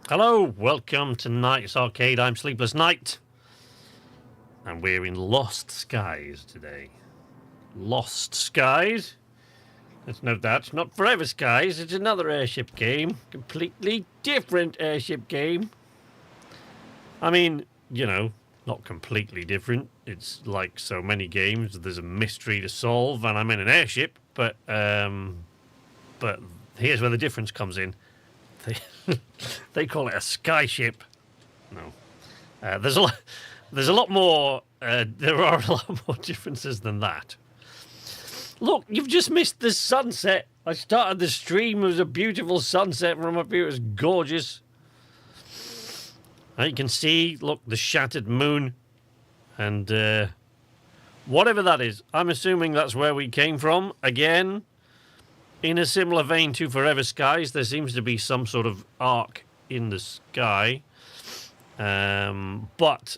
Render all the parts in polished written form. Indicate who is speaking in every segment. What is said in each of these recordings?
Speaker 1: Hello, welcome to Night's Arcade. I'm Sleepless Night, and we're in Lost Skies today. Lost Skies? Let's note that. Not Forever Skies, it's another airship game. Completely different airship game. I mean, you know, not completely different. It's like so many games. There's a mystery to solve, and I'm in an airship, but here's where the difference comes in. They call it a Skyship. No, there's a lot more. There are a lot more differences than that. Look, you've just missed the sunset. I started the stream. It was a beautiful sunset from up here. It was gorgeous. You can see, look, the shattered moon, and whatever that is. I'm assuming that's where we came from. Again, in a similar vein to Forever Skies, there seems to be some sort of arc in the sky. But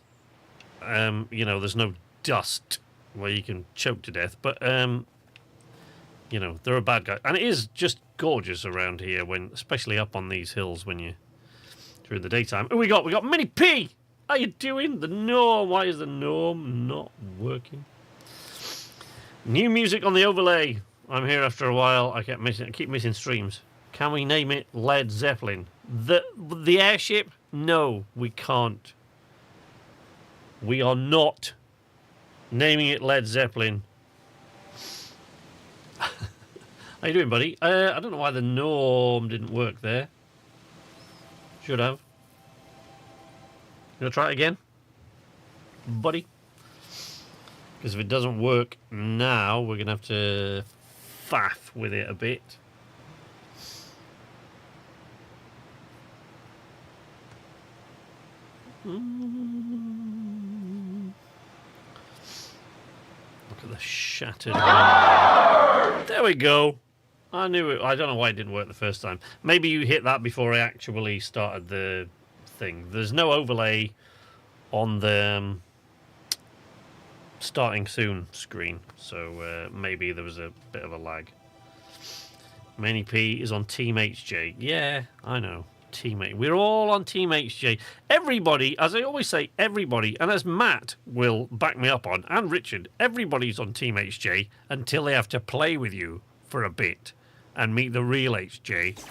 Speaker 1: you know, there's no dust where you can choke to death. But, you know, there are bad guys. And it is just gorgeous around here, especially up on these hills when you're during the daytime. Oh, we got Mini P! How you doing? The Norm. Why is the Norm not working? New music on the overlay. I'm here after a while. I keep missing streams. Can we name it Led Zeppelin? The airship? No, we can't. We are not naming it Led Zeppelin. How you doing, buddy? I don't know why the Norm didn't work there. Should have. You gonna try it again, buddy? Because if it doesn't work now, we're gonna have to faff with it a bit. Look at the shattered window. There we go. I knew it. I don't know why it didn't work the first time. Maybe you hit that before I actually started the thing. There's no overlay on the starting soon screen, so maybe there was a bit of a lag. Manny P is on Team HJ. Yeah, I know. Teammate. We're all on Team HJ. Everybody, as I always say, everybody, and as Matt will back me up on, and Richard, everybody's on Team HJ until they have to play with you for a bit and meet the real HJ.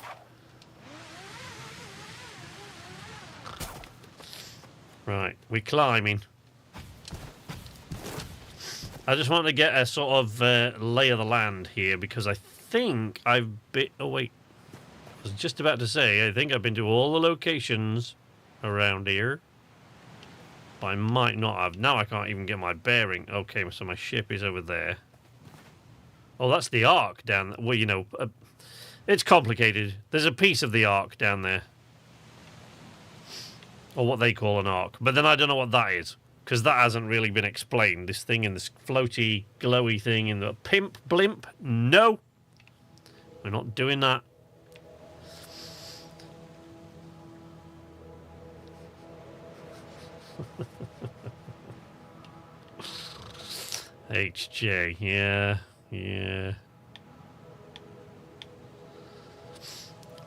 Speaker 1: Right, we're climbing. I just want to get a sort of lay of the land here because I think I've been... Oh, wait. I was just about to say, I think I've been to all the locations around here. But I might not have. Now I can't even get my bearing. Okay, so my ship is over there. Oh, that's the Ark down there. Well, you know, it's complicated. There's a piece of the Ark down there. Or what they call an Ark. But then I don't know what that is. Because that hasn't really been explained. This thing in this floaty, glowy thing in the pimp blimp. No. We're not doing that. HJ, yeah.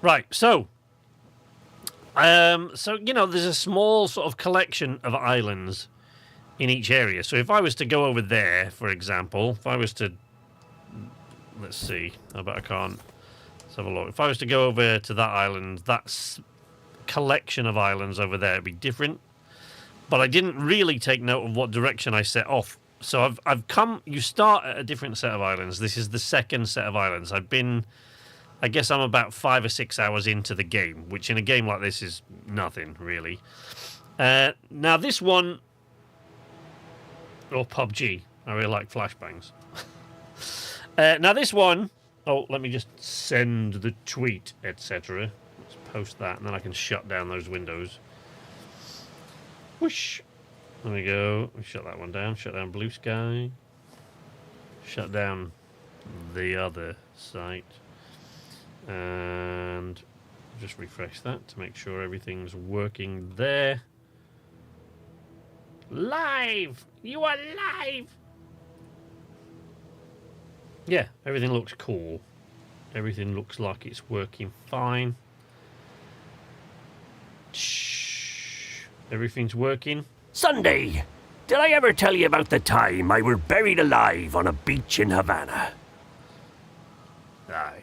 Speaker 1: Right, so you know, there's a small sort of collection of islands in each area. So if I was to go over there, for example, if I was to, let's see, I bet I can't. Let's have a look. If I was to go over to that island, that collection of islands over there would be different. But I didn't really take note of what direction I set off. So I've come... You start at a different set of islands. This is the second set of islands. I guess I'm about 5 or 6 hours into the game, which in a game like this is nothing, really. Now, this one... Or PUBG. I really like flashbangs. Now, this one... Oh, let me just send the tweet, etc. Let's post that, and then I can shut down those windows. Whoosh. There we go. We shut that one down. Shut down Blue Sky. Shut down the other site. And just refresh that to make sure everything's working there. Live! You are live! Yeah, everything looks cool. Everything looks like it's working fine. Everything's working.
Speaker 2: Sunday, did I ever tell you about the time I were buried alive on a beach in Havana?
Speaker 1: Aye.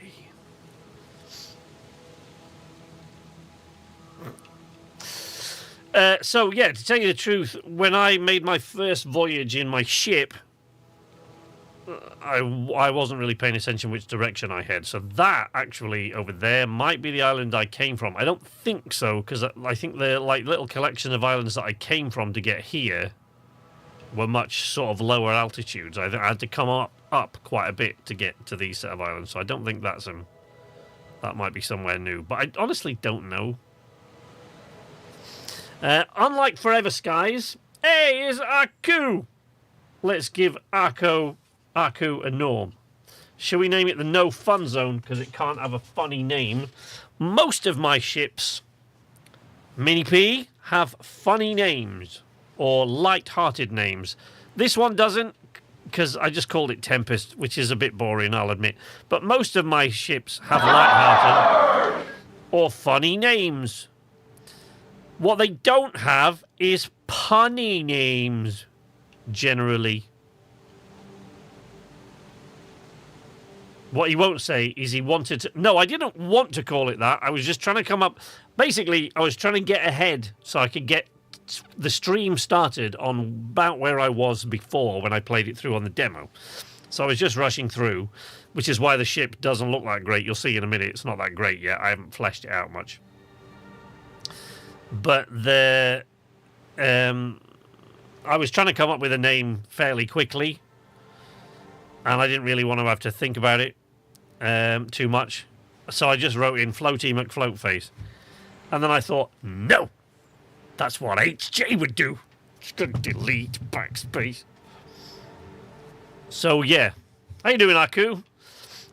Speaker 1: So, yeah, to tell you the truth, when I made my first voyage in my ship, I wasn't really paying attention which direction I head. So that, actually, over there, might be the island I came from. I don't think so, because I think the like little collection of islands that I came from to get here were much sort of lower altitudes. I had to come up quite a bit to get to these set of islands. So I don't think that's that might be somewhere new. But I honestly don't know. Unlike Forever Skies, hey, is Aku. Let's give Aku a norm. Shall we name it the No Fun Zone because it can't have a funny name? Most of my ships, Mini P, have funny names or light-hearted names. This one doesn't because I just called it Tempest, which is a bit boring, I'll admit. But most of my ships have light-hearted or funny names. What they don't have is punny names, generally. What he won't say is he wanted to... No, I didn't want to call it that. I was just trying to come up... Basically, I was trying to get ahead so I could get the stream started on about where I was before when I played it through on the demo. So I was just rushing through, which is why the ship doesn't look that great. You'll see in a minute it's not that great yet. I haven't fleshed it out much. But I was trying to come up with a name fairly quickly, and I didn't really want to have to think about it too much. So I just wrote in Floaty McFloatface. And then I thought, no, that's what HJ would do. Just gonna delete backspace. So yeah, how you doing, Aku?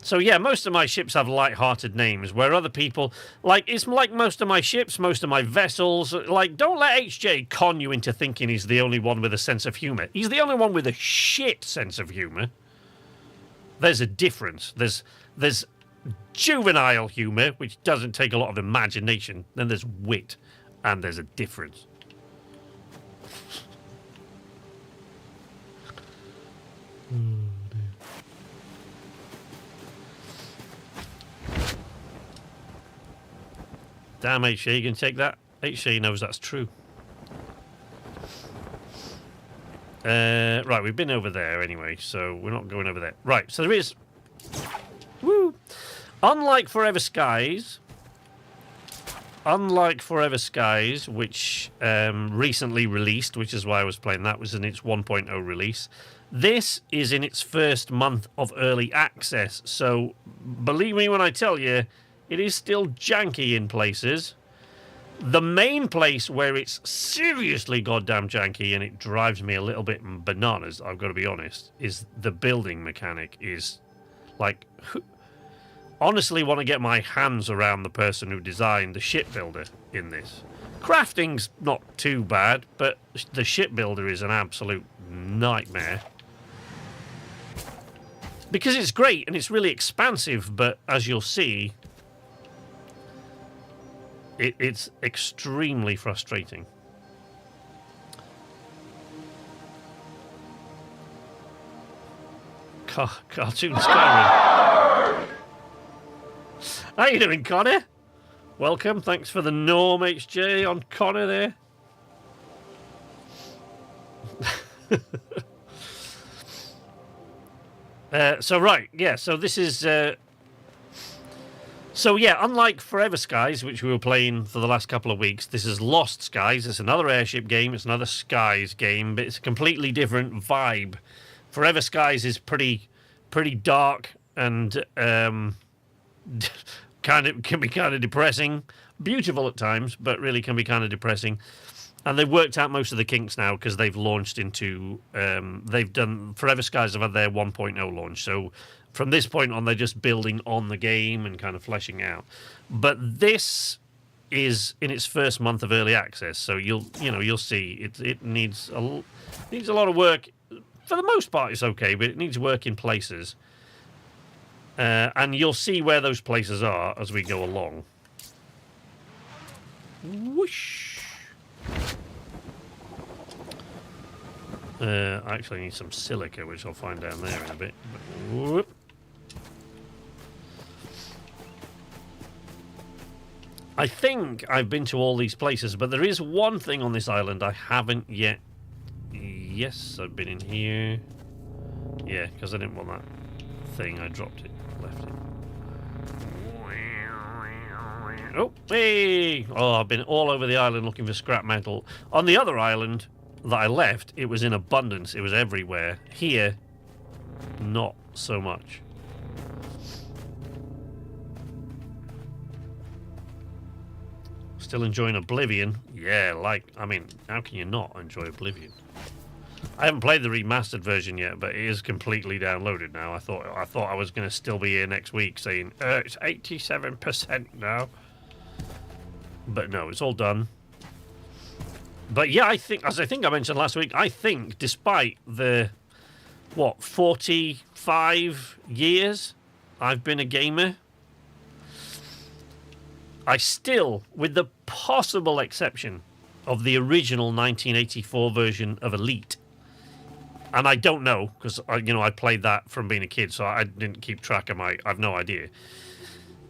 Speaker 1: So yeah, most of my ships have light-hearted names, where other people, like, it's like most of my ships, most of my vessels, like, don't let HJ con you into thinking he's the only one with a sense of humour. He's the only one with a shit sense of humour. There's a difference. There's juvenile humour, which doesn't take a lot of imagination. Then there's wit, and there's a difference. Damn, HC, you can take that. HC knows that's true. Right, we've been over there anyway, so we're not going over there. Right, so there is... Woo! Unlike Forever Skies, which recently released, which is why I was playing that, was in its 1.0 release, this is in its first month of early access. So, believe me when I tell you, it is still janky in places. The main place where it's seriously goddamn janky, and it drives me a little bit bananas, I've got to be honest, is the building mechanic is, like, honestly want to get my hands around the person who designed the shipbuilder in this. Crafting's not too bad, but the shipbuilder is an absolute nightmare. Because it's great, and it's really expansive, but as you'll see... It's extremely frustrating. Cartoon Skyrim. How you doing, Connor? Welcome. Thanks for the norm, HJ, on Connor there. So, right. Yeah, so this is... So yeah, unlike Forever Skies, which we were playing for the last couple of weeks, this is Lost Skies. It's another airship game. It's another Skies game, but it's a completely different vibe. Forever Skies is pretty dark and can be kind of depressing. Beautiful at times, but really can be kind of depressing. And they've worked out most of the kinks now because they've launched into... they've done... Forever Skies have had their 1.0 launch, so... From this point on, they're just building on the game and kind of fleshing out. But this is in its first month of early access, so you'll see it needs a lot of work. For the most part, it's okay, but it needs work in places, and you'll see where those places are as we go along. Whoosh. I actually need some silica, which I'll find down there in a bit. Whoop. I think I've been to all these places, but there is one thing on this island I haven't yet. Yes, I've been in here. Yeah, because I didn't want that thing. I dropped it, left it. Oh, hey! Oh, I've been all over the island looking for scrap metal. On the other island that I left, it was in abundance. It was everywhere. Here, not so much. Still enjoying Oblivion? Yeah, I mean, how can you not enjoy Oblivion? I haven't played the remastered version yet, but it is completely downloaded now. I thought I was going to still be here next week saying, it's 87% now. But no, it's all done. But yeah, I think, as I think I mentioned last week, I think despite the, 45 years I've been a gamer, I still, with the possible exception of the original 1984 version of Elite, and I don't know, because, I played that from being a kid, so I didn't keep track of I've no idea.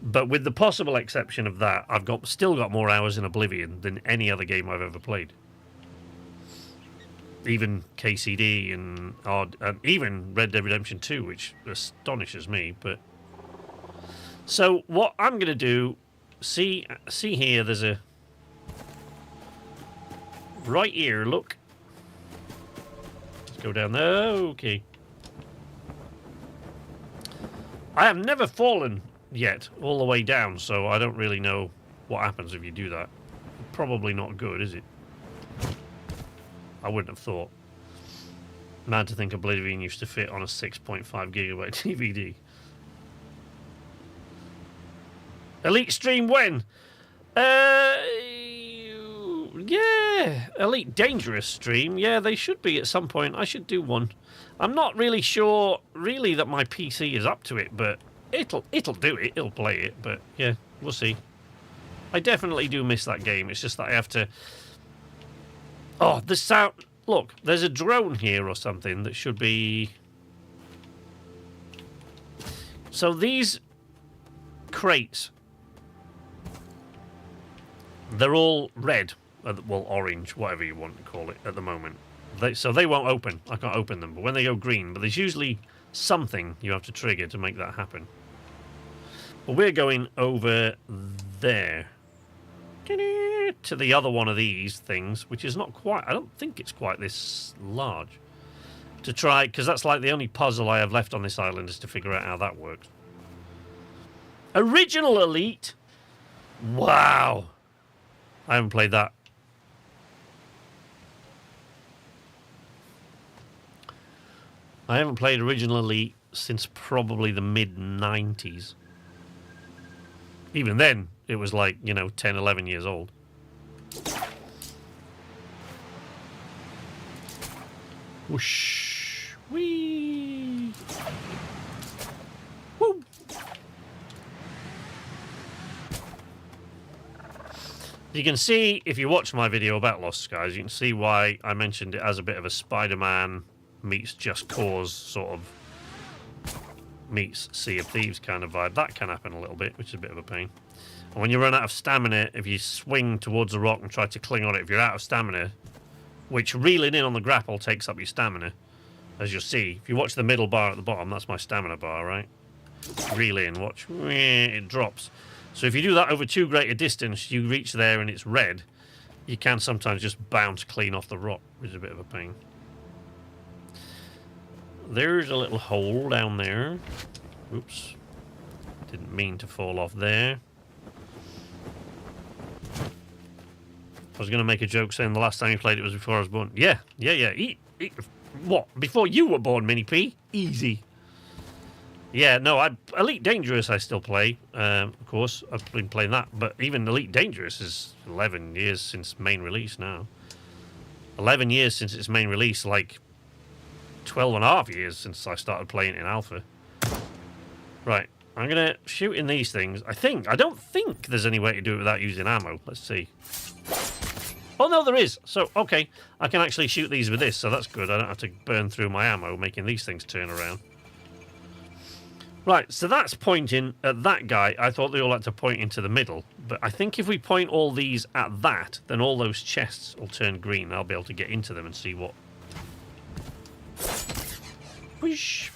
Speaker 1: But with the possible exception of that, I've still got more hours in Oblivion than any other game I've ever played. Even KCD and even Red Dead Redemption 2, which astonishes me. But so what I'm going to do, see here, there's a right here. Look, let's go down there. Okay, I have never fallen yet all the way down, so I don't really know what happens if you do that. Probably not good, is it? I wouldn't have thought. Mad to think Oblivion used to fit on a 6.5 gigabyte DVD. Elite stream when? Yeah, Elite Dangerous stream. Yeah, they should be at some point. I should do one. I'm not really sure, really, that my PC is up to it, but it'll do it. It'll play it. But yeah, we'll see. I definitely do miss that game. It's just that I have to. Oh, the sound. Look, there's a drone here or something that should be. So these crates, they're all red, well, orange, whatever you want to call it at the moment. So they won't open. I can't open them. But when they go green, but there's usually something you have to trigger to make that happen. But we're going over there to the other one of these things, which is not quite, I don't think it's quite this large, to try, because that's like the only puzzle I have left on this island is to figure out how that works. Original Elite? Wow. I haven't played that. I haven't played Original Elite since probably the mid-90s. Even then, it was like, 10, 11 years old. Whoosh. Whee. Woo. You can see, if you watch my video about Lost Skies, you can see why I mentioned it as a bit of a Spider-Man meets Just Cause sort of meets Sea of Thieves kind of vibe. That can happen a little bit, which is a bit of a pain. And when you run out of stamina, if you swing towards a rock and try to cling on it, if you're out of stamina, which reeling in on the grapple takes up your stamina, as you'll see. If you watch the middle bar at the bottom, that's my stamina bar, right? Reel in, watch, it drops. So if you do that over too great a distance, you reach there and it's red, you can sometimes just bounce clean off the rock, which is a bit of a pain. There's a little hole down there. Oops. Didn't mean to fall off there. I was going to make a joke saying the last time you played it was before I was born. Yeah. Eat. What? Before you were born, Mini P? Easy. Yeah, no, Elite Dangerous I still play. Of course, I've been playing that. But even Elite Dangerous is 11 years since main release now. 11 years since its main release, like 12 and a half years since I started playing it in alpha. Right, I'm going to shoot in these things. I don't think there's any way to do it without using ammo. Let's see. Oh, no, there is. So, okay, I can actually shoot these with this, so that's good. I don't have to burn through my ammo making these things turn around. Right, so that's pointing at that guy. I thought they all had to point into the middle. But I think if we point all these at that, then all those chests will turn green. I'll be able to get into them and see what... Whoosh.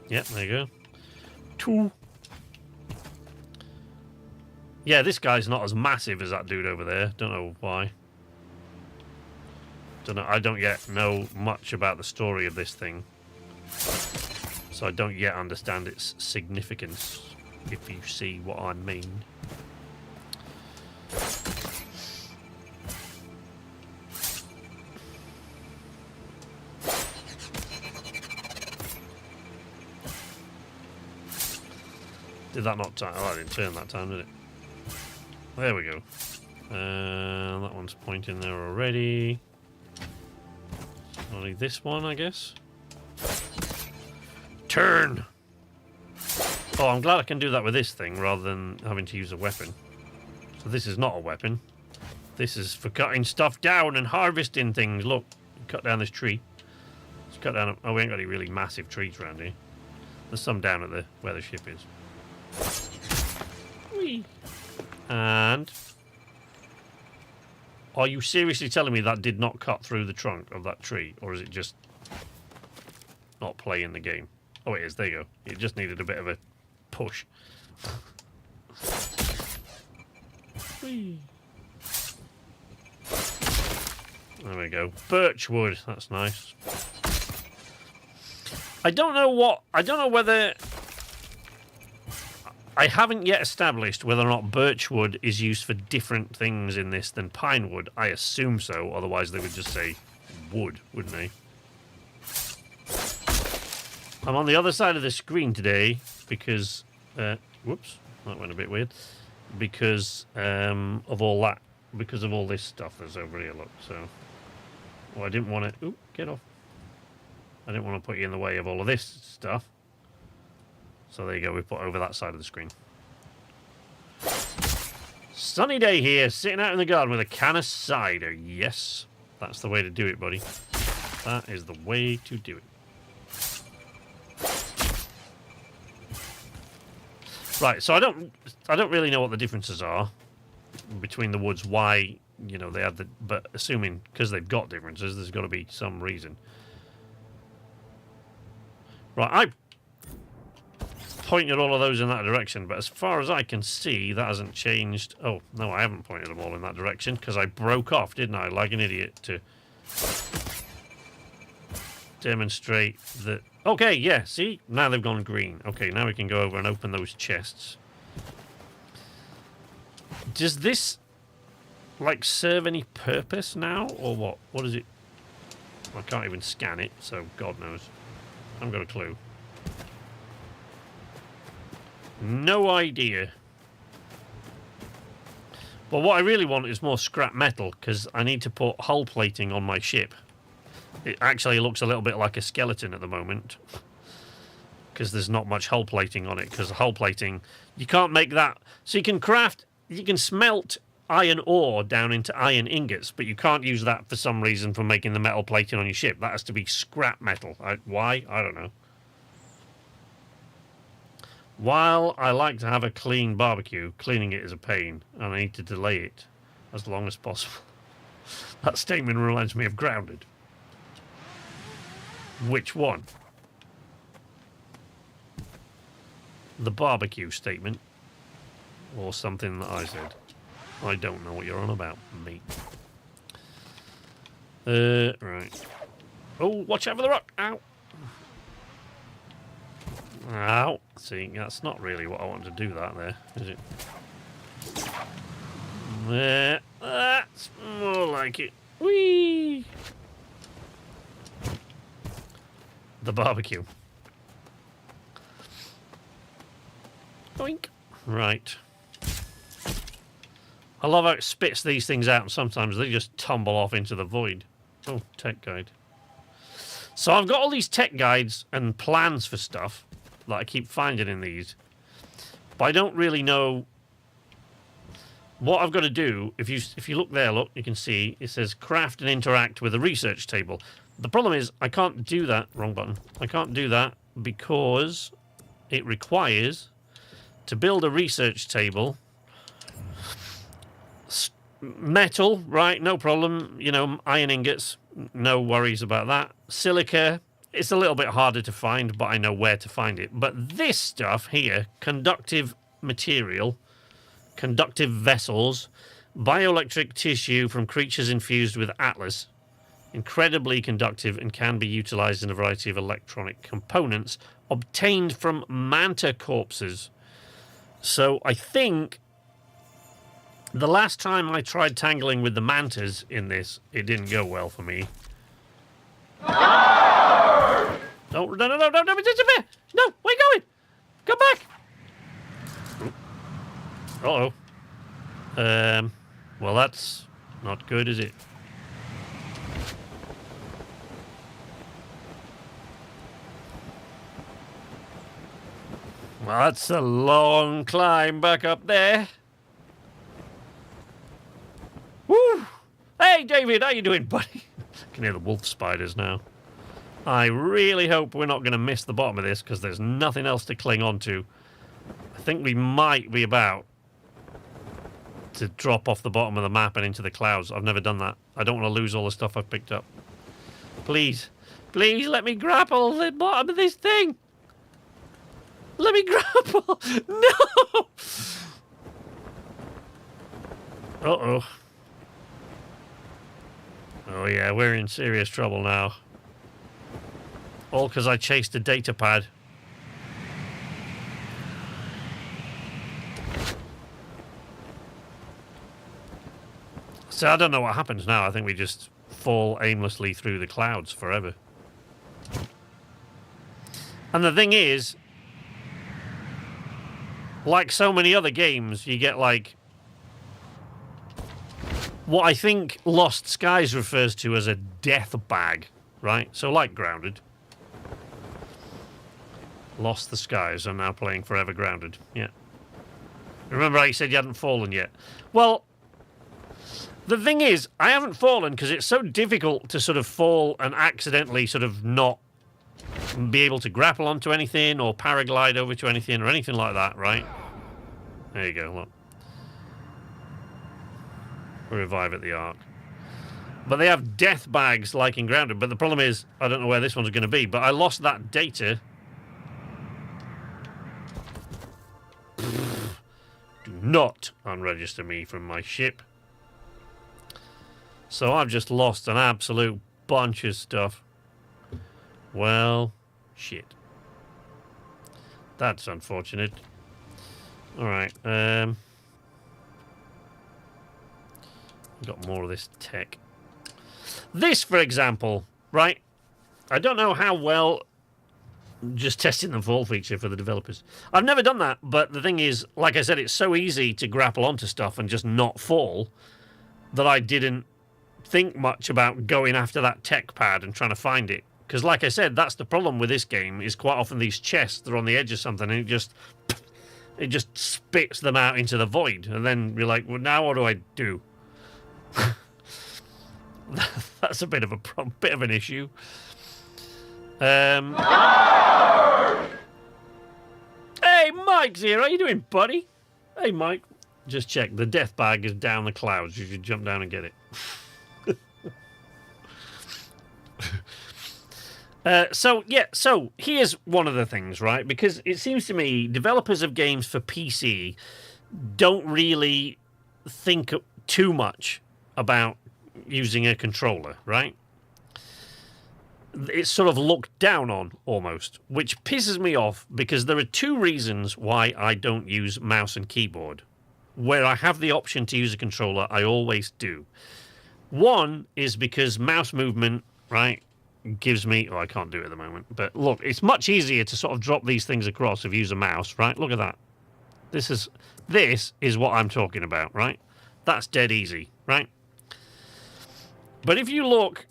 Speaker 1: Yep, there you go. 2. Yeah, this guy's not as massive as that dude over there. Don't know why. Don't know. I don't yet know much about the story of this thing, so I don't yet understand its significance, if you see what I mean. Did that not turn? Oh, I didn't turn that time, did it? There we go. That one's pointing there already. Only this one, I guess. Turn! Oh, I'm glad I can do that with this thing rather than having to use a weapon. So this is not a weapon. This is for cutting stuff down and harvesting things. Look, cut down this tree. Let's cut down... Oh, we ain't got any really massive trees around here. There's some down at where the ship is. Whee! And... Are you seriously telling me that did not cut through the trunk of that tree? Or is it just not playing the game? Oh, it is. There you go. It just needed a bit of a push. Whee. There we go. Birchwood. That's nice. I don't know whether... I haven't yet established whether or not birchwood is used for different things in this than pinewood. I assume so, otherwise they would just say wood, wouldn't they? I'm on the other side of the screen today because... whoops, that went a bit weird. Because of all that. Because of all this stuff that's over here, look. So, well, I didn't want to... Oop, get off. I didn't want to put you in the way of all of this stuff. So there you go, we put over that side of the screen. Sunny day here, sitting out in the garden with a can of cider. Yes, that's the way to do it, buddy. That is the way to do it. Right, so I don't really know what the differences are between the woods. Why, you know, they have the... But assuming, because they've got differences, there's got to be some reason. Right, I pointed all of those in that direction, but as far as I can see, that hasn't changed. Oh, no, I haven't pointed them all in that direction, because I broke off, didn't I, like an idiot, to demonstrate that... Okay, yeah, see? Now they've gone green. Okay, now we can go over and open those chests. Does this, like, serve any purpose now, or what? What is it? I can't even scan it, so God knows. I haven't got a clue. No idea. But what I really want is more scrap metal, because I need to put hull plating on my ship. It actually looks a little bit like a skeleton at the moment, because there's not much hull plating on it, because hull plating, you can't make that. So you can smelt iron ore down into iron ingots, but you can't use that for some reason for making the metal plating on your ship. That has to be scrap metal. Why? I don't know. While I like to have a clean barbecue, cleaning it is a pain, and I need to delay it as long as possible. That statement reminds me of Grounded. Which one? The barbecue statement? Or something that I said? I don't know what you're on about, mate. Right. Oh, watch out for the rock! Ow! Ow! See, that's not really what I want to do that there, is it? There. That's more like it. Whee! The barbecue. Boink. Right. I love how it spits these things out, and sometimes they just tumble off into the void. Oh, tech guide. So I've got all these tech guides and plans for stuff that I keep finding in these, but I don't really know what I've got to do, if you look there, look, you can see it says craft and interact with a research table. The problem is I can't do that. Wrong button. I can't do that because it requires to build a research table. Metal, right? No problem. You know, iron ingots. No worries about that. Silica. It's a little bit harder to find, but I know where to find it. But this stuff here, conductive material, conductive vessels, bioelectric tissue from creatures infused with Atlas, incredibly conductive and can be utilized in a variety of electronic components obtained from manta corpses. So I think the last time I tried tangling with the mantas in this, it didn't go well for me. No, no, no, no, no, no, disappear! No, where are you going? Come back! Uh-oh. Well, that's not good, is it? Well, that's a long climb back up there. Woo! Hey, David, how you doing, buddy? I can hear the wolf spiders now. I really hope we're not going to miss the bottom of this because there's nothing else to cling on to. I think we might be about to drop off the bottom of the map and into the clouds. I've never done that. I don't want to lose all the stuff I've picked up. Please, please let me grapple the bottom of this thing. Let me grapple. No. Uh-oh. Oh yeah, we're in serious trouble now. All because I chased a data pad. So I don't know what happens now. I think we just fall aimlessly through the clouds forever. And the thing is, like so many other games, you get like what I think Lost Skies refers to as a death bag, right? So like Grounded. Lost the Skies. I'm now playing Forever Grounded. Yeah. Remember how you said you hadn't fallen yet? Well, the thing is, I haven't fallen because it's so difficult to sort of fall and accidentally sort of not be able to grapple onto anything or paraglide over to anything or anything like that, right? There you go, look. Revive at the Ark. But they have death bags like in Grounded, but the problem is, I don't know where this one's going to be, but I lost that data. Do not unregister me from my ship. So I've just lost an absolute bunch of stuff. Well, shit. That's unfortunate. Alright, got more of this tech. This, for example, right? I don't know how well just testing the fall feature for the developers. I've never done that, but the thing is, like I said, it's so easy to grapple onto stuff and just not fall that I didn't think much about going after that tech pad and trying to find it. Because like I said, that's the problem with this game, is quite often these chests, they're on the edge of something and it just spits them out into the void. And then you're like, well, now what do I do? That's a bit of an issue. Hey, Mike's here. How you doing, buddy? Hey, Mike. Just check. The death bag is down the clouds. You should jump down and get it. So here's one of the things, right? Because it seems to me developers of games for PC don't really think too much about using a controller, right? It's sort of looked down on, almost, which pisses me off because there are two reasons why I don't use mouse and keyboard. Where I have the option to use a controller, I always do. One is because mouse movement, right, gives me... Oh, I can't do it at the moment. But look, it's much easier to sort of drop these things across if you use a mouse, right? Look at that. This is what I'm talking about, right? That's dead easy, right? But if you look...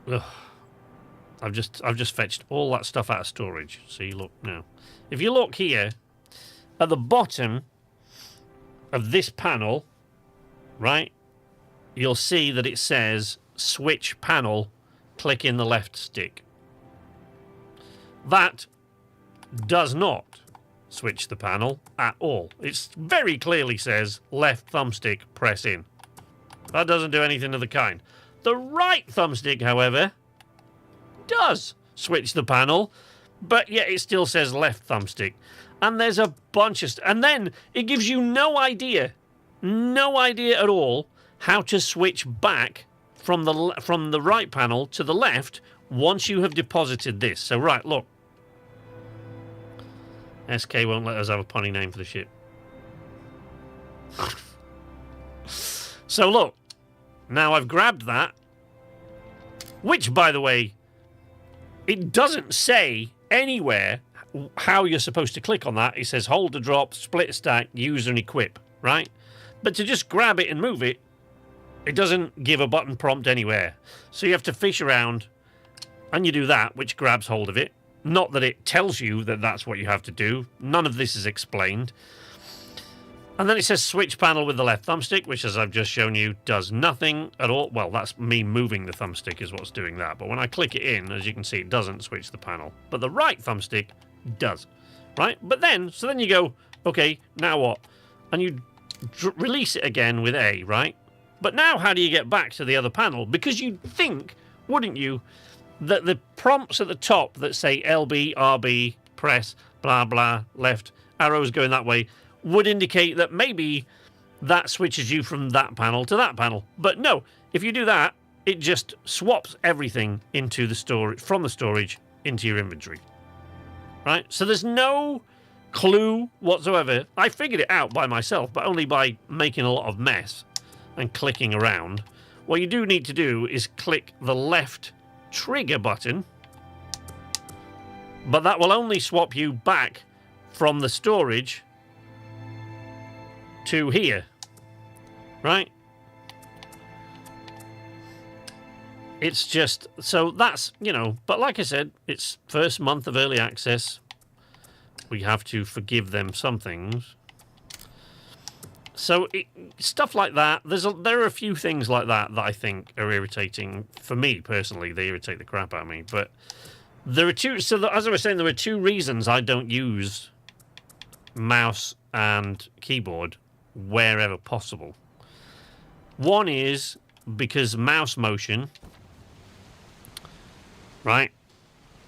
Speaker 1: Ugh, I've just fetched all that stuff out of storage. So you look now. If you look here, at the bottom, of this panel, right, you'll see that it says switch panel, click in the left stick. That does not switch the panel at all. It very clearly says left thumbstick, press in. That doesn't do anything of the kind. The right thumbstick, however, does switch the panel, but yet it still says left thumbstick. And there's a bunch of... and then it gives you no idea at all how to switch back from the right panel to the left once you have deposited this. So, right, look. SK won't let us have a punny name for the ship. So, look. Now I've grabbed that. Which, by the way, it doesn't say anywhere how you're supposed to click on that. It says hold to drop, split stack, use and equip, right? But to just grab it and move it, it doesn't give a button prompt anywhere. So you have to fish around, and you do that, which grabs hold of it. Not that it tells you that that's what you have to do. None of this is explained. And then it says switch panel with the left thumbstick, which, as I've just shown you, does nothing at all. Well, that's me moving the thumbstick is what's doing that. But when I click it in, as you can see, it doesn't switch the panel. But the right thumbstick does, right? But then, so then you go, okay, now what? And you release it again with A, right? But now how do you get back to the other panel? Because you'd think, wouldn't you, that the prompts at the top that say LB, RB, press, blah, blah, left, arrows going that way, would indicate that maybe that switches you from that panel to that panel. But no, if you do that, it just swaps everything into the storage, from the storage into your inventory. Right? So there's no clue whatsoever. I figured it out by myself, but only by making a lot of mess and clicking around. What you do need to do is click the left trigger button, but that will only swap you back from the storage to here, right? It's just, so that's, you know, but like I said, it's first month of early access. We have to forgive them some things. So stuff like that, there are a few things like that that I think are irritating. For me, personally, they irritate the crap out of me. But there are two, so as I was saying, there are two reasons I don't use mouse and keyboard wherever possible. One is because mouse motion, right?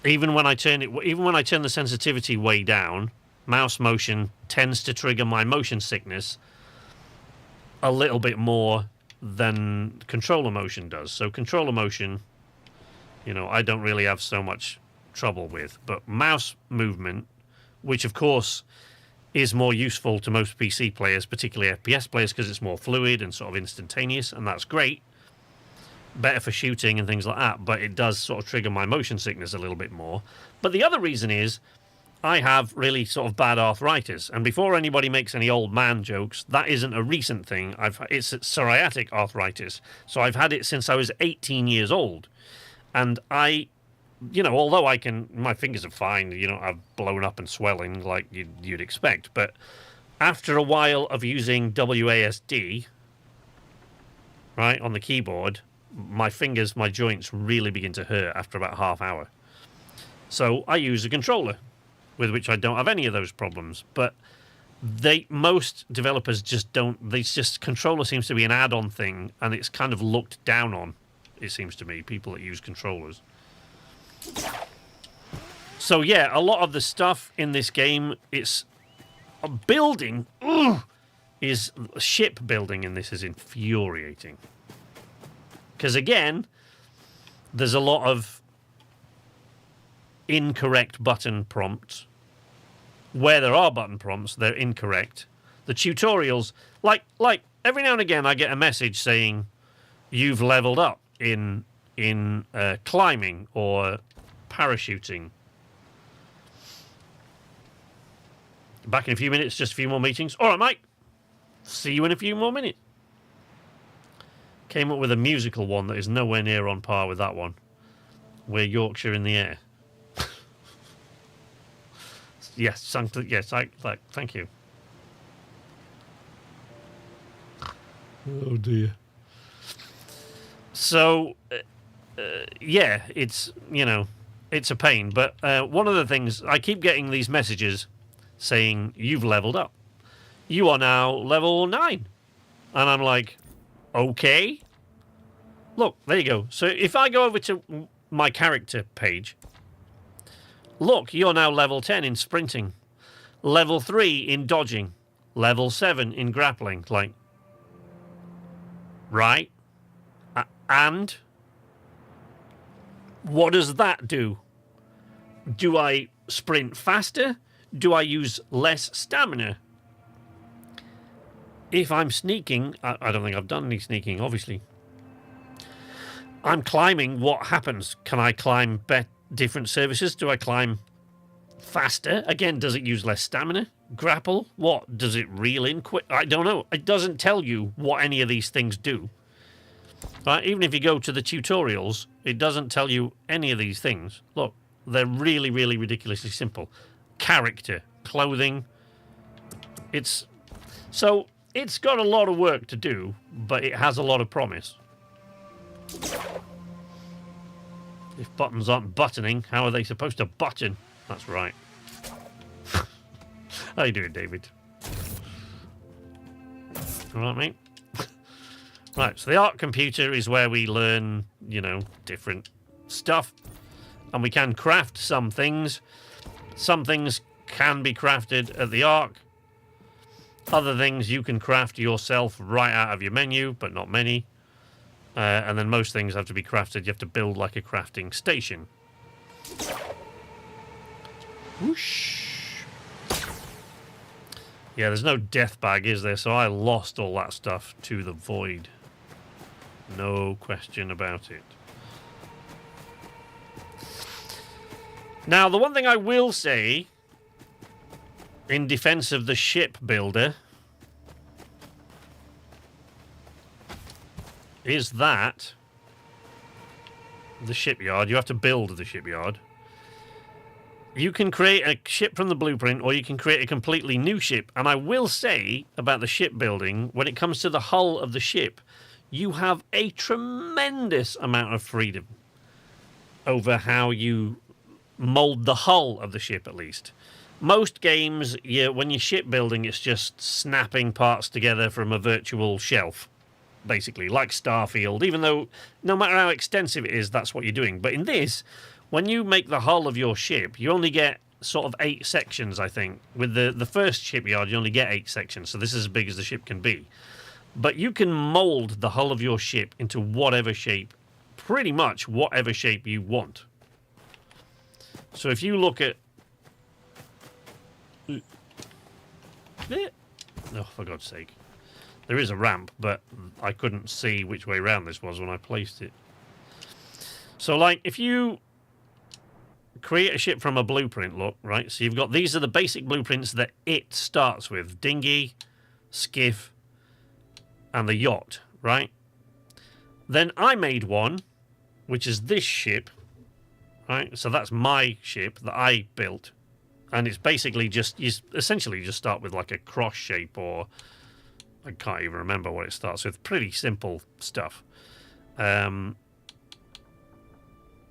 Speaker 1: Even when I turn the sensitivity way down, mouse motion tends to trigger my motion sickness a little bit more than controller motion does. So controller motion, you know, I don't really have so much trouble with. But mouse movement, which of course is more useful to most PC players, particularly FPS players, because it's more fluid and sort of instantaneous, and that's great. Better for shooting and things like that, but it does sort of trigger my motion sickness a little bit more. But the other reason is I have really sort of bad arthritis, and before anybody makes any old man jokes, that isn't a recent thing. It's psoriatic arthritis, so I've had it since I was 18 years old, and you know, although my fingers are fine, you know, I've blown up and swelling like you'd expect, but after a while of using WASD, right, on the keyboard, my fingers, my joints really begin to hurt after about half hour. So I use a controller, with which I don't have any of those problems. But most developers just don't. Controller seems to be an add-on thing, and it's kind of looked down on, it seems to me, people that use controllers. So yeah, a lot of the stuff in this game, it's building. Ship building in this is infuriating. Because again, there's a lot of incorrect button prompts. Where there are button prompts, they're incorrect. The tutorials, like every now and again, I get a message saying you've leveled up in climbing or parachuting. Back in a few minutes, just a few more meetings. All right, mate. See you in a few more minutes. Came up with a musical one that is nowhere near on par with that one. We're Yorkshire in the air. Yes, thank you. Oh dear. So, yeah, it's, you know, it's a pain. But one of the things, I keep getting these messages saying, you've leveled up. You are now level 9. And I'm like, okay. Look, there you go. So if I go over to my character page, look, you're now level 10 in sprinting, level 3 in dodging, level 7 in grappling. Like, right? And what does that do? Do I sprint faster? Do I use less stamina? If I'm sneaking, I don't think I've done any sneaking, obviously. I'm climbing, what happens? Can I climb different surfaces? Do I climb faster? Again, does it use less stamina? Grapple? What? Does it reel in quick? I don't know. It doesn't tell you what any of these things do. Right? Even if you go to the tutorials, it doesn't tell you any of these things. Look, they're really, really ridiculously simple. Character, clothing. So it's got a lot of work to do, but it has a lot of promise. If buttons aren't buttoning, how are they supposed to button? That's right. How you doing, David? All right, mate? Right, so the art computer is where we learn, you know, different stuff. And we can craft some things. Some things can be crafted at the Ark. Other things you can craft yourself right out of your menu, but not many. And then most things have to be crafted. You have to build like a crafting station. Whoosh. Yeah, there's no death bag, is there? So I lost all that stuff to the void. No question about it. Now, the one thing I will say in defense of the ship builder is that the shipyard, you have to build the shipyard. You can create a ship from the blueprint, or you can create a completely new ship. And I will say about the shipbuilding, when it comes to the hull of the ship, you have a tremendous amount of freedom over how you mold the hull of the ship, at least. Most games, when you're shipbuilding, it's just snapping parts together from a virtual shelf, basically, like Starfield, even though no matter how extensive it is, that's what you're doing. But in this, when you make the hull of your ship, you only get sort of 8 sections, I think. With the first shipyard, you only get 8 sections, so this is as big as the ship can be. But you can mold the hull of your ship into whatever shape, pretty much whatever shape you want. So if you look at... Oh, for God's sake. There is a ramp, but I couldn't see which way round this was when I placed it. So, like, if you create a ship from a blueprint, look, right? So you've got... These are the basic blueprints that it starts with. Dinghy, skiff, and the yacht, right? Then I made one, which is this ship, right? So that's my ship that I built. And it's basically just, you essentially just start with like a cross shape, or I can't even remember what it starts with. Pretty simple stuff. But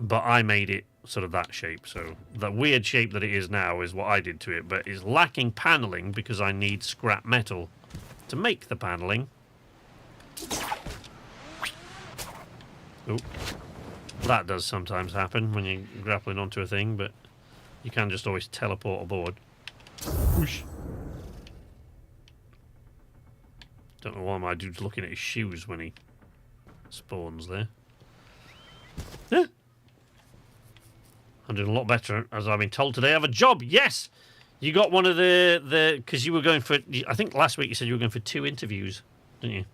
Speaker 1: I made it sort of that shape. So the weird shape that it is now is what I did to it, but it's lacking paneling because I need scrap metal to make the paneling. Oh, that does sometimes happen when you're grappling onto a thing, but you can just always teleport aboard. Whoosh. Don't know why my dude's looking at his shoes when he spawns there. Yeah. I'm doing a lot better, as I've been told today. I have a job. Yes! You got one of the because you were going for... I think last week you said you were going for 2 interviews, didn't you?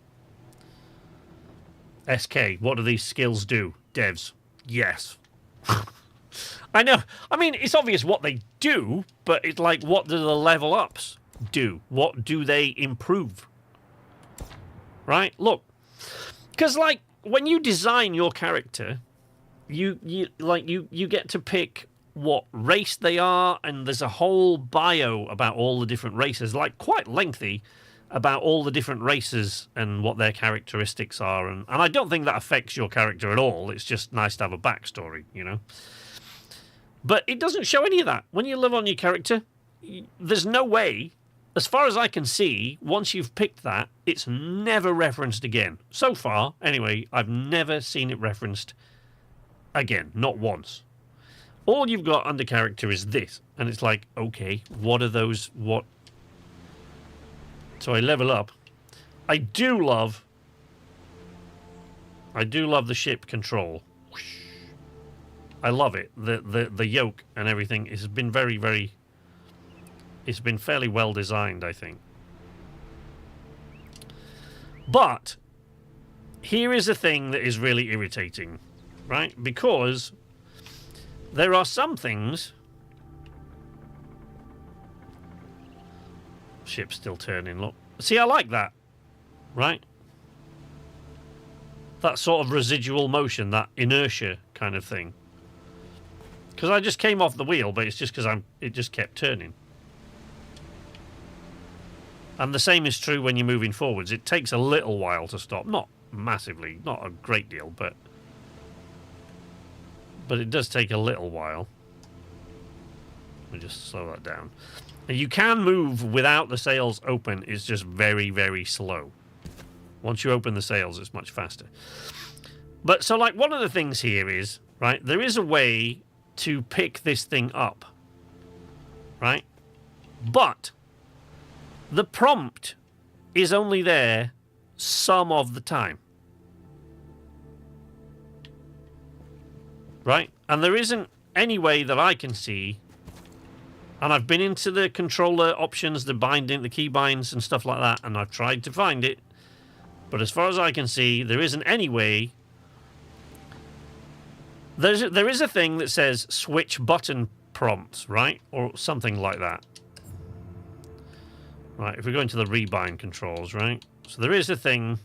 Speaker 1: SK, what do these skills do? Devs. Yes. I know. I mean, it's obvious what they do, but it's like, what do the level ups do? What do they improve? Right? Look. Because, like, when you design your character, you get to pick what race they are, and there's a whole bio about all the different races, like, quite lengthy. about all the different races and what their characteristics are. And I don't think that affects your character at all. It's just nice to have a backstory, you know. But it doesn't show any of that. When you live on your character, there's no way, as far as I can see, once you've picked that, it's never referenced again. So far, anyway, I've never seen it referenced again. Not once. All you've got under character is this. And it's like, okay, what are those? What? So I level up. I do love the ship control. I love it. The yoke and everything has been very, very... It's been fairly well designed, I think. But here is a thing that is really irritating, right? Because there are some things... Ship's still turning, look. See, I like that, right? That sort of residual motion, that inertia kind of thing. Because I just came off the wheel, but it's just because it just kept turning. And the same is true when you're moving forwards. It takes a little while to stop. Not massively, not a great deal, but it does take a little while. Let me just slow that down. And you can move without the sails open. It's just very, very slow. Once you open the sails, it's much faster. But so, like, one of the things here is, right, there is a way to pick this thing up, right? But the prompt is only there some of the time, right? And there isn't any way that I can see, and I've been into the controller options, the binding, the key binds and stuff like that, and I've tried to find it, but as far as I can see, there isn't any way. There is a thing that says switch button prompts, right? Or something like that. Right, if we go into the rebind controls, right? So there is a thing,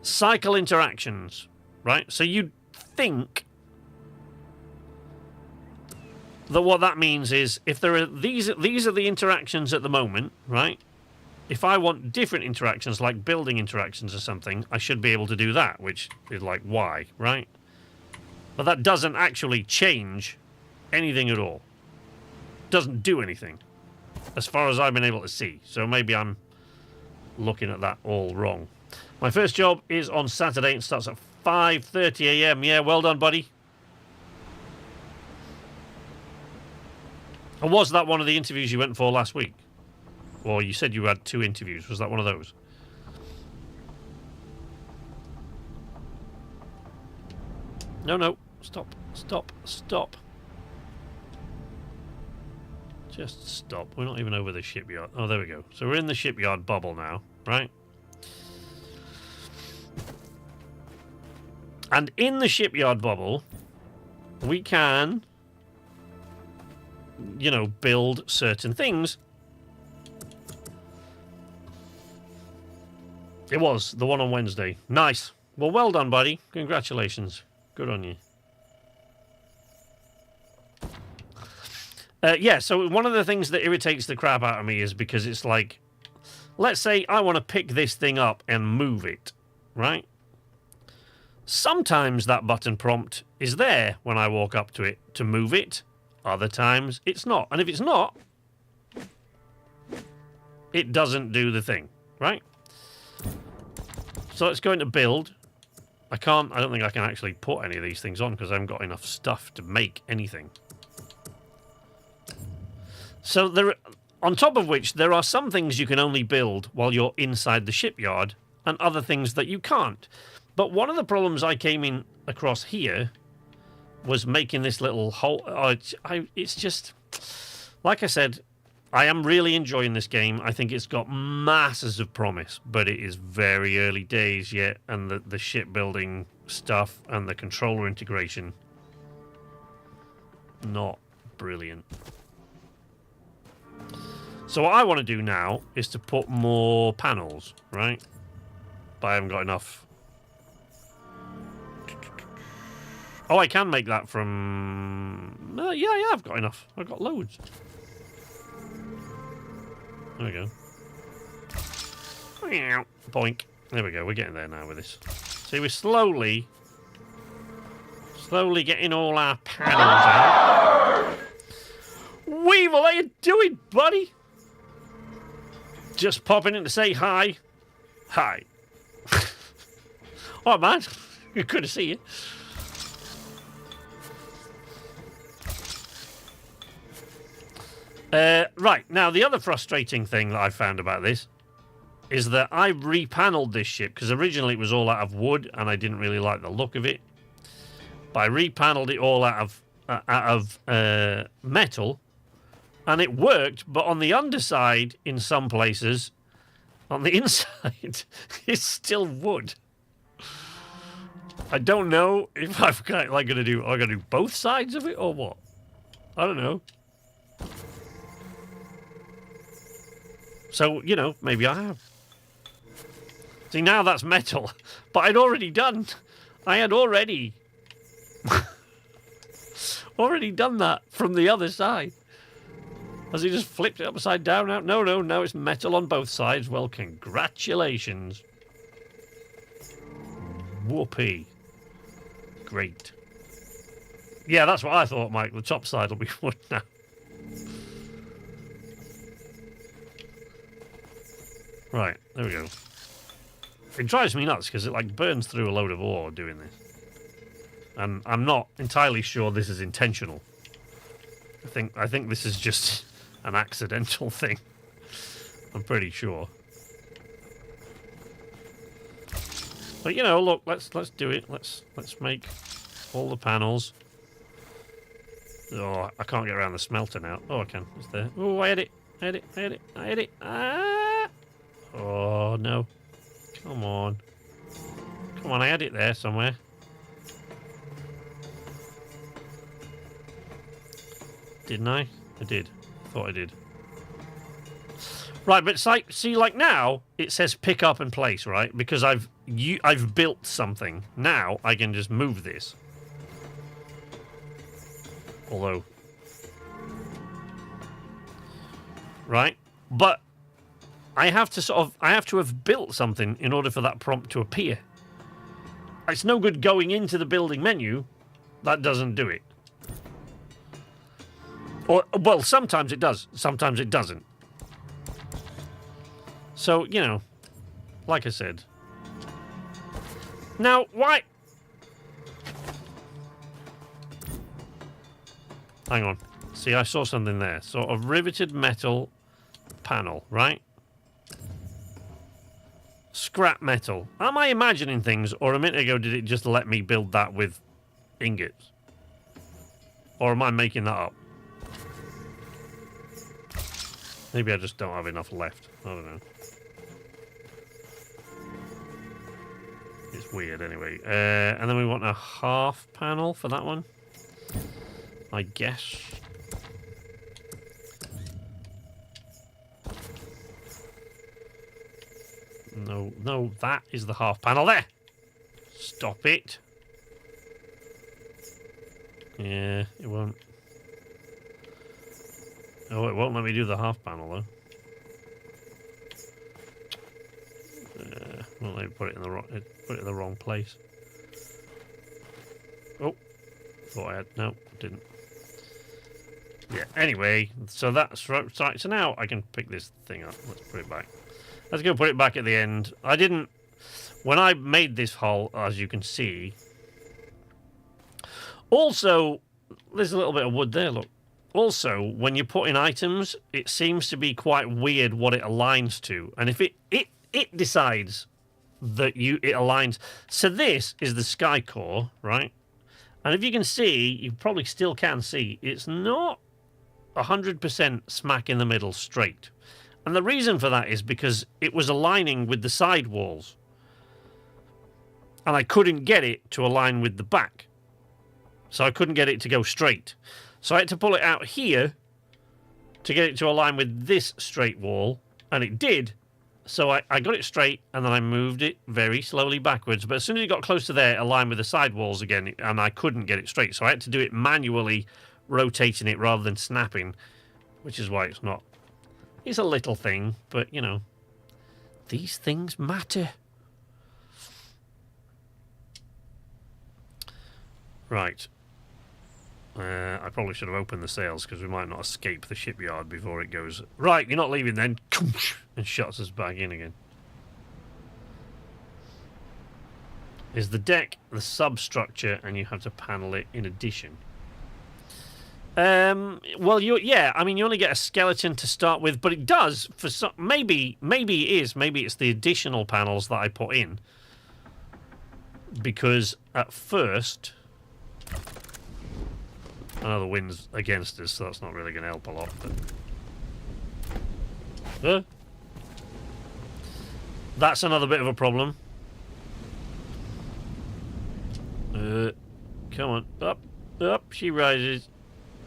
Speaker 1: cycle interactions, right? So you'd think that what that means is if there are these are the interactions at the moment, right? If I want different interactions, like building interactions or something, I should be able to do that, which is like Y, right? But that doesn't actually change anything at all. Doesn't do anything, as far as I've been able to see. So maybe I'm looking at that all wrong. My first job is on Saturday. It starts at 5:30 a.m. Yeah, well done, buddy. And was that one of the interviews you went for last week? Or you said you had 2 interviews. Was that one of those? No, no. Stop. Stop. Stop. Just stop. We're not even over the shipyard. Oh, there we go. So we're in the shipyard bubble now, right? And in the shipyard bubble, we can, you know, build certain things. It was the one on Wednesday. Nice. Well, well done, buddy. Congratulations. Good on you. Yeah, so one of the things that irritates the crap out of me is because it's like, let's say I want to pick this thing up and move it, right? Sometimes that button prompt is there when I walk up to it to move it. Other times it's not. And if it's not, it doesn't do the thing, right? So let's go into build. I don't think I can actually put any of these things on because I haven't got enough stuff to make anything. So there, on top of which, there are some things you can only build while you're inside the shipyard and other things that you can't. But one of the problems I came in across here was making this little hole. It's just, like I said, I am really enjoying this game. I think it's got masses of promise, but it is very early days yet, and the shipbuilding stuff and the controller integration, not brilliant. So what I want to do now is to put more panels, right? But I haven't got enough. Oh, I can make that from... yeah, I've got enough. I've got loads. There we go. Boink. There we go. We're getting there now with this. See, we're slowly getting all our panels out. Weevil, how you doing, buddy? Just popping in to say hi. Hi. Oh, man. Good to see you. Right, now the other frustrating thing that I found about this is that I repaneled this ship, because originally it was all out of wood and I didn't really like the look of it. But I repaneled it all out of metal, and it worked, but on the underside, in some places, on the inside, it's still wood. I don't know if I'm going to do both sides of it or what. I don't know. So, you know, maybe I have. See, now that's metal. But I had already done that from the other side. Has he just flipped it upside down now? No, now it's metal on both sides. Well, congratulations. Whoopee. Great. Yeah, that's what I thought, Mike. The top side will be wood now. Right, there we go. It drives me nuts because it like burns through a load of ore doing this. And I'm not entirely sure this is intentional. I think this is just an accidental thing. I'm pretty sure. But you know, look, let's do it. Let's make all the panels. Oh, I can't get around the smelter now. Oh, I can. It's there. Oh, I had it. Ah! Oh, no. Come on. Come on, I had it there somewhere. Didn't I? I did. Thought I did. Right, but see, like now, it says pick up and place, right? Because I've built something. Now, I can just move this. Although... Right? But... I have to have built something in order for that prompt to appear. It's no good going into the building menu. That doesn't do it. Or, well, sometimes it does. Sometimes it doesn't. So, you know, like I said. Now, why... Hang on. See, I saw something there. Sort of riveted metal panel, right? Scrap metal. Am I imagining things, or a minute ago did it just let me build that with ingots? Or am I making that up? Maybe I just don't have enough left. I don't know. It's weird anyway. And then we want a half panel for that one, I guess. No, that is the half panel there. Stop it. Yeah, it won't. Oh, it won't let me do the half panel though. Won't let me put it in the wrong place. Oh, thought I had. No, didn't. Yeah. Anyway, so that's right. So now I can pick this thing up. Let's put it back. Let's go put it back at the end. I didn't... When I made this hull, as you can see... Also, there's a little bit of wood there, look. Also, when you put in items, it seems to be quite weird what it aligns to. And if it decides that it aligns... So this is the Sky Core, right? And if you can see, you probably still can see, it's not 100% smack in the middle straight. And the reason for that is because it was aligning with the side walls. And I couldn't get it to align with the back. So I couldn't get it to go straight. So I had to pull it out here to get it to align with this straight wall. And it did. So I got it straight, and then I moved it very slowly backwards. But as soon as it got close to there, it aligned with the side walls again, and I couldn't get it straight. So I had to do it manually, rotating it rather than snapping, which is why it's not... It's a little thing, but, you know, These things matter. Right. I probably should have opened the sails because we might not escape the shipyard before it goes. Right, you're not leaving then. And shuts us back in again. Is the deck the substructure and you have to panel it in addition? Well, yeah. I mean, you only get a skeleton to start with, but it does for some. Maybe it is. Maybe it's the additional panels that I put in. Because at first, I know the wind's against us, so that's not really going to help a lot. But that's another bit of a problem. Come on, up she rises.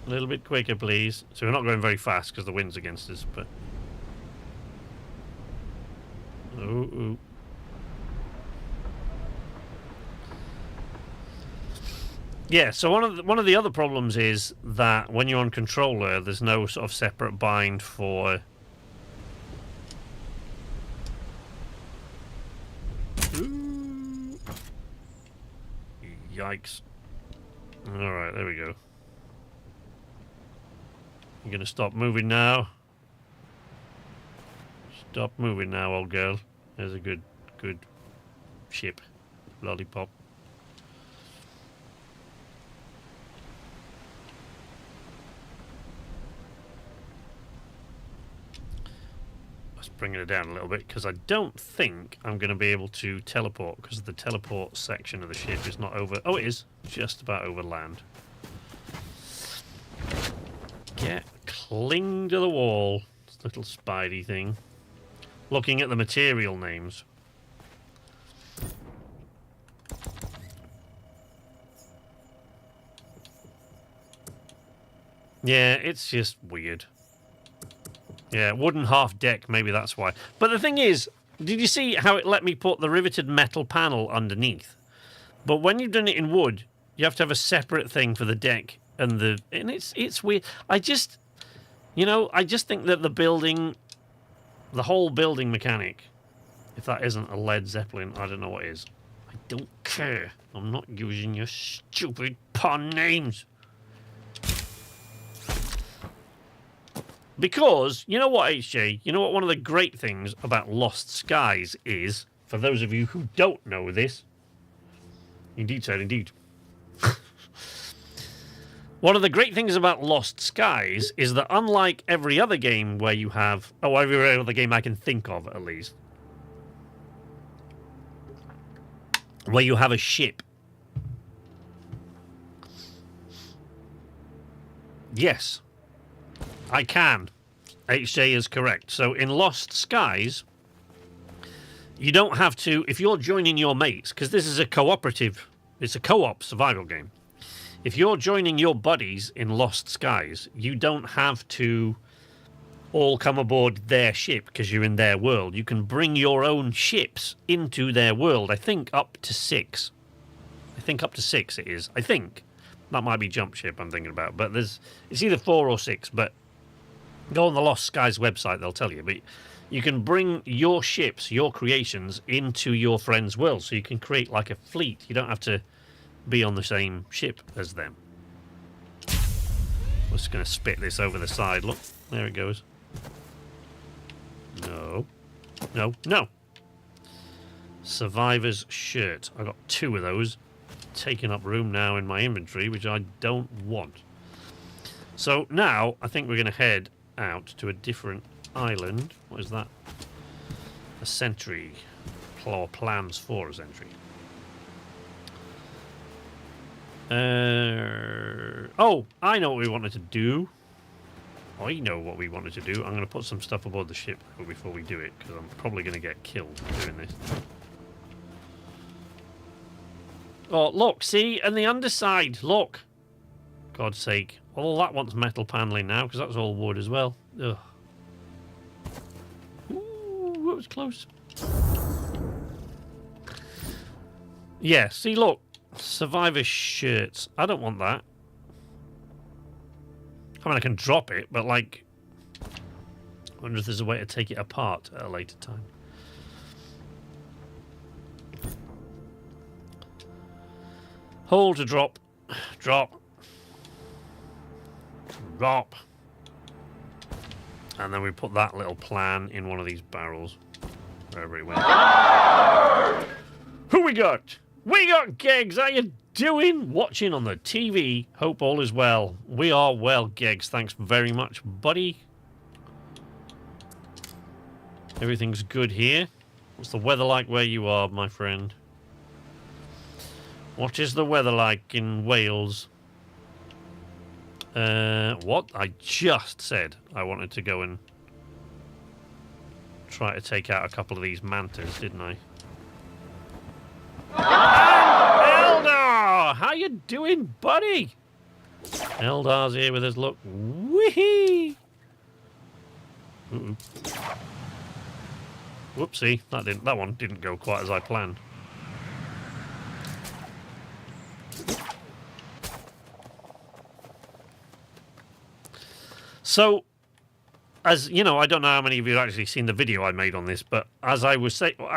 Speaker 1: A little bit quicker, please. So we're not going very fast because the wind's against us, but... Ooh. Yeah, so one of the other problems is that when you're on controller, there's no sort of separate bind for... Ooh. Yikes. Alright, there we go. You're going to stop moving now. Stop moving now, old girl. There's a good ship. Lollipop. Let's bring it down a little bit because I don't think I'm going to be able to teleport because the teleport section of the ship is not over. Oh, it is. Just about over land. Cling to the wall. This little spidey thing. Looking at the material names. Yeah, it's just weird. Yeah, wooden half deck, maybe that's why. But the thing is, did you see how it let me put the riveted metal panel underneath? But when you've done it in wood, you have to have a separate thing for the deck and it's weird. I just think that the whole building mechanic, if that isn't a Led Zeppelin, I don't know what is. I don't care. I'm not using your stupid pun names. Because, you know what, HJ? You know what one of the great things about Lost Skies is? For those of you who don't know this. Indeed, sir, indeed. One of the great things about Lost Skies is that unlike every other game where you have... Oh, every other game I can think of, at least. Where you have a ship. Yes. I can. HJ is correct. So in Lost Skies, you don't have to... If you're joining your mates, because this is a cooperative... It's a co-op survival game. If you're joining your buddies in Lost Skies, you don't have to all come aboard their ship because you're in their world. You can bring your own ships into their world. I think up to 6. I think up to 6 it is. I think. That might be Jump Ship I'm thinking about. But it's either 4 or 6. But go on the Lost Skies website, they'll tell you. But you can bring your ships, your creations, into your friend's world. So you can create like a fleet. You don't have to be on the same ship as them. I'm just going to spit this over the side. Look, there it goes. No. No. No. Survivor's shirt. I got 2 of those. Taking up room now in my inventory, which I don't want. So now I think we're going to head out to a different island. What is that? A sentry. Plans for a sentry. Oh, I know what we wanted to do. I know what we wanted to do. I'm going to put some stuff aboard the ship before we do it, because I'm probably going to get killed doing this. Oh, look, see? And the underside, look. God's sake. All that wants metal paneling now, because that's all wood as well. Ugh. Ooh, that was close. Yeah, see, look. Survivor shirts. I don't want that. I mean, I can drop it, but, like... I wonder if there's a way to take it apart at a later time. Hold to drop. Drop. Drop. And then we put that little plan in one of these barrels. Wherever it went. Who we got? We got Geggs. How you doing? Watching on the TV. Hope all is well. We are well, Geggs. Thanks very much, buddy. Everything's good here. What's the weather like where you are, my friend? What is the weather like in Wales? What? I just said I wanted to go and try to take out a couple of these mantas, didn't I? Eldar! How you doing, buddy? Eldar's here with us, look. Whee! Whoopsie, that one didn't go quite as I planned. So, as you know, I don't know how many of you have actually seen the video I made on this, but as I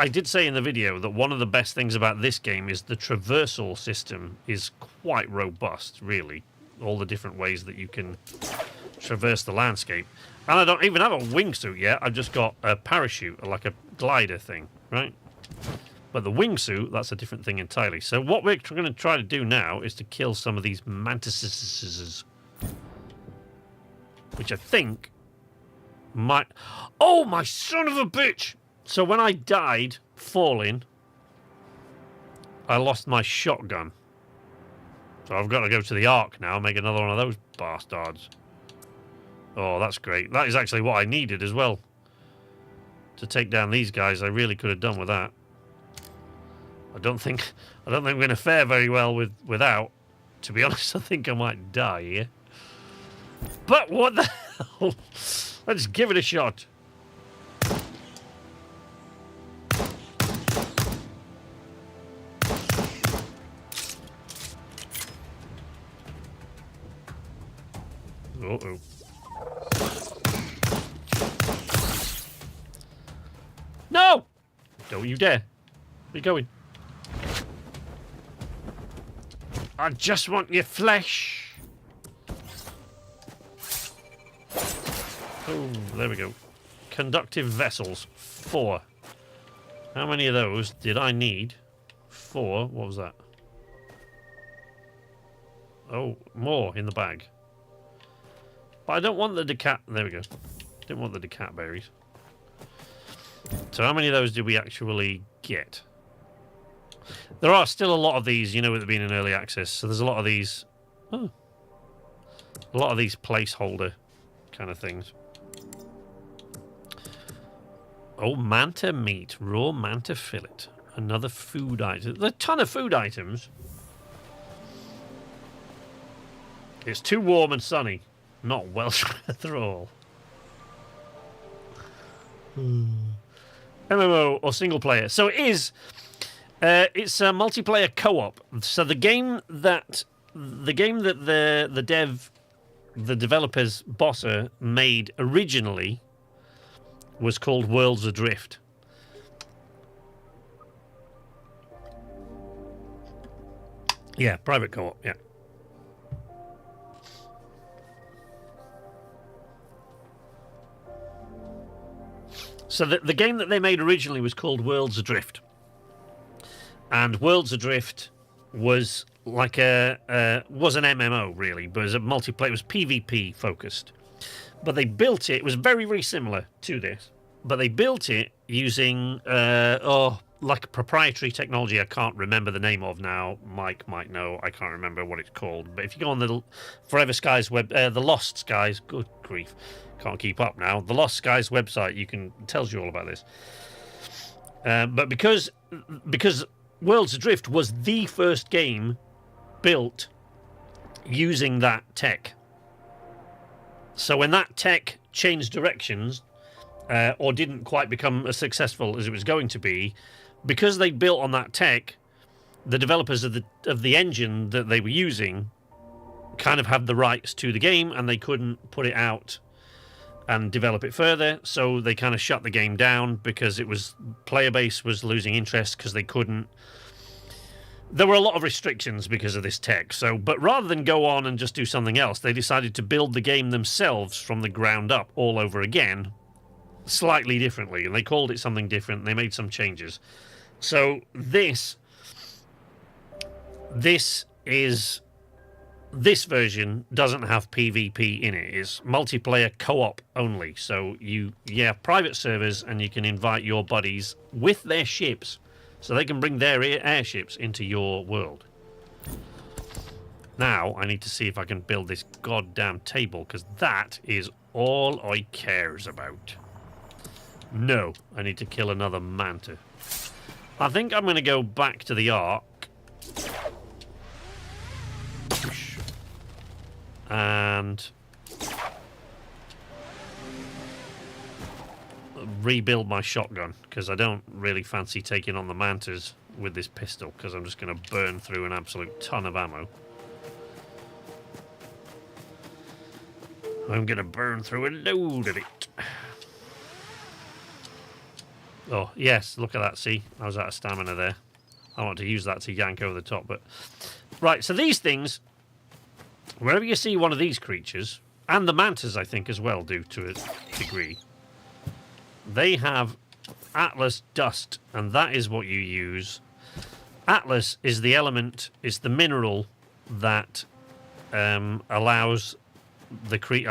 Speaker 1: did say in the video that one of the best things about this game is the traversal system is quite robust, really. All the different ways that you can traverse the landscape. And I don't even have a wingsuit yet, I've just got a parachute, like a glider thing, right? But the wingsuit, that's a different thing entirely. So what we're going to try to do now is to kill some of these mantises. Which I think might... Oh, my son of a bitch! So when I died falling, I lost my shotgun. So I've got to go to the Ark now and make another one of those bastards. Oh, that's great. That is actually what I needed as well. To take down these guys, I really could have done with that. I don't think we're going to fare very well without. To be honest, I think I might die here. But what the hell? Let's give it a shot. Uh-oh. No! Don't you dare. Where you going? I just want your flesh. Oh, there we go. Conductive vessels. 4. How many of those did I need? 4. What was that? Oh, more in the bag. But I don't want the decat... There we go. Didn't want the decat berries. So how many of those did we actually get? There are still a lot of these, you know, with it being in early access. So there's a lot of these... Oh. A lot of these placeholder kind of things. Oh, manta meat. Raw manta fillet. Another food item. There's a ton of food items. It's too warm and sunny. Not Welsh weather at all. MMO or single player. So it is. It's a multiplayer co-op. So the game that the developers Bossa made originally was called Worlds Adrift. Yeah, private co-op. Yeah. So the game that they made originally was called Worlds Adrift. And Worlds Adrift was like was an MMO really, but it was a multiplayer. It was PvP focused. But they built it. It was very, very similar to this. But they built it using like proprietary technology. I can't remember the name of now. Mike might know. I can't remember what it's called. But if you go on the Forever Skies web, the Lost Skies. Good grief, can't keep up now. The Lost Skies website it tells you all about this. But because Worlds Adrift was the first game built using that tech. So when that tech changed directions, or didn't quite become as successful as it was going to be, because they built on that tech, the developers of the engine that they were using kind of had the rights to the game, and they couldn't put it out and develop it further. So they kind of shut the game down because player base was losing interest because they couldn't there were a lot of restrictions because of this tech. So, but rather than go on and just do something else, they decided to build the game themselves from the ground up all over again, slightly differently. And they called it something different. They made some changes. So this version doesn't have PvP in it. It's multiplayer co-op only. So you have private servers and you can invite your buddies with their ships so they can bring their airships into your world. Now I need to see if I can build this goddamn table, because that is all I cares about. No, I need to kill another manta. I think I'm going to go back to the Ark and rebuild my shotgun, because I don't really fancy taking on the mantas with this pistol, because I'm just going to burn through an absolute ton of ammo. I'm going to burn through a load of it. Oh, yes, look at that, see? I was out of stamina there. I want to use that to yank over the top, but... Right, so these things, wherever you see one of these creatures, and the mantas, I think, as well, do to a degree, they have Atlas dust, and that is what you use. Atlas is the element, is the mineral that allows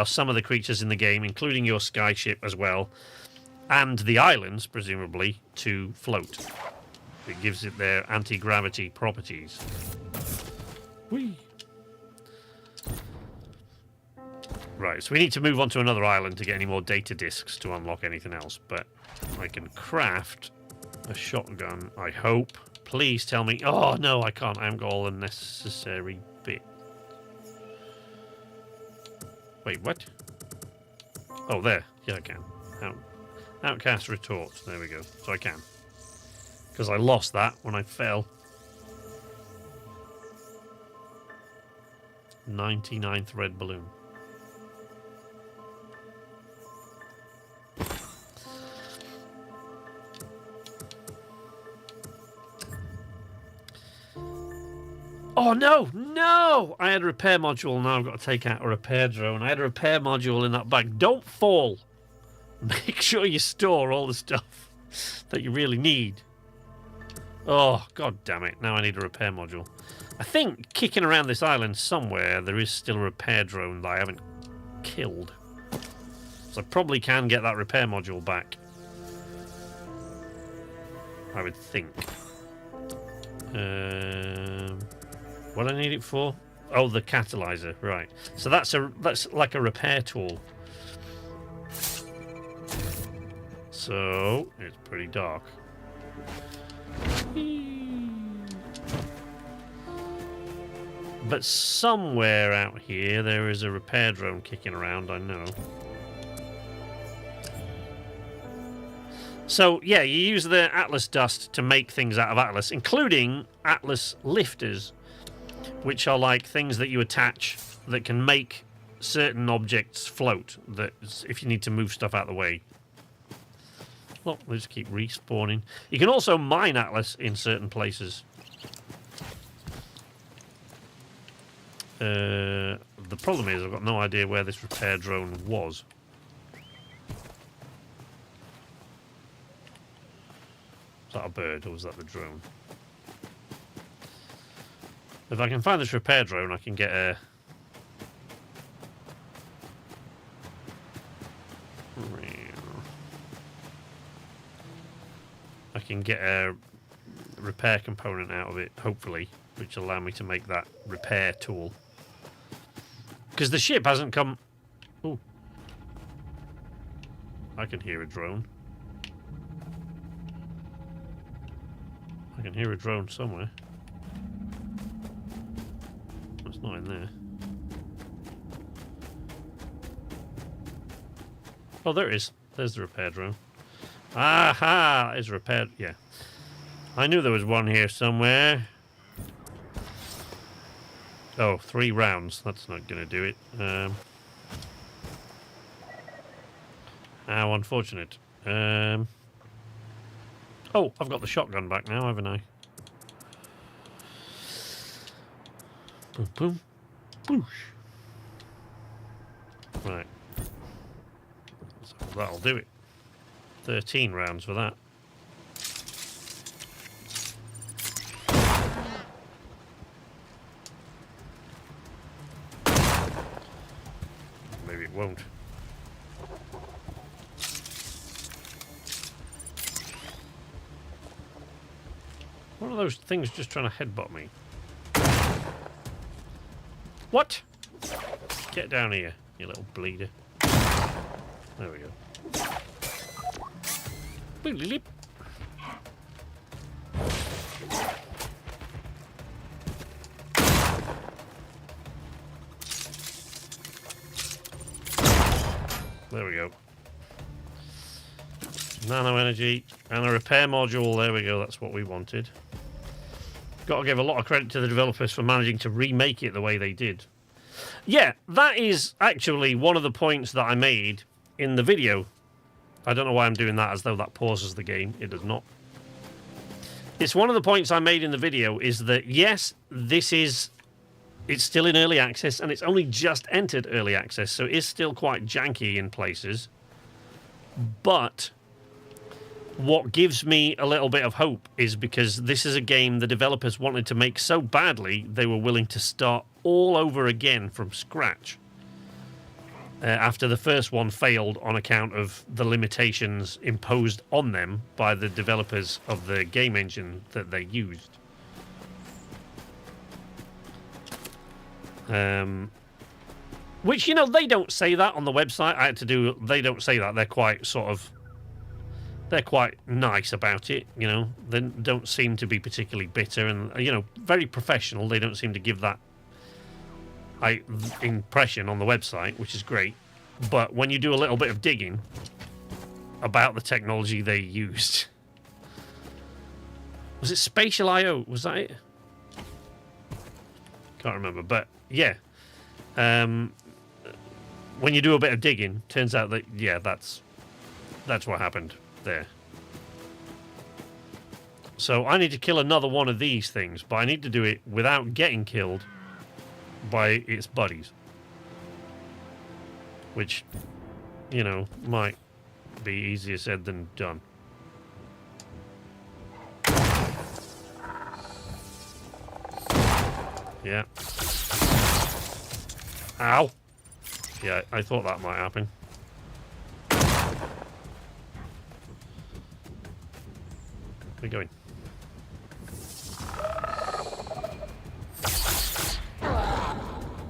Speaker 1: some of the creatures in the game, including your Skyship as well, and the islands, presumably, to float. It gives it their anti-gravity properties. Whee! Right, so we need to move on to another island to get any more data discs to unlock anything else, but I can craft a shotgun, I hope. Please tell me... Oh, no, I can't. I haven't got all the necessary bit. Wait, what? Oh, there. Yeah, I can. Outcast retort. There we go. So I can. Because I lost that when I fell. 99 thread balloon. Oh, no! I had a repair module, now I've got to take out a repair drone. I had a repair module in that bag. Don't fall! Make sure you store all the stuff that you really need. Oh, god damn it. Now I need a repair module. I think kicking around this island somewhere, there is still a repair drone that I haven't killed. So I probably can get that repair module back. I would think. What do I need it for? Oh, the catalyzer, right. So that's like a repair tool. So it's pretty dark. But somewhere out here there is a repair drone kicking around, I know. So yeah, you use the Atlas dust to make things out of Atlas, including Atlas lifters, which are like things that you attach that can make certain objects float, that if you need to move stuff out of the way. Well, they just keep respawning. You can also mine Atlas in certain places. The problem is I've got no idea where this repair drone was. Was that a bird or was that the drone? If I can find this repair drone, I can get a... I can get a repair component out of it, hopefully, which will allow me to make that repair tool. Because the ship hasn't come... Ooh. I can hear a drone. I can hear a drone somewhere. It's not in there. Oh, there it is. There's the repair drone. Aha! It's repaired. Yeah. I knew there was one here somewhere. Oh, 3 rounds. That's not going to do it. How unfortunate. Oh, I've got the shotgun back now, haven't I? Boom, boom, boosh. Right. So that'll do it. 13 rounds for that. Maybe it won't. One of those things just trying to headbutt me. What? Get down here, you little bleeder. There we go. Boop-lip. There we go. Nano energy and a repair module. There we go. That's what we wanted. Got to give a lot of credit to the developers for managing to remake it the way they did. Yeah, that is actually one of the points that I made in the video. I don't know why I'm doing that as though that pauses the game. It does not. It's one of the points I made in the video is that, yes, it's still in early access and it's only just entered early access, so it is still quite janky in places. But what gives me a little bit of hope is because this is a game the developers wanted to make so badly they were willing to start all over again from scratch after the first one failed on account of the limitations imposed on them by the developers of the game engine that they used. Which, you know, they don't say that on the website. They don't say that. They're quite nice about it, you know. They don't seem to be particularly bitter and, you know, very professional. They don't seem to give that impression on the website, which is great. But when you do a little bit of digging about the technology they used... Was it Spatial I.O.? Was that it? Can't remember, but yeah. When you do a bit of digging, turns out that, yeah, that's what happened there. So I need to kill another one of these things, but I need to do it without getting killed by its buddies. Which, you know, might be easier said than done. Yeah. Ow. Yeah, I thought that might happen. Where are we going?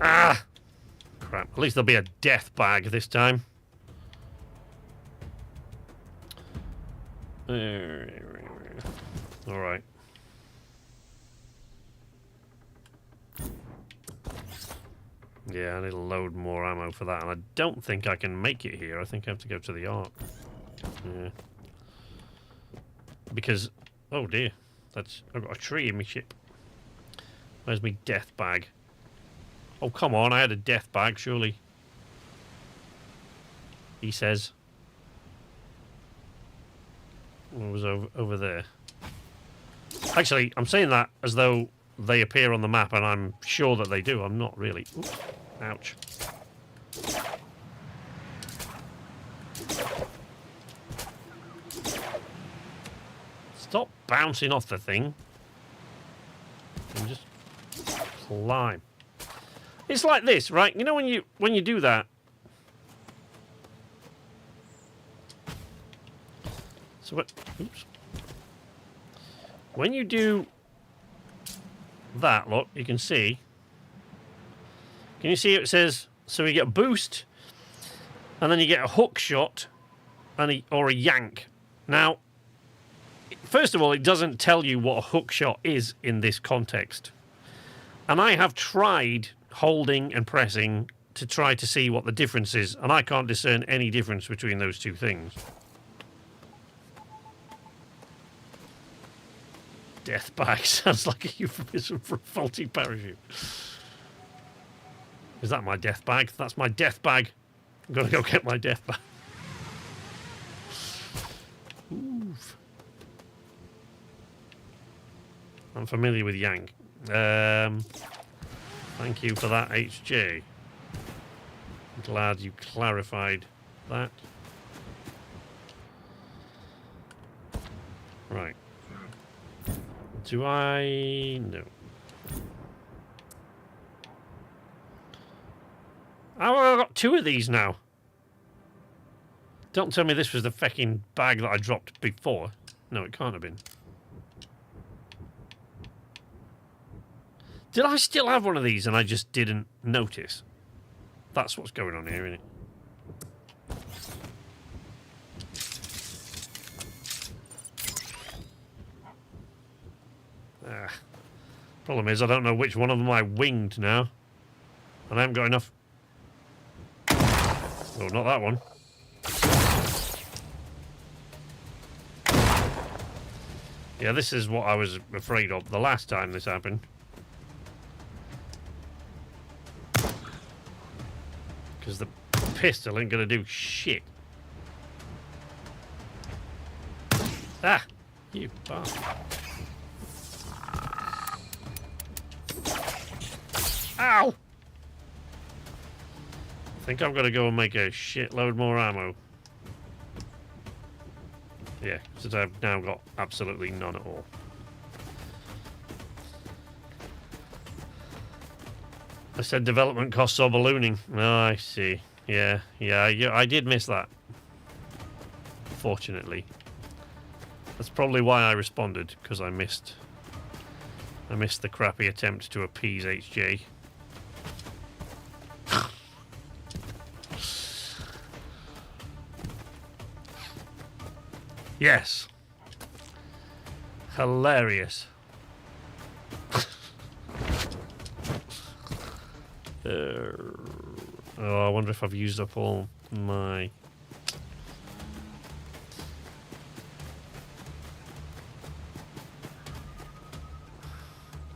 Speaker 1: Ah! Crap. At least there'll be a death bag this time. Alright. Yeah, I need to load more ammo for that, and I don't think I can make it here. I think I have to go to the Ark. Yeah. Because, oh dear, I've got a tree in my ship. Where's my death bag? Oh, come on, I had a death bag, surely. He says. It was over there. Actually, I'm saying that as though they appear on the map, and I'm sure that they do. I'm not really. Oops. Ouch. Stop bouncing off the thing. And just climb. It's like this, right? You know when you do that. So what? Oops. When you do that, look, you can see. Can you see it says, so you get a boost, and then you get a hook shot, and or a yank. Now, first of all, it doesn't tell you what a hook shot is in this context. And I have tried holding and pressing to try to see what the difference is, and I can't discern any difference between those two things. Death bag sounds like a euphemism for a faulty parachute. Is that my death bag? That's my death bag. I'm going to go get my death bag. Oof. I'm familiar with Yang. Thank you for that, HJ. Glad you clarified that. Right. Do I... No. Oh, I've got 2 of these now. Don't tell me this was the fucking bag that I dropped before. No, it can't have been. Did I still have one of these and I just didn't notice? That's what's going on here, isn't it? Problem is, I don't know which one of them I winged now. And I haven't got enough... Oh, not that one. Yeah, this is what I was afraid of the last time this happened. Because the pistol ain't gonna do shit. Ah! You bastard. Ow! I think I've got to go and make a shitload more ammo. Yeah, since I've now got absolutely none at all. I said development costs are ballooning. Oh, I see. Yeah, I did miss that. Fortunately. That's probably why I responded, because I missed the crappy attempt to appease HJ. Yes. Hilarious. Oh, I wonder if I've used up all my... I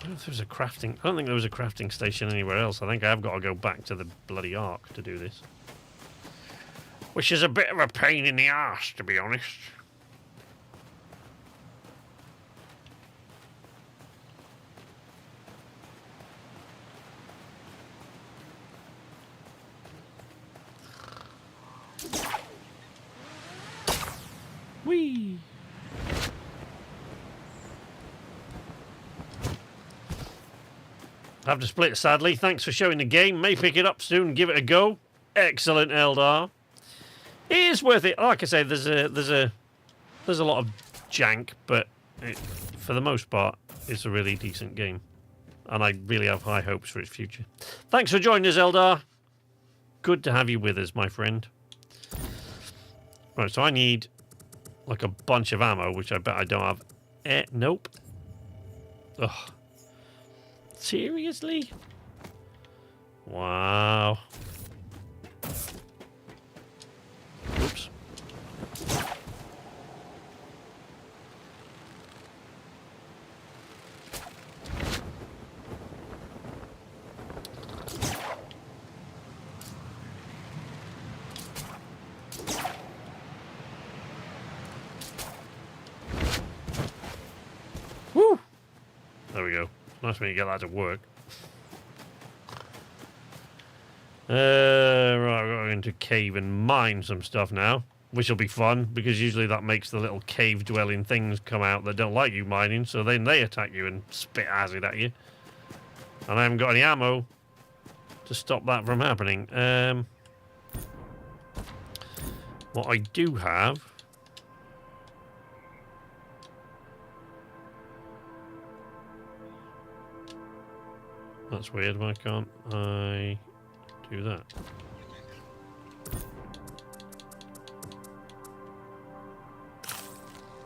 Speaker 1: don't know if there's a crafting... I don't think there was a crafting station anywhere else. I think I've got to go back to the bloody Ark to do this. Which is a bit of a pain in the arse, to be honest. Whee! I have to split, sadly. Thanks for showing the game. May pick it up soon. Give it a go. Excellent, Eldar. It is worth it. Like I say, there's a lot of jank, but for the most part, it's a really decent game, and I really have high hopes for its future. Thanks for joining us, Eldar. Good to have you with us, my friend. Right, so I need like a bunch of ammo, which I bet I don't have. Nope. Ugh. Seriously? Wow. Oops. Woo! There we go. Nice when you get that to work. Right, we're going into cave and mine some stuff now, which will be fun, because usually that makes the little cave-dwelling things come out that don't like you mining, so then they attack you and spit acid at you. And I haven't got any ammo to stop that from happening. What I do have... That's weird, why can't I do that?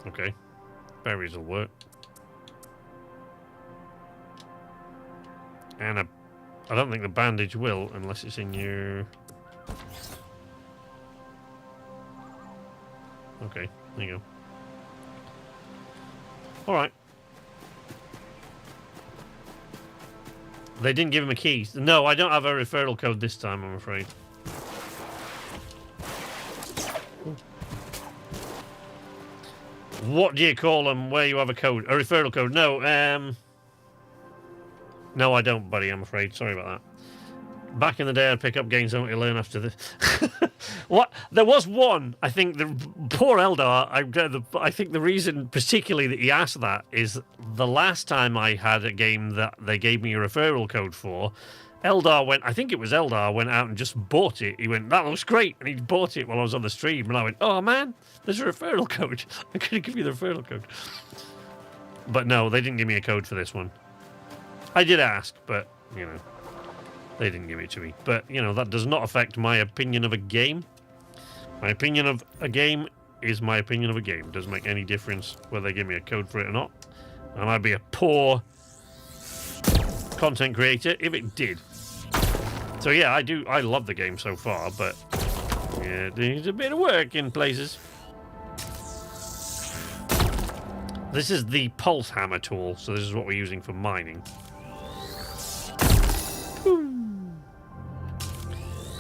Speaker 1: Okay, berries will work. And I don't think the bandage will, unless it's in your... Okay, there you go. Alright. They didn't give him a key. No, I don't have a referral code this time, I'm afraid. What do you call them where you have a code? A referral code? No, No, I don't, buddy, I'm afraid. Sorry about that. Back in the day, I'd pick up games only to learn after this. What? There was one. I think the poor Eldar. I think the reason, particularly, that he asked that is the last time I had a game that they gave me a referral code for. Eldar went. I think it was Eldar went out and just bought it. He went, "That looks great," and he bought it while I was on the stream. And I went, "Oh man, there's a referral code. I'm gonna give you the referral code." But no, they didn't give me a code for this one. I did ask, but you know. They didn't give it to me. But, you know, that does not affect my opinion of a game. My opinion of a game is my opinion of a game. It doesn't make any difference whether they give me a code for it or not. And I'd be a poor content creator if it did. So, yeah, I love the game so far, but yeah, it needs a bit of work in places. This is the pulse hammer tool, so this is what we're using for mining.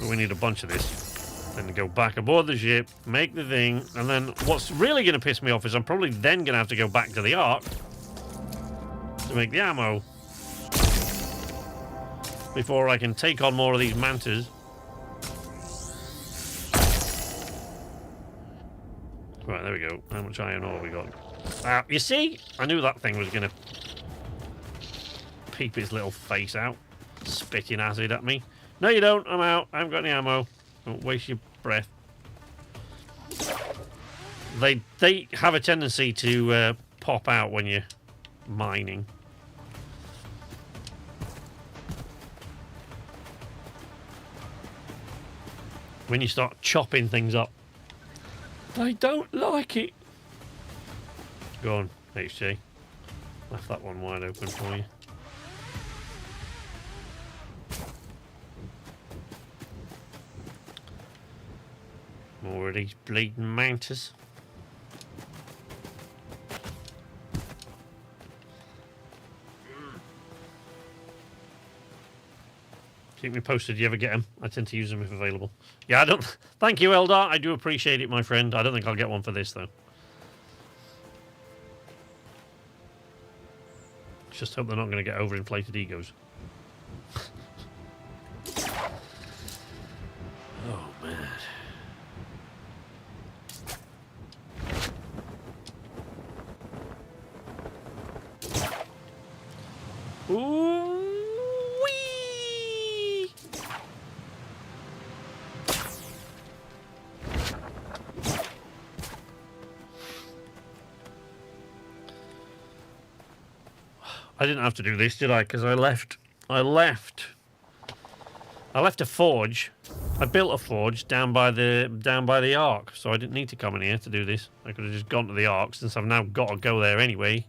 Speaker 1: But we need a bunch of this. Then go back aboard the ship, make the thing, and then what's really going to piss me off is I'm probably then going to have to go back to the Ark to make the ammo before I can take on more of these mantas. Right, there we go. How much iron ore we got? You see? I knew that thing was going to peep its little face out, spitting acid at me. No, you don't. I'm out. I haven't got any ammo. Don't waste your breath. They have a tendency to pop out when you're mining. When you start chopping things up. I don't like it. Go on, HJ. Left that one wide open for you. More of these bleeding mantas. Keep me posted. You ever get them? I tend to use them if available. Yeah, I don't. Thank you, Eldar. I do appreciate it, my friend. I don't think I'll get one for this though. Just hope they're not going to get overinflated egos. Oh man. Ooh-wee! I didn't have to do this, did I? Because I left a forge. I built a forge down by the Ark, so I didn't need to come in here to do this. I could have just gone to the Ark, since I've now got to go there anyway.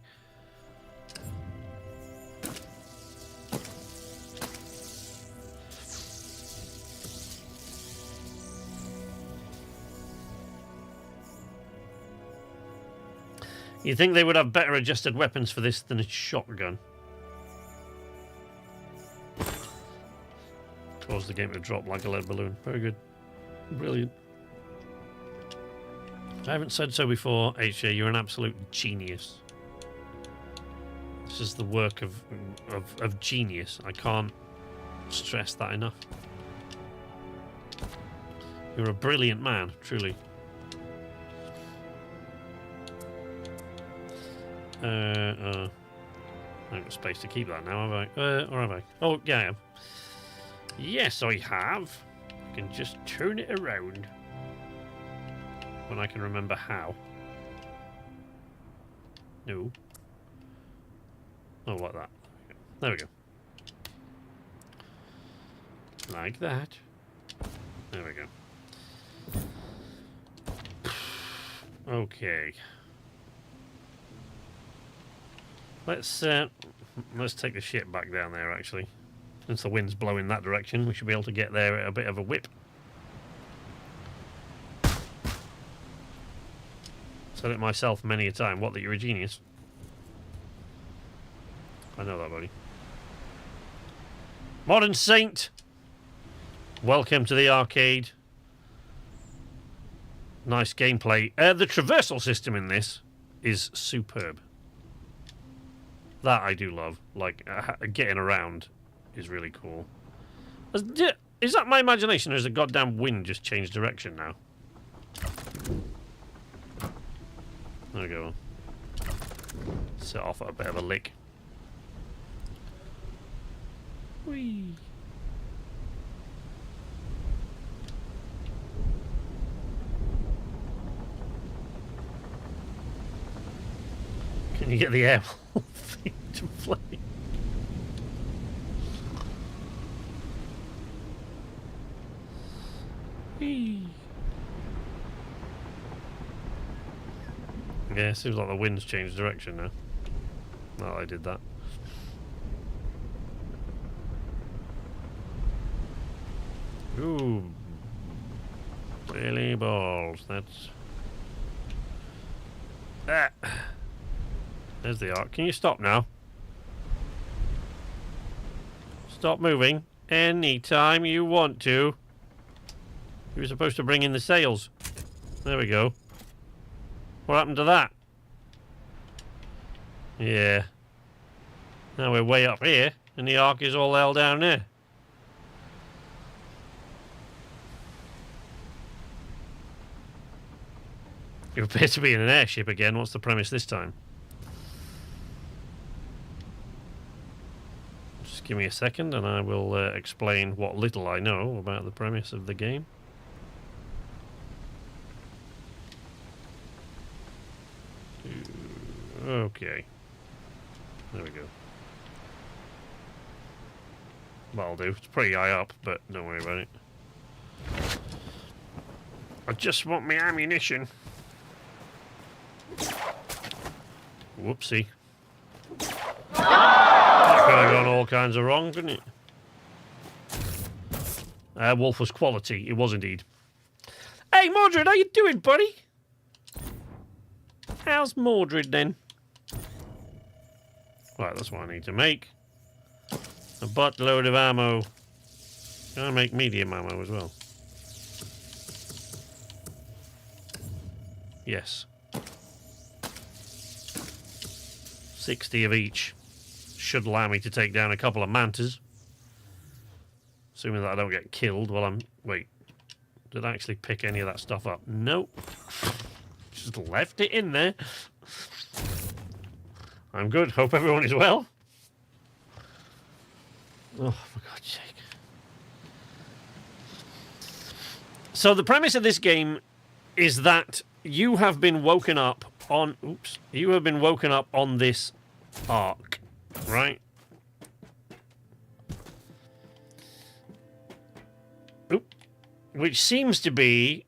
Speaker 1: You'd think they would have better adjusted weapons for this than a shotgun. Cause the game to drop like a lead balloon. Very good. Brilliant. I haven't said so before, HA. You're an absolute genius. This is the work of genius. I can't stress that enough. You're a brilliant man, truly. I haven't got space to keep that now, have I? Or have I? Oh, yeah, I am. Yes, I have. I can just turn it around when I can remember how. No. Oh, like that. There we go. Like that. There we go. Okay. Let's take the ship back down there, actually. Since the wind's blowing that direction, we should be able to get there at a bit of a whip. Said it myself many a time. What, that you're a genius? I know that, buddy. Modern Saint! Welcome to the arcade. Nice gameplay. The traversal system in this is superb. That I do love. Like, getting around is really cool. Is that my imagination, or has the goddamn wind just changed direction now? There we go. Set off at a bit of a lick. Whee! Can you get the air thing to play? Whee! Yeah, seems like the wind's changed direction now. Well, I did that. Ooh. Billy balls, that's... Ah. There's the arc. Can you stop now? Stop moving anytime you want to. You were supposed to bring in the sails. There we go. What happened to that? Yeah. Now we're way up here, and the arc is all held down there. You appear to be in an airship again. What's the premise this time? Just give me a second, and I will explain what little I know about the premise of the game. Okay. There we go. That'll do. It's pretty high up, but don't worry about it. I just want my ammunition. Whoopsie. That could have gone all kinds of wrong, couldn't it? Wolf was quality. It was indeed. Hey, Mordred, how you doing, buddy? How's Mordred, then? Right, that's what I need to make. A buttload of ammo. Can I make medium ammo as well? Yes. 60 of each. Should allow me to take down a couple of mantas. Assuming that I don't get killed while I'm... Wait. Did I actually pick any of that stuff up? Nope. Just left it in there. I'm good. Hope everyone is well. Oh, for God's sake. So the premise of this game is that you have been woken up on... Oops. You have been woken up on this ark, right? Oop. Which seems to be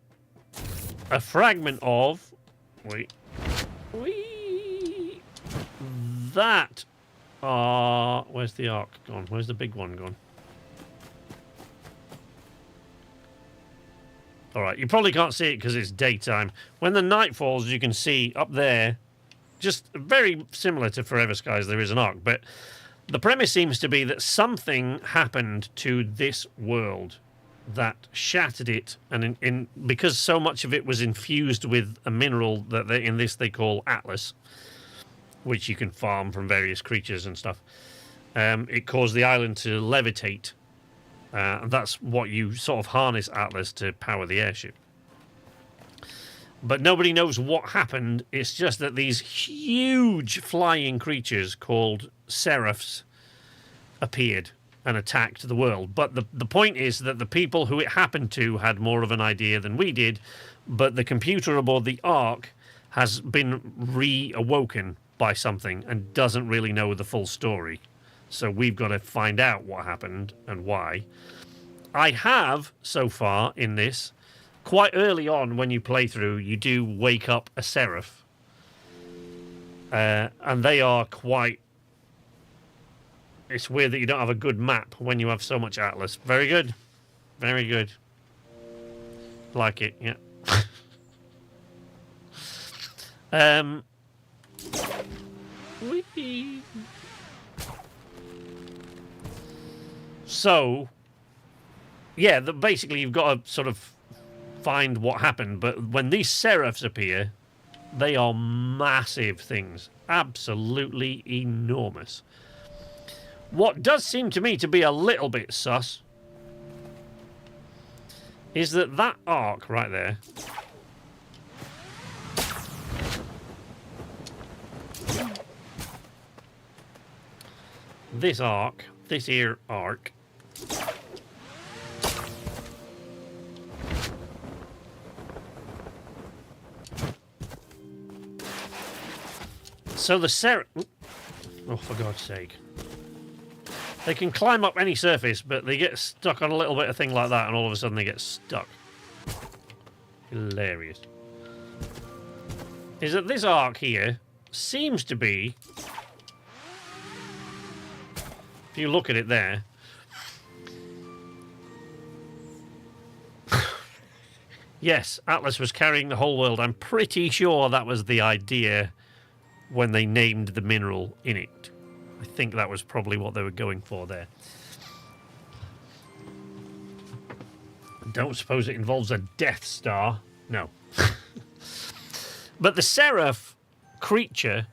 Speaker 1: a fragment of... Wait. That... where's the ark gone? Where's the big one gone? Alright, you probably can't see it because it's daytime. When the night falls, you can see up there, just very similar to Forever Skies, there is an ark. But the premise seems to be that something happened to this world that shattered it, and because so much of it was infused with a mineral that in this they call Atlas, which you can farm from various creatures and stuff, it caused the island to levitate. And that's what you sort of harness Atlas to power the airship. But nobody knows what happened. It's just that these huge flying creatures called seraphs appeared and attacked the world. But the point is that the people who it happened to had more of an idea than we did, but the computer aboard the Ark has been reawoken by something and doesn't really know the full story. So we've got to find out what happened and why. I have, so far in this, quite early on when you play through, you do wake up a seraph. And they are quite... It's weird that you don't have a good map when you have so much Atlas. Very good. Very good. Like it, yeah. Whee! So, yeah, basically you've got to sort of find what happened. But when these seraphs appear, They are massive things. Absolutely enormous. What does seem to me to be a little bit sus is that arc right there this here arc so the oh, for God's sake. They can climb up any surface, but they get stuck on a little bit of thing like that, and all of a sudden they get stuck. Hilarious. Is that this arc here seems to be, if you look at it there, yes, Atlas was carrying the whole world. I'm pretty sure that was the idea when they named the mineral in it. I think that was probably what they were going for there. I don't suppose it involves a Death Star. No. But the Seraph creature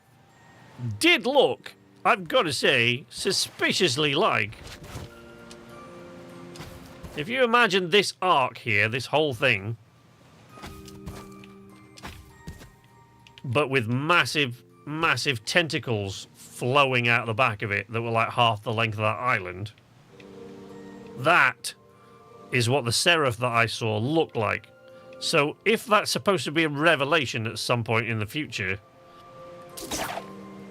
Speaker 1: did look, I've got to say, suspiciously like. If you imagine this arc here, this whole thing, but with massive tentacles flowing out the back of it that were like half the length of that island. That is what the Seraph that I saw looked like. So if that's supposed to be a revelation at some point in the future,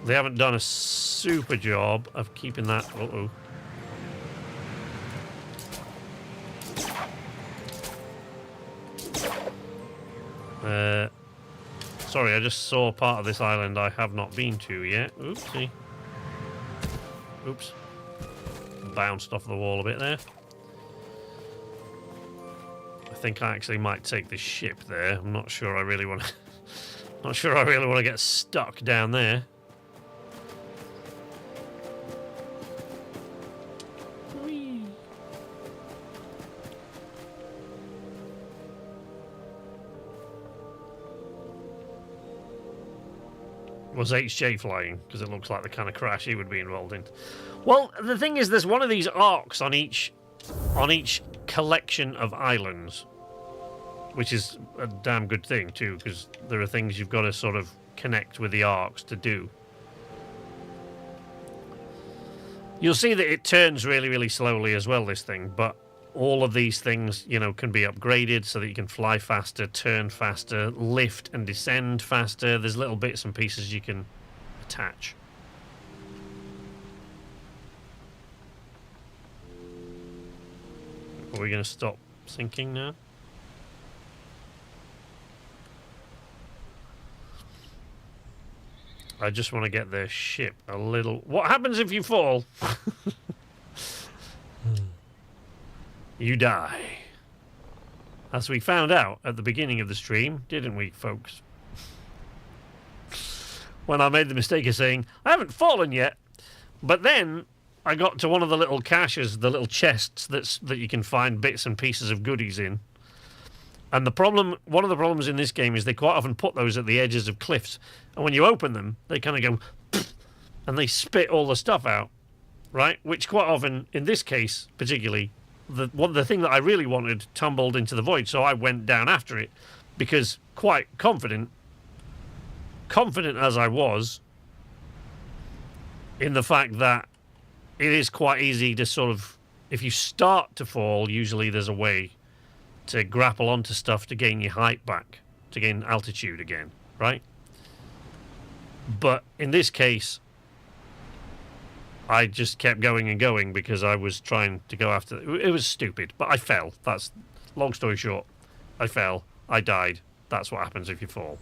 Speaker 1: they haven't done a super job of keeping that... Sorry, I just saw part of this island I have not been to yet. Oopsie. Oops. Bounced off the wall a bit there. I think I actually might take this ship there. I'm not sure I really want to... not sure I really want to get stuck down there. Whee. Was HJ flying? Because it looks like the kind of crash he would be involved in. Well, the thing is, there's one of these arcs on each collection of islands, which is a damn good thing too, because there are things you've got to sort of connect with the arcs to do. You'll see that it turns really, really slowly as well, this thing, but all of these things, you know, can be upgraded so that you can fly faster, turn faster, lift and descend faster. There's little bits and pieces you can attach. Are we going to stop sinking now? I just want to get their ship a little... What happens if you fall? You die. As we found out at the beginning of the stream, didn't we, folks? When I made the mistake of saying, I haven't fallen yet. But then I got to one of the little caches, the little chests that you can find bits and pieces of goodies in. And the problem, one of the problems in this game is they quite often put those at the edges of cliffs. And when you open them, they kind of go, and they spit all the stuff out, right? Which quite often, in this case particularly, the thing that I really wanted tumbled into the void, so I went down after it, because quite confident as I was in the fact that it is quite easy to sort of, if you start to fall, usually there's a way to grapple onto stuff to gain your height back, to gain altitude again, right? But in this case, I just kept going and going because I was trying to go after... It was stupid, but I fell. That's... Long story short, I fell. I died. That's what happens if you fall.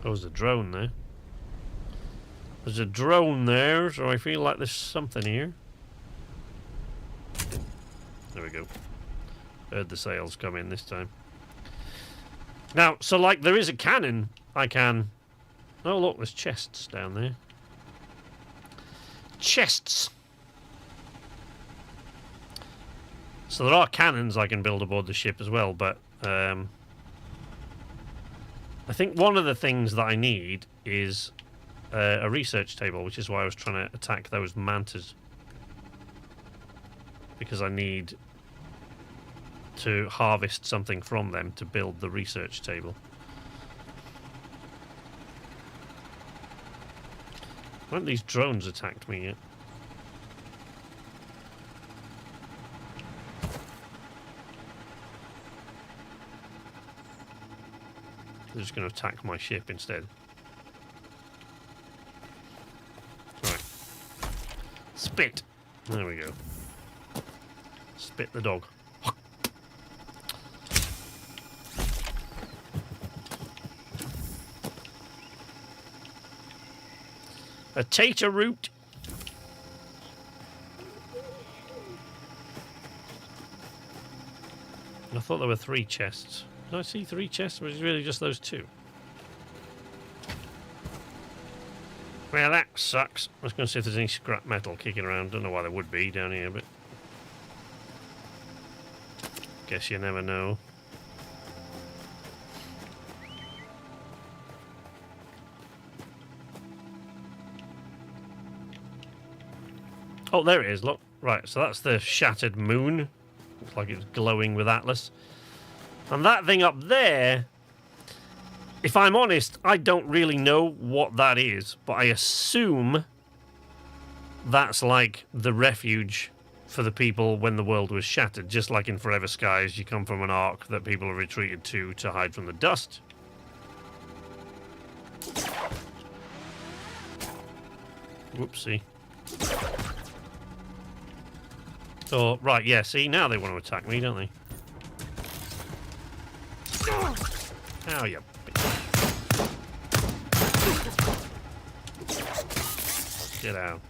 Speaker 1: Oh, there's a drone there. There's a drone there, so I feel like there's something here. There we go. Heard the sails come in this time. Now, so like there is a cannon I can... Oh, look, there's chests down there. Chests! So there are cannons I can build aboard the ship as well, but I think one of the things that I need is a research table, which is why I was trying to attack those mantas. Because I need to harvest something from them to build the research table. Haven't these drones attacked me yet? They're just going to attack my ship instead. Right. Spit! There we go. Spit the dog. A tater root. I thought there were 3 chests. Did I see 3 chests? Or was it really just those 2? Well, that sucks. I was going to see if there's any scrap metal kicking around. Don't know why there would be down here, but guess you never know. Oh, there it is, look. Right, so that's the shattered moon. Looks like it's glowing with Atlas. And that thing up there, if I'm honest, I don't really know what that is, but I assume that's like the refuge for the people when the world was shattered. Just like in Forever Skies, you come from an ark that people have retreated to hide from the dust. Whoopsie. Oh, right, yeah, see, now they want to attack me, don't they? Ow, you bitch. Get out.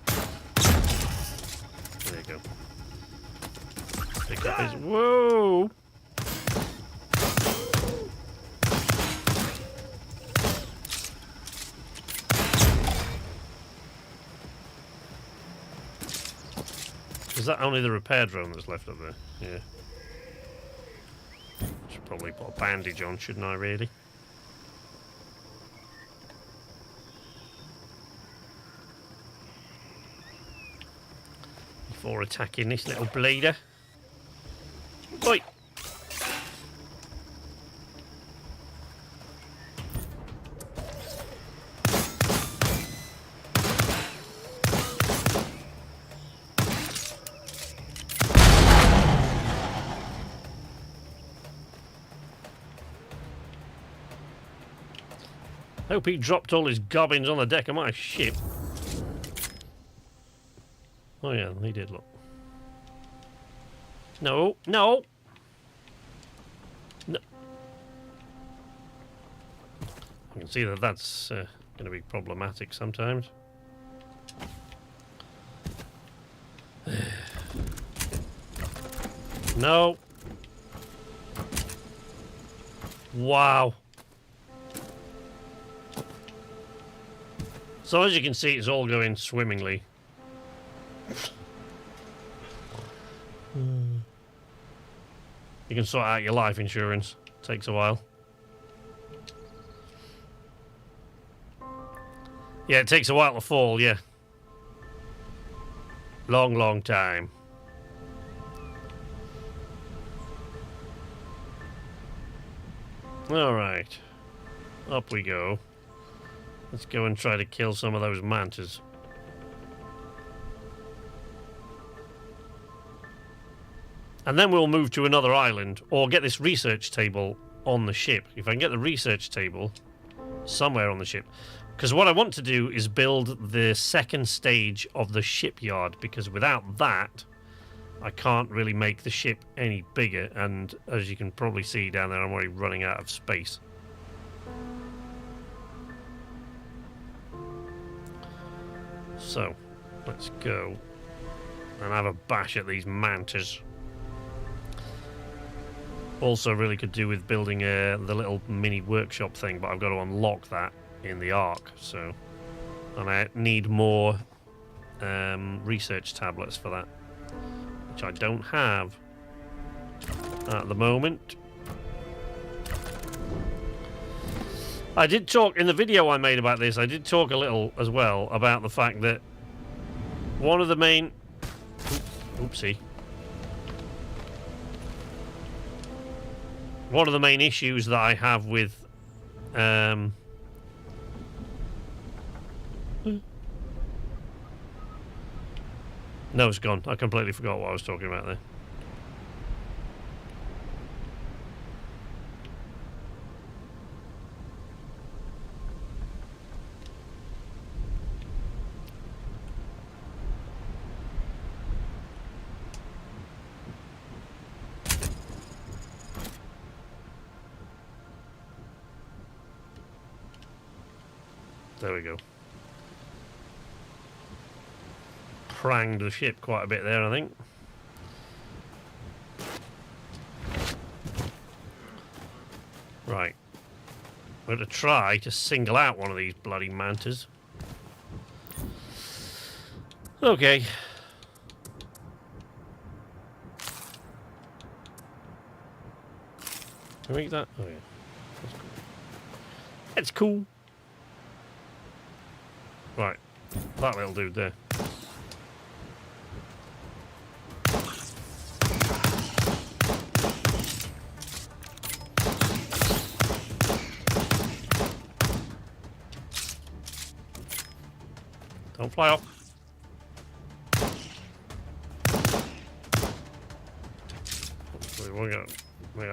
Speaker 1: There you go. Pick up his... Whoa! Is that only the repair drone that's left up there? Yeah. Should probably put a bandage on, shouldn't I, really? Before attacking this little bleeder. Oi! Hope he dropped all his gobbins on the deck of my ship. Oh yeah, he did, look. No, no! No. I can see that that's going to be problematic sometimes. No! Wow! So as you can see, it's all going swimmingly. You can sort out your life insurance. Takes a while. Yeah, it takes a while to fall, yeah. Long, long time. Alright. Up we go. Let's go and try to kill some of those mantas. And then we'll move to another island, or get this research table on the ship. If I can get the research table somewhere on the ship. Because what I want to do is build the second stage of the shipyard, because without that, I can't really make the ship any bigger. And as you can probably see down there, I'm already running out of space. So, let's go and have a bash at these mantas. Also really could do with building the little mini workshop thing, but I've got to unlock that in the Ark, so... And I need more research tablets for that, which I don't have at the moment. I did talk in the video I made about this. I did talk a little as well about the fact that one of the main oopsie, one of the main issues that I have with no, it's gone. I completely forgot what I was talking about there. There we go. Pranged the ship quite a bit there, I think. Right. We're going to try to single out one of these bloody mantas. Okay. Can we eat that? Oh, yeah. That's cool. It's cool. Right. That little dude there. Don't fly off.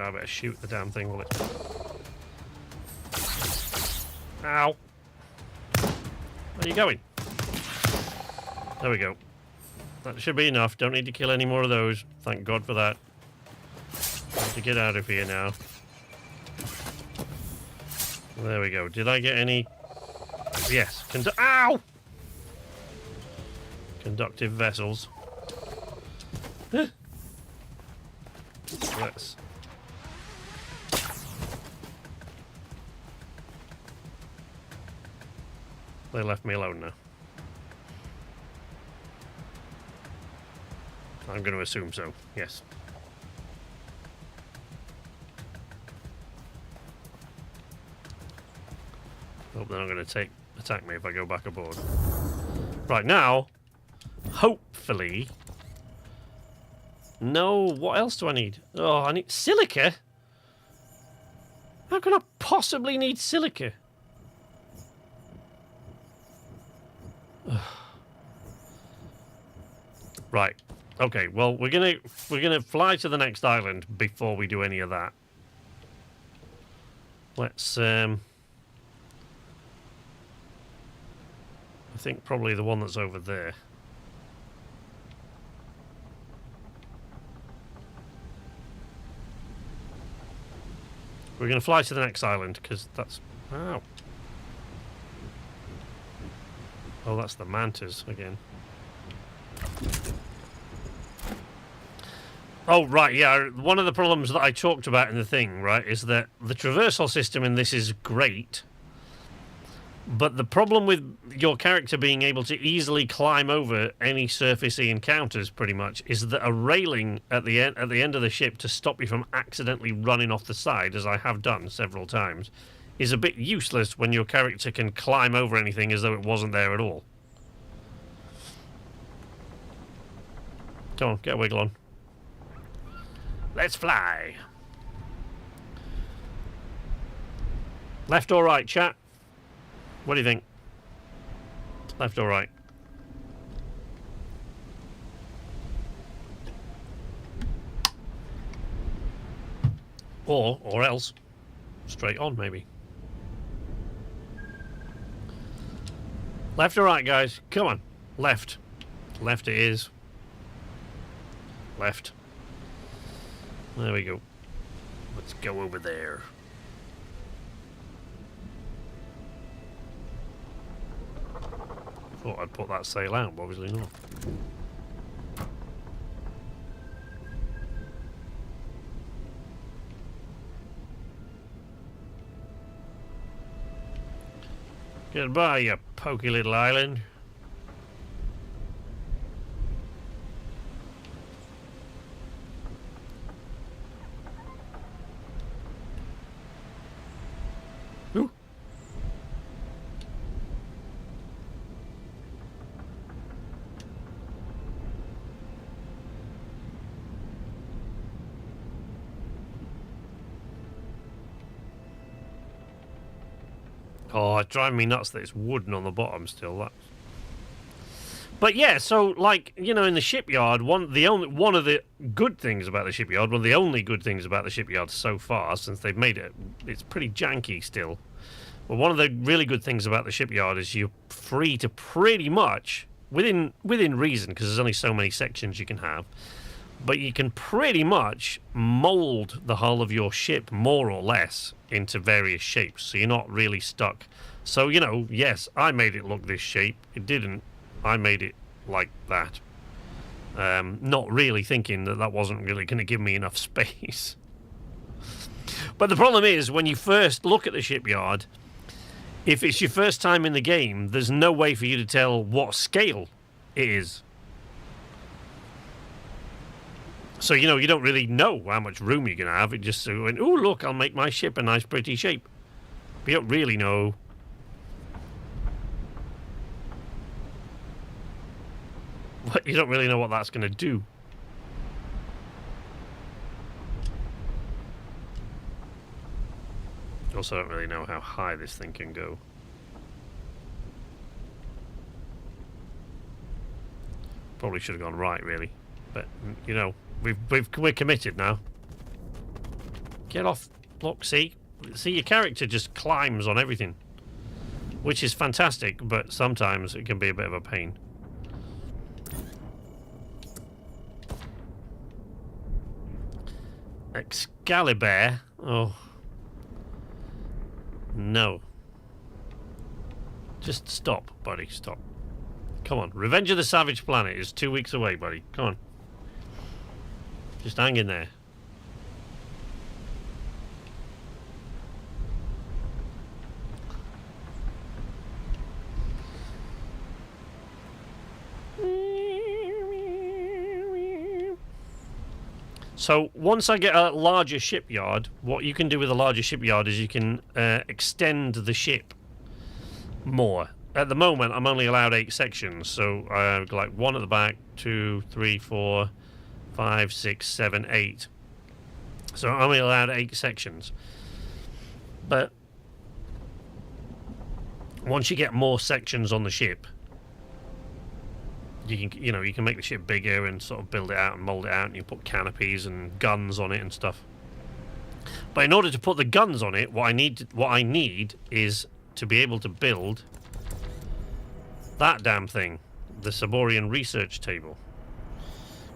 Speaker 1: I better shoot the damn thing, will it? Ow! Where are you going? There we go. That should be enough. Don't need to kill any more of those. Thank God for that. Have to get out of here now. There we go. Did I get any? Yes. Ow! Conductive vessels. Let's... They left me alone now. I'm going to assume so, yes. Hope they're not going to attack me if I go back aboard. Right, now, hopefully... No, what else do I need? Oh, I need silica? How can I possibly need silica? Right. Okay, well, we're gonna fly to the next island before we do any of that. Let's I think probably the one that's over there. We're going to fly to the next island, because that's... Ow. Oh, that's the mantas again. Oh, right, yeah. One of the problems that I talked about in the thing, right, is that the traversal system in this is great, but the problem with your character being able to easily climb over any surface he encounters, pretty much, is that a railing at the end of the ship to stop you from accidentally running off the side, as I have done several times, is a bit useless when your character can climb over anything as though it wasn't there at all. Come on, get a wiggle on. Let's fly. Left or right, chat? What do you think? Left or right? Or else, straight on, maybe. Left or right, guys? Come on. Left. Left it is. Left. There we go. Let's go over there. Thought I'd put that sail out, but obviously not. Goodbye, you pokey little island. Ooh. Oh, it's driving me nuts that it's wooden on the bottom still. That. But yeah, so like in the shipyard, one of the good things about the shipyard, one of the only good things about the shipyard so far, since they've made it, it's pretty janky still. But one of the really good things about the shipyard is you're free to pretty much within reason, because there's only so many sections you can have. But you can pretty much mold the hull of your ship more or less into various shapes, so you're not really stuck. So, yes, I made it look this shape. It didn't. I made it like that. Not really thinking that wasn't really going to give me enough space. But the problem is, when you first look at the shipyard, if it's your first time in the game, there's no way for you to tell what scale it is. So, you don't really know how much room you're going to have. It just went, oh, look, I'll make my ship a nice, pretty shape. But you don't really know. You don't really know what that's going to do. Also, don't really know how high this thing can go. Probably should have gone right, really. But, we're committed now. Get off. Look, see, your character just climbs on everything, which is fantastic, but sometimes it can be a bit of a pain. Excalibur. Oh. No. Just stop, buddy, stop. Come on. Revenge of the Savage Planet is 2 weeks away, buddy. Come on. Just hang in there. So once I get a larger shipyard, what you can do with a larger shipyard is you can extend the ship more. At the moment, I'm only allowed 8 sections, so I've got like 1 at the back, 2, 3, 4, 5, 6, 7, 8. So I'm only allowed 8 sections. But once you get more sections on the ship, you can make the ship bigger and sort of build it out and mold it out, and you put canopies and guns on it and stuff. But in order to put the guns on it, what I need is to be able to build that damn thing, the Saborian research table,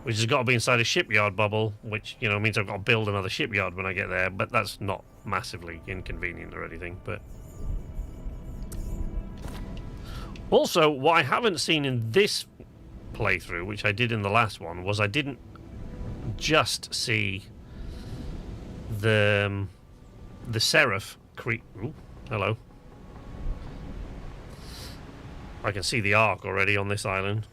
Speaker 1: which has got to be inside a shipyard bubble, which means I've got to build another shipyard when I get there. But that's not massively inconvenient or anything. But also, what I haven't seen in this playthrough, which I did in the last one, was I didn't just see the Seraph creep. Ooh, hello. I can see the Ark already on this island.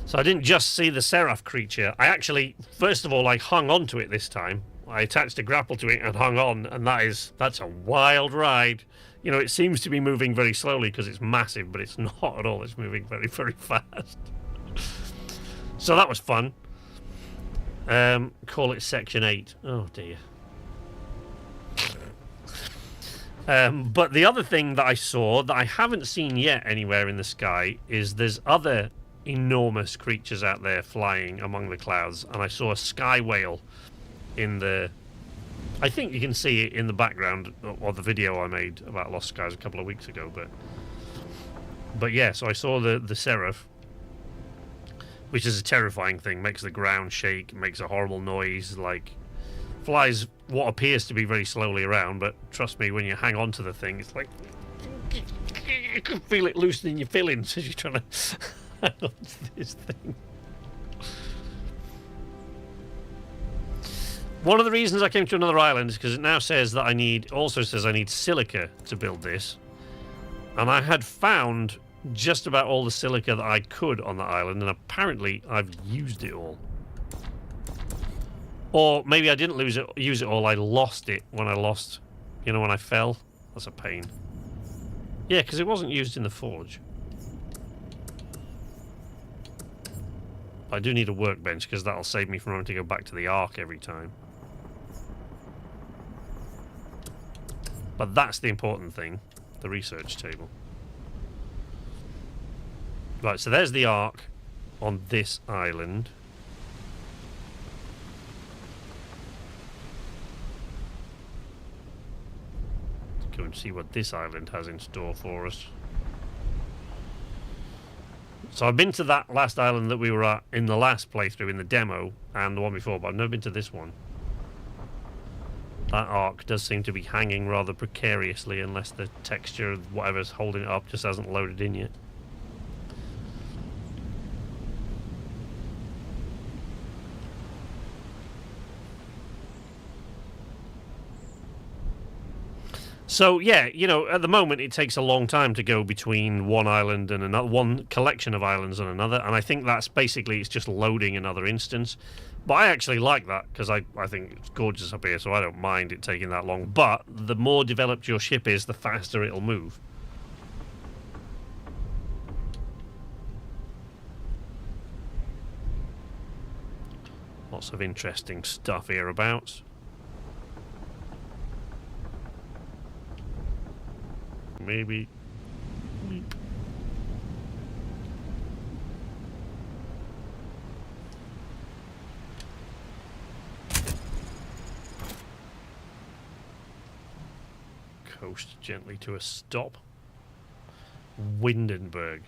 Speaker 1: So I didn't just see the Seraph creature. I actually, first of all, I hung on to it this time. I attached a grapple to it and hung on, and that's a wild ride. It seems to be moving very slowly because it's massive, but it's not at all. It's moving very, very fast. So that was fun. Call it Section 8. Oh, dear. But the other thing that I saw that I haven't seen yet anywhere in the sky is there's other enormous creatures out there flying among the clouds, and I saw a sky whale in the... I think you can see it in the background of the video I made about Lost Skies a couple of weeks ago, but yeah, so I saw the Seraph, which is a terrifying thing, makes the ground shake, makes a horrible noise, like flies what appears to be very slowly around, but trust me, when you hang on to the thing, it's like you can feel it loosening your fillings as you're trying to hang on to this thing. One of the reasons I came to another island is because it now says that I need silica to build this. And I had found just about all the silica that I could on the island, and apparently I've used it all. Or maybe I didn't use it all, I lost it when I lost, you know, when I fell. That's a pain. Yeah, because it wasn't used in the forge. I do need a workbench, because that'll save me from having to go back to the Ark every time. But that's the important thing, the research table. Right, so there's the Ark on this island. Let's go and see what this island has in store for us. So I've been to that last island that we were at in the last playthrough, in the demo, and the one before, but I've never been to this one. That Ark does seem to be hanging rather precariously, unless the texture of whatever's holding it up just hasn't loaded in yet. So, yeah, you know, at the moment it takes a long time to go between one island and another, one collection of islands and another, and I think that's basically, it's just loading another instance. But I actually like that, because I think it's gorgeous up here, so I don't mind it taking that long. But the more developed your ship is, the faster it'll move. Lots of interesting stuff hereabouts. Maybe. Coast gently to a stop. Windenburg.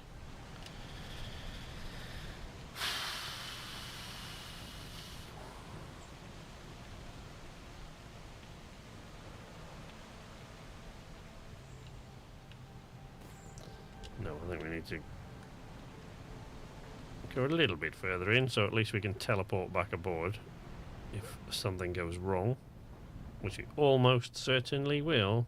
Speaker 1: No, I think we need to go a little bit further in, so at least we can teleport back aboard if something goes wrong, which it almost certainly will.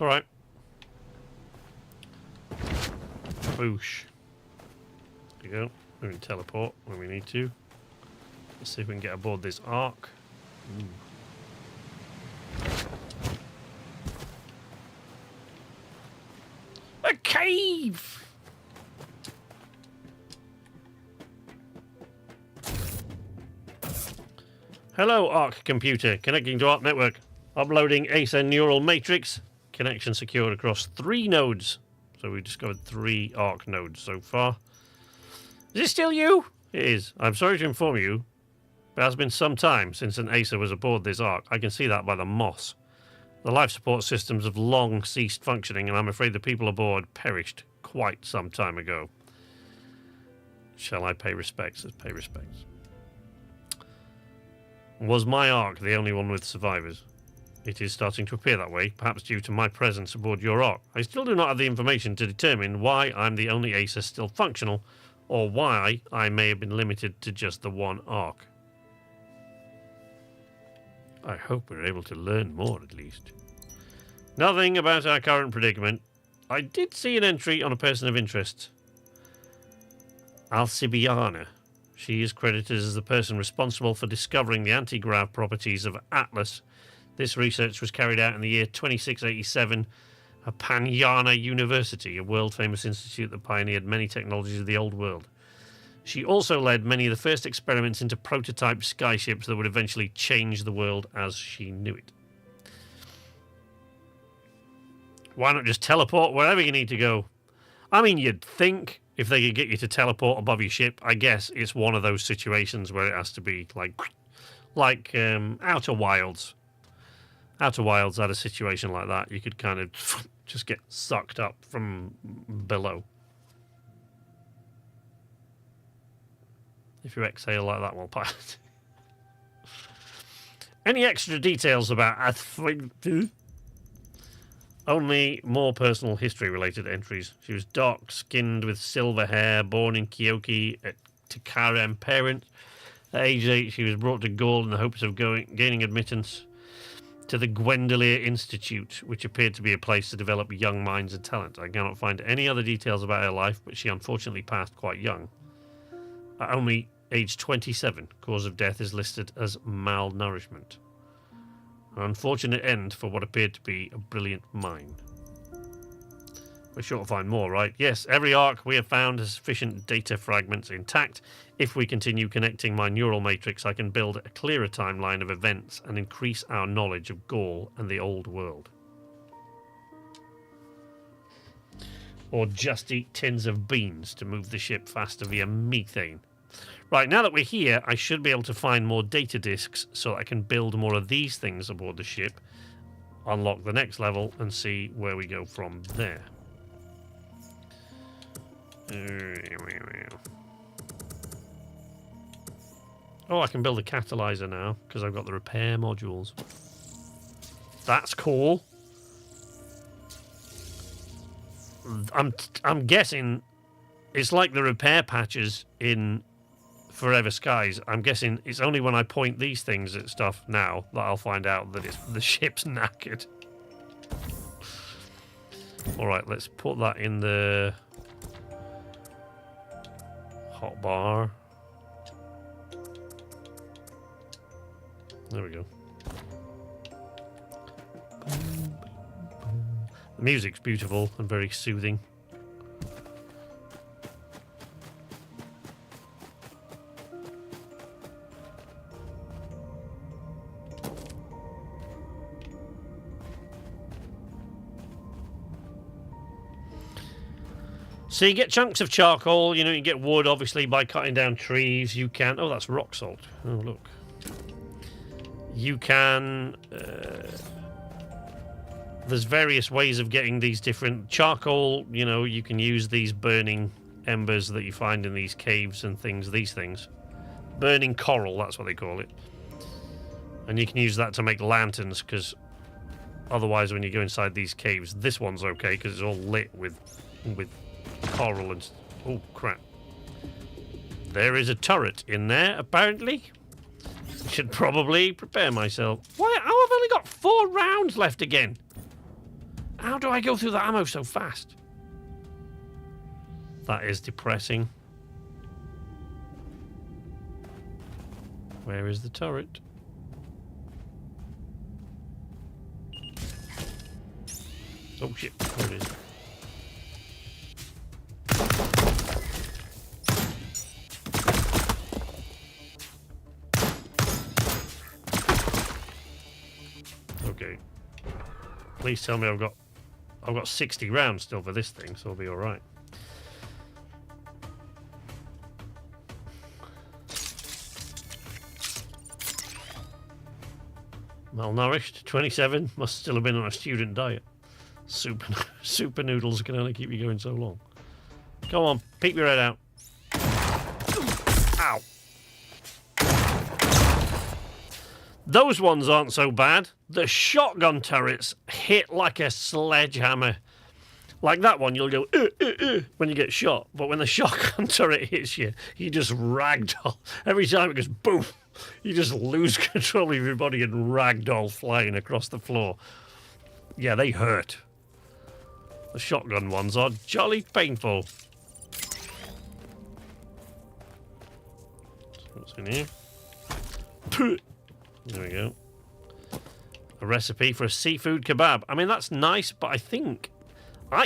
Speaker 1: All right. Boosh. There you go. We can teleport when we need to. Let's see if we can get aboard this Ark. A cave! Hello, Ark computer. Connecting to Ark network. Uploading ASA neural matrix. Connection secured across 3 nodes. So we've discovered 3 Ark nodes so far. Is it still you? It is. I'm sorry to inform you, but it has been some time since an ASA was aboard this Ark. I can see that by the moss. The life support systems have long ceased functioning, and I'm afraid the people aboard perished quite some time ago. Shall I pay respects? Let's pay respects. Was my Ark the only one with survivors? It is starting to appear that way, perhaps due to my presence aboard your Ark. I still do not have the information to determine why I'm the only ASA still functional, or why I may have been limited to just the one Ark. I hope we're able to learn more, at least. Nothing about our current predicament. I did see an entry on a person of interest. Alcibiana. She is credited as the person responsible for discovering the anti-grav properties of Atlas. This research was carried out in the year 2687 at Panyana University, a world-famous institute that pioneered many technologies of the old world. She also led many of the first experiments into prototype skyships that would eventually change the world as she knew it. Why not just teleport wherever you need to go? I mean, you'd think if they could get you to teleport above your ship, I guess it's one of those situations where it has to be like Outer Wilds. Outer Wilds had a situation like that. You could kind of just get sucked up from below. If you exhale like that, well, pilot. Any extra details about Only more personal history-related entries. She was dark-skinned with silver hair, born in Kyoki at Takarem parents. At age 8, she was brought to Gaul in the hopes of gaining admittance to the Gwendolier Institute, which appeared to be a place to develop young minds and talent. I cannot find any other details about her life, but she unfortunately passed quite young. At only age 27, cause of death is listed as malnourishment. An unfortunate end for what appeared to be a brilliant mind. We're sure to find more, right? Yes, every arc we have found has sufficient data fragments intact. If we continue connecting my neural matrix, I can build a clearer timeline of events and increase our knowledge of Gaul and the old world. Or just eat tins of beans to move the ship faster via methane. Right, now that we're here, I should be able to find more data disks so that I can build more of these things aboard the ship, unlock the next level, and see where we go from there. Oh, I can build a catalyzer now, because I've got the repair modules. That's cool. I'm guessing it's like the repair patches in Forever Skies. I'm guessing it's only when I point these things at stuff now that I'll find out that the ship's knackered. Alright, let's put that in the hotbar. There we go. The music's beautiful and very soothing. So you get chunks of charcoal, you know, you get wood, obviously, by cutting down trees. You can... Oh, that's rock salt. Oh, look. You can... there's various ways of getting these different... Charcoal, you know, you can use these burning embers that you find in these caves and things, these things. Burning coral, that's what they call it. And you can use that to make lanterns, because otherwise when you go inside these caves... This one's okay, because it's all lit with coral and... Oh, crap. There is a turret in there, apparently. I should probably prepare myself. Why? How have I only got 4 rounds left again? How do I go through the ammo so fast? That is depressing. Where is the turret? Oh, shit. There it is. Okay. Please tell me I've got 60 rounds still for this thing, so I'll be all right. Malnourished, 27. Must still have been on a student diet. Super noodles can only keep you going so long. Come on, peek your head out. Ow. Those ones aren't so bad. The shotgun turrets hit like a sledgehammer. Like that one, you'll go when you get shot. But when the shotgun turret hits you, you just ragdoll. Every time it goes boom, you just lose control of your body and ragdoll flying across the floor. Yeah, they hurt. The shotgun ones are jolly painful. What's in here? There we go. A recipe for a seafood kebab. I mean, that's nice, but I think...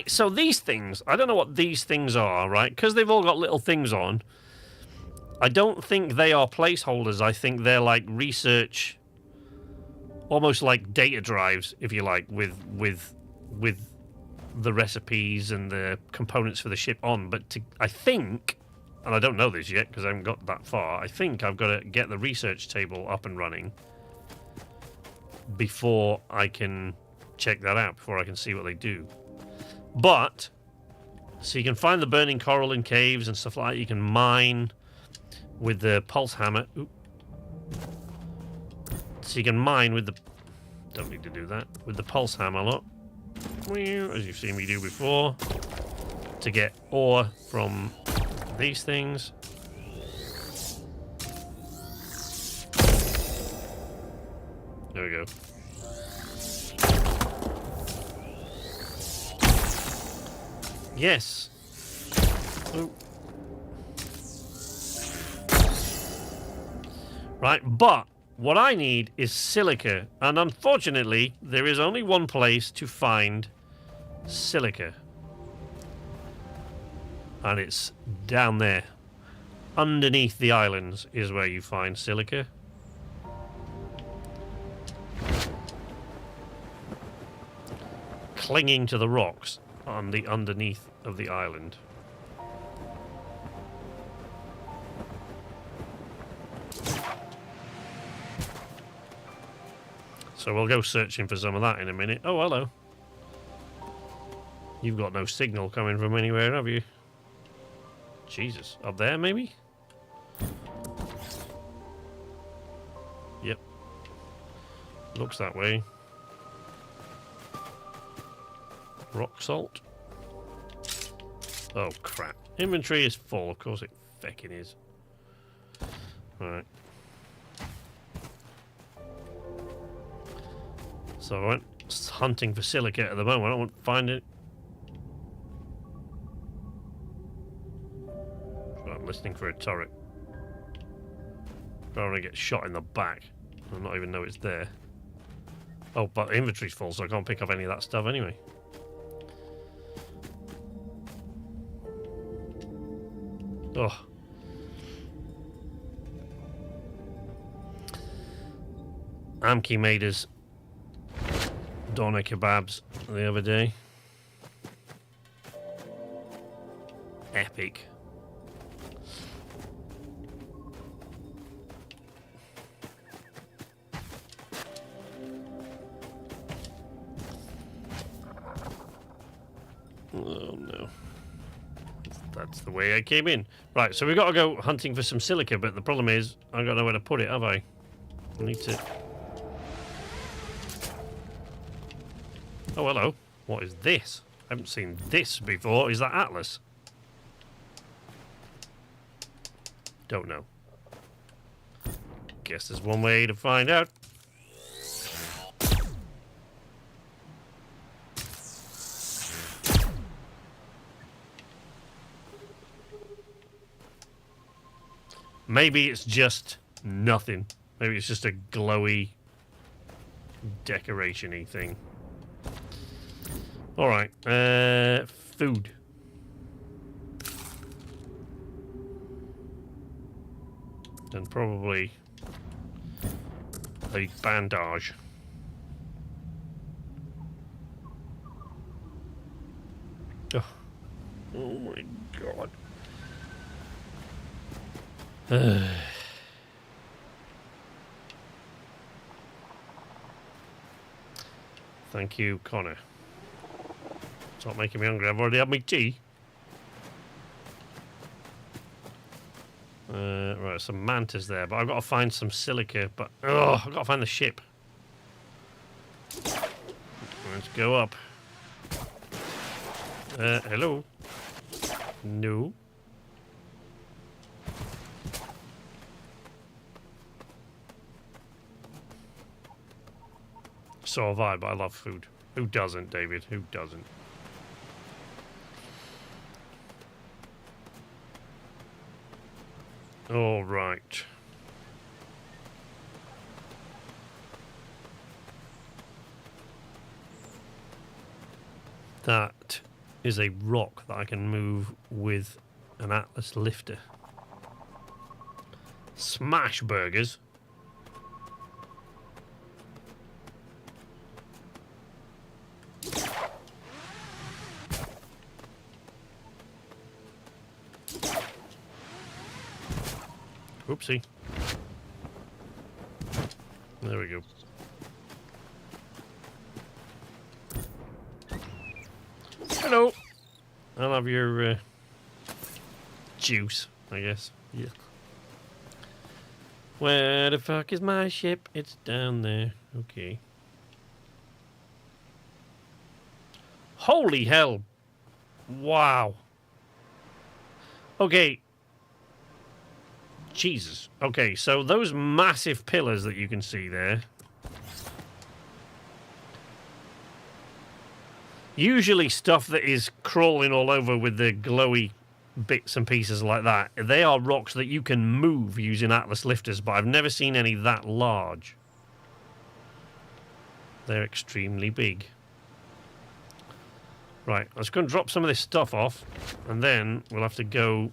Speaker 1: So these things, I don't know what these things are, right? Because they've all got little things on. I don't think they are placeholders. I think they're like research... Almost like data drives, if you like, with the recipes and the components for the ship on. But I think... And I don't know this yet because I haven't got that far. I think I've got to get the research table up and running before I can check that out, before I can see what they do. But, so you can find the burning coral in caves and stuff like that. You can mine with the pulse hammer. Oop. So you can mine with the... Don't need to do that. With the pulse hammer, look. as you've seen me do before, to get ore from these things. There we go. Yes. Ooh. Right, but what I need is silica, and unfortunately, there is only one place to find silica. And it's down there. Underneath the islands is where you find silica. Clinging to the rocks on the underneath of the island. So we'll go searching for some of that in a minute. Oh, hello. You've got no signal coming from anywhere, have you? Jesus. Up there, maybe? Yep. Looks that way. Rock salt. Oh, crap. Inventory is full. Of course it feckin' is. Alright. So I went hunting for silica at the moment. I won't find it. So I'm listening for a turret. I don't want to get shot in the back and not even know it's there. Oh, but the inventory's full, so I can't pick up any of that stuff anyway. Oh. Amki made us doner kebabs the other day. Epic. Oh no. That's the way I came in. Right, so we've got to go hunting for some silica, but the problem is I've got nowhere to put it, have I? I need to... Oh, hello. What is this? I haven't seen this before. Is that Atlas? Don't know. Guess there's one way to find out. Maybe it's just nothing. Maybe it's just a glowy, decoration-y thing. Alright, food. And probably a bandage. Oh, oh my god. Thank you, Connor. Stop making me hungry. I've already had my tea. Right, some mantas there, but I've got to find some silica. But oh, I've got to find the ship. Let's go up. Hello. No. So have I, but I love food. Who doesn't, David? Who doesn't? All right. That is a rock that I can move with an Atlas lifter. Smash burgers. Oopsie. There we go. Hello. I'll have your juice, I guess. Yeah. Where the fuck is my ship? It's down there. Okay. Holy hell. Wow. Okay. Jesus. Okay, so those massive pillars that you can see there. Usually stuff that is crawling all over with the glowy bits and pieces like that. They are rocks that you can move using Atlas lifters, but I've never seen any that large. They're extremely big. Right, let's go and drop some of this stuff off, and then we'll have to go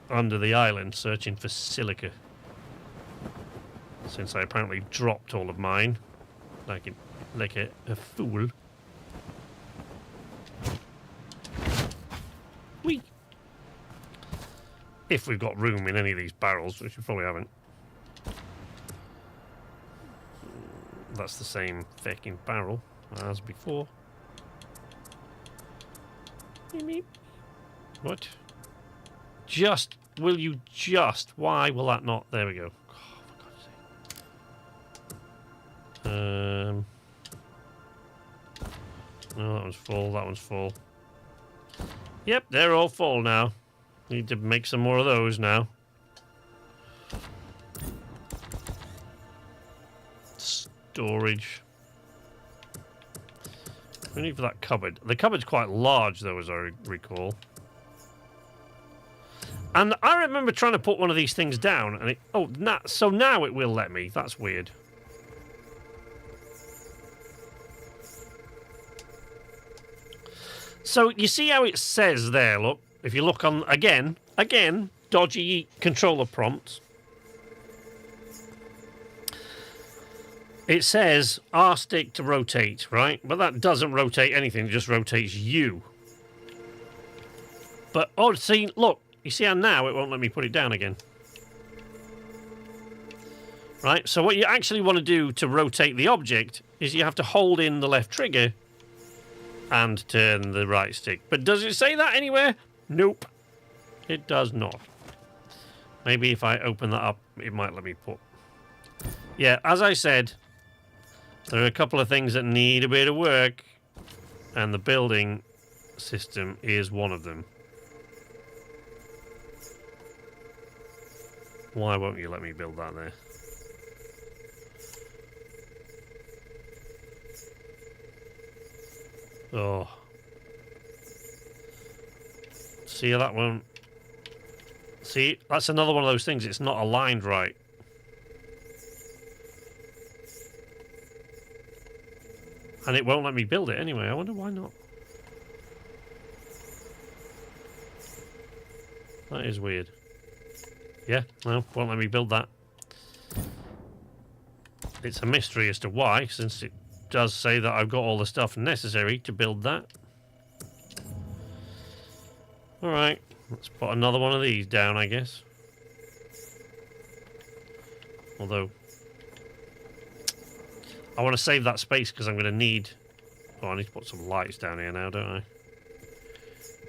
Speaker 1: under the island searching for silica. Since I apparently dropped all of mine. Like a fool. Whee! If we've got room in any of these barrels, which we probably haven't. That's the same fucking barrel as before. What? Will you just? Why will that not? There we go. Oh, for God's sake. No, that one's full. That one's full. Yep, they're all full now. Need to make some more of those now. Storage. We need for that cupboard. The cupboard's quite large, though, as I recall. And I remember trying to put one of these things down, and it... Oh, so now it will let me. That's weird. So, you see how it says there, look? If you look on... Again, dodgy controller prompts. It says R stick to rotate, right? But that doesn't rotate anything, it just rotates you. But, oh, see, look. You see how now it won't let me put it down again? Right, so what you actually want to do to rotate the object is you have to hold in the left trigger and turn the right stick. But does it say that anywhere? Nope. It does not. Maybe if I open that up, it might let me put... Yeah, as I said, there are a couple of things that need a bit of work, and the building system is one of them. Why won't you let me build that there? Oh. See, that won't... See, that's another one of those things. It's not aligned right. And it won't let me build it anyway. I wonder why not. That is weird. Yeah, no, won't let me build that. It's a mystery as to why, since it does say that I've got all the stuff necessary to build that. Alright, let's put another one of these down, I guess. Although, I want to save that space because I'm going to need... Oh, I need to put some lights down here now, don't I?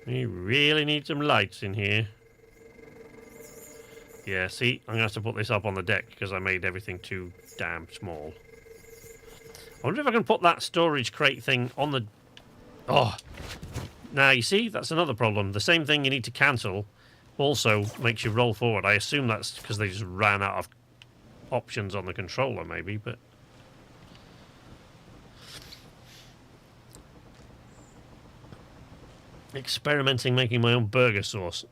Speaker 1: We really need some lights in here. Yeah, see, I'm going to have to put this up on the deck because I made everything too damn small. I wonder if I can put that storage crate thing on the... Oh! Now, you see, that's another problem. The same thing you need to cancel also makes you roll forward. I assume that's because they just ran out of options on the controller, maybe, but... Experimenting making my own burger sauce.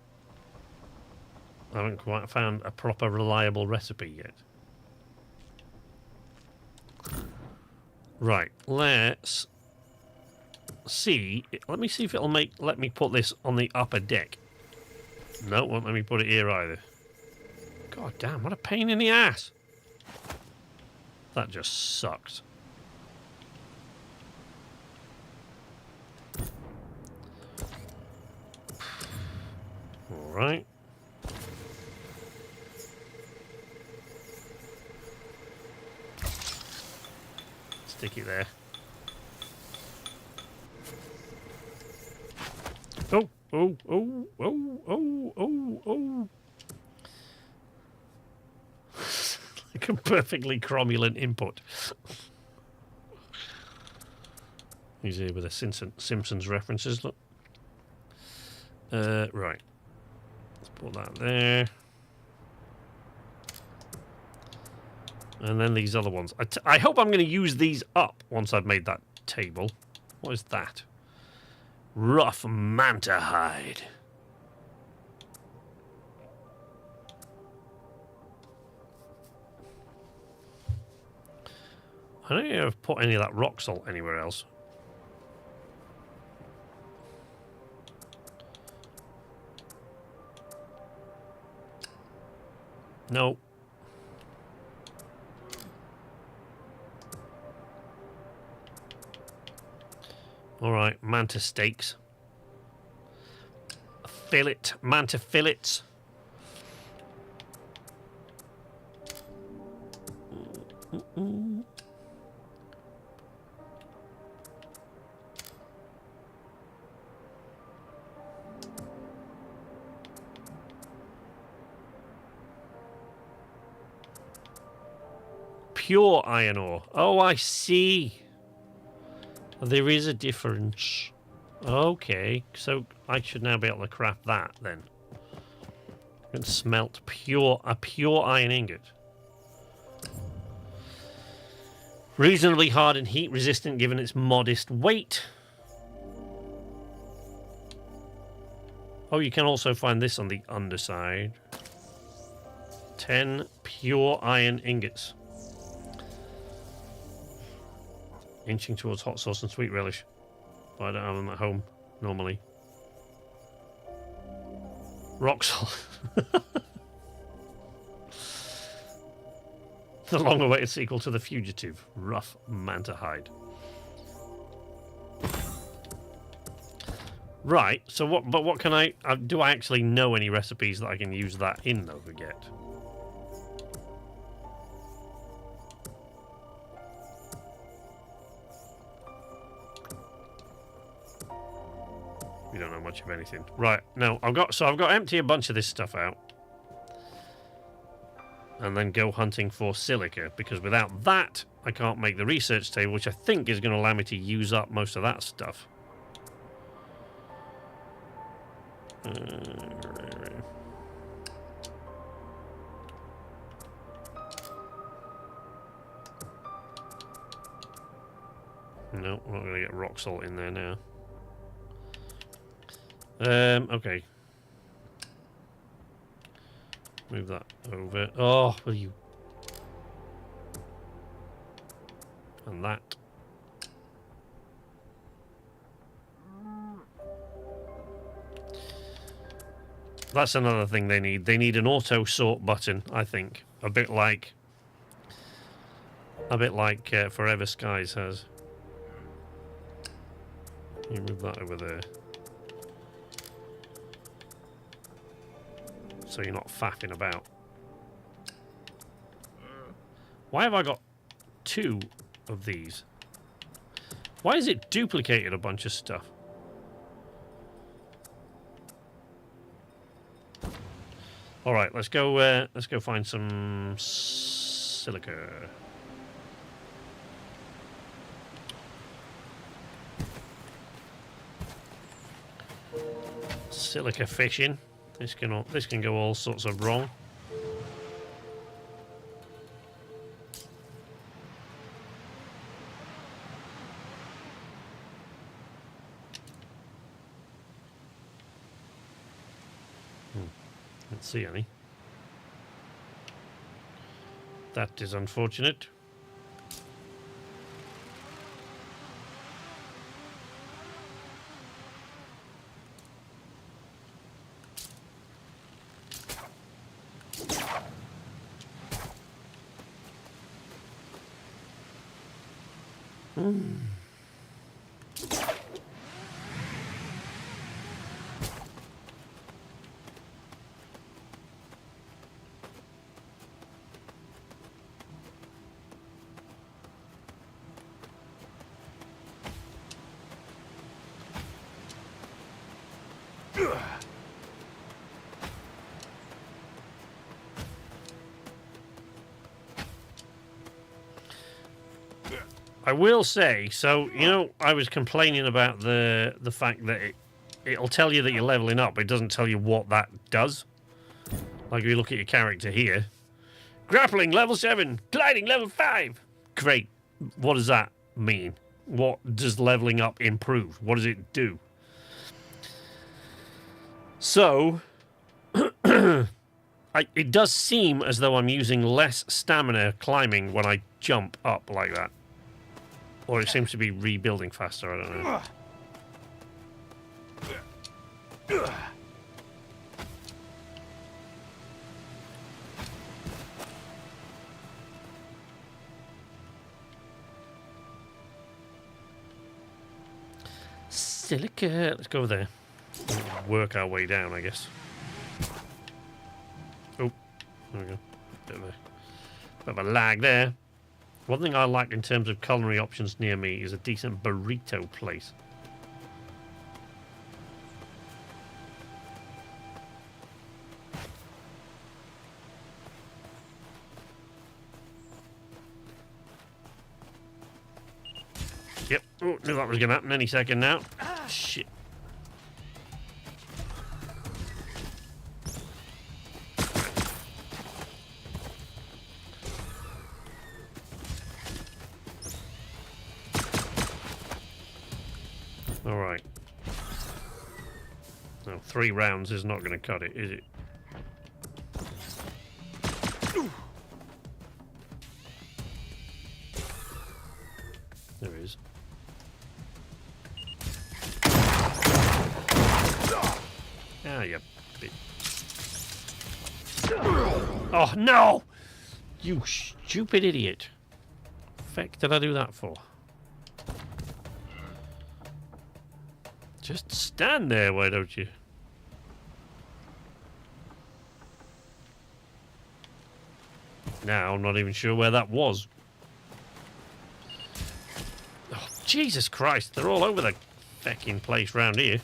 Speaker 1: I haven't quite found a proper reliable recipe yet. Right, let's see. Let me see if it'll let me put this on the upper deck. No, won't let me put it here either. God damn, what a pain in the ass. That just sucks. All right. Stick it there. Oh, oh, oh, oh, oh, oh, oh. Like a perfectly cromulent input. He's here with the Simpsons references, look. Right. Let's put that there. And then these other ones. I hope I'm going to use these up once I've made that table. What is that? Rough manta hide. I don't think I've put any of that rock salt anywhere else. No. Alright, manta steaks. Fillet, manta fillets. Pure iron ore. Oh, I see. There is a difference. Okay, so I should now be able to craft that then. And smelt a pure iron ingot. Reasonably hard and heat resistant given its modest weight. Oh, you can also find this on the underside. 10 pure iron ingots. Inching towards hot sauce and sweet relish. But I don't have them at home, normally. Rock salt. The long-awaited sequel to The Fugitive. Rough manta hide. Right, so what can I... do I actually know any recipes that I can use that in, though, forget? We don't know much of anything. Right, no, I've got to empty a bunch of this stuff out. And then go hunting for silica, because without that, I can't make the research table, which I think is going to allow me to use up most of that stuff. No, I'm not going to get rock salt in there now. Okay. Move that over. Oh, will you? And that. That's another thing they need. They need an auto sort button, I think. A bit like Forever Skies has. You move that over there. So you're not faffing about. Why have I got 2 of these? Why is it duplicated a bunch of stuff? All right, let's go find some silica. Silica fishing. This can go all sorts of wrong. Let's see any. That is unfortunate. I will say, so, you know, I was complaining about the fact that it'll tell you that you're leveling up, but it doesn't tell you what that does. Like if you look at your character here. Grappling level 7, gliding level 5. Great. What does that mean? What does leveling up improve? What does it do? So, it does seem as though I'm using less stamina climbing when I jump up like that. Or it seems to be rebuilding faster, I don't know. Silica. Let's go over there. Work our way down, I guess. Oh, there we go. Bit of a lag there. One thing I like in terms of culinary options near me is a decent burrito place. Yep. Oh, knew that was going to happen any second now. Shit. All right. No, 3 rounds is not going to cut it, is it? There it is. Ah, you bit. Oh, no! You stupid idiot. Feck did I do that for? Just stand there, why don't you? Now, I'm not even sure where that was. Oh, Jesus Christ, they're all over the fecking place round here.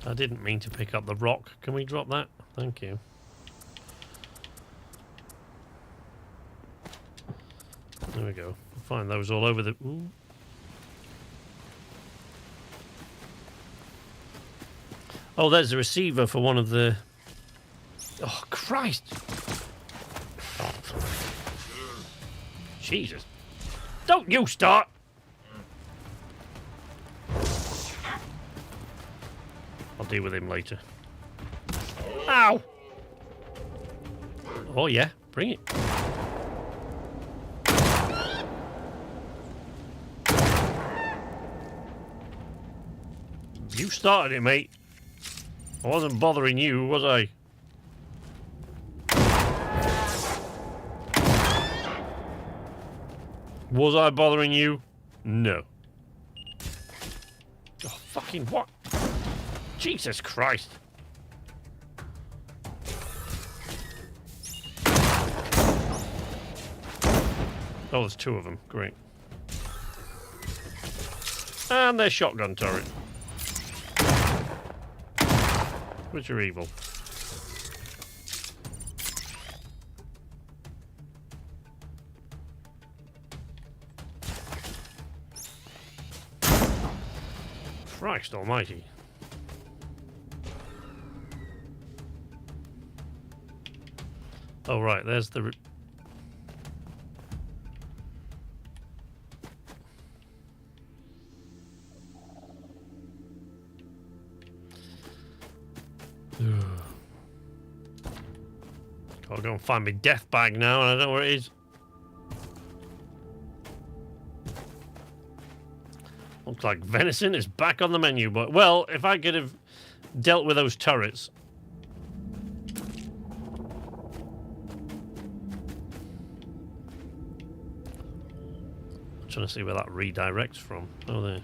Speaker 1: I didn't mean to pick up the rock. Can we drop that? Thank you. There we go. We'll find those all over the... Ooh. Oh, there's the receiver for one of the... Oh, Christ! Jesus. Don't you start! I'll deal with him later. Ow! Oh, yeah. Bring it. You started it, mate. I wasn't bothering you, was I? Was I bothering you? No. Oh, fucking what? Jesus Christ. Oh, there's 2 of them. Great. And their shotgun turret. Which are evil. Christ almighty. Oh, right, there's the... Gotta go and find my death bag now, and I don't know where it is. Looks like venison is back on the menu, but... Well, if I could have dealt with those turrets... Trying to see where that redirects from. Oh, there.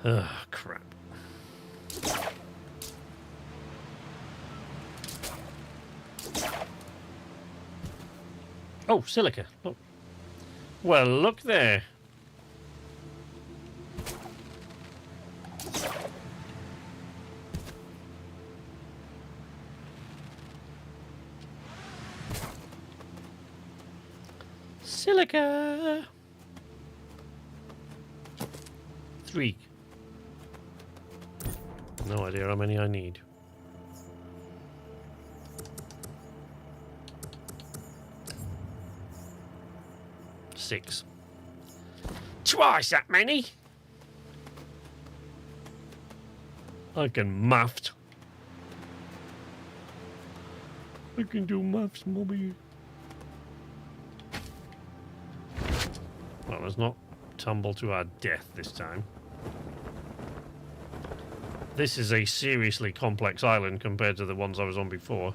Speaker 1: Oh, crap. Oh, silica. Look. Well, look there. Silica. 3. No idea how many I need. 6. Twice that many. I can math. I can do maths, Mobby. Well, let's not tumble to our death this time. This is a seriously complex island compared to the ones I was on before.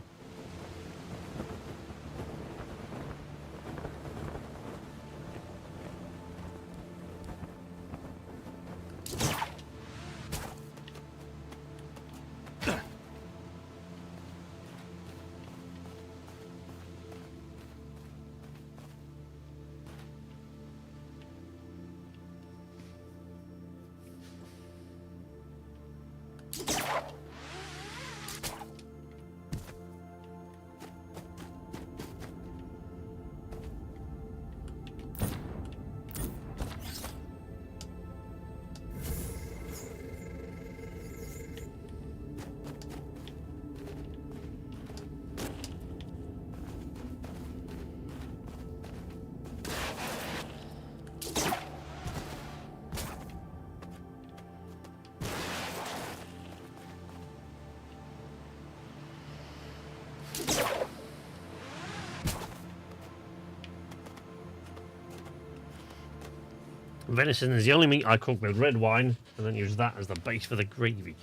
Speaker 1: Venison is the only meat I cook with red wine, and then use that as the base for the gravy.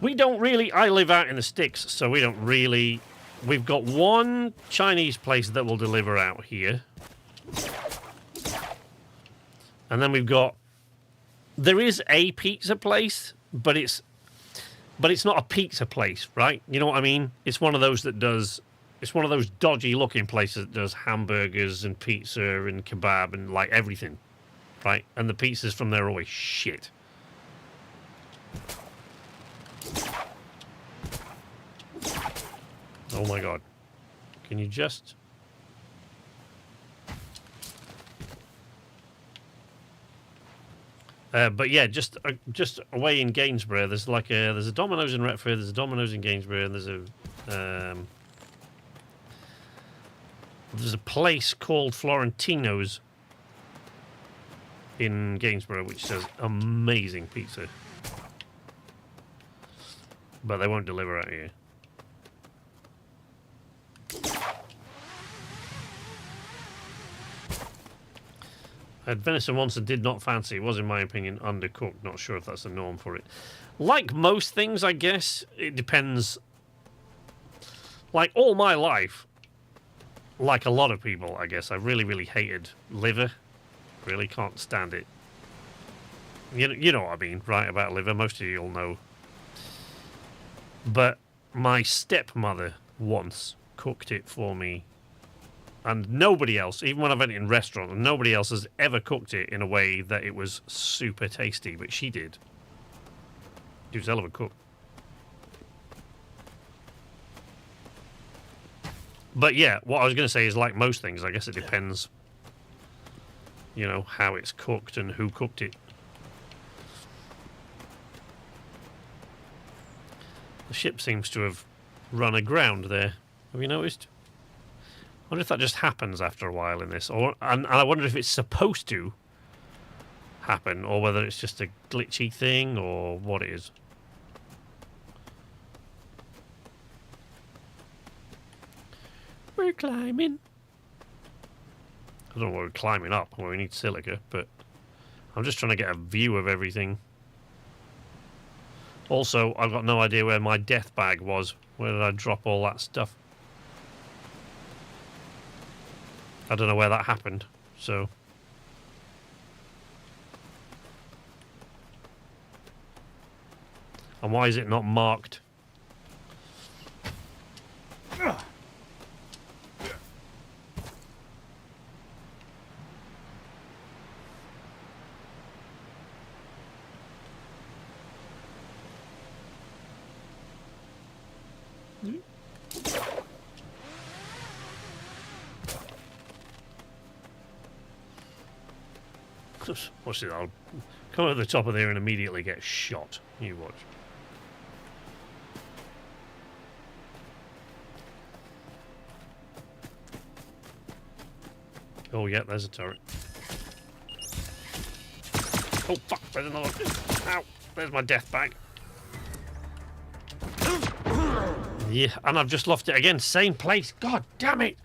Speaker 1: We don't really... I live out in the sticks, so we don't really... We've got one Chinese place that will deliver out here. And then we've got... There is a pizza place, but it's not a pizza place, right? You know what I mean? It's one of those that does... It's one of those dodgy-looking places that does hamburgers and pizza and kebab and, like, everything, right? And the pizzas from there are always shit. Oh, my God. Can you just... but yeah, just away in Gainsborough, there's like there's a Domino's in Retford, there's a Domino's in Gainsborough, and there's a place called Florentino's in Gainsborough which says amazing pizza. But they won't deliver out here. I had venison once and did not fancy. It was, in my opinion, undercooked. Not sure if that's the norm for it. Like most things, I guess, it depends. Like all my life, like a lot of people, I guess, I really, really hated liver. Really can't stand it. You know what I mean, right, about liver. Most of you all know. But my stepmother once cooked it for me. And nobody else, even when I've had it in restaurants, nobody else has ever cooked it in a way that it was super tasty. But she did. She was a hell of a cook. But yeah, what I was going to say is, like most things, I guess it depends, you know, how it's cooked and who cooked it. The ship seems to have run aground there. Have you noticed? I wonder if that just happens after a while in this, and I wonder if it's supposed to happen, or whether it's just a glitchy thing, or what it is. We're climbing. I don't know what we're climbing up. Well, we need silica, but I'm just trying to get a view of everything. Also, I've got no idea where my death bag was. Where did I drop all that stuff? I don't know where that happened, so... And why is it not marked? Watch it, I'll come over the top of there and immediately get shot. You watch. Oh, yeah, there's a turret. Oh, fuck, there's another. Ow, there's my death bag. Yeah, and I've just lost it again. Same place. God damn it.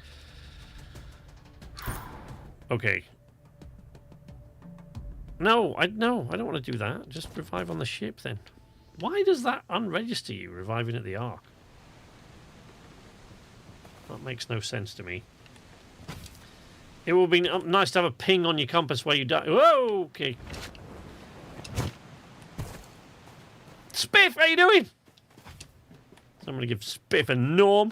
Speaker 1: Okay. No, I don't want to do that. Just revive on the ship then. Why does that unregister you, reviving at the Ark? That makes no sense to me. It would be nice to have a ping on your compass where you die. Whoa, okay. Spiff, how you doing? Somebody give Spiff a norm.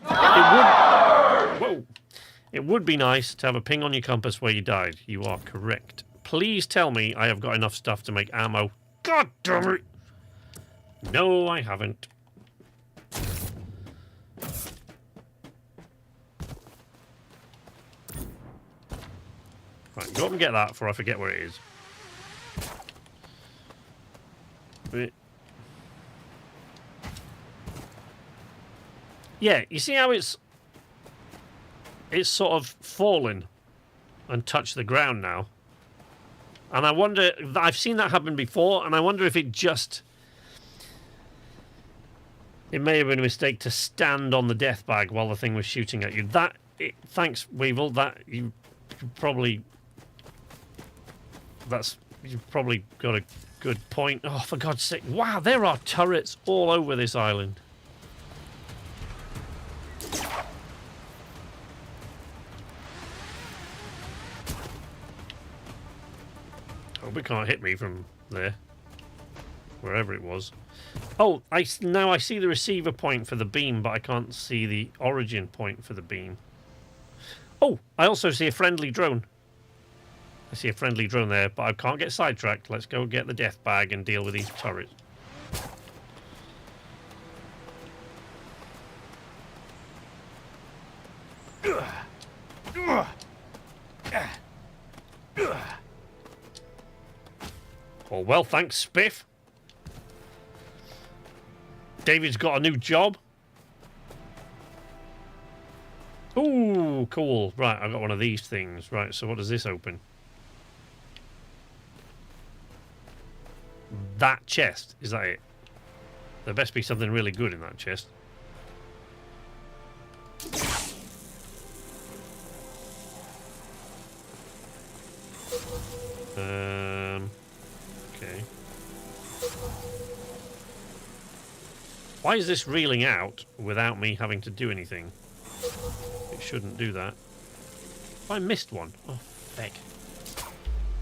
Speaker 1: It would be nice to have a ping on your compass where you died. You are correct. Please tell me I have got enough stuff to make ammo. God damn it! No, I haven't. Right, go up and get that before I forget where it is. Yeah, you see how it's sort of fallen and touched the ground now. And I wonder, I've seen that happen before, and I wonder if it may have been a mistake to stand on the death bag while the thing was shooting at you. Thanks, Weevil, you've probably got a good point. Oh, for God's sake. Wow, there are turrets all over this island. Hope it can't hit me from there. Wherever it was. Oh, now I see the receiver point for the beam, but I can't see the origin point for the beam. Oh, I also see a friendly drone. I see a friendly drone there, but I can't get sidetracked. Let's go get the death bag and deal with these turrets. Oh, well, thanks, Spiff. David's got a new job. Ooh, cool. Right, I've got one of these things. Right, so what does this open? That chest. Is that it? There best be something really good in that chest. Okay. Why is this reeling out without me having to do anything? It shouldn't do that. I missed one. Oh, feck.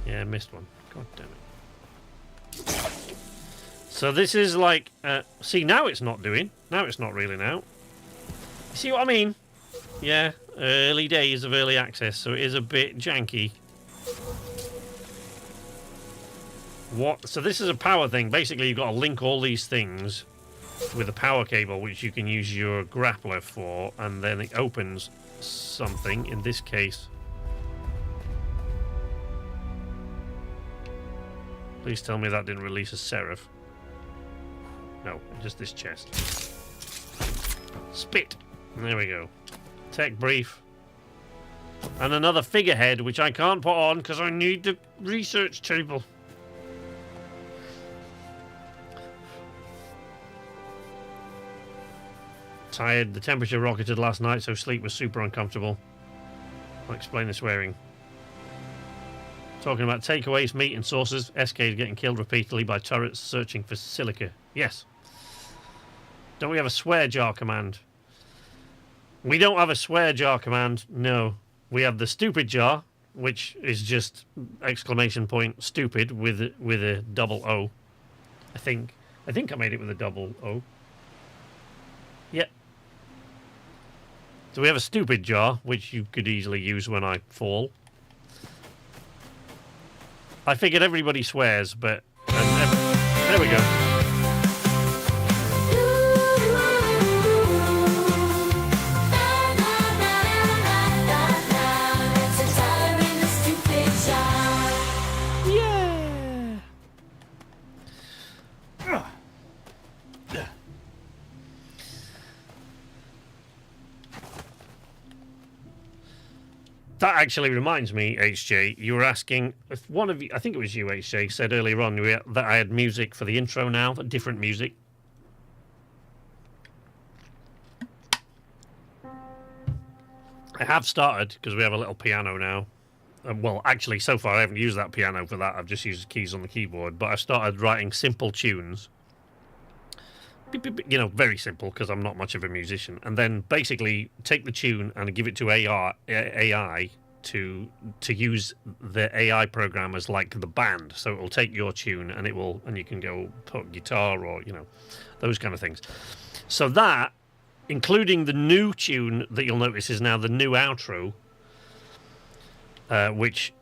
Speaker 1: Yeah, I missed one. God damn it. So this is like... see, now it's not doing. Now it's not reeling out. You see what I mean? Yeah, early days of early access, so it is a bit janky. What? So this is a power thing. Basically, you've got to link all these things with a power cable, which you can use your grappler for, and then it opens something. In this case, please tell me that didn't release a seraph. No, just this chest. Spit. There we go. Tech brief. And another figurehead, which I can't put on because I need the research table. Tired. The temperature rocketed last night, so sleep was super uncomfortable. I'll explain the swearing. Talking about takeaways, meat and sauces. SK is getting killed repeatedly by turrets searching for silica. Yes. Don't we have a swear jar command? We don't have a swear jar command. No. we have the stupid jar, which is just exclamation point stupid with a double O. I think I made it with a double O. Yeah. So we have a stupid jar, which you could easily use when I fall. I figured everybody swears, but there we go. That actually reminds me, HJ, you were asking, if one of you, I think it was you, HJ, said earlier on that I had music for the intro now, different music. I have started, because we have a little piano now. Well, actually, so far I haven't used that piano for that, I've just used keys on the keyboard, but I've started writing simple tunes. You know, very simple, because I'm not much of a musician. And then basically take the tune and give it to AI to use the AI program as like the band. So it will take your tune and you can go put guitar or, you know, those kind of things. So that, including the new tune that you'll notice is now the new outro, which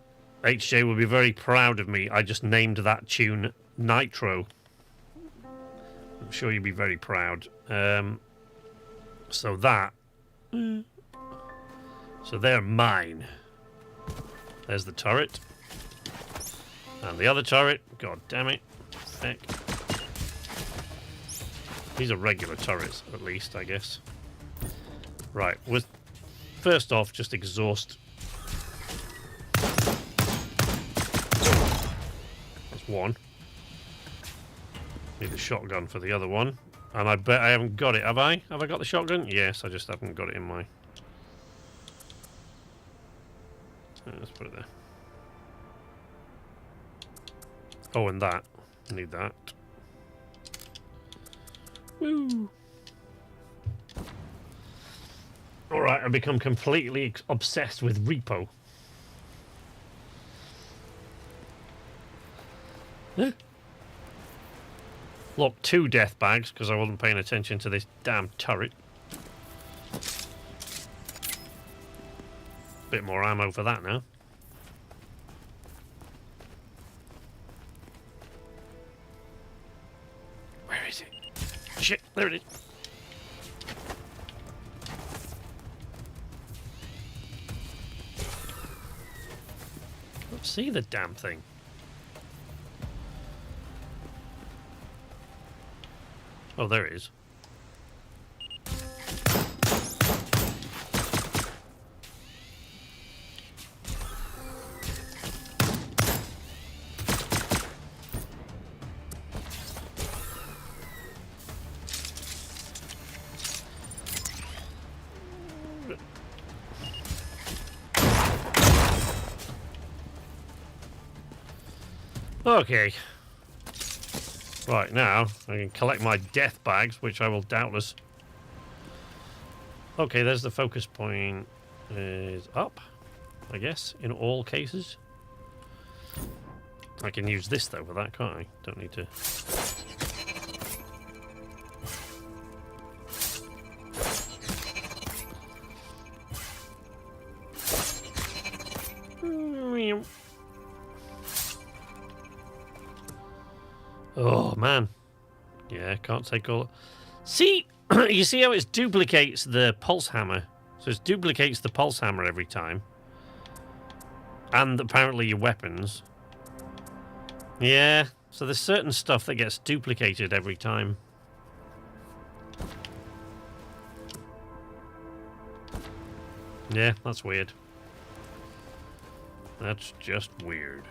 Speaker 1: HJ will be very proud of me. I just named that tune Nitro. I'm sure you'll be very proud. So they're mine. There's the turret. And the other turret. God damn it. Heck. These are regular turrets, at least, I guess. Right. First off, just exhaust. That's one. Need a shotgun for the other one. And I bet I haven't got it, have I? Have I got the shotgun? Yes, I just haven't got it in my... Let's put it there. Oh, and that. I need that. Woo! Alright, I've become completely obsessed with repo. Huh? Look, 2 death bags, because I wasn't paying attention to this damn turret. Bit more ammo for that now. Where is it? Shit, there it is. Let's see the damn thing. Oh, there it is. Okay. Right, now I can collect my death bags, which I will doubtless... Okay, there's the focus point. Is up, I guess, in all cases. I can use this, though, for that, can't I? Don't need to... Oh, man. Yeah, can't take all... See? You see how it duplicates the pulse hammer? So it duplicates the pulse hammer every time. And apparently your weapons. Yeah, so there's certain stuff that gets duplicated every time. Yeah, that's weird. That's just weird.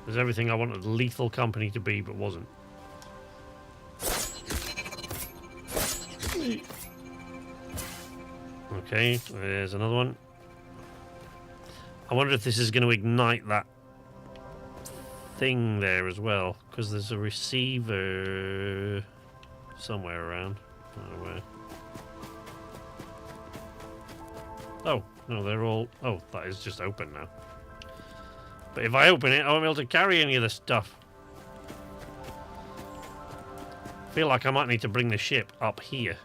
Speaker 1: There's everything I wanted Lethal Company to be, but wasn't. Okay, there's another one. I wonder if this is going to ignite that thing there as well, because there's a receiver somewhere around. I don't know where. Oh, No, they're all... Oh, that is just open now. But if I open it, I won't be able to carry any of the stuff. I feel like I might need to bring the ship up here.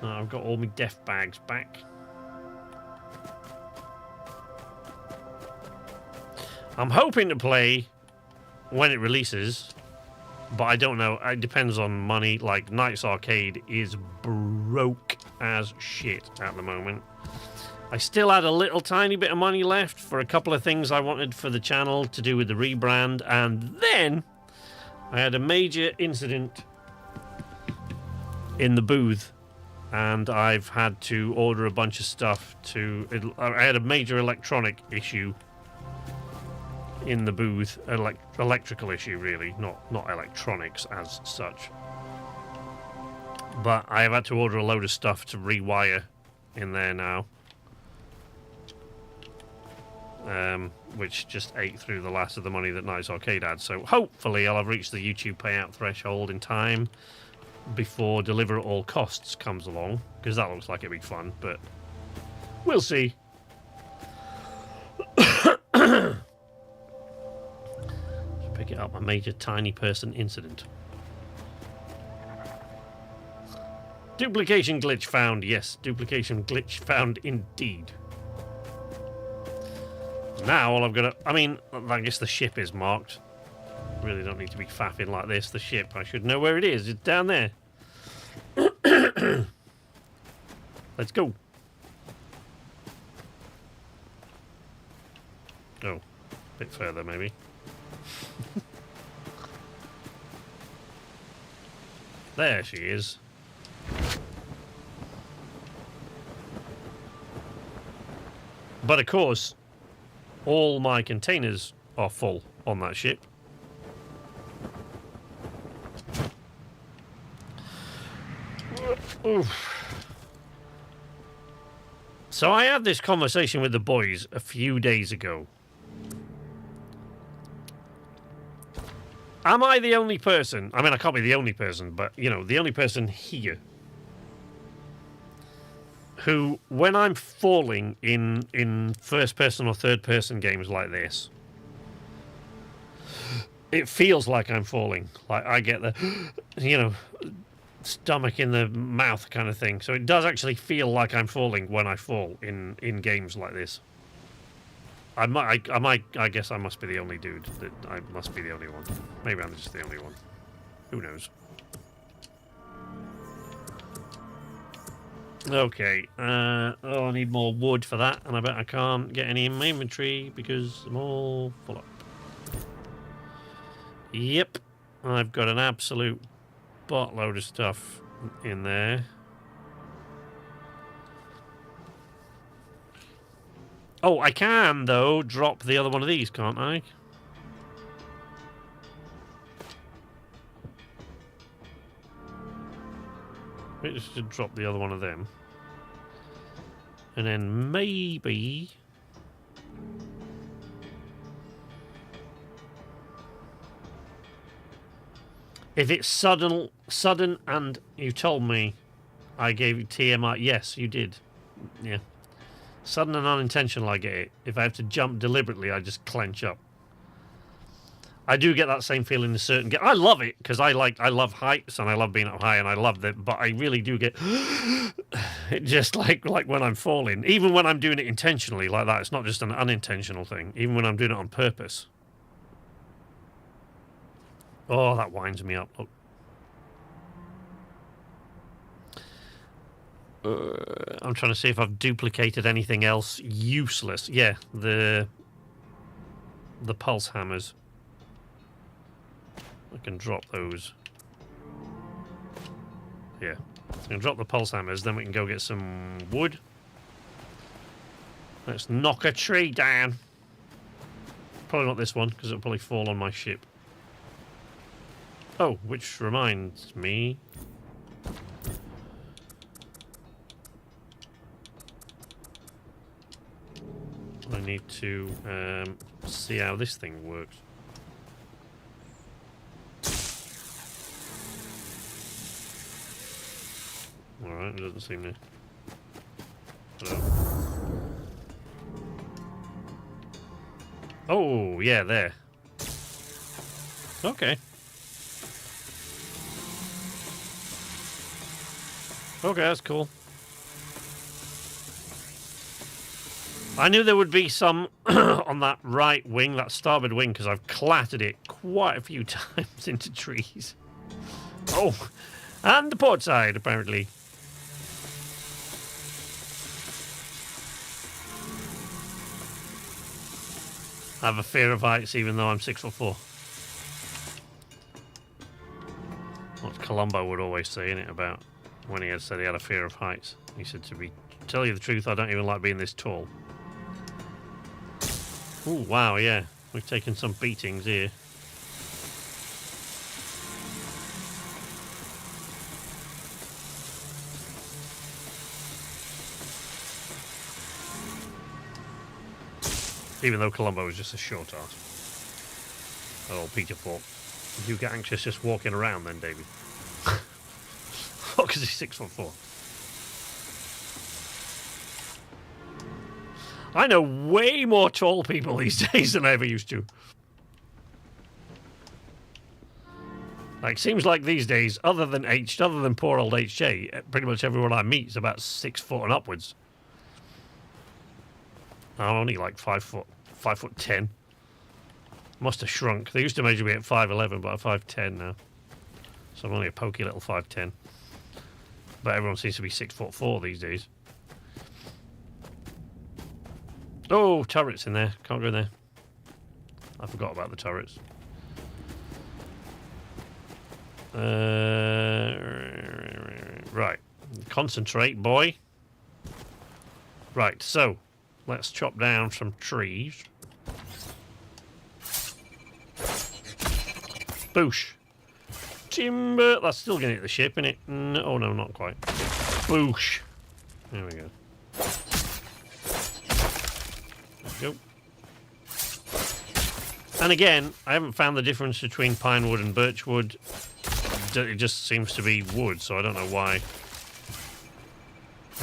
Speaker 1: Oh, I've got all my death bags back. I'm hoping to play when it releases, but I don't know. It depends on money. Like, Knights Arcade is broke as shit at the moment. I still had a little tiny bit of money left for a couple of things I wanted for the channel to do with the rebrand, and then I had a major incident in the booth, and I've had to order a bunch of stuff to... I had a major electronic issue in the booth, electrical issue really, not electronics as such. But I have had to order a load of stuff to rewire in there now. Which just ate through the last of the money that Knights Arcade had. So hopefully I'll have reached the YouTube payout threshold in time before Deliver at All Costs comes along, because that looks like it'd be fun, but we'll see. Pick it up, a major tiny person incident. Duplication glitch found. Yes, duplication glitch found indeed. Now all I've got to... I mean, I guess the ship is marked. Really don't need to be faffing like this. The ship, I should know where it is. It's down there. Let's go. Oh, a bit further maybe. There she is. But of course, all my containers are full on that ship. Oof. So I had this conversation with the boys a few days ago. Am I the only person? I mean, I can't be the only person, but, you know, the only person here who, when I'm falling in first-person or third-person games like this, it feels like I'm falling. Like, I get the, you know, stomach in the mouth kind of thing. So it does actually feel like I'm falling when I fall in games like this. I guess I must be the only dude. I must be the only one. Maybe I'm just the only one. Who knows? Okay. Oh, I need more wood for that, and I bet I can't get any in my inventory because I'm all full up. Yep. I've got an absolute buttload of stuff in there. Oh, I can, though, drop the other one of these, can't I? Maybe just to drop the other one of them. And then maybe... if it's sudden and you told me I gave you TMI... Yes, you did. Yeah. Sudden and unintentional, I get it. If I have to jump deliberately, I just clench up. I do get that same feeling in certain games. I love it because I love heights and I love being up high and I love that. But I really do get it just like when I'm falling. Even when I'm doing it intentionally like that, it's not just an unintentional thing. Even when I'm doing it on purpose. Oh, that winds me up. Look. I'm trying to see if I've duplicated anything else useless. Yeah, the pulse hammers. I can drop those. Yeah, I can drop the pulse hammers, then we can go get some wood. Let's knock a tree down. Probably not this one, because it'll probably fall on my ship. Oh, which reminds me... I need to see how this thing works. Alright. it doesn't seem to. Hello. Oh, yeah, there. Okay. Okay, that's cool. I knew there would be some on that right wing, that starboard wing, because I've clattered it quite a few times into trees. Oh, and the port side, apparently. I have a fear of heights, even though I'm 6'4". What Columbo would always say, innit, about when he had said he had a fear of heights. He said, to tell you the truth, I don't even like being this tall. Ooh, wow, yeah. We've taken some beatings here. Even though Columbo was just a short ass. Oh, Peter thought. You get anxious just walking around then, Davey. What, because he's 6'4". I know way more tall people these days than I ever used to. Like, seems like these days, other than poor old HJ, pretty much everyone I meet is about 6 foot and upwards. I'm only like 5'10". Must have shrunk. They used to measure me at 5'11", but I'm 5'10" now. So I'm only a pokey little 5'10". But everyone seems to be 6'4" these days. Oh, turrets in there. Can't go in there. I forgot about the turrets. Right. Concentrate, boy. Right, so let's chop down some trees. Boosh. Timber. That's still going to hit the ship, isn't it? No, oh, no, not quite. Boosh. There we go. There we go. And again, I haven't found the difference between pine wood and birch wood. It just seems to be wood, so I don't know why.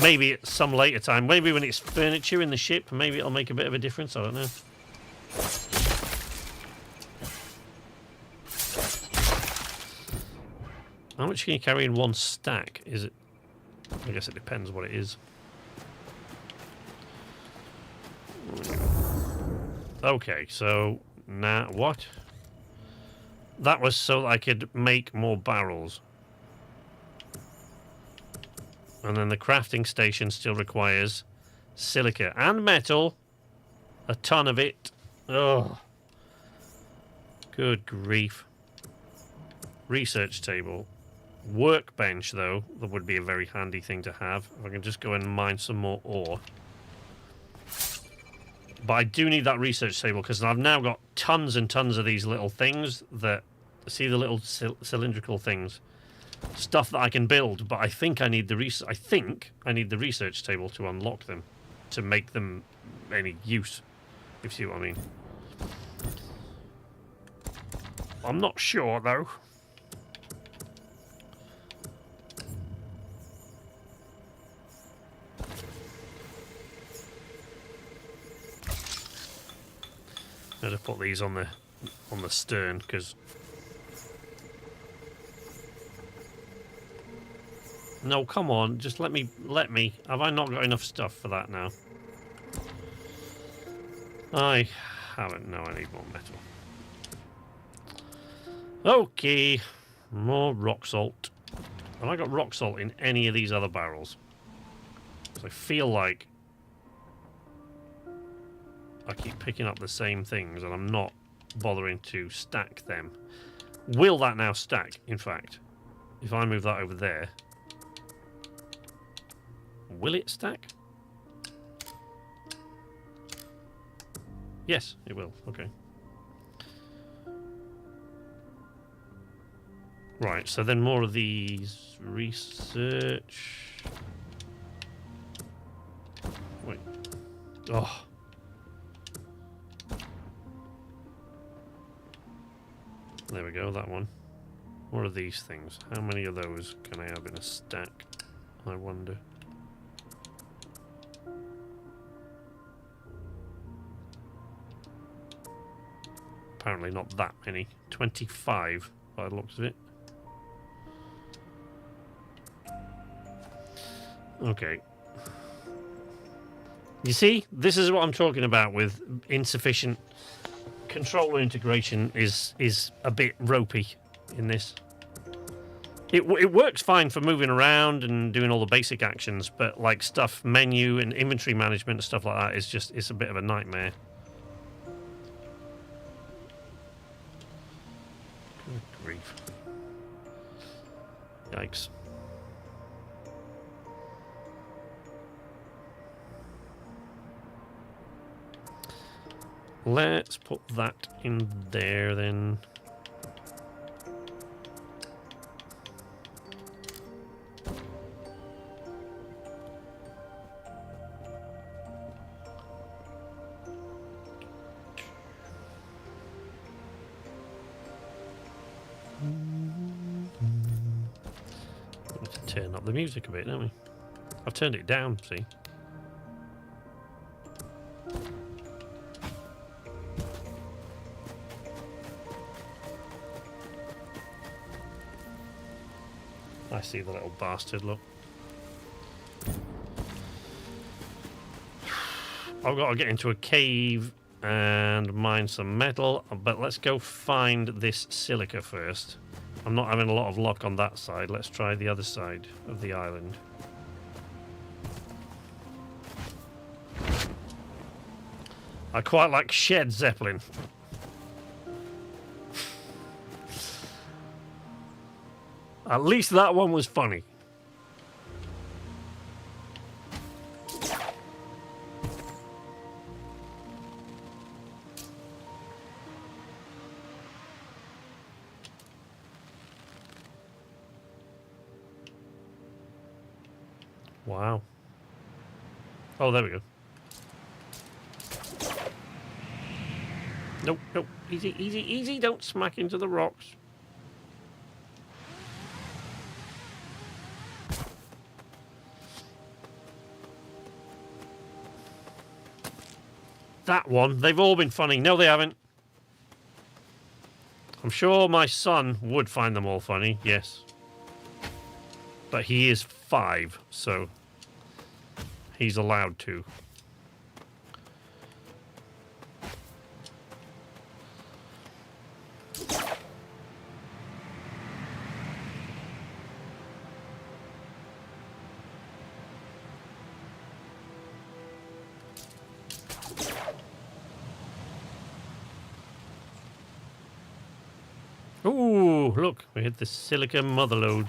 Speaker 1: Maybe at some later time. Maybe when it's furniture in the ship, maybe it'll make a bit of a difference. I don't know. How much can you carry in one stack? Is it? I guess it depends what it is. Okay, so now what? That was so that I could make more barrels. And then the crafting station still requires silica and metal. A ton of it. Oh. Good grief. Research table. Workbench, though, that would be a very handy thing to have. If I can just go and mine some more ore. But I do need that research table because I've now got tons and tons of these little things that... See the little cylindrical things? Stuff that I can build, but I think I need the research table to unlock them. To make them any use. If you see what I mean. I'm not sure, though. I'm going to put these on the stern because no, come on, just let me. Have I not got enough stuff for that now? I haven't. No, I need more metal. Okay, more rock salt. Have I got rock salt in any of these other barrels? Because I feel like I keep picking up the same things and I'm not bothering to stack them. Will that now stack, in fact? If I move that over there, will it stack? Yes, it will. Okay. Right, so then more of these research. Wait. Oh. There we go, that one. What are these things? How many of those can I have in a stack? I wonder. Apparently not that many. 25 by the looks of it. Okay. You see, this is what I'm talking about with insufficient controller integration is a bit ropey in this. It works fine for moving around and doing all the basic actions, but like stuff, menu and inventory management and stuff like that is just, it's a bit of a nightmare. Good grief. Yikes. Let's put that in there then. We need to turn up the music a bit, don't we? I've turned it down, see? I see the little bastard, look. I've got to get into a cave and mine some metal, but let's go find this silica first. I'm not having a lot of luck on that side. Let's try the other side of the island. I quite like Shed Zeppelin. At least that one was funny. Wow. Oh, there we go. Nope, nope. Easy, easy, easy. Don't smack into the rocks. That one. They've all been funny. No, they haven't. I'm sure my son would find them all funny. Yes. But he is 5, so he's allowed to. Ooh, look, we hit the silica motherlode.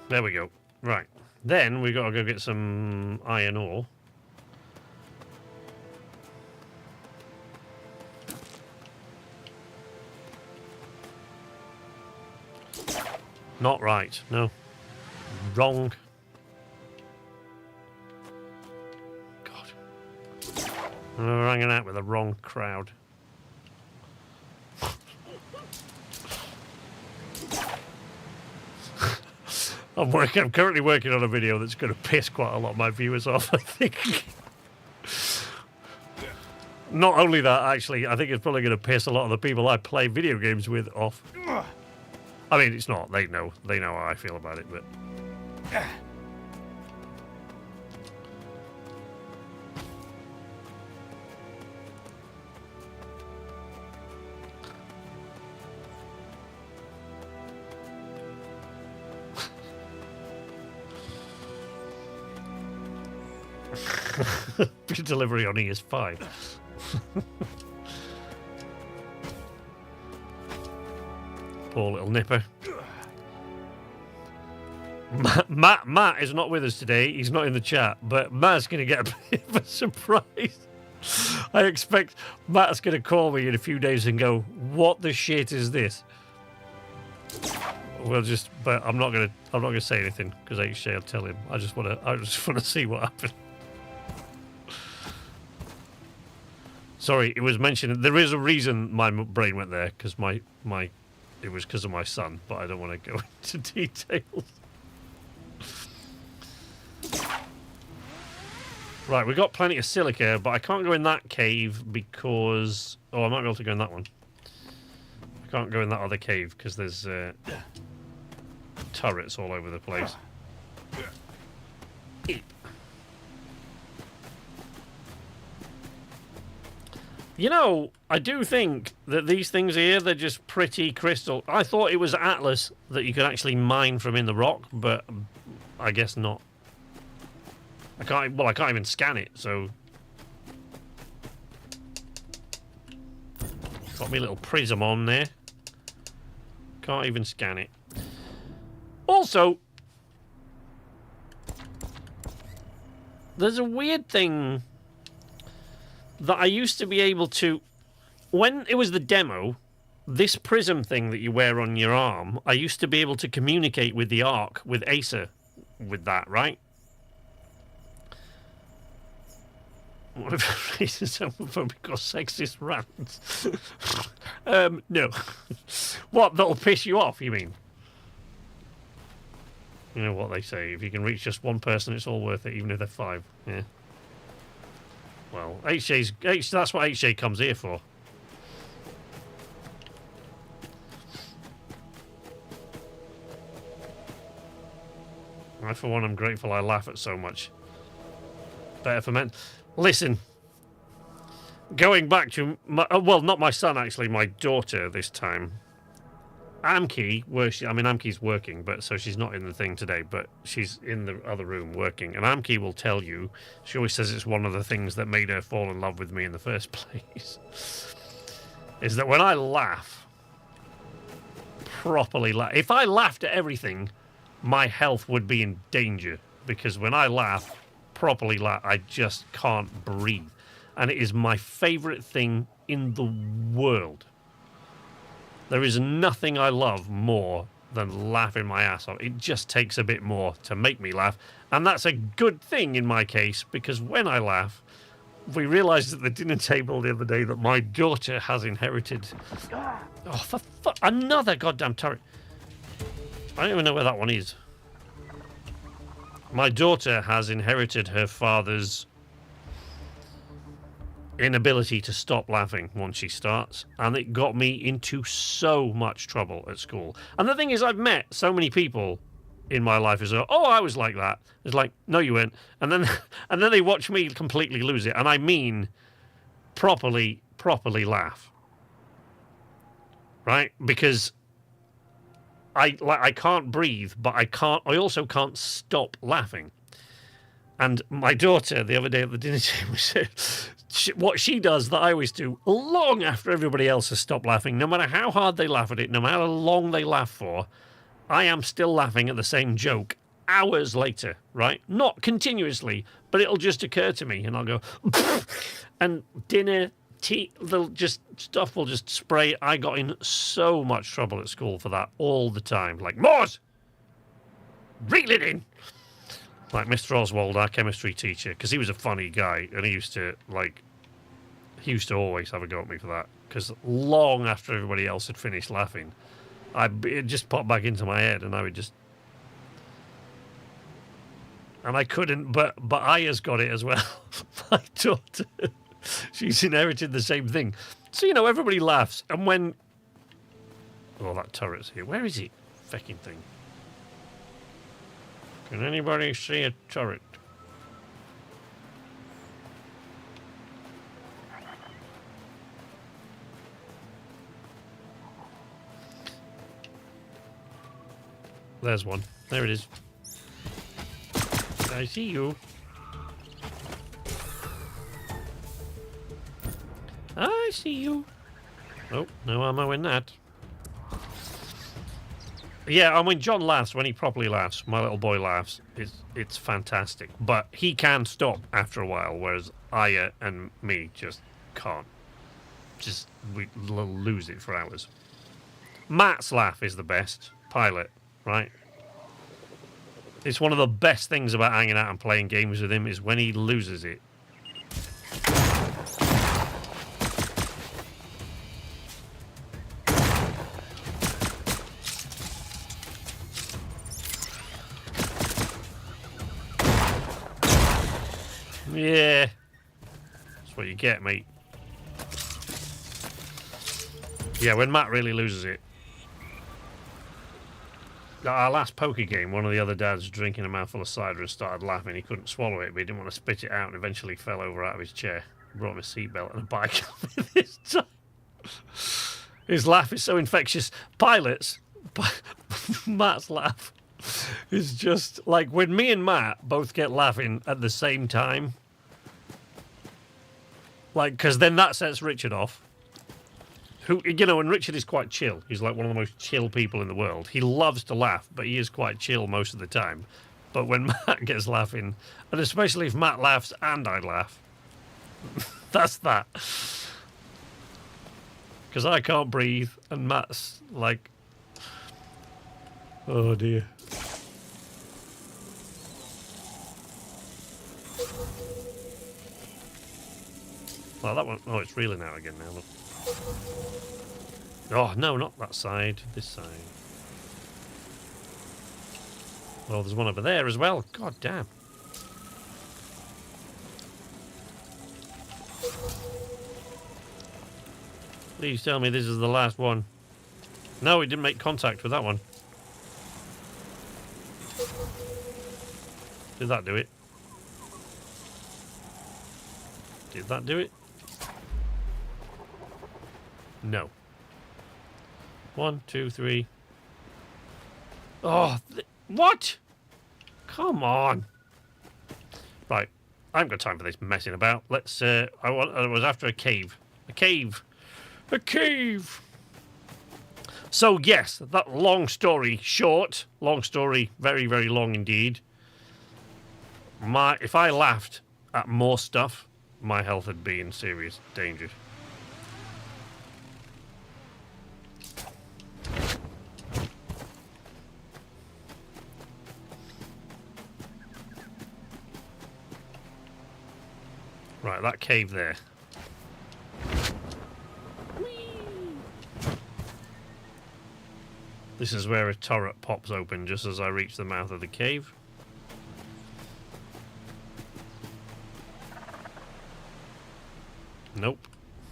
Speaker 1: There we go. Right. Then we got to go get some iron ore. Not right. No. Wrong. God. We're hanging out with the wrong crowd. I'm currently working on a video that's going to piss quite a lot of my viewers off, I think. Not only that, actually, I think it's probably going to piss a lot of the people I play video games with off. I mean, it's not. They know how I feel about it, but... Delivery on ES5. Poor little nipper. Matt is not with us today. He's not in the chat, but Matt's going to get a bit of a surprise. I expect Matt's going to call me in a few days and go, "What the shit is this?" But I'm not going to say anything because I'll tell him. I just want to see what happens. Sorry, it was mentioned. There is a reason my brain went there, because it was because of my son, but I don't want to go into details. Right, we've got plenty of silica, but I can't go in that cave because... Oh, I might be able to go in that one. I can't go in that other cave because there's turrets all over the place. You know, I do think that these things here, they're just pretty crystal. I thought it was Atlas that you could actually mine from in the rock, but I guess not. I can't even scan it, so... Got me a little prism on there. Can't even scan it. Also, there's a weird thing that I used to be able to... When it was the demo, this prism thing that you wear on your arm, I used to be able to communicate with the Ark, with Acer, with that, right? Whatever reasons, homophobic or sexist rants. No. What, that'll piss you off, you mean? You know what they say, if you can reach just one person, it's all worth it, even if they're 5. Yeah. Well, that's what HJ comes here for. I, for one, am grateful I laugh at so much. Better for men. Listen, going back to my, well, not my son actually, my daughter this time. Amki, Amki's working, but so she's not in the thing today, but she's in the other room working. And Amki will tell you, she always says it's one of the things that made her fall in love with me in the first place, is that when I laugh, properly laugh, if I laughed at everything, my health would be in danger, because when I laugh, properly laugh, I just can't breathe. And it is my favourite thing in the world. There is nothing I love more than laughing my ass off. It just takes a bit more to make me laugh. And that's a good thing in my case, because when I laugh, we realised at the dinner table the other day that my daughter has inherited... Oh, for fuck, another goddamn turret. I don't even know where that one is. My daughter has inherited her father's inability to stop laughing once she starts, and it got me into so much trouble at school. And the thing is, I've met so many people in my life who say, "Oh, I was like that." It's like, no, you weren't. And then they watch me completely lose it, and I mean, properly laugh, right? Because I can't breathe, but I also can't stop laughing. And my daughter, the other day at the dinner table, said what she does that I always do, long after everybody else has stopped laughing, no matter how hard they laugh at it, no matter how long they laugh for, I am still laughing at the same joke hours later, right? Not continuously, but it'll just occur to me, and I'll go, and dinner... tea, stuff will just spray. I got in so much trouble at school for that all the time. Like, Moors! Reel it in! Like Mr. Oswald, our chemistry teacher, because he was a funny guy, and he used to always have a go at me for that. Because long after everybody else had finished laughing, it just popped back into my head, and I would just... And I couldn't, but Aya's got it as well. My daughter... She's inherited the same thing. So, you know, everybody laughs. And when... Oh, that turret's here. Where is it? Fecking thing. Can anybody see a turret? There's one. There it is. I see you. I see you. Oh, no ammo in that. Yeah, I mean, John laughs when he properly laughs. My little boy laughs. It's fantastic. But he can stop after a while, whereas Aya and me just can't. We lose it for hours. Matt's laugh is the best. Pilot, right? It's one of the best things about hanging out and playing games with him is when he loses it. Yeah. That's what you get, mate. Yeah, when Matt really loses it. Our last poker game, one of the other dads was drinking a mouthful of cider and started laughing. He couldn't swallow it, but he didn't want to spit it out and eventually fell over out of his chair. Brought him a seatbelt and a bike this time. His laugh is so infectious. Pilots, Matt's laugh is just like when me and Matt both get laughing at the same time. Like, because then that sets Richard off. Who, you know, and Richard is quite chill. He's like one of the most chill people in the world. He loves to laugh, but he is quite chill most of the time. But when Matt gets laughing, and especially if Matt laughs and I laugh, that's that. Because I can't breathe, and Matt's like, oh dear. Well, that one, oh, it's reeling out again now, look. Oh, no, not that side. This side. Oh, there's one over there as well. God damn. Please tell me this is the last one. No, it didn't make contact with that one. Did that do it? Did that do it? No. 1, 2, 3. Oh, what? Come on. Right, I haven't got time for this messing about. Let's. I was after a cave. A cave. A cave. So yes, that long story short. Long story, very, very long indeed. If I laughed at more stuff, my health would be in serious danger. Right, that cave there. This is where a turret pops open just as I reach the mouth of the cave. Nope.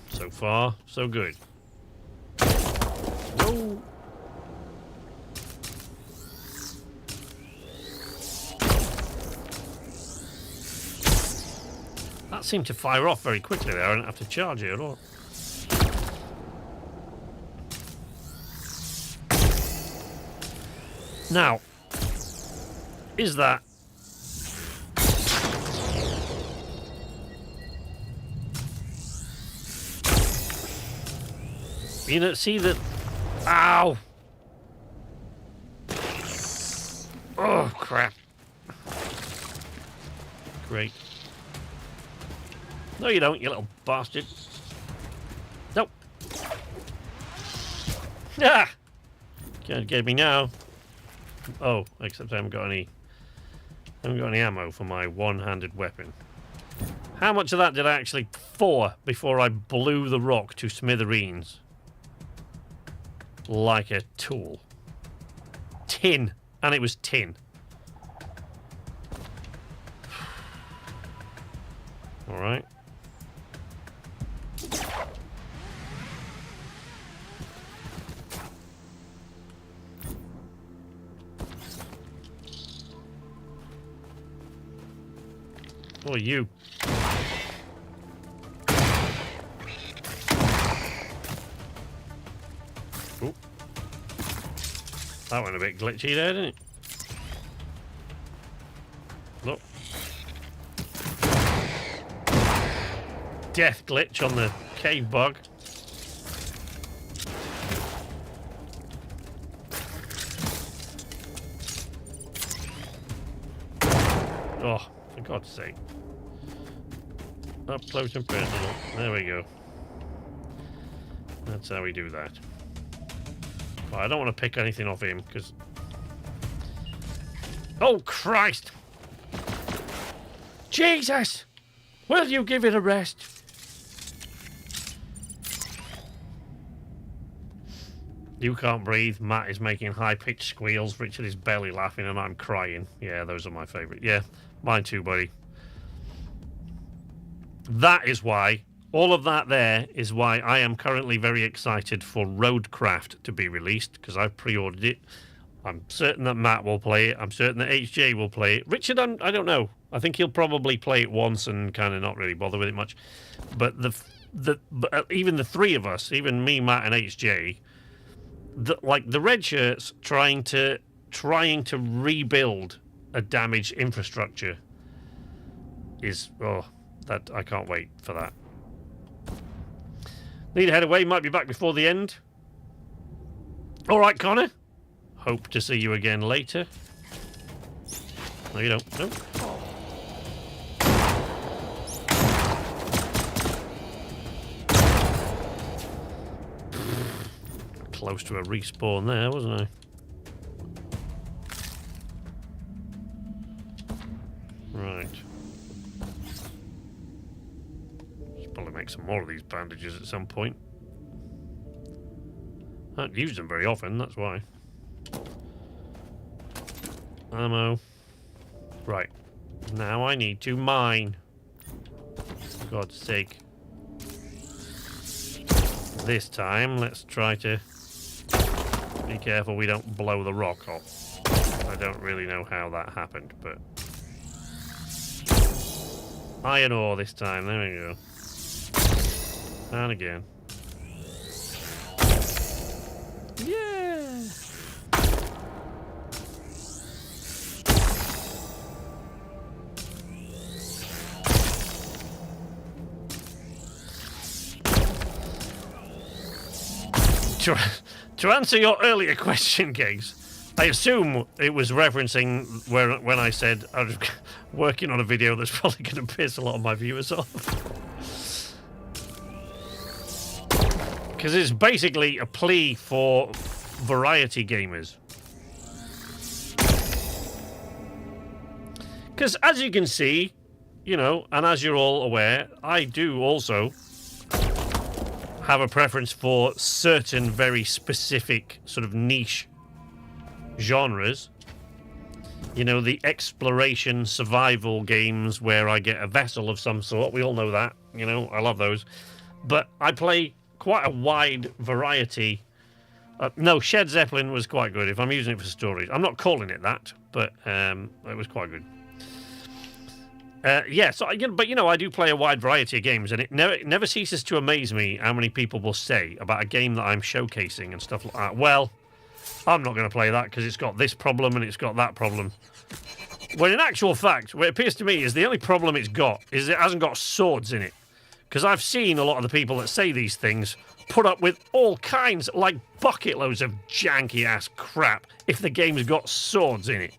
Speaker 1: So far, so good. No. That seemed to fire off very quickly there. I didn't have to charge it at all. Now, is that... You know, see that... Ow! Oh, crap. Great. No, you don't, you little bastard. Nope. Ah! Can't get me now. Oh, except I haven't got any ammo for my one-handed weapon. How much of that did I actually... 4 before I blew the rock to smithereens? Like a tool. Tin. And it was tin. Alright. Oh, you. Ooh. That went a bit glitchy there, didn't it? Look. Death glitch on the cave bug. Oh, for God's sake. Up close and personal. There we go. That's how we do that. Well, I don't want to pick anything off him, because... Oh, Christ! Jesus! Will you give it a rest? You can't breathe. Matt is making high-pitched squeals. Richard is barely laughing, and I'm crying. Yeah, those are my favourite. Yeah, mine too, buddy. that is why, all of that there is why I am currently very excited for Roadcraft to be released, because I've pre-ordered it. I'm certain that Matt will play it. I'm certain that HJ will play it. Richard, I don't know. I think he'll probably play it once and kind of not really bother with it much. But even the three of us, even me, Matt, and HJ, like the red shirts trying to rebuild a damaged infrastructure is that I can't wait for that. Need to head away. Might be back before the end. All right, Connor. Hope to see you again later. No, you don't. No. Close to a respawn there, wasn't I? Right. Should probably make some more of these bandages at some point. I don't use them very often, that's why. Ammo. Right. Now I need to mine. For God's sake. This time, let's try to be careful we don't blow the rock off. I don't really know how that happened, but... Iron ore this time, there we go. And again. Yeah! To answer your earlier question, Gaze, I assume it was referencing when I said I was working on a video that's probably going to piss a lot of my viewers off. Because it's basically a plea for variety gamers. Because as you can see, you know, and as you're all aware, I do also have a preference for certain very specific sort of niche genres. You know, the exploration survival games where I get a vessel of some sort. We all know that. You know, I love those. But I play quite a wide variety. No, Shed Zeppelin was quite good if I'm using it for stories. I'm not calling it that, but it was quite good. Yeah, so but you know, I do play a wide variety of games, and it never ceases to amaze me how many people will say about a game that I'm showcasing and stuff like that. Well, I'm not going to play that because it's got this problem and it's got that problem. When in actual fact, what it appears to me is the only problem it's got is it hasn't got swords in it. Because I've seen a lot of the people that say these things put up with all kinds, like bucket loads of janky ass crap if the game's got swords in it.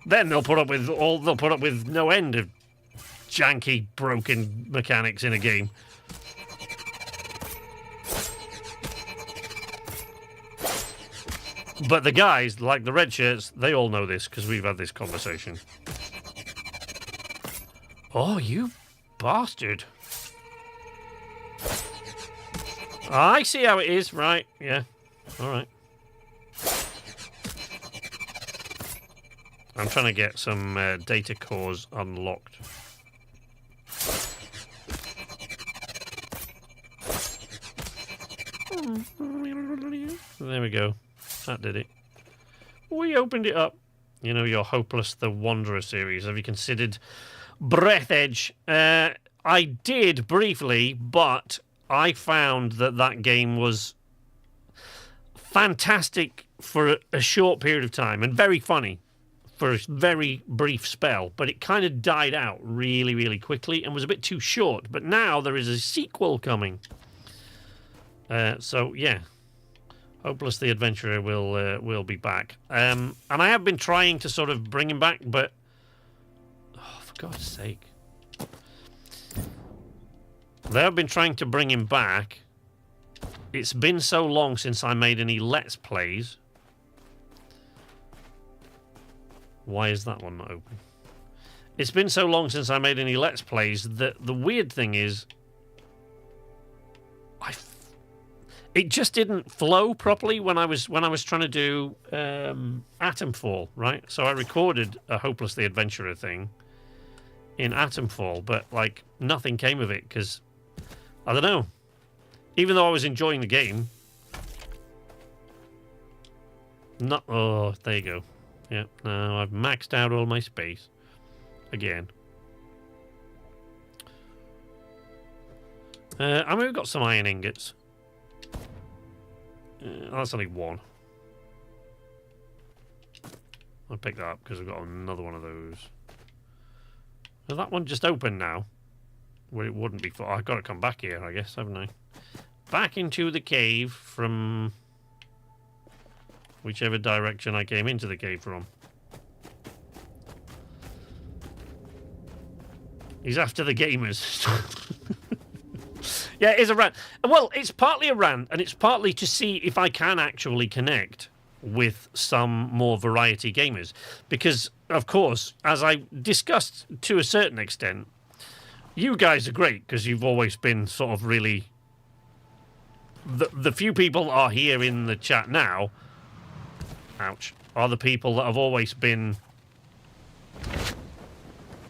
Speaker 1: Then they'll put up with no end of janky, broken mechanics in a game. But the guys, like the red shirts, they all know this because we've had this conversation. Oh, you bastard. I see how it is, right? Yeah, all right. I'm trying to get some data cores unlocked. There we go. That did it. We opened it up. You know, your Hopeless the Wanderer series. Have you considered Breath Edge? I did briefly, but I found that game was fantastic for a short period of time and very funny for a very brief spell, but it kind of died out really, really quickly and was a bit too short. But now there is a sequel coming. So, yeah. Hopeless the Adventurer will be back. And I have been trying to sort of bring him back, but... Oh, for God's sake. They have been trying to bring him back. It's been so long since I made any Let's Plays. Why is that one not open? It's been so long since I made any Let's Plays that the weird thing is... It just didn't flow properly when I was trying to do Atomfall, right? So I recorded a Hopeless the Adventurer thing, in Atomfall, but like nothing came of it because I don't know. Even though I was enjoying the game, not. Oh, there you go. Yeah, now I've maxed out all my space again. I mean, we've got some iron ingots. That's only one. I'll pick that up because we've got another one of those. Is that one just open now? Well, it wouldn't be. I've got to come back here, I guess, haven't I? Back into the cave from whichever direction I came into the cave from. He's after the gamers. Yeah, it is a rant. Well, it's partly a rant, and it's partly to see if I can actually connect with some more variety gamers. Because, of course, as I discussed to a certain extent, you guys are great because you've always been sort of really... The few people are here in the chat now, ouch, are the people that have always been,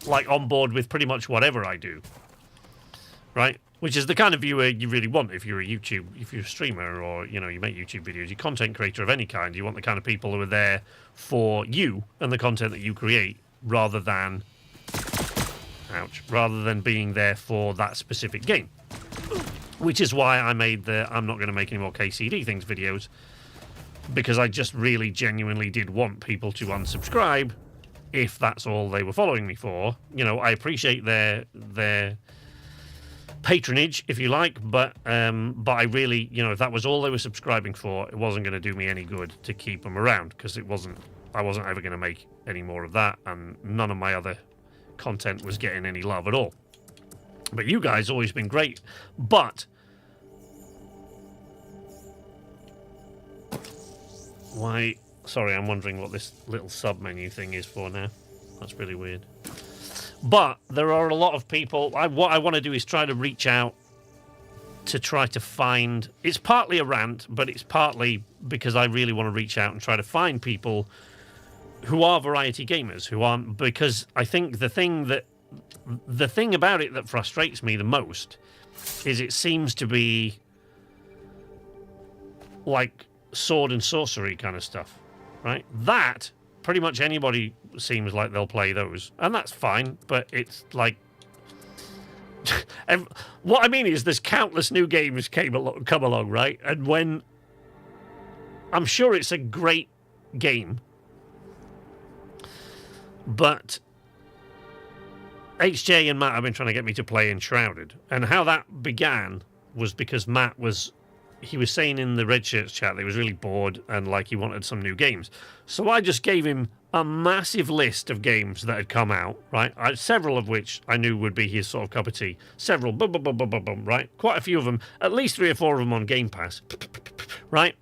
Speaker 1: like, on board with pretty much whatever I do. Right? Which is the kind of viewer you really want if you're a streamer or, you know, you make YouTube videos, you're a content creator of any kind. You want the kind of people who are there for you and the content that you create rather than, ouch, rather than being there for that specific game. Which is why I made the I'm not going to make any more KCD things videos, because I just really genuinely did want people to unsubscribe if that's all they were following me for. You know, I appreciate their patronage, if you like, but I really, you know, if that was all they were subscribing for, it wasn't going to do me any good to keep them around, because I wasn't ever going to make any more of that, and none of my other content was getting any love at all. But you guys always been great. But why? Sorry, I'm wondering what this little sub menu thing is for now. That's really weird. But there are a lot of people. What I want to do is try to reach out to try to find. It's partly a rant, but it's partly because I really want to reach out and try to find people who are variety gamers, who aren't. Because I think the thing about it that frustrates me the most is it seems to be like sword and sorcery kind of stuff, right? That pretty much anybody seems like they'll play those, and that's fine, but it's like what I mean is there's countless new games come along, right? And when I'm sure it's a great game, but HJ and Matt have been trying to get me to play Enshrouded. And how that began was because Matt was saying in the Red Shirts chat that he was really bored and like he wanted some new games. So I just gave him a massive list of games that had come out, right? Several of which I knew would be his sort of cup of tea. Several, right? Quite a few of them, at least 3 or 4 of them on Game Pass, right?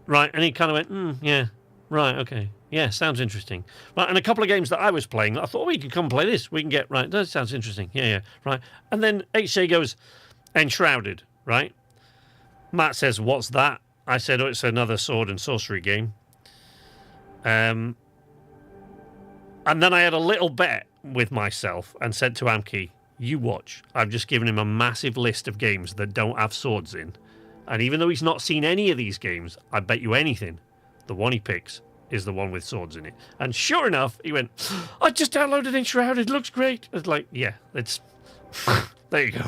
Speaker 1: Right, and he kind of went, yeah, right, okay. Yeah, sounds interesting. Right, and a couple of games that I was playing, I thought, we could come play this. We can get, right, that sounds interesting. Yeah, right. And then HJ goes, Enshrouded, right? Matt says, what's that? I said, it's another sword and sorcery game. And then I had a little bet with myself and said to Amki, you watch. I've just given him a massive list of games that don't have swords in. And even though he's not seen any of these games, I bet you anything, the one he picks is the one with swords in it. And sure enough, he went, I just downloaded Enshrouded, looks great. It's like, yeah, it's... there you go.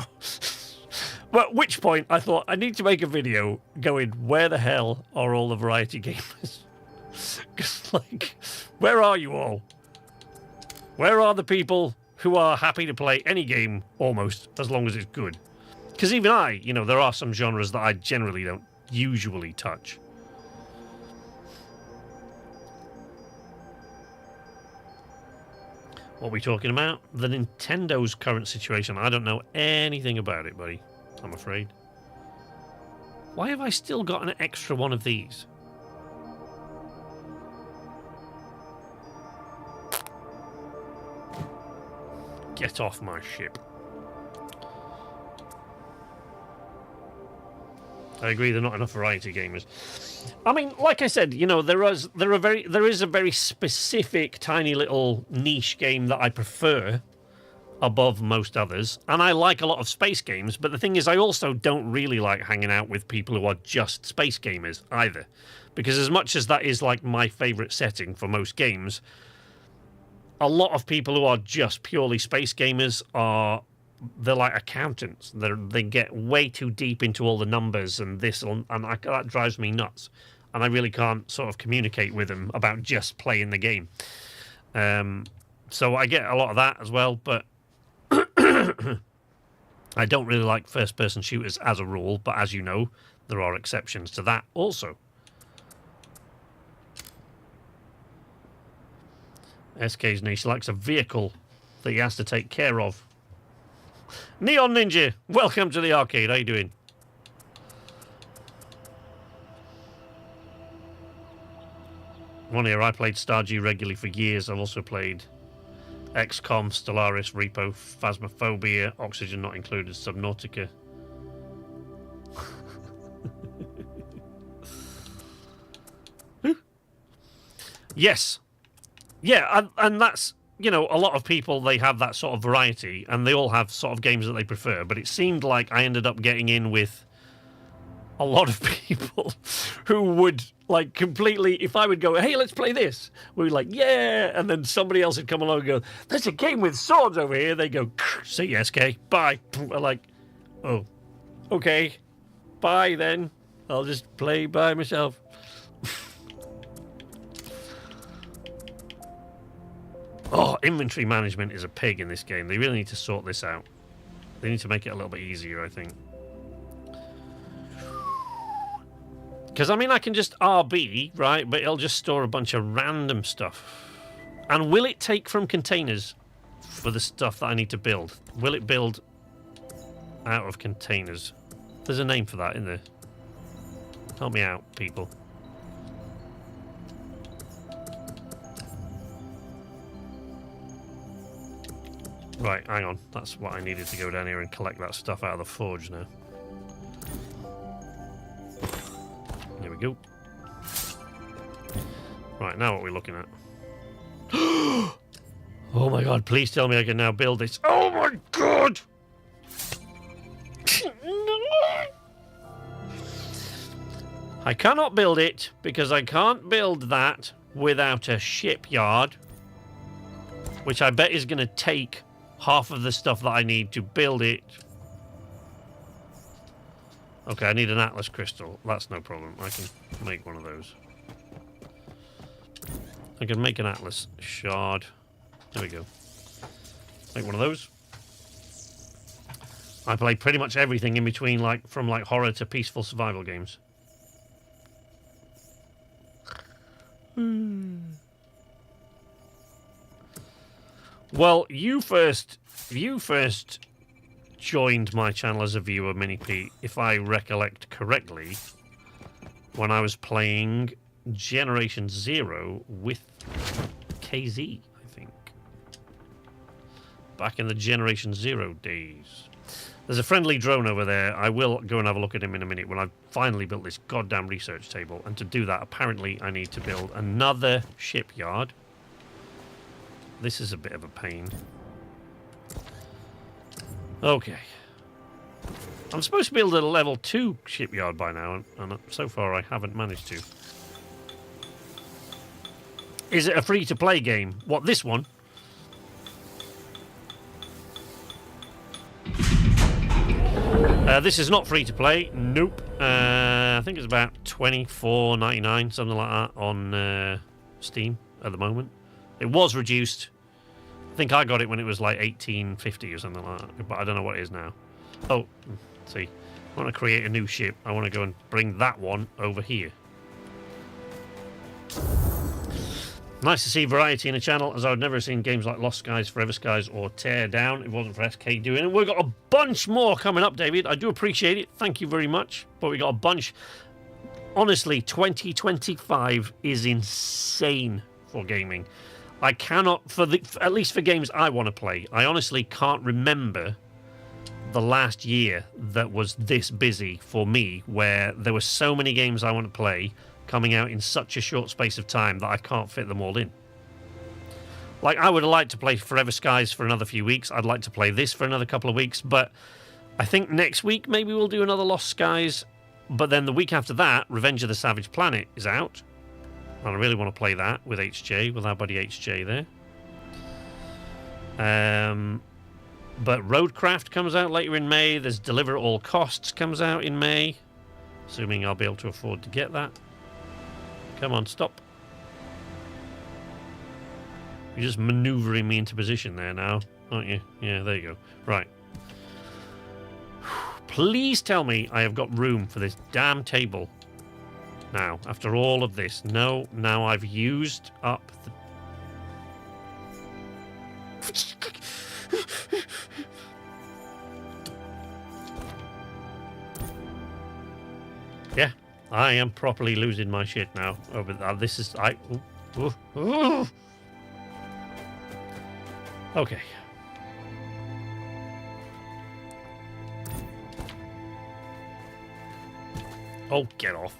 Speaker 1: But at which point I thought, I need to make a video going, where the hell are all the variety gamers? Because, like, where are you all? Where are the people who are happy to play any game, almost, as long as it's good? Because even I, you know, there are some genres that I generally don't usually touch. What are we talking about? The Nintendo's current situation. I don't know anything about it, buddy. I'm afraid. Why have I still got an extra one of these? Get off my ship. I agree, there are not enough variety gamers. I mean, like I said, you know, there is a very specific, tiny little niche game that I prefer, above most others. And I like a lot of space games, but the thing is I also don't really like hanging out with people who are just space gamers either. Because as much as that is like my favourite setting for most games, a lot of people who are just purely space gamers they're like accountants. They get way too deep into all the numbers and this, and that drives me nuts. And I really can't sort of communicate with them about just playing the game. So I get a lot of that as well, but I don't really like first-person shooters as a rule, but as you know, there are exceptions to that also. SK's niche likes a vehicle that he has to take care of. Neon Ninja, welcome to the arcade. How you doing? One here, I played Stardew regularly for years. I've also played XCOM, Stellaris, Repo, Phasmophobia, Oxygen not included, Subnautica. Yes. Yeah, and that's, you know, a lot of people, they have that sort of variety, and they all have sort of games that they prefer, but it seemed like I ended up getting in with a lot of people who would, like, completely, if I would go, hey, let's play this, we'd be like, yeah, and then somebody else would come along and go, there's a game with swords over here. They go, see you, SK, bye. I'm like, oh, okay, bye then. I'll just play by myself. Oh, inventory management is a pig in this game. They really need to sort this out. They need to make it a little bit easier, I think. Because, I mean, I can just RB, right? But it'll just store a bunch of random stuff. And will it take from containers for the stuff that I need to build? Will it build out of containers? There's a name for that, isn't there? Help me out, people. Right, hang on. That's what I needed to go down here and collect that stuff out of the forge now. There we go. Right, now what are we looking at? Oh my god, please tell me I can now build this. Oh my god! I cannot build it because I can't build that without a shipyard, which I bet is going to take half of the stuff that I need to build it. Okay, I need an Atlas crystal. That's no problem. I can make one of those. I can make an Atlas shard. There we go. Make one of those. I play pretty much everything in between, like from like horror to peaceful survival games. Well, you first joined my channel as a viewer, Mini Pete, if I recollect correctly, when I was playing Generation Zero with KZ, I think. Back in the Generation Zero days. There's a friendly drone over there. I will go and have a look at him in a minute when I've finally built this goddamn research table. And to do that, apparently, I need to build another shipyard. This is a bit of a pain. Okay. I'm supposed to build a level 2 shipyard by now, and so far I haven't managed to. Is it a free-to-play game? What, this one? This is not free-to-play. Nope. I think it's about $24.99, something like that, on Steam at the moment. It was reduced. I think I got it when it was like $18.50 or something like that, but I don't know what it is now. Oh, see. I want to create a new ship. I want to go and bring that one over here. Nice to see variety in a channel, as I've never seen games like Lost Skies, Forever Skies, or Tear Down. It wasn't for SK doing it. We've got a bunch more coming up, David. I do appreciate it. Thank you very much. But we got a bunch. Honestly, 2025 is insane for gaming. I cannot, at least for games I want to play, I honestly can't remember the last year that was this busy for me, where there were so many games I want to play coming out in such a short space of time that I can't fit them all in. Like, I would have liked to play Forever Skies for another few weeks. I'd like to play this for another couple of weeks. But I think next week maybe we'll do another Lost Skies. But then the week after that, Revenge of the Savage Planet is out. And I really want to play that with HJ, with our buddy HJ there. But Roadcraft comes out later in May. There's Deliver at All Costs comes out in May. Assuming I'll be able to afford to get that. Come on, stop. You're just manoeuvring me into position there now, aren't you? Yeah, there you go. Right. Please tell me I have got room for this damn table. Now, after all of this. No, now I've used up the... Yeah, I am properly losing my shit now. Over this is... Okay. Oh, get off.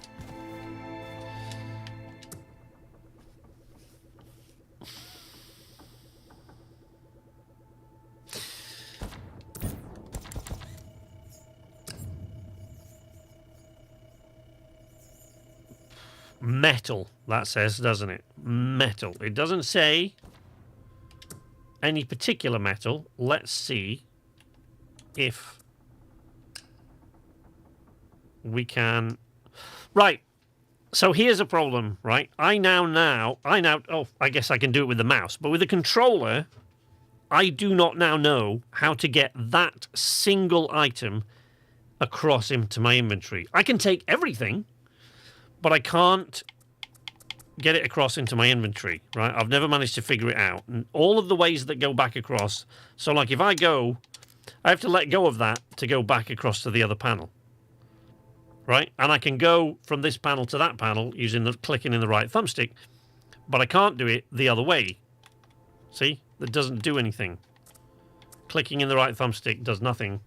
Speaker 1: Metal, that says, doesn't it? Metal. It doesn't say any particular metal. Let's see if we can... Right. So here's a problem, right? I guess I can do it with the mouse, but with the controller, I do not now know how to get that single item across into my inventory. I can take everything, but I can't get it across into my inventory, right? I've never managed to figure it out. And all of the ways that go back across, so like if I have to let go of that to go back across to the other panel, right? And I can go from this panel to that panel using clicking in the right thumbstick, but I can't do it the other way. See? That doesn't do anything. Clicking in the right thumbstick does nothing.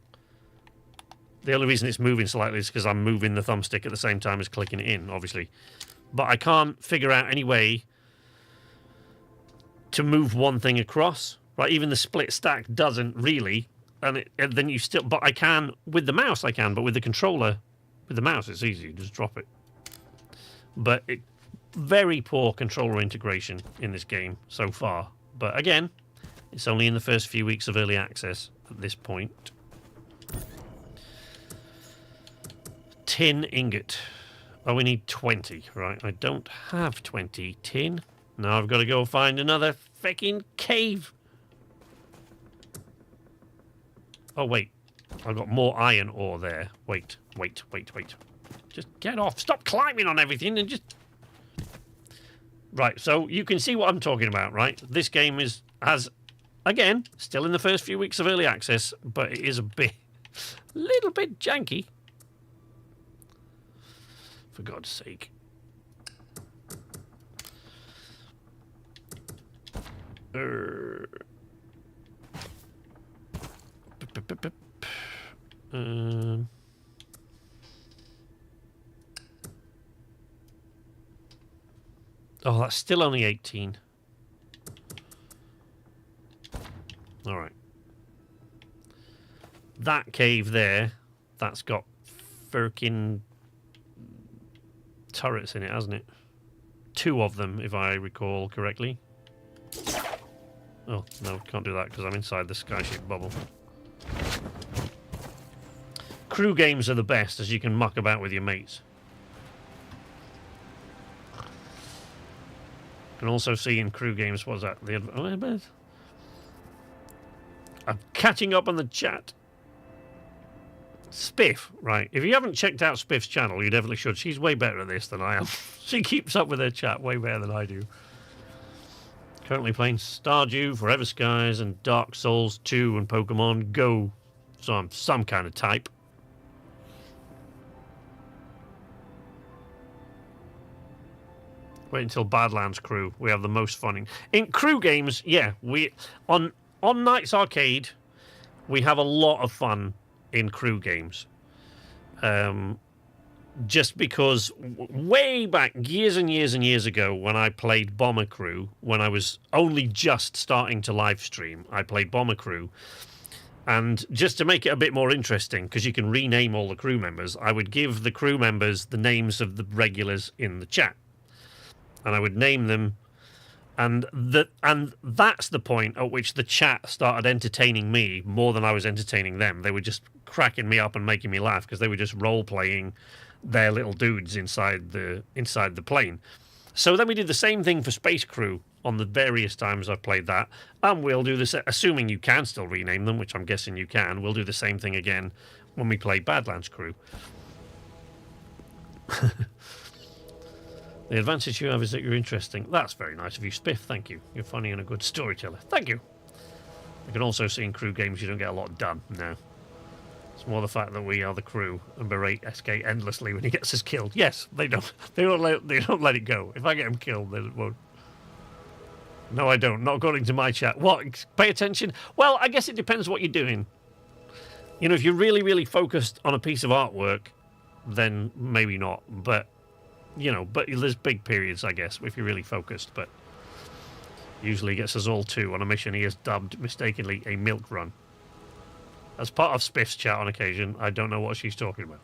Speaker 1: The only reason it's moving slightly is because I'm moving the thumbstick at the same time as clicking it in, obviously. But I can't figure out any way to move one thing across. Right? Even the split stack doesn't really. And then you still... But I can... With the mouse I can, but with the controller... With the mouse it's easy. You just drop it. But very poor controller integration in this game so far. But again, it's only in the first few weeks of early access at this point. Tin ingot. Oh, we need 20. Right, I don't have 20 tin. Now I've got to go find another fucking cave. Oh, wait. I've got more iron ore there. Wait. Just get off. Stop climbing on everything and just... Right, so you can see what I'm talking about, right? This game has, again, still in the first few weeks of early access, but it is a little bit janky. For God's sake. Oh, that's still only 18. All right. That cave there, that's got firkin turrets in it, hasn't it? 2 of them, if I recall correctly. Oh, no, can't do that because I'm inside the Skyship bubble. Crew games are the best, as you can muck about with your mates. You can also see in crew games, what's that? I'm catching up on the chat. Spiff, right. If you haven't checked out Spiff's channel, you definitely should. She's way better at this than I am. She keeps up with her chat way better than I do. Currently playing Stardew, Forever Skies, and Dark Souls 2 and Pokemon Go. So I'm some kind of type. Wait until Badlands Crew. We have the most fun in crew games. Yeah, we on Nights Arcade, we have a lot of fun in crew games. just because way back, years and years and years ago, when I played Bomber Crew, when I was only just starting to live stream, I played Bomber Crew. And just to make it a bit more interesting, because you can rename all the crew members, I would give the crew members the names of the regulars in the chat. And I would name them. And that's the point at which the chat started entertaining me more than I was entertaining them. They were just cracking me up and making me laugh because they were just role-playing their little dudes inside the plane. So then we did the same thing for Space Crew on the various times I've played that, and we'll do this, assuming you can still rename them, which I'm guessing you can. We'll do the same thing again when we play Badlands Crew. The advantage you have is that you're interesting. That's very nice of you, Spiff. Thank you. You're funny and a good storyteller. Thank you. I can also see in crew games you don't get a lot done. No. It's more the fact that we are the crew and berate SK endlessly when he gets us killed. Yes, they don't. They don't let it go. If I get him killed, they won't. No, I don't. Not according to my chat. What? Pay attention? Well, I guess it depends what you're doing. You know, if you're really, really focused on a piece of artwork, then maybe not. But, you know, but there's big periods, I guess, if you're really focused. But usually gets us all too on a mission he has dubbed mistakenly a milk run. As part of Spiff's chat on occasion, I don't know what she's talking about.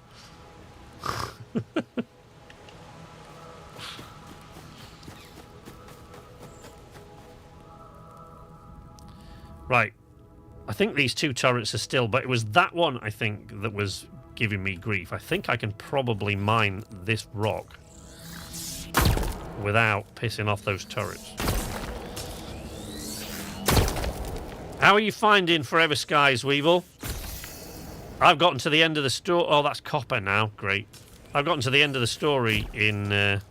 Speaker 1: Right. I think these two turrets are still, but it was that one, I think, that was giving me grief. I think I can probably mine this rock without pissing off those turrets. How are you finding Forever Skies, Weevil? I've gotten to the end of the story. Oh, that's copper now. Great. I've gotten to the end of the story in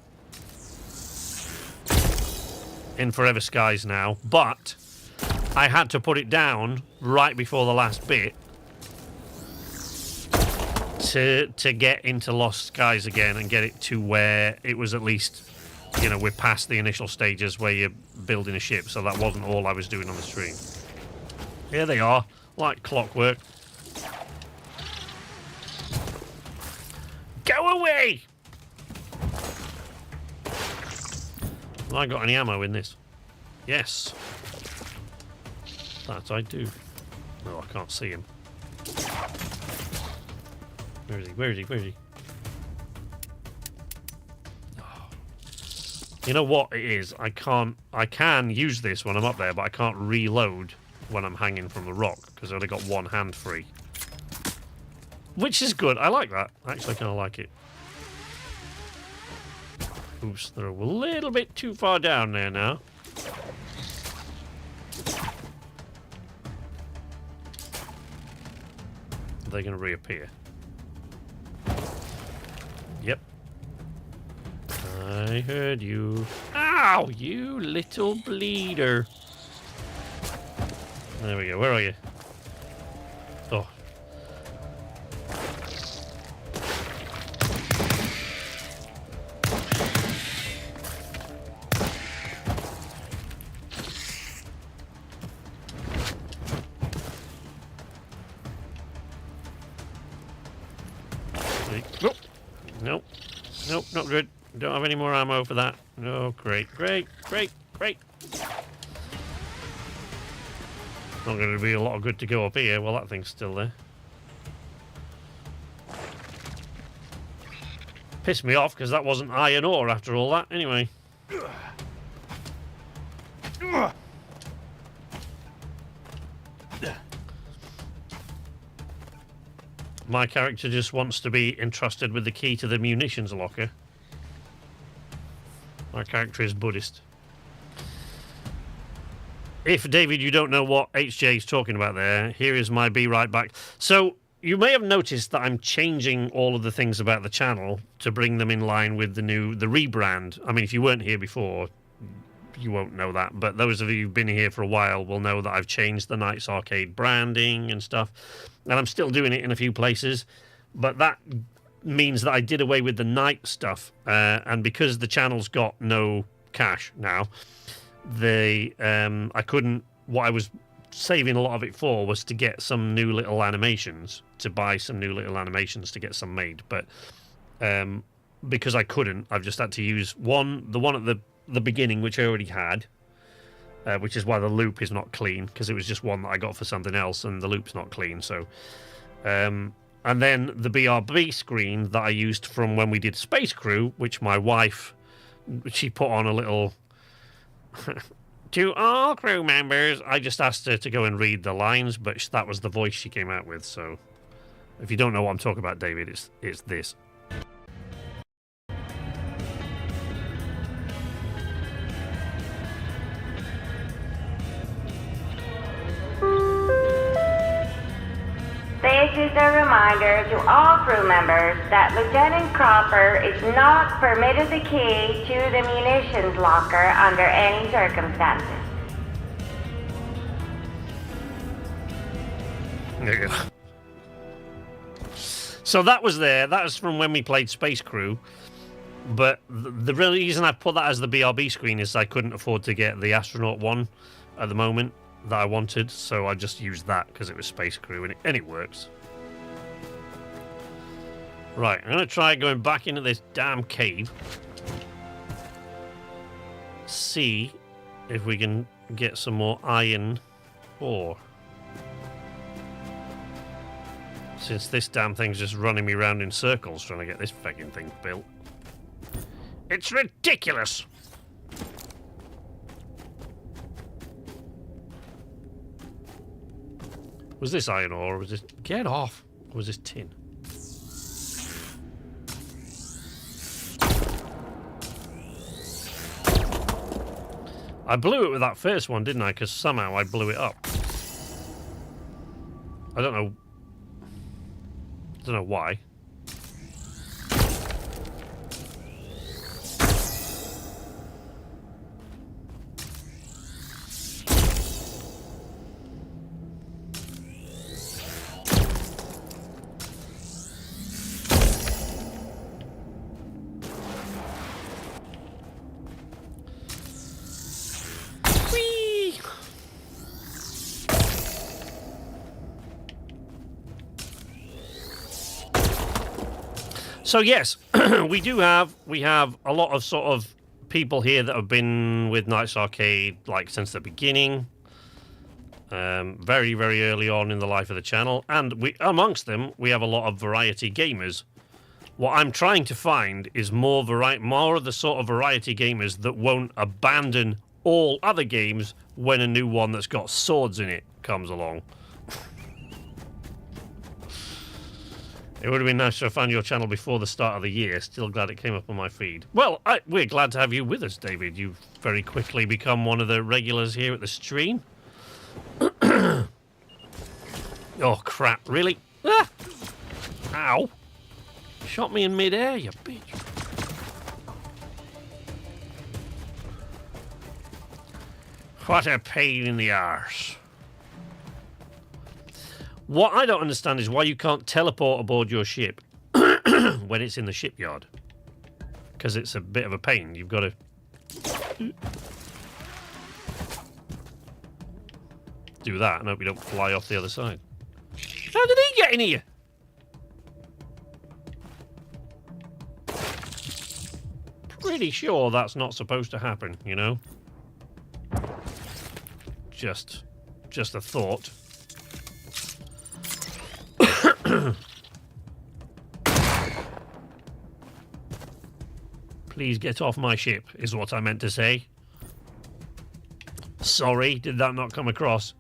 Speaker 1: Forever Skies now, but I had to put it down right before the last bit to get into Lost Skies again and get it to where it was at least, you know, we're past the initial stages where you're building a ship, so that wasn't all I was doing on the stream. Here they are, like clockwork. Go away! Have I got any ammo in this? Yes. That I do. No, I can't see him. Where is he? Where is he? Where is he? Oh. You know what it is? I can use this when I'm up there, but I can't reload when I'm hanging from the rock because I only got one hand free. Which is good. I like that. I actually kind of like it. Oops, they're a little bit too far down there now. They're going to reappear. Yep. I heard you. Ow! You little bleeder. There we go. Where are you? Oh. Nope. Nope. Nope, not good. Don't have any more ammo for that. No, great, great, great, great. Not going to be a lot of good to go up here. Well, that thing's still there. Pissed me off because that wasn't iron ore after all that. Anyway. My character just wants to be entrusted with the key to the munitions locker. My character is Buddhist. If, David, you don't know what HJ is talking about there, here is my Be Right Back. So, you may have noticed that I'm changing all of the things about the channel to bring them in line with the rebrand. I mean, if you weren't here before, you won't know that. But those of you who've been here for a while will know that I've changed the Knights Arcade branding and stuff. And I'm still doing it in a few places. But that means that I did away with the night stuff. And because the channel's got no cash now, I couldn't. What I was saving a lot of it for was to get some new little animations, to buy some new little animations to get some made. But because I couldn't. I've just had to use the one at the beginning, which I already had, which is why the loop is not clean, because it was just one that I got for something else, and the loop's not clean. So, and then the BRB screen that I used from when we did Space Crew, which my wife, she put on a little... To all crew members, I just asked her to go and read the lines, but that was the voice she came out with. So, if you don't know what I'm talking about, David, it's this.
Speaker 3: This is a reminder to all crew members that Lieutenant Cropper is not permitted the key to the munitions locker under any circumstances.
Speaker 1: There you go. So that was there. That was from when we played Space Crew. But the real reason I put that as the BRB screen is I couldn't afford to get the astronaut one at the moment that I wanted, so I just used that because it was Space Crew, and it works. Right, I'm going to try going back into this damn cave. See if we can get some more iron ore. Since this damn thing's just running me round in circles trying to get this fucking thing built. It's ridiculous! Was this iron ore, or was this... Get off! Or was this tin? I blew it with that first one, didn't I? Because somehow I blew it up. I don't know why. So yes, we have a lot of sort of people here that have been with Nights Arcade like since the beginning, very very early on in the life of the channel, and amongst them we have a lot of variety gamers. What I'm trying to find is more of the sort of variety gamers that won't abandon all other games when a new one that's got swords in it comes along. It would have been nice to have found your channel before the start of the year. Still glad it came up on my feed. Well, we're glad to have you with us, David. You've very quickly become one of the regulars here at the stream. Oh, crap. Really? Ah! Ow. Shot me in mid-air, you bitch. What a pain in the arse. What I don't understand is why you can't teleport aboard your ship when it's in the shipyard. Because it's a bit of a pain. You've got to... do that and hope you don't fly off the other side. How did he get in here? Pretty sure that's not supposed to happen, you know? Just a thought. Please get off my ship, is what I meant to say. Sorry, did that not come across?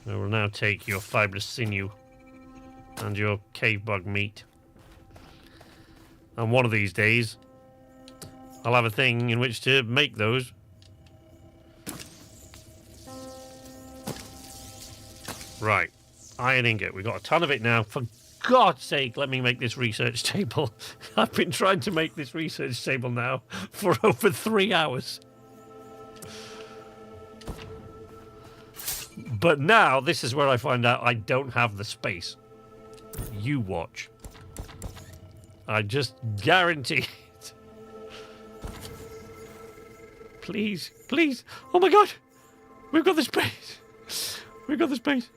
Speaker 1: I will now take your fibrous sinew and your cave bug meat. And one of these days, I'll have a thing in which to make those. Right. Iron ingot. We've got a ton of it now. For God's sake, let me make this research table. I've been trying to make this research table now for over 3 hours. But now, this is where I find out I don't have the space. You watch. I just guarantee it. Please, please. Oh my God. We've got the space. We've got the space.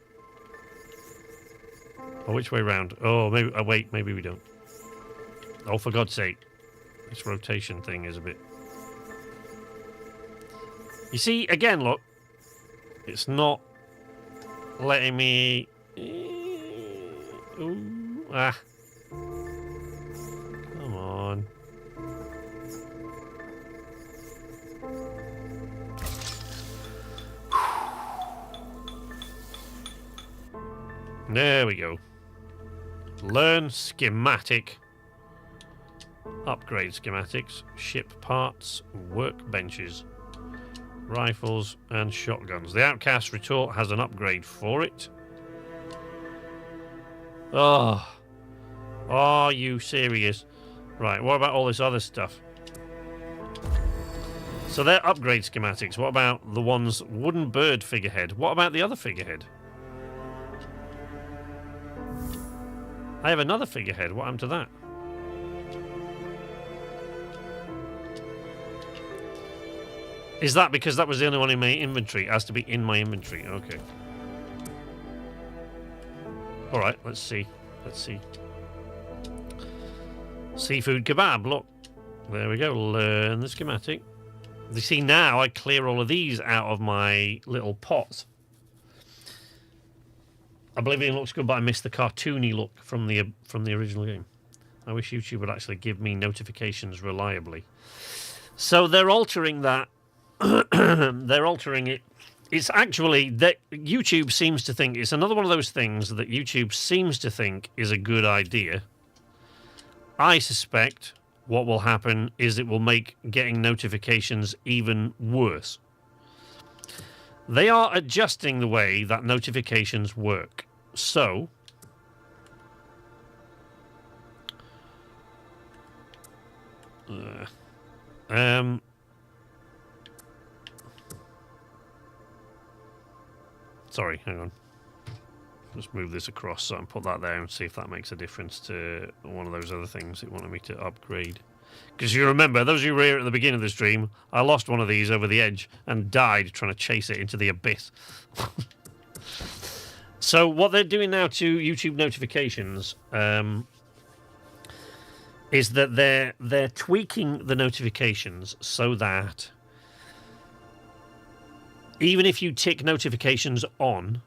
Speaker 1: Or which way round? Oh, maybe. Oh, wait, maybe we don't. Oh, for God's sake. This rotation thing is a bit... You see, again, look. It's not letting me... Ooh, ah. Come on. There we go. Learn schematic. Upgrade schematics. Ship parts. Workbenches. Rifles and shotguns. The Outcast retort has an upgrade for it. Oh. Are you serious? Right, what about all this other stuff? So they're upgrade schematics. What about the ones... Wooden bird figurehead? What about the other figurehead? I have another figurehead. What happened to that? Is that because that was the only one in my inventory? It has to be in my inventory. Okay. Alright, let's see. Let's see. Seafood kebab, look. There we go. Learn the schematic. You see, now I clear all of these out of my little pots. Oblivion looks good, but I missed the cartoony look from the original game. I wish YouTube would actually give me notifications reliably. So they're altering that. They're altering it. It's actually that YouTube seems to think it's another one of those things that YouTube seems to think is a good idea. I suspect what will happen is it will make getting notifications even worse. They are adjusting the way that notifications work. So, sorry, hang on. Just move this across so I can put that there and see if that makes a difference to one of those other things it wanted me to upgrade. Because you remember, those of you who were here at the beginning of the stream, I lost one of these over the edge and died trying to chase it into the abyss. So what they're doing now to YouTube notifications is that they're tweaking the notifications so that even if you tick notifications on,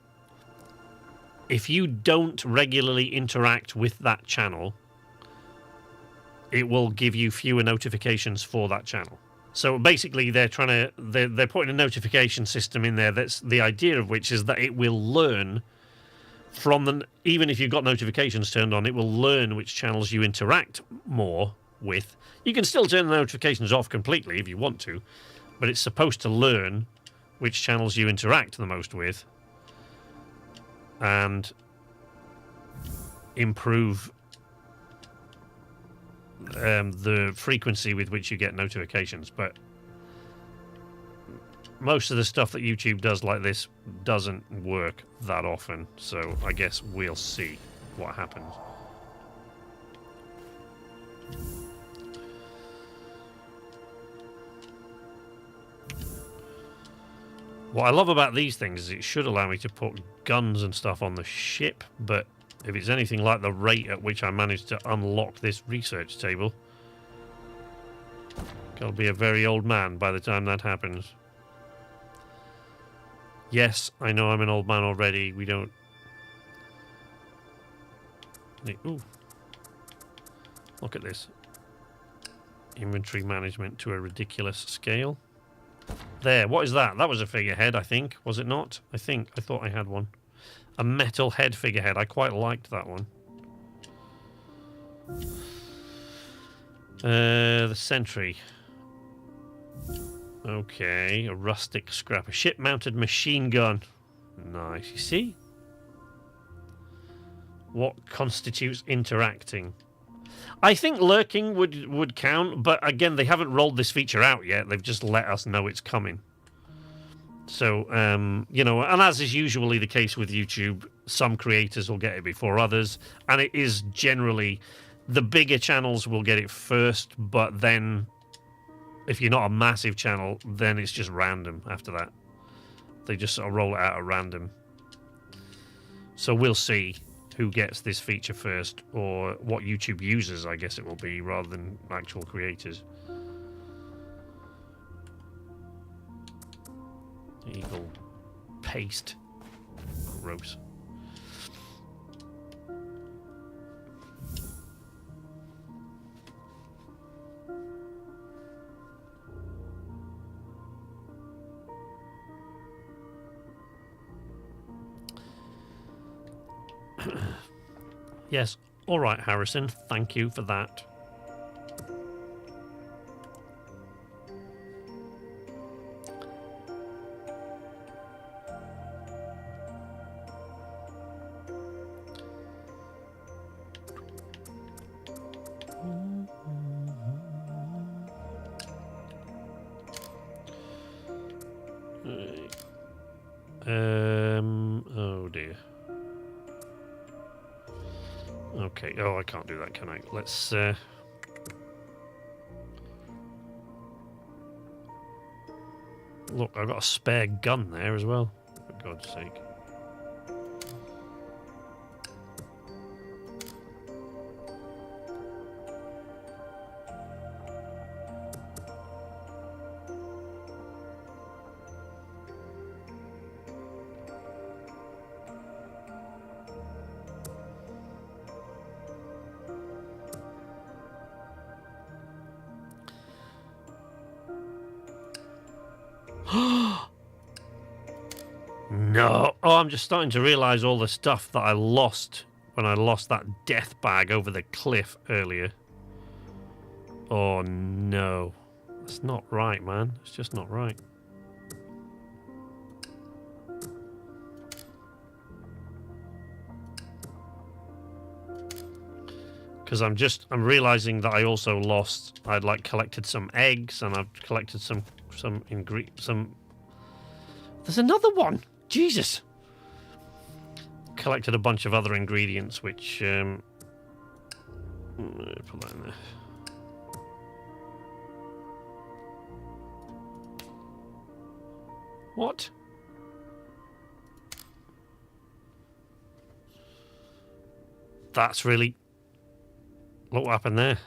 Speaker 1: if you don't regularly interact with that channel, it will give you fewer notifications for that channel. So basically, they're putting a notification system in there. That's the idea of which is that it will learn from the, even if you've got notifications turned on, it will learn which channels you interact more with. You can still turn the notifications off completely if you want to, but it's supposed to learn which channels you interact the most with and improve the frequency with which you get notifications. But most of the stuff that YouTube does like this doesn't work that often, so I guess we'll see what happens. What I love about these things is it should allow me to put guns and stuff on the ship, but if it's anything like the rate at which I managed to unlock this research table, I'll be a very old man by the time that happens. Yes, I know I'm an old man already. We don't... Ooh. Look at this. Inventory management to a ridiculous scale. There, what is that? That was a figurehead, I think. Was it not? I thought I had one. A metal head figurehead. I quite liked that one. The sentry. Okay, a rustic scrap. A ship-mounted machine gun. Nice. You see? What constitutes interacting? I think lurking would count, but again, they haven't rolled this feature out yet. They've just let us know it's coming. So, you know, and as is usually the case with YouTube, some creators will get it before others, and it is generally the bigger channels will get it first, but then if you're not a massive channel, then it's just random after that. They just sort of roll it out at random. So we'll see. who gets this feature first, or what YouTube users, I guess it will be, rather than actual creators. Eagle paste. Gross. Yes, all right, Harrison. Thank you for that. Oh dear. Okay. Oh, I can't do that, can I? Let's. Look, I've got a spare gun there as well. For God's sake. No. Oh, I'm just starting to realise all the stuff that I lost when I lost that death bag over the cliff earlier. Oh, no. That's not right, man. It's just not right. Because I'm realising that I also lost, I'd like collected some eggs, and I've collected some there's another one! Jesus! Collected a bunch of other ingredients, which, put that in there. What? That's really... Look what happened there.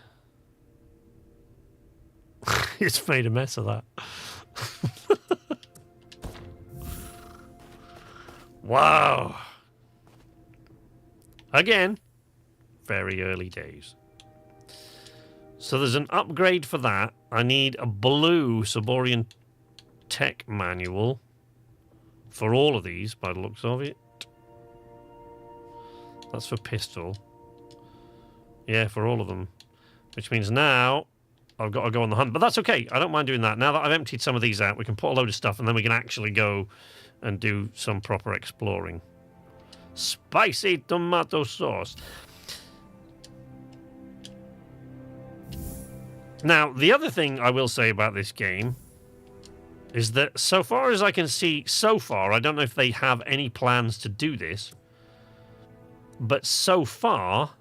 Speaker 1: It's made a mess of that. Wow. Again, very early days. So there's an upgrade for that. I need a blue Saborian tech manual for all of these, by the looks of it. That's for pistol. Yeah, for all of them. Which means now I've got to go on the hunt. But that's okay. I don't mind doing that. Now that I've emptied some of these out, we can put a load of stuff, and then we can actually go and do some proper exploring. Spicy tomato sauce. Now, the other thing I will say about this game is that so far as I can see so far, I don't know if they have any plans to do this, but so far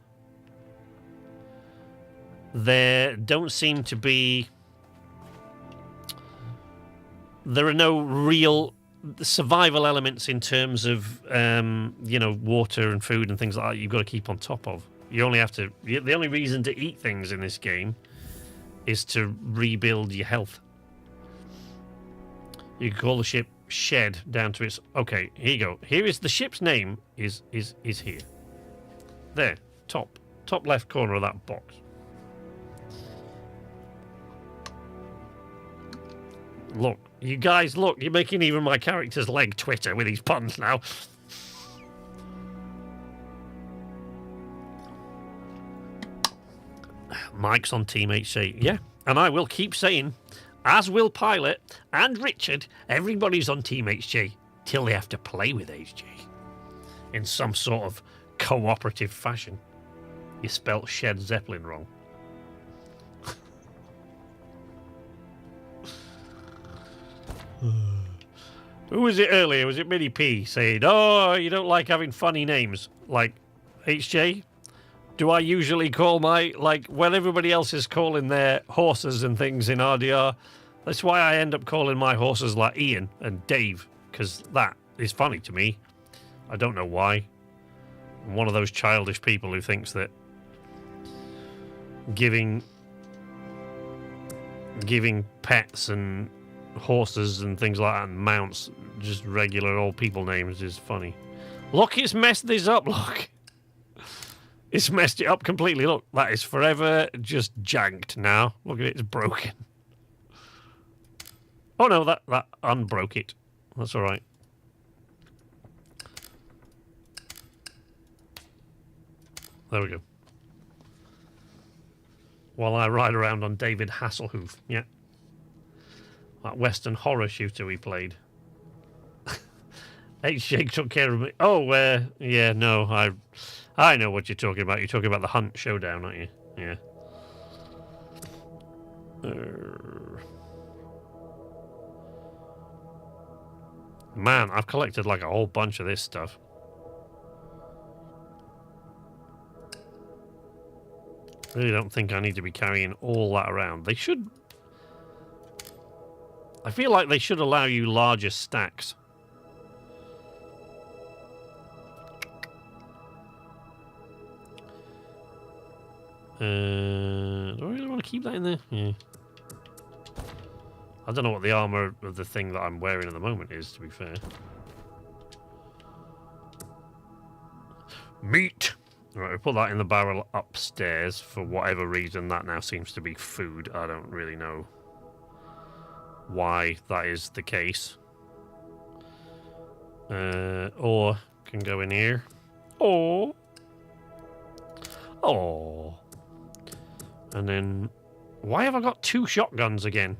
Speaker 1: there don't seem to be... There are no real survival elements in terms of, you know, water and food and things like that you've got to keep on top of. You only have to... The only reason to eat things in this game is to rebuild your health. You can call the ship Shed down to its... Okay, here you go. Here is the ship's name is here. There, top left corner of that box. Look, you guys, look, you're making even my character's leg twitter with these puns now. Mike's on Team HG. Yeah, and I will keep saying, as will Pilot and Richard, everybody's on Team HG till they have to play with HG in some sort of cooperative fashion. You spelt Shed Zeppelin wrong. Who was it earlier? Was it Minnie P saying, oh, you don't like having funny names? Like, HJ? Do I usually call my, like, when everybody else is calling their horses and things in RDR, that's why I end up calling my horses like Ian and Dave, because that is funny to me. I don't know why. I'm one of those childish people who thinks that giving pets and horses and things like that and mounts just regular old people names is funny. Look, it's messed this up, look. It's messed it up completely. Look, that is forever just janked now. Look at it, it's broken. Oh no, that unbroke it. That's alright. There we go. While I ride around on David Hasselhoff. Yeah. That Western horror shooter we played. H-Shake took care of me. Oh, yeah, no, I know what you're talking about. You're talking about the Hunt Showdown, aren't you? Yeah. Man, I've collected like a whole bunch of this stuff. Really don't think I need to be carrying all that around. They should... I feel like they should allow you larger stacks. Do I really want to keep that in there? Yeah. I don't know what the armor of the thing that I'm wearing at the moment is, to be fair. Meat! Right, we put that in the barrel upstairs. For whatever reason, that now seems to be food. I don't really know why that is the case. Or can go in here. Oh. And then, why have I got 2 shotguns again?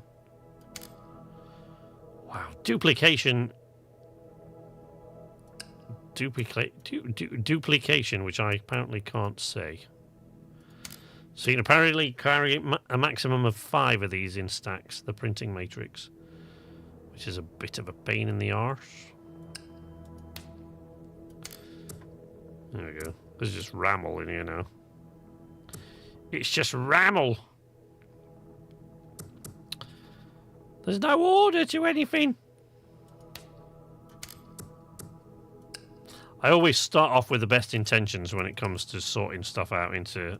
Speaker 1: Wow, duplication, which I apparently can't say. So you can apparently carry a maximum of 5 of these in stacks, the printing matrix, which is a bit of a pain in the arse. There we go. There's just ramble in here now. It's just ramble. There's no order to anything. I always start off with the best intentions when it comes to sorting stuff out into...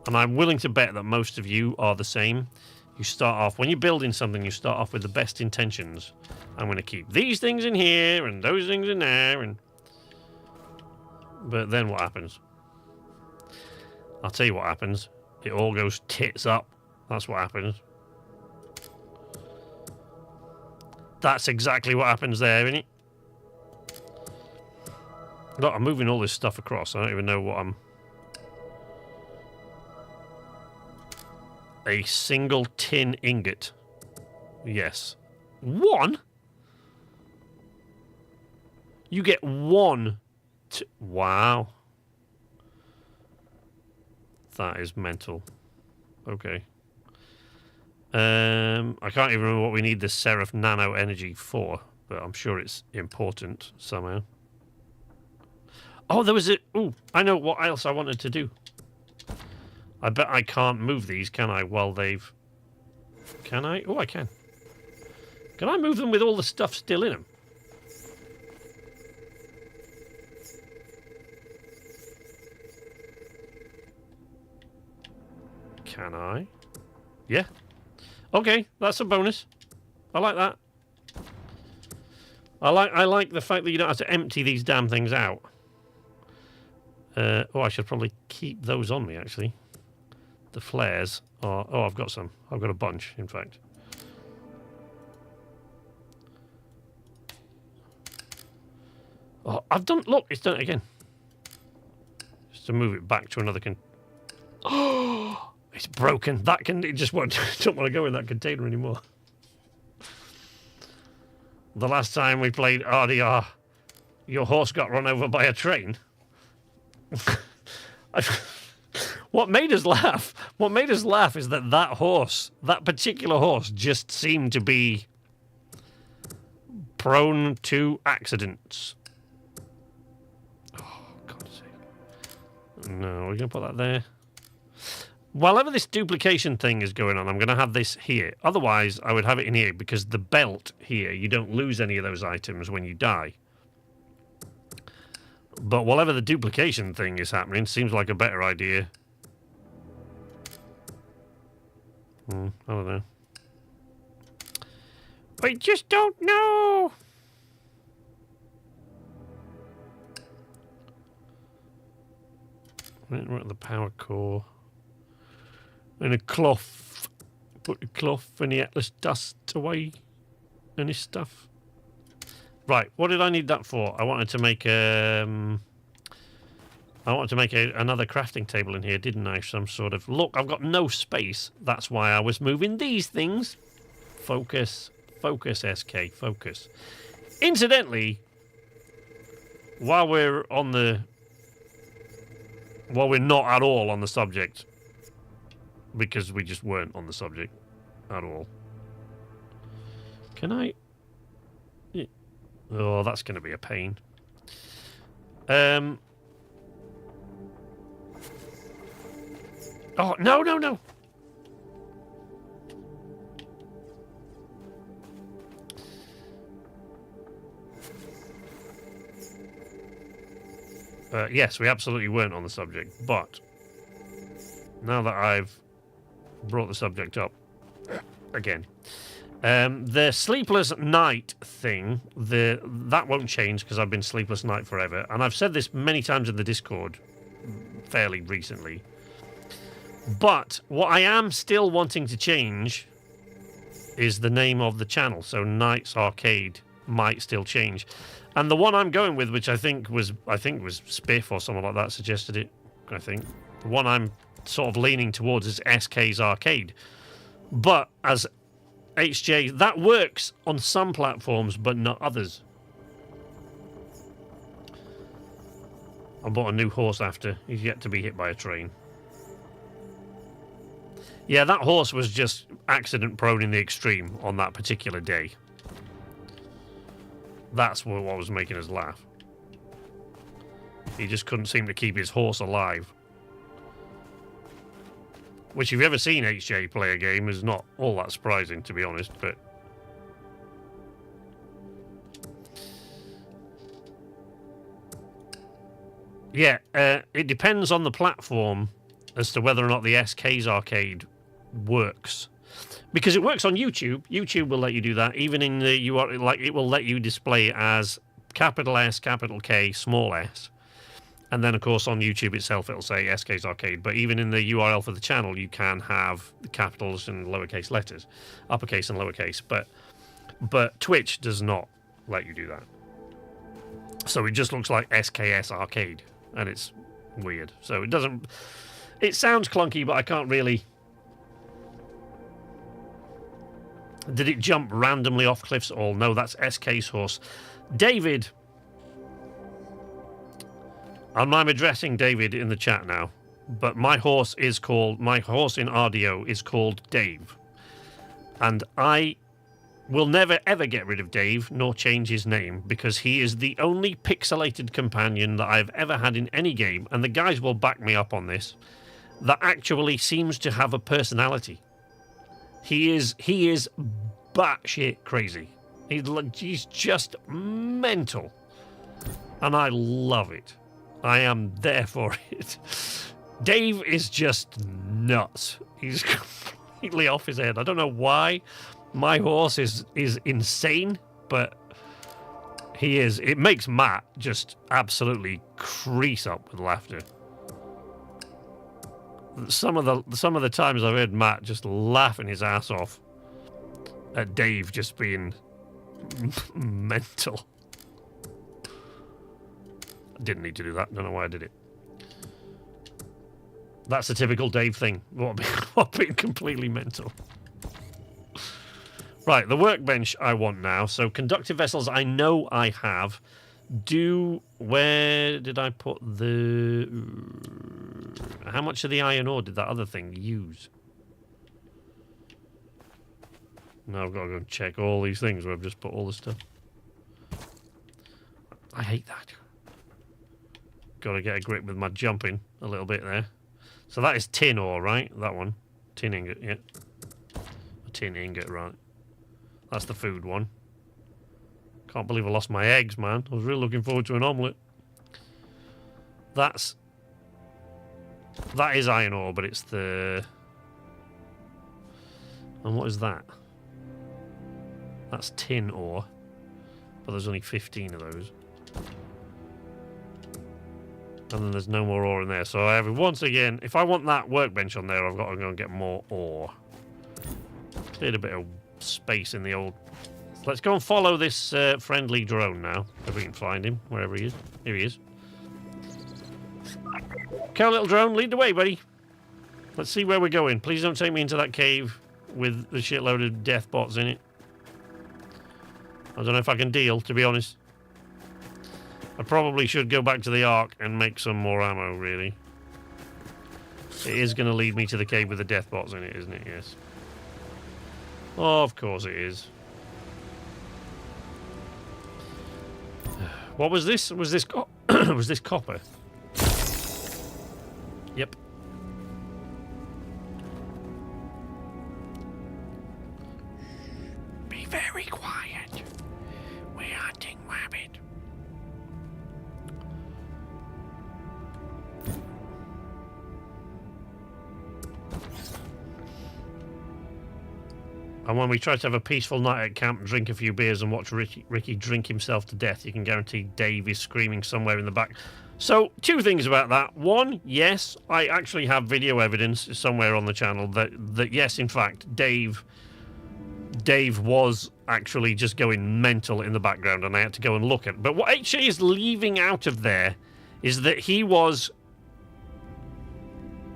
Speaker 1: And I'm willing to bet that most of you are the same. You start off... When you're building something, you start off with the best intentions. I'm going to keep these things in here and those things in there. And but then what happens? I'll tell you what happens. It all goes tits up. That's what happens. That's exactly what happens there, isn't it? Look, I'm moving all this stuff across. I don't even know what I'm... A single tin ingot. Yes. 1? You get 1. Wow. That is mental. Okay. I can't even remember what we need the Seraph Nano Energy for, but I'm sure it's important somehow. Oh, there was a... Ooh, I know what else I wanted to do. I bet I can't move these, can I, while they've... Can I? Oh, I can. Can I move them with all the stuff still in them? Can I? Yeah. Okay, that's a bonus. I like that. I like the fact that you don't have to empty these damn things out. Oh, I should probably keep those on me, actually. The flares are... Oh, I've got some. I've got a bunch, in fact. Oh, I've done... Look, it's done it again. Just to move it back to another... Oh! It's broken. That can... It just won't... don't want to go in that container anymore. The last time we played RDR, your horse got run over by a train. What made us laugh is that horse, that particular horse, just seemed to be prone to accidents. Oh, God's sake. No, we're going to put that there. While ever this duplication thing is going on, I'm going to have this here. Otherwise, I would have it in here, because the belt here, you don't lose any of those items when you die. But whatever the duplication thing is happening, seems like a better idea. I don't know. I just don't know. Right, we're at the power core. And a cloth. Put the cloth and the Atlas dust away. And this stuff. Right, what did I need that for? I wanted to make another crafting table in here, didn't I? Some sort of... Look, I've got no space. That's why I was moving these things. Focus. Focus, SK. Focus. Incidentally, while we're not at all on the subject, because we just weren't on the subject at all. Can I... Oh, that's going to be a pain. Oh, no. Yes, we absolutely weren't on the subject, but now that I've brought the subject up again, the sleepless night thing, that won't change because I've been sleepless night forever, and I've said this many times in the Discord fairly recently. But what I am still wanting to change is the name of the channel, so Nights Arcade might still change. And the one I'm going with, which I think was Spiff or someone like that suggested it, I think. The one I'm sort of leaning towards is SK's Arcade. But as HJ, that works on some platforms, but not others. I bought a new horse after. He's yet to be hit by a train. Yeah, that horse was just accident prone in the extreme on that particular day. That's what was making us laugh. He just couldn't seem to keep his horse alive. Which, if you've ever seen HJ play a game, is not all that surprising, to be honest, but... Yeah, it depends on the platform as to whether or not the SK's Arcade works. Because it works on YouTube. YouTube will let you do that. Even in the URL, like, it will let you display as capital S, capital K, small s. And then, of course, on YouTube itself, it'll say SK's Arcade. But even in the URL for the channel, you can have the capitals and lowercase letters, uppercase and lowercase. But Twitch does not let you do that. So it just looks like SKS Arcade, and it's weird. So it doesn't... It sounds clunky, but I can't really... Did it jump randomly off cliffs at all? No, that's SK's horse. David... And I'm addressing David in the chat now, but my horse in RDO is called Dave. And I will never ever get rid of Dave, nor change his name, because he is the only pixelated companion that I've ever had in any game, and the guys will back me up on this, that actually seems to have a personality. He is batshit crazy. He's just mental. And I love it. I am there for it. Dave is just nuts. He's completely off his head. I don't know why my horse is insane, but he is. It makes Matt just absolutely crease up with laughter. Some of the times I've heard Matt just laughing his ass off at Dave just being mental. Didn't need to do that. Don't know why I did it. That's the typical Dave thing. What being completely mental. Right, the workbench I want now. So conductive vessels I know I have. Where did I put the... How much of the iron ore did that other thing use? Now I've got to go and check all these things where I've just put all the stuff. I hate that. Got to get a grip with my jumping a little bit there. So that is tin ore, right? That one. Tin ingot, yeah. A tin ingot, right. That's the food one. Can't believe I lost my eggs, man. I was really looking forward to an omelette. That is iron ore, but it's the... And what is that? That's tin ore. But there's only 15 of those. And then there's no more ore in there. So I have, once again, if I want that workbench on there, I've got to go and get more ore. Cleared a bit of space in the old... Let's go and follow this friendly drone now. If we can find him, wherever he is. Here he is. Come, little drone, lead the way, buddy. Let's see where we're going. Please don't take me into that cave with the shitload of death bots in it. I don't know if I can deal, to be honest. I probably should go back to the Ark and make some more ammo, really. It is going to lead me to the cave with the death bots in it, isn't it? Yes. Oh, of course it is. What was this? Was this was this copper? Yep. Be very quiet. We're hunting rabbit. And when we try to have a peaceful night at camp, drink a few beers and watch Ricky drink himself to death, you can guarantee Dave is screaming somewhere in the back. So, two things about that. One, yes, I actually have video evidence somewhere on the channel that yes, in fact, Dave was actually just going mental in the background, and I had to go and look at it. But what HJ is leaving out of there is that he was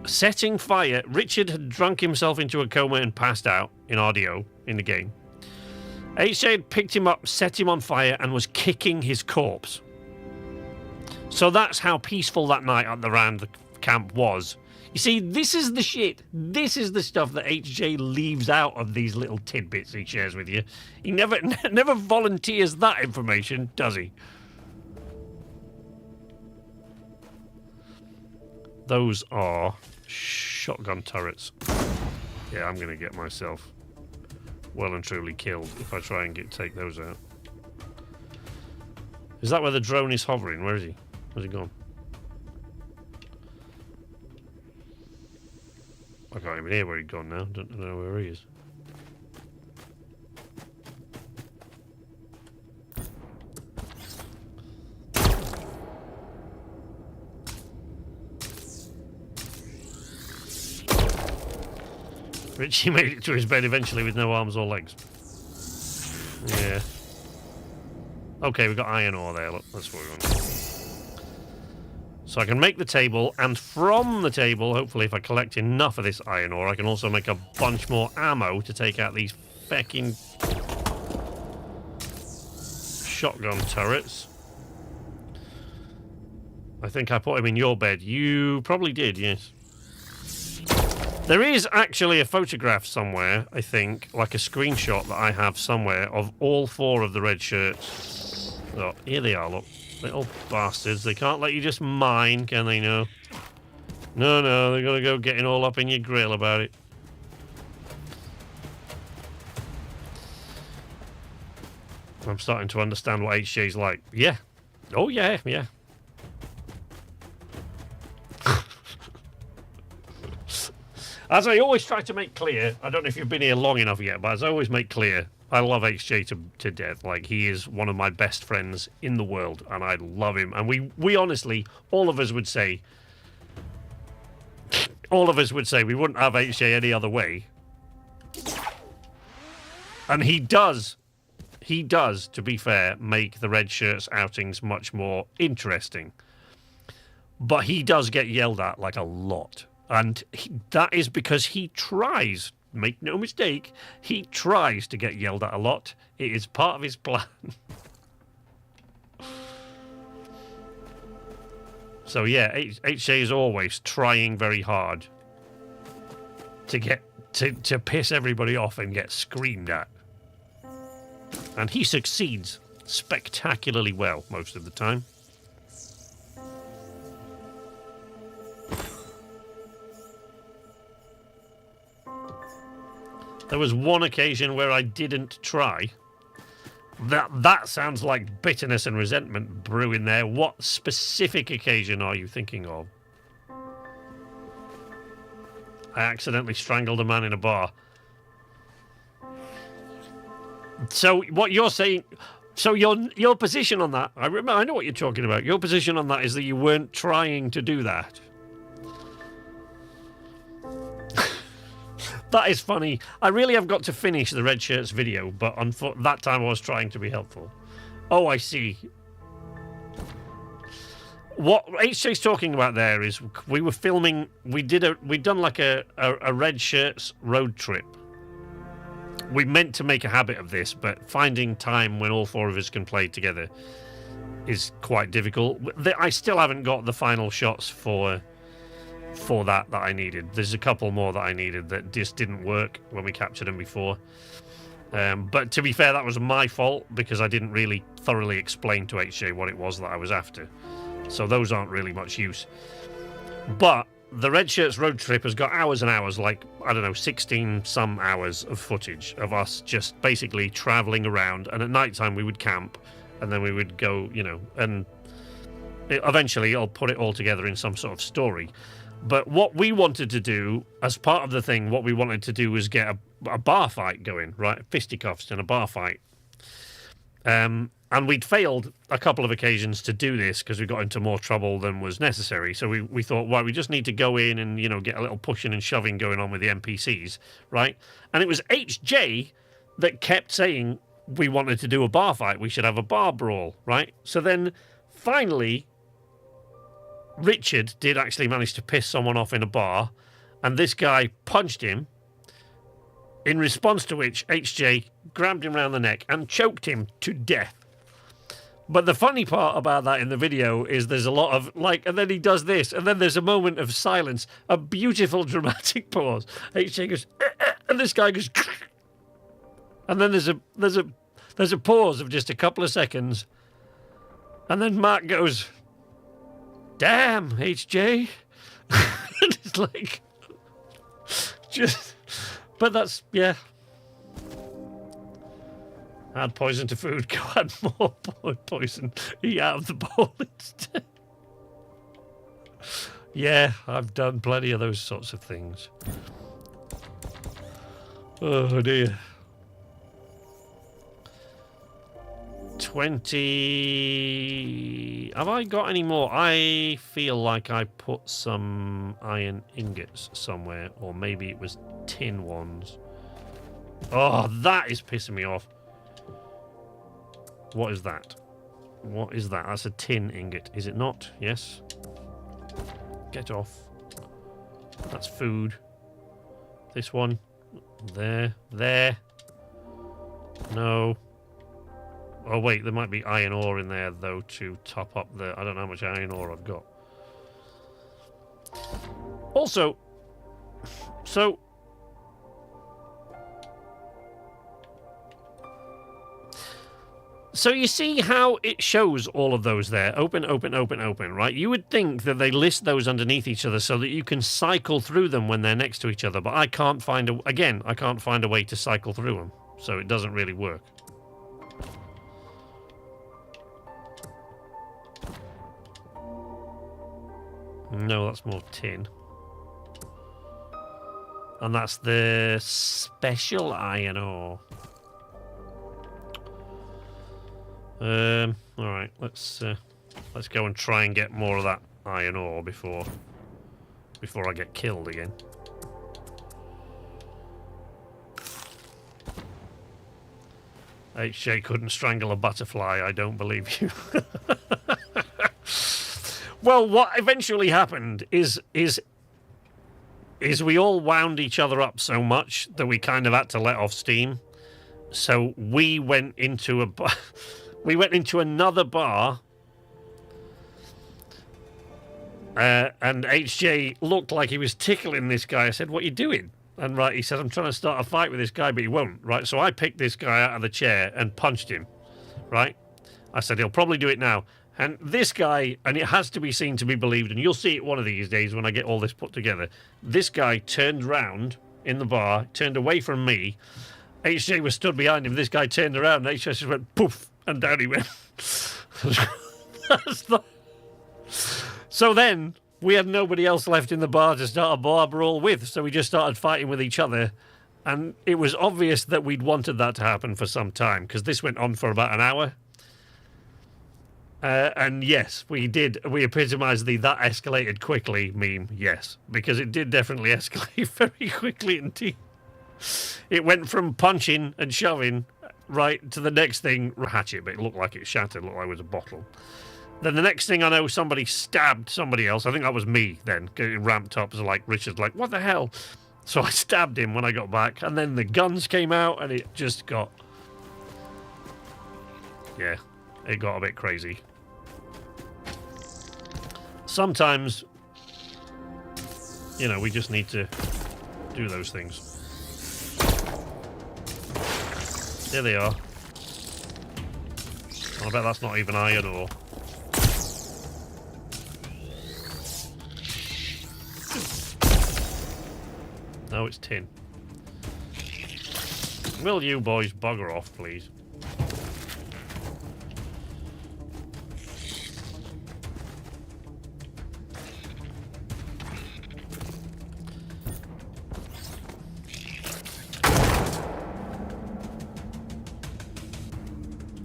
Speaker 1: setting fire. Richard had drunk himself into a coma and passed out in audio in the game. HJ had picked him up, set him on fire, and was kicking his corpse. So that's how peaceful that night at the Rand camp was. You see, this is the shit. This is the stuff that HJ leaves out of these little tidbits he shares with you. He never volunteers that information, does he? Those are shotgun turrets. Yeah, I'm going to get myself well and truly killed if I try and take those out. Is that where the drone is hovering? Where is he? Where's he gone? I can't even hear where he's gone now. Don't know where he is. Richie made it to his bed eventually with no arms or legs. Yeah. Okay, we've got iron ore there. Look, that's what we're going to do. So I can make the table, and from the table, hopefully if I collect enough of this iron ore, I can also make a bunch more ammo to take out these feckin' shotgun turrets. I think I put him in your bed. You probably did, yes. There is actually a photograph somewhere, I think, like a screenshot that I have somewhere of all 4 of the red shirts. Oh, here they are, look. Little bastards. They can't let you just mine, can they? No. No, they're going to go getting all up in your grill about it. I'm starting to understand what HJ's like. Yeah. Oh, yeah. As I always try to make clear, I don't know if you've been here long enough yet, but as I always make clear, I love HJ to death. Like, he is one of my best friends in the world, and I love him. And we honestly, all of us would say we wouldn't have HJ any other way. And he does, to be fair, make the red shirts outings much more interesting. But he does get yelled at, like, a lot. And that is because he tries, make no mistake, he tries to get yelled at a lot. It is part of his plan. So yeah, HJ is always trying very hard to get to piss everybody off and get screamed at. And he succeeds spectacularly well most of the time. There was one occasion where I didn't try, That sounds like bitterness and resentment brewing there. What specific occasion are you thinking of? I accidentally strangled a man in a bar. So what you're saying... So your position on that... I know what you're talking about. Your position on that is that you weren't trying to do that. That is funny. I really have got to finish the Red Shirts video, but that time I was trying to be helpful. Oh, I see. What HJ's talking about there is we were filming... We'd done like a Red Shirts road trip. We meant to make a habit of this, but finding time when all four of us can play together is quite difficult. I still haven't got the final shots for that I needed. There's a couple more that I needed that just didn't work when we captured them before. But to be fair, that was my fault because I didn't really thoroughly explain to HJ what it was that I was after. So those aren't really much use. But the Red Shirts road trip has got hours and hours, like, I don't know, 16 some hours of footage of us just basically travelling around. And at night time we would camp and then we would go, you know, and eventually I'll put it all together in some sort of story. But what we wanted to do, as part of the thing, what we wanted to do was get a bar fight going, right? Fisticuffs and a bar fight. And we'd failed a couple of occasions to do this because we got into more trouble than was necessary. So we thought, well, we just need to go in and, you know, get a little pushing and shoving going on with the NPCs, right? And it was HJ that kept saying we wanted to do a bar fight. We should have a bar brawl, right? So then finally... Richard did actually manage to piss someone off in a bar, and this guy punched him, in response to which HJ grabbed him round the neck and choked him to death. But the funny part about that in the video is there's a lot of, like, and then he does this, and then there's a moment of silence, a beautiful dramatic pause. HJ goes, and this guy goes, and then there's a pause of just a couple of seconds, and then Mark goes... Damn, HJ. It's like... Just... But that's... Yeah. Add poison to food. Go add more poison. Eat out of the bowl instead. Yeah, I've done plenty of those sorts of things. Oh, dear. 20... Have I got any more? I feel like I put some iron ingots somewhere, or maybe it was tin ones. Oh, that is pissing me off. What is that? What is that? That's a tin ingot, is it not? Yes. Get off. That's food. This one. There. There. No. Oh, wait, there might be iron ore in there, though, to top up the... I don't know how much iron ore I've got. Also, so... So you see how it shows all of those there? Open, open, open, open, right? You would think that they list those underneath each other so that you can cycle through them when they're next to each other, but I can't find a... Again, I can't find a way to cycle through them, so it doesn't really work. No, that's more tin. And that's the special iron ore. Alright, let's go and try and get more of that iron ore before I get killed again. HJ couldn't strangle a butterfly, I don't believe you. Well, what eventually happened is we all wound each other up so much that we kind of had to let off steam. So we went into another bar, and HJ looked like he was tickling this guy. I said, "What are you doing?" And right, he said, "I'm trying to start a fight with this guy, but he won't." Right, so I picked this guy out of the chair and punched him. Right, I said he'll probably do it now. And this guy, and it has to be seen to be believed, and you'll see it one of these days when I get all this put together. This guy turned round in the bar, turned away from me, HJ was stood behind him. This guy turned around and HJ just went poof, and down he went. So then we had nobody else left in the bar to start a bar brawl with, so we just started fighting with each other. And it was obvious that we'd wanted that to happen for some time, because this went on for about an hour. And yes, we did. We epitomised the "that escalated quickly" meme, yes, because it did definitely escalate very quickly indeed. It went from punching and shoving right to the next thing, hatchet, but it looked like it shattered, looked like it was a bottle. Then the next thing I know, somebody stabbed somebody else. I think that was me then. It ramped up, so like Richard's like, what the hell? So I stabbed him when I got back, and then the guns came out, and it just got... Yeah, it got a bit crazy. Sometimes, you know, we just need to do those things. There they are. I bet that's not even iron ore. No, it's tin. Will you boys bugger off, please?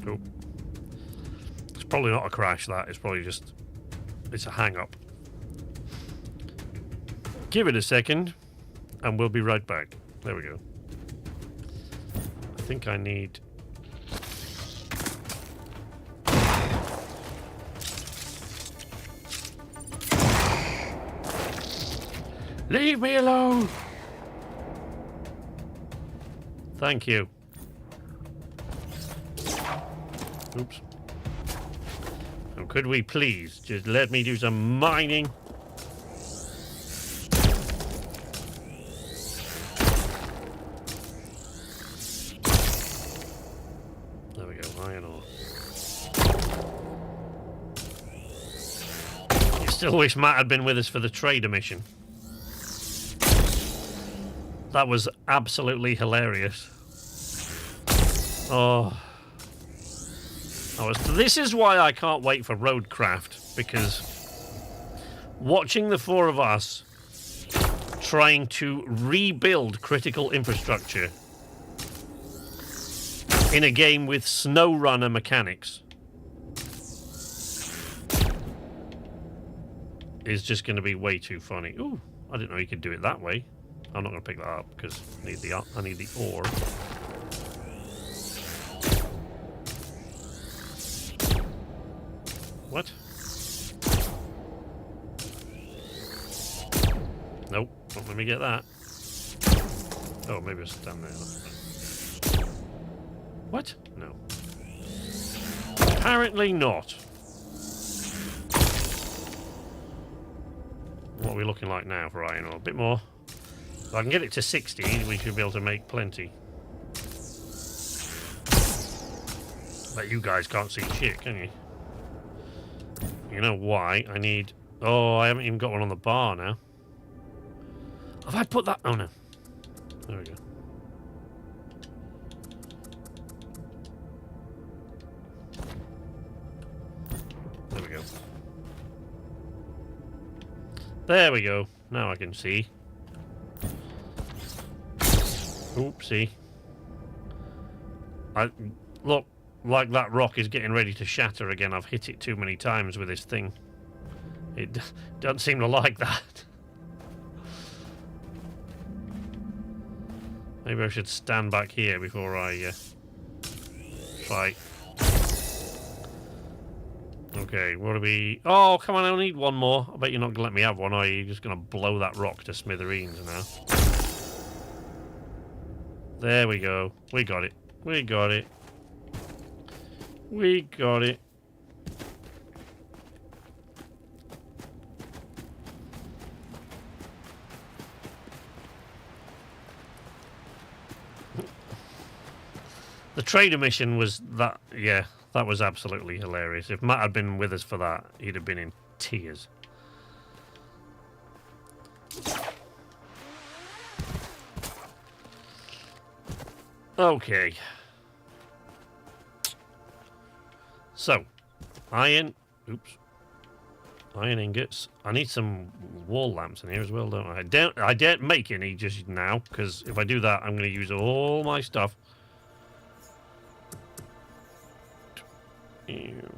Speaker 1: Oh. It's probably not a crash, that. It's probably just... It's a hang-up. Give it a second. And we'll be right back. There we go. I think I need... Leave me alone! Thank you. Oops. Oh, could we please just let me do some mining? Still wish Matt had been with us for the trader mission. That was absolutely hilarious. Oh. This is why I can't wait for Roadcraft, because watching the four of us trying to rebuild critical infrastructure in a game with SnowRunner mechanics is just going to be way too funny. Ooh, I didn't know you could do it that way. I'm not going to pick that up because I need the ore. What? Nope, don't let me get that. Oh, maybe it's down there. What? No. Apparently not. What are we looking like now for iron ore? A bit more. If I can get it to 60, we should be able to make plenty. But you guys can't see shit, can you? You know why? I need... Oh, I haven't even got one on the bar now. Have I put that... Oh, no. There we go. There we go. There we go. Now I can see. Oopsie. Look, like that rock is getting ready to shatter again. I've hit it too many times with this thing. It doesn't seem to like that. Maybe I should stand back here before I try. Okay, what do we... Oh, come on, I need one more. I bet you're not going to let me have one, are you? You're just going to blow that rock to smithereens now. There we go. We got it. We got it. We got it. The trader mission was that... Yeah. That was absolutely hilarious. If Matt had been with us for that, he'd have been in tears. Okay. So, iron. Oops. Iron ingots. I need some wall lamps in here as well, don't I? I don't make any just now, because if I do that, I'm going to use all my stuff.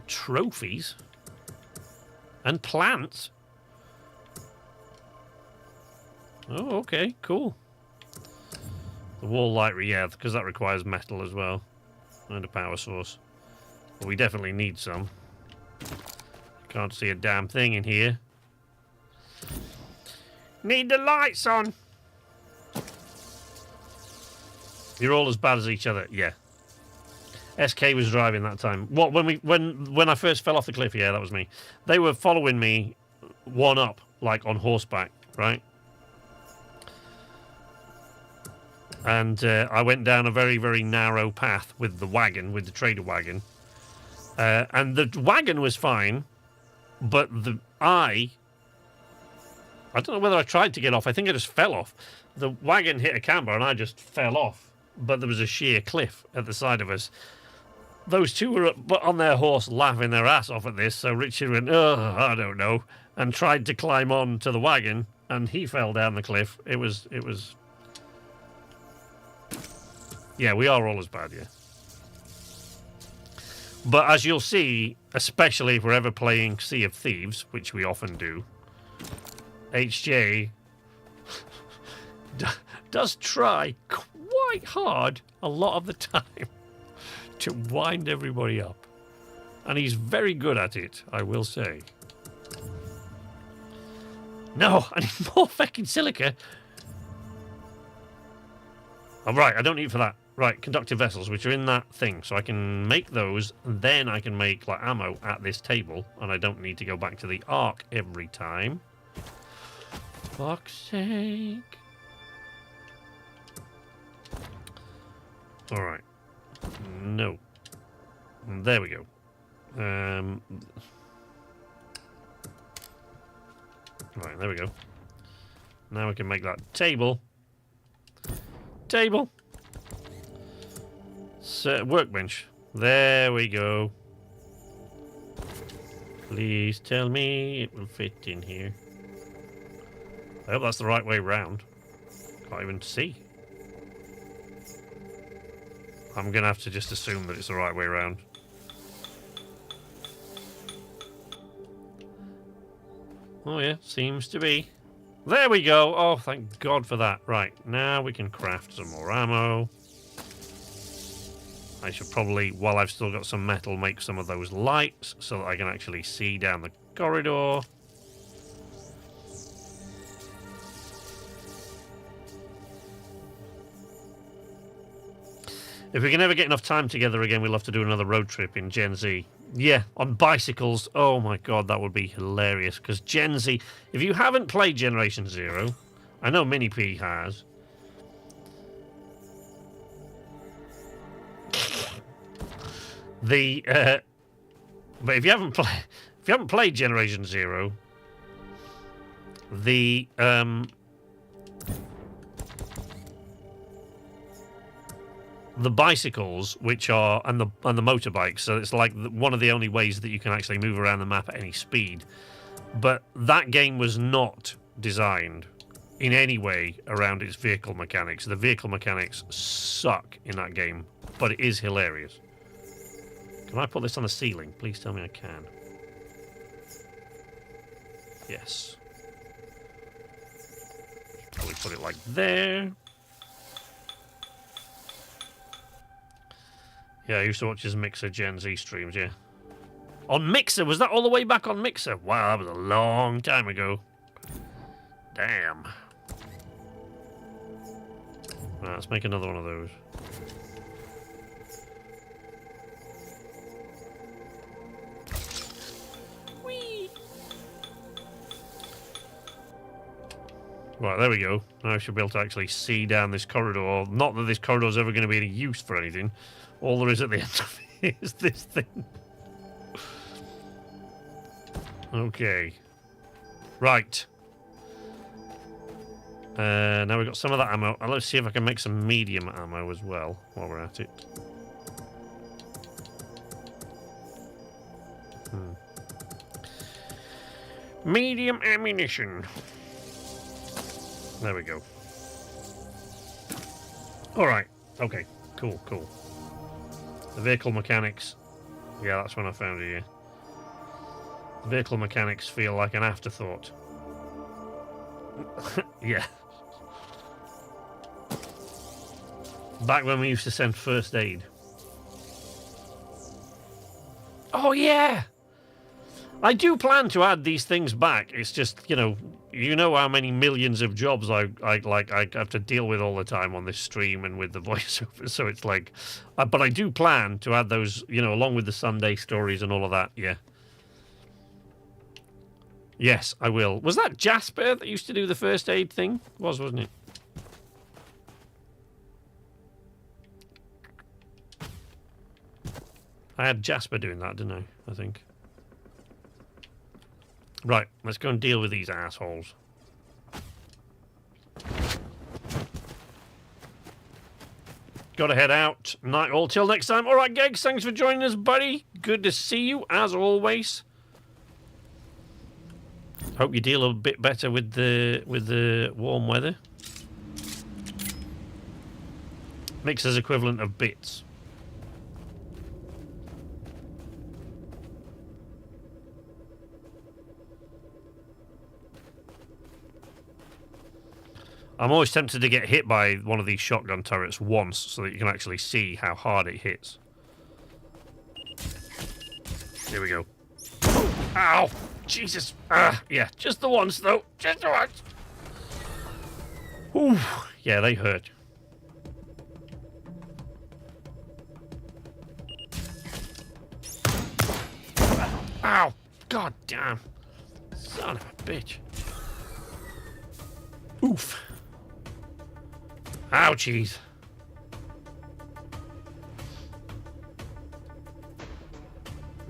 Speaker 1: Trophies. And plants. Oh, okay, cool. The wall light, yeah, because that requires metal as well. And a power source. But we definitely need some. Can't see a damn thing in here. Need the lights on. You're all as bad as each other, yeah. SK was driving that time. What, when I first fell off the cliff? Yeah, that was me. They were following me one up, like on horseback, right? And I went down a very, very narrow path with the wagon, with the trader wagon. And the wagon was fine, but I don't know whether I tried to get off. I think I just fell off. The wagon hit a camber and I just fell off. But there was a sheer cliff at the side of us. Those two were on their horse laughing their ass off at this. So Richard went, oh, I don't know, and tried to climb on to the wagon, and he fell down the cliff. It was. Yeah, we are all as bad, yeah. But as you'll see, especially if we're ever playing Sea of Thieves, which we often do, HJ does try quite hard a lot of the time to wind everybody up. And he's very good at it, I will say. No, I need more fucking silica. Oh, right, I don't need for that. Right, conductive vessels, which are in that thing. So I can make those, and then I can make like ammo at this table, and I don't need to go back to the ark every time. Fuck's sake. Alright. No. There we go. Right, there we go. Now we can make that table. Table. Workbench. There we go. Please tell me it will fit in here. I hope that's the right way round. Can't even see. I'm going to have to just assume that it's the right way round. Oh yeah, seems to be. There we go. Oh, thank God for that. Right, now we can craft some more ammo. I should probably, while I've still got some metal, make some of those lights so that I can actually see down the corridor. If we can ever get enough time together again, we'll have to do another road trip in Gen Z. Yeah, on bicycles. Oh my God, that would be hilarious. Because Gen Z, if you haven't played Generation Zero, I know Mini P has. But if you haven't played Generation Zero, the bicycles, which are and the motorbikes, so it's like one of the only ways that you can actually move around the map at any speed. But that game was not designed in any way around its vehicle mechanics. The vehicle mechanics suck in that game, but it is hilarious. Can I put this on the ceiling? Please tell me I can. Yes. Probably put it like there. Yeah, I used to watch his Mixer Gen Z streams, yeah. On Mixer? Was that all the way back on Mixer? Wow, that was a long time ago. Damn. Right, let's make another one of those. Whee! Right, there we go. Now I should be able to actually see down this corridor. Not that this corridor is ever going to be any use for anything. All there is at the end of it is this thing. Okay. Right. Now we've got some of that ammo. Let's see if I can make some medium ammo as well while we're at it. Medium ammunition. There we go. Alright. Okay. Cool, cool. The vehicle mechanics. Yeah, that's when I found it here. The vehicle mechanics feel like an afterthought. Yeah. Back when we used to send first aid. Oh, yeah! I do plan to add these things back. It's just, you know how many millions of jobs I have to deal with all the time on this stream and with the voiceover. So it's like, but I do plan to add those, along with the Sunday stories and all of that. Yeah. Yes, I will. Was that Jasper that used to do the first aid thing? Wasn't it? I had Jasper doing that, didn't I? I think. Right, let's go and deal with these assholes. Gotta head out. Night all. Till next time. Alright, Gegs, thanks for joining us, buddy. Good to see you, as always. Hope you deal a bit better with the warm weather. Mixer's equivalent of bits. I'm always tempted to get hit by one of these shotgun turrets once so that you can actually see how hard it hits. Here we go. Ow! Jesus! Yeah, just the once though. Just the once. Ooh, yeah, they hurt. Ow! God damn! Son of a bitch! Oof! Ouchies!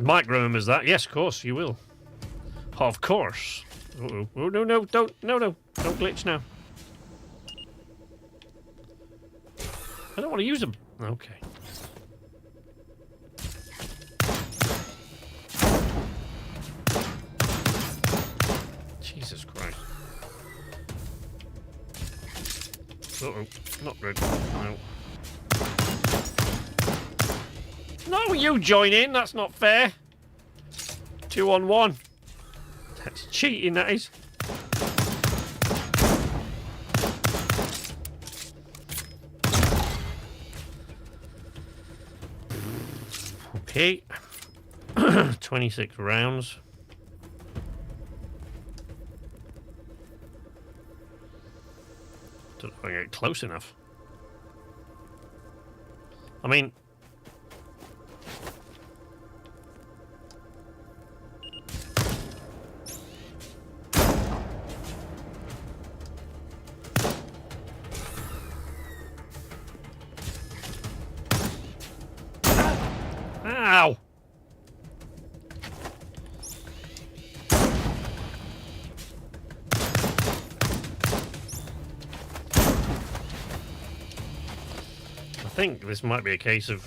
Speaker 1: Mike remembers that. Yes, of course, you will. Of course. Uh-oh. Oh, no, don't glitch now. I don't want to use them. Okay. Jesus Christ. Uh-oh. Not good. No. No, you join in. That's not fair. 2 on 1. That's cheating, that is. Okay. 26 rounds. Don't know if I can get close enough. I mean... Ow! I think this might be a case of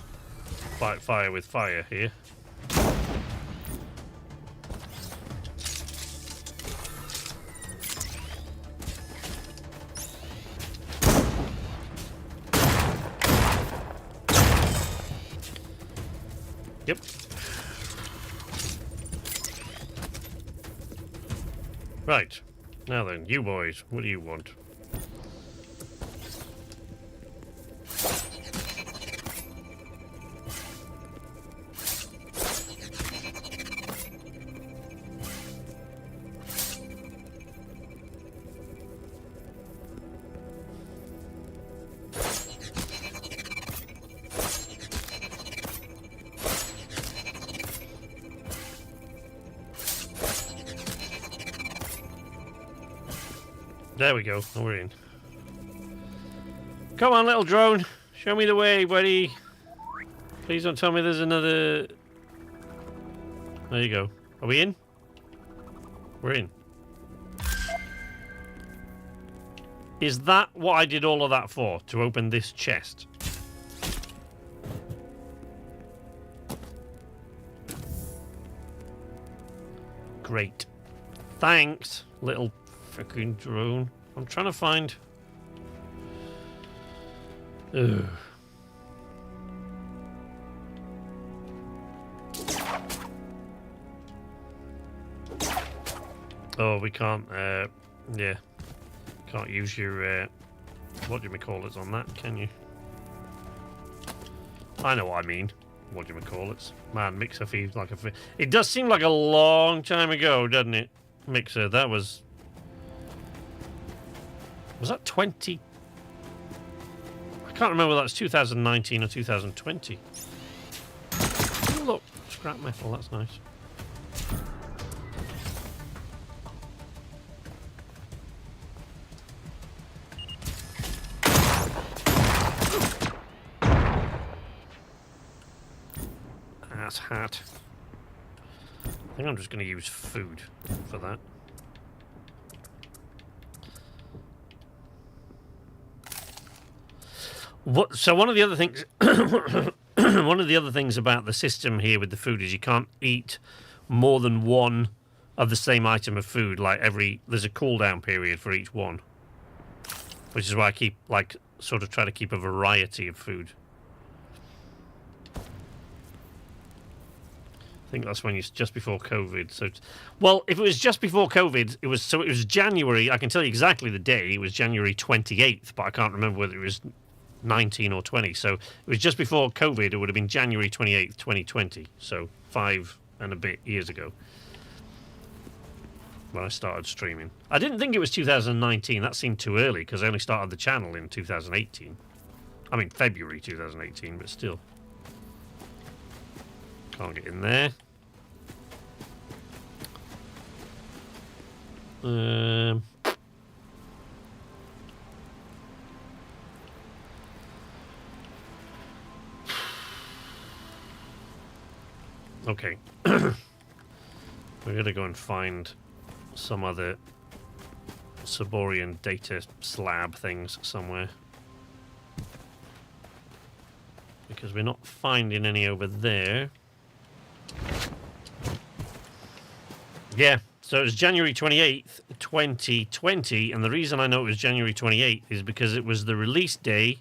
Speaker 1: fight fire with fire here. Yep. Right. Now then, you boys, what do you want? There we go. We're in. Come on, little drone. Show me the way, buddy. Please don't tell me there's another... There you go. Are we in? We're in. Is that what I did all of that for? To open this chest? Great. Thanks, little fucking drone. I'm trying to find... Ugh. Oh, we can't, yeah. Can't use your, what do you call it on that, can you? I know what I mean. What do you call it? Man, Mixer feels like a... It does seem like a long time ago, doesn't it? Mixer, that was... Was that 20... I can't remember whether that's 2019 or 2020. Oh, look, scrap metal, that's nice. Ass hat. I think I'm just going to use food for that. So one of the other things, one of the other things about the system here with the food is you can't eat more than one of the same item of food. Like there's a cooldown period for each one, which is why I keep sort of try to keep a variety of food. I think that's when it's just before COVID. So, well, if it was just before COVID, it was January. I can tell you exactly the day. It was January 28th, but I can't remember whether it was 19 or 20. So it was just before COVID. It would have been January 28th, 2020. So 5 and a bit years ago when I started streaming. I didn't think it was 2019. That seemed too early because I only started the channel in 2018. I mean, February 2018, but still. Can't get in there. Okay. We're gonna go and find some other Saborian data slab things somewhere. Because we're not finding any over there. Yeah, so it was January 28th, 2020, and the reason I know it was January 28th is because it was the release day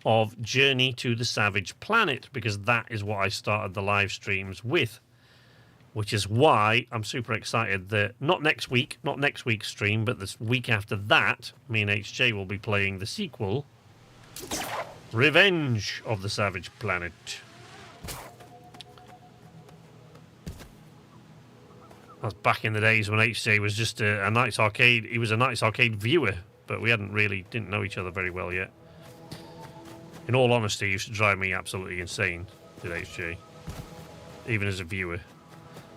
Speaker 1: of Journey to the Savage Planet, because that is what I started the live streams with, which is why I'm super excited that not next week's stream, but this week after that, me and HJ will be playing the sequel, Revenge of the Savage Planet. That's back in the days when HJ was just a Nights Arcade. He was a Nights Arcade viewer, but we didn't know each other very well yet. In all honesty, he used to drive me absolutely insane, did HJ, even as a viewer.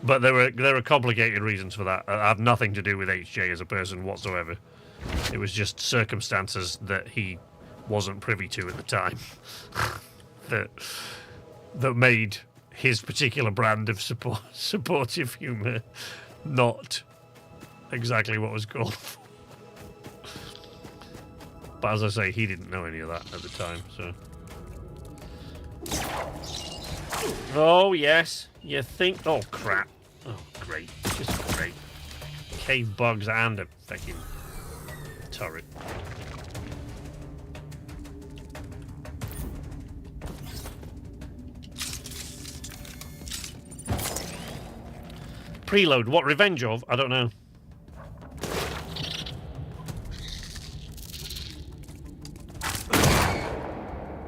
Speaker 1: But there were complicated reasons for that. I have nothing to do with HJ as a person whatsoever. It was just circumstances that he wasn't privy to at the time that made his particular brand of supportive humour not exactly what was called for. But as I say, he didn't know any of that at the time, so... Oh, yes. You think... Oh, crap. Oh, great. Just great. Cave bugs and a fucking turret. Preload. What? Revenge of? I don't know.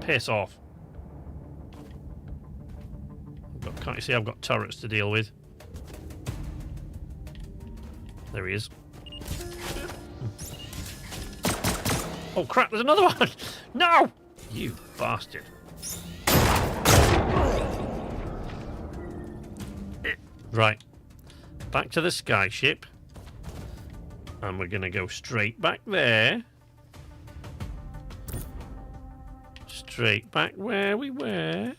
Speaker 1: Piss off. Can't you see I've got turrets to deal with? There he is. Oh crap, there's another one! No! You bastard. Right. Back to the Skyship. And we're going to go straight back there. Straight back where we were.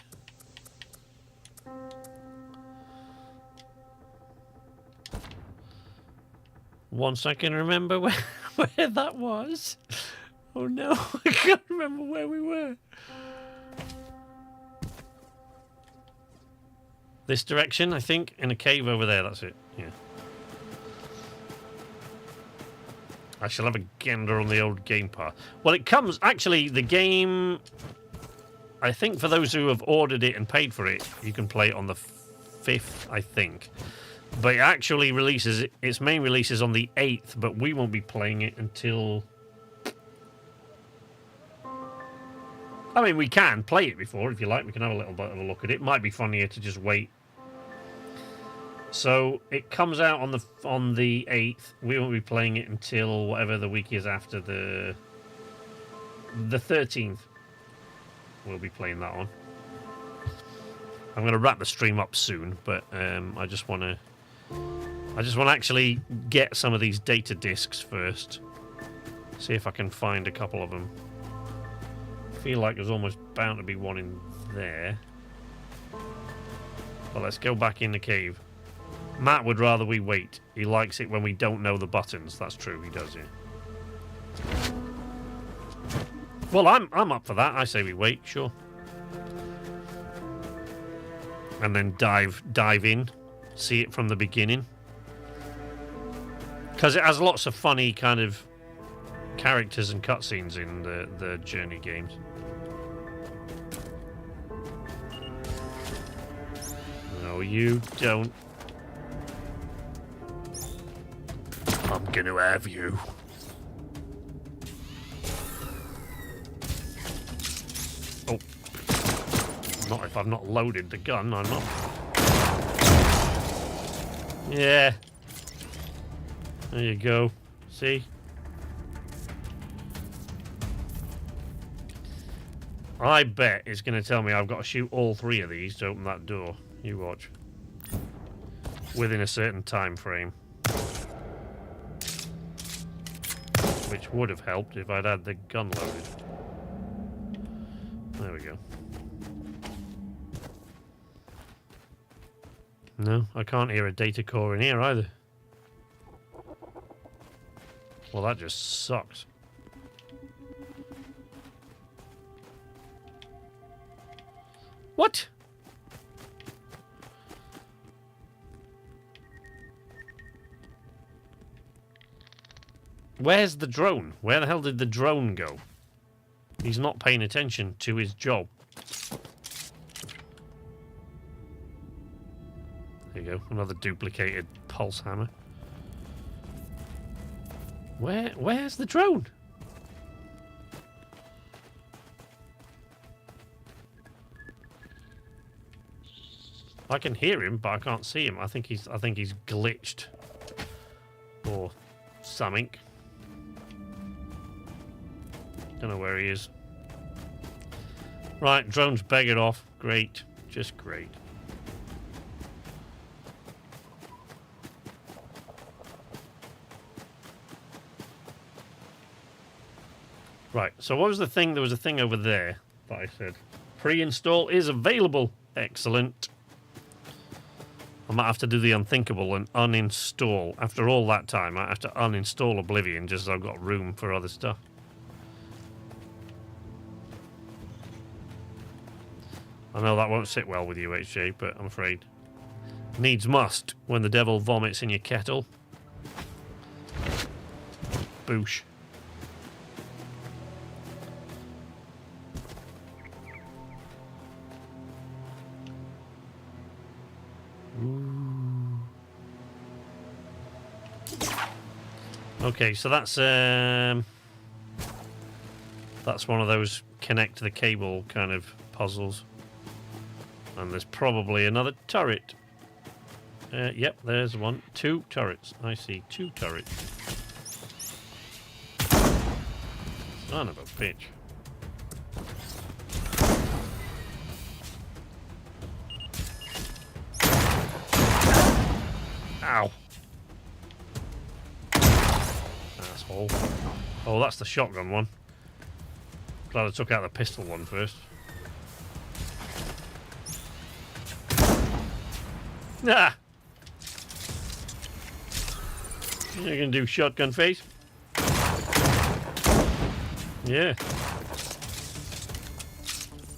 Speaker 1: Once I can remember where that was. Oh no, I can't remember where we were. This direction, I think, in a cave over there, that's it. Yeah. I shall have a gander on the old game path. Well, it comes, actually, the game, I think for those who have ordered it and paid for it, you can play it on the 5th, I think. But it actually releases, its main release is on the 8th, but we won't be playing it until... I mean, we can play it before, if you like. We can have a little bit of a look at it. Might be funnier to just wait. So it comes out on the 8th. We won't be playing it until whatever the week is after the 13th. We'll be playing that on. I'm going to wrap the stream up soon, but I just want to actually get some of these data discs first. See if I can find a couple of them. I feel like there's almost bound to be one in there. But let's go back in the cave. Matt would rather we wait. He likes it when we don't know the buttons. That's true, he does, yeah. Well, I'm up for that. I say we wait, sure. And then dive in. See it from the beginning. Because it has lots of funny kind of characters and cutscenes in the Journey games. No, you don't. I'm gonna have you. Oh. Not if I've not loaded the gun, I'm not. Yeah. There you go. See? I bet it's going to tell me I've got to shoot all 3 of these to open that door. You watch. Within a certain time frame. Which would have helped if I'd had the gun loaded. There we go. No, I can't hear a data core in here either. Well, that just sucks. What? Where's the drone? Where the hell did the drone go? He's not paying attention to his job. There you go, another duplicated pulse hammer. Where's the drone? I can hear him, but I can't see him. I think he's glitched or something. Don't know where he is. Right, drone's beggared off. Great, just great. Right, so what was the thing? There was a thing over there that I said. Pre-install is available. Excellent. I might have to do the unthinkable and uninstall. After all that time, I have to uninstall Oblivion just so I've got room for other stuff. I know that won't sit well with you, HJ, but I'm afraid. Needs must when the devil vomits in your kettle. Boosh. Okay, so that's one of those connect to the cable kind of puzzles. And there's probably another turret. Yep, there's one. 2 turrets. I see 2 turrets. Son of a bitch. Ow. Asshole. Oh, that's the shotgun one. Glad I took out the pistol one first. Ah! You're gonna do shotgun face? Yeah.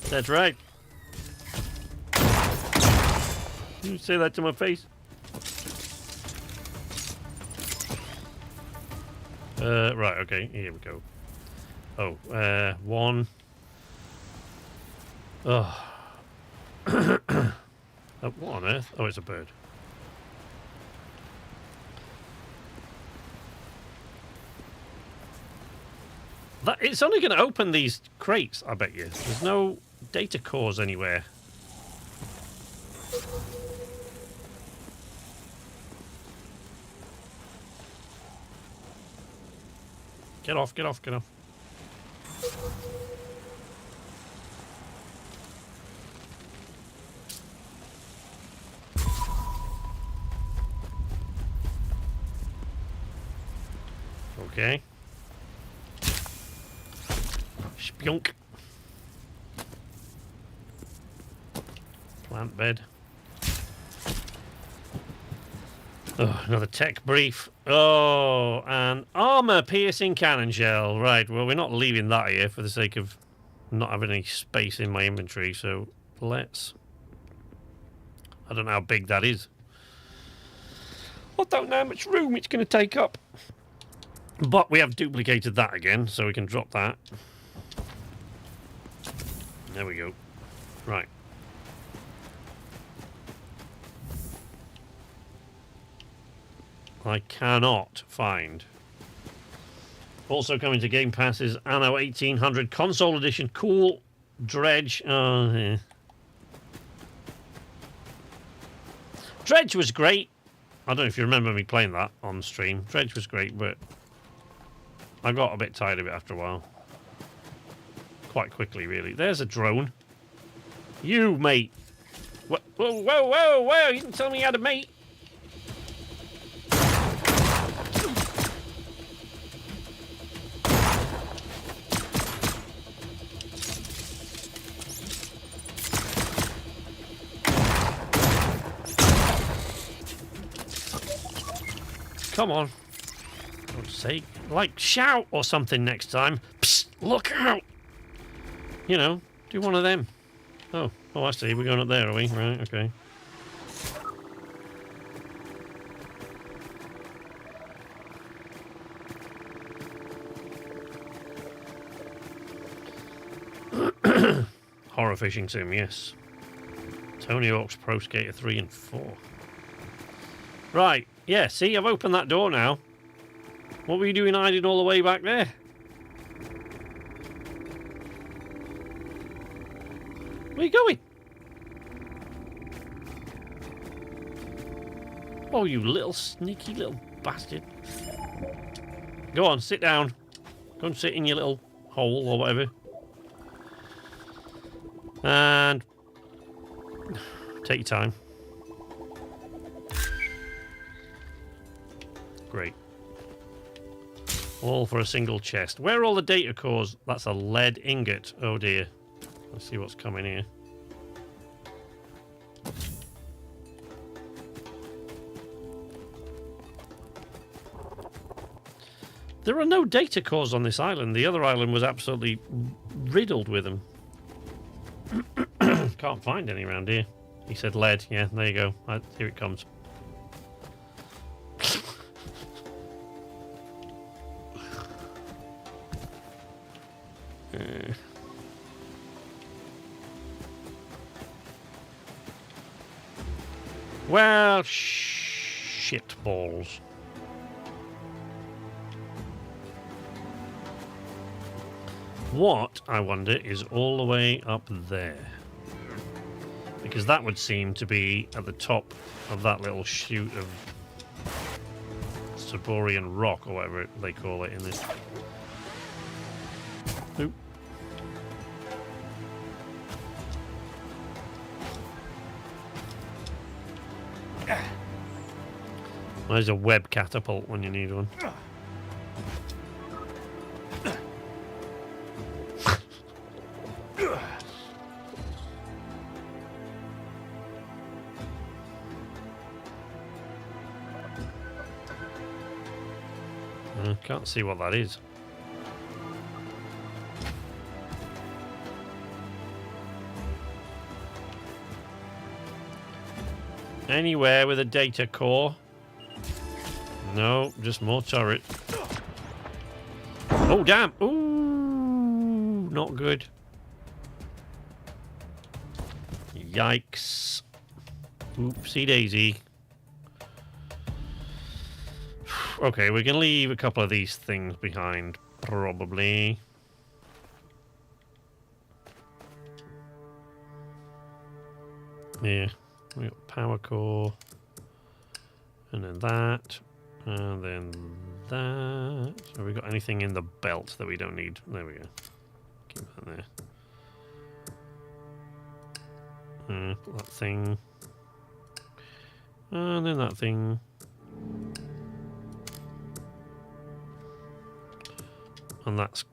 Speaker 1: That's right. You say that to my face? Right, okay, here we go. Oh, one. Oh. What on earth? Oh, it's a bird. It's only going to open these crates, I bet you. There's no data cores anywhere. Get off, get off, get off. Okay. Spunk. Plant bed. Oh, another tech brief. Oh, an armor-piercing cannon shell. Right, well, we're not leaving that here for the sake of not having any space in my inventory, so let's... I don't know how big that is. I don't know how much room it's going to take up. But we have duplicated that again, so we can drop that. There we go. Right. I cannot find. Also coming to Game Pass is Anno 1800 Console Edition. Cool. Dredge. Oh, yeah. Dredge was great. I don't know if you remember me playing that on stream. Dredge was great, but I got a bit tired of it after a while. Quite quickly, really. There's a drone. You, mate. Whoa, whoa, whoa, whoa, whoa. You didn't tell me you had a mate. Come on. For God's sake. Like, shout or something next time. Psst, look out. You know, do one of them. Oh, I see. We're going up there, are we? Right, okay. Horror fishing sim, yes. Tony Hawk's Pro Skater 3 and 4. Right, yeah, see, I've opened that door now. What were you doing hiding all the way back there? Where are you going? Oh, you little sneaky little bastard. Go on, sit down. Go and sit in your little hole or whatever. And take your time. Great. All for a single chest. Where are all the data cores? That's a lead ingot. Oh dear. Let's see what's coming here. There are no data cores on this island. The other island was absolutely riddled with them. Can't find any around here. He said lead. Yeah, there you go. Here it comes. Well, shit balls. What, I wonder, is all the way up there? Because that would seem to be at the top of that little chute of Saborian rock, or whatever they call it in this. Oop. There's a web catapult when you need one. Can't see what that is. Anywhere with a data core? No, just more turret. Oh, damn. Ooh, not good. Yikes. Oopsie daisy. Okay, we can leave a couple of these things behind, probably. Yeah, we got power core. And then that. And then that. Have we got anything in the belt that we don't need? There we go. Keep that there. Put that thing. And then that thing. And that's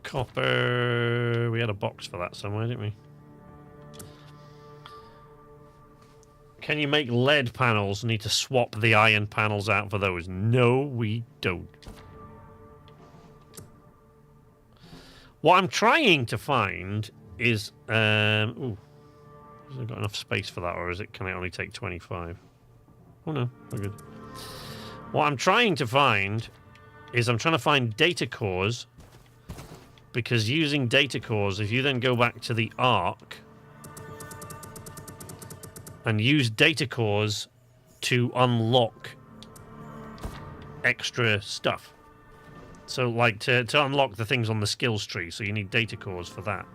Speaker 1: copper. We had a box for that somewhere, didn't we? Can you make lead panels? Need to swap the iron panels out for those. No, we don't. What I'm trying to find is... ooh. Has it got enough space for that, or is it? Can it only take 25? Oh no, we're good. What I'm trying to find is I'm trying to find data cores, because using data cores, if you then go back to the Ark and use data cores to unlock extra stuff. So like to unlock the things on the skills tree, so you need data cores for that.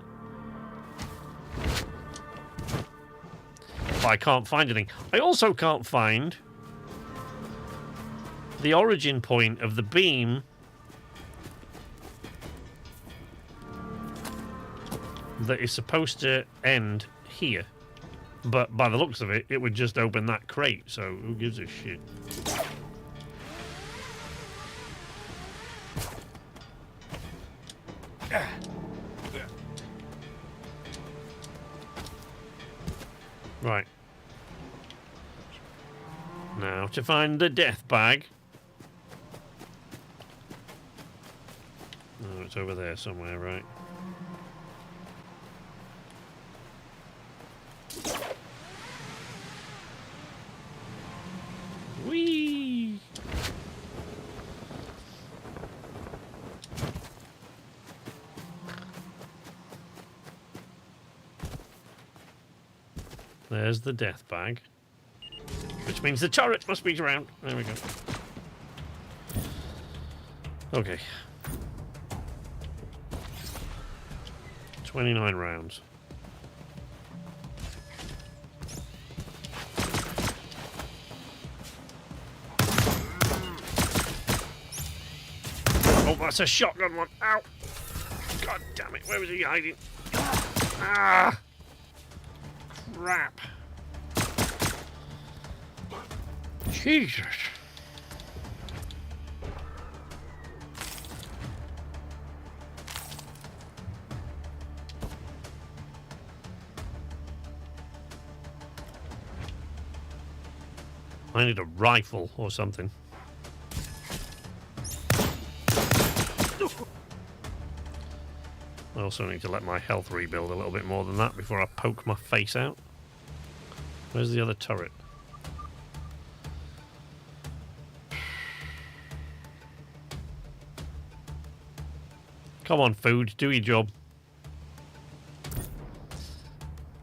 Speaker 1: But I can't find anything. I also can't find the origin point of the beam that is supposed to end here. But by the looks of it, it would just open that crate, so who gives a shit? Right. Now to find the death bag. Oh, it's over there somewhere, right? Whee! There's the death bag. Which means the turret must be around. There we go. Okay. 29 rounds. Oh, that's a shotgun one. Ow! God damn it, where was he hiding? Ah! Crap. Jesus. I need a rifle or something. I also need to let my health rebuild a little bit more than that before I poke my face out. Where's the other turret? Come on, food, do your job.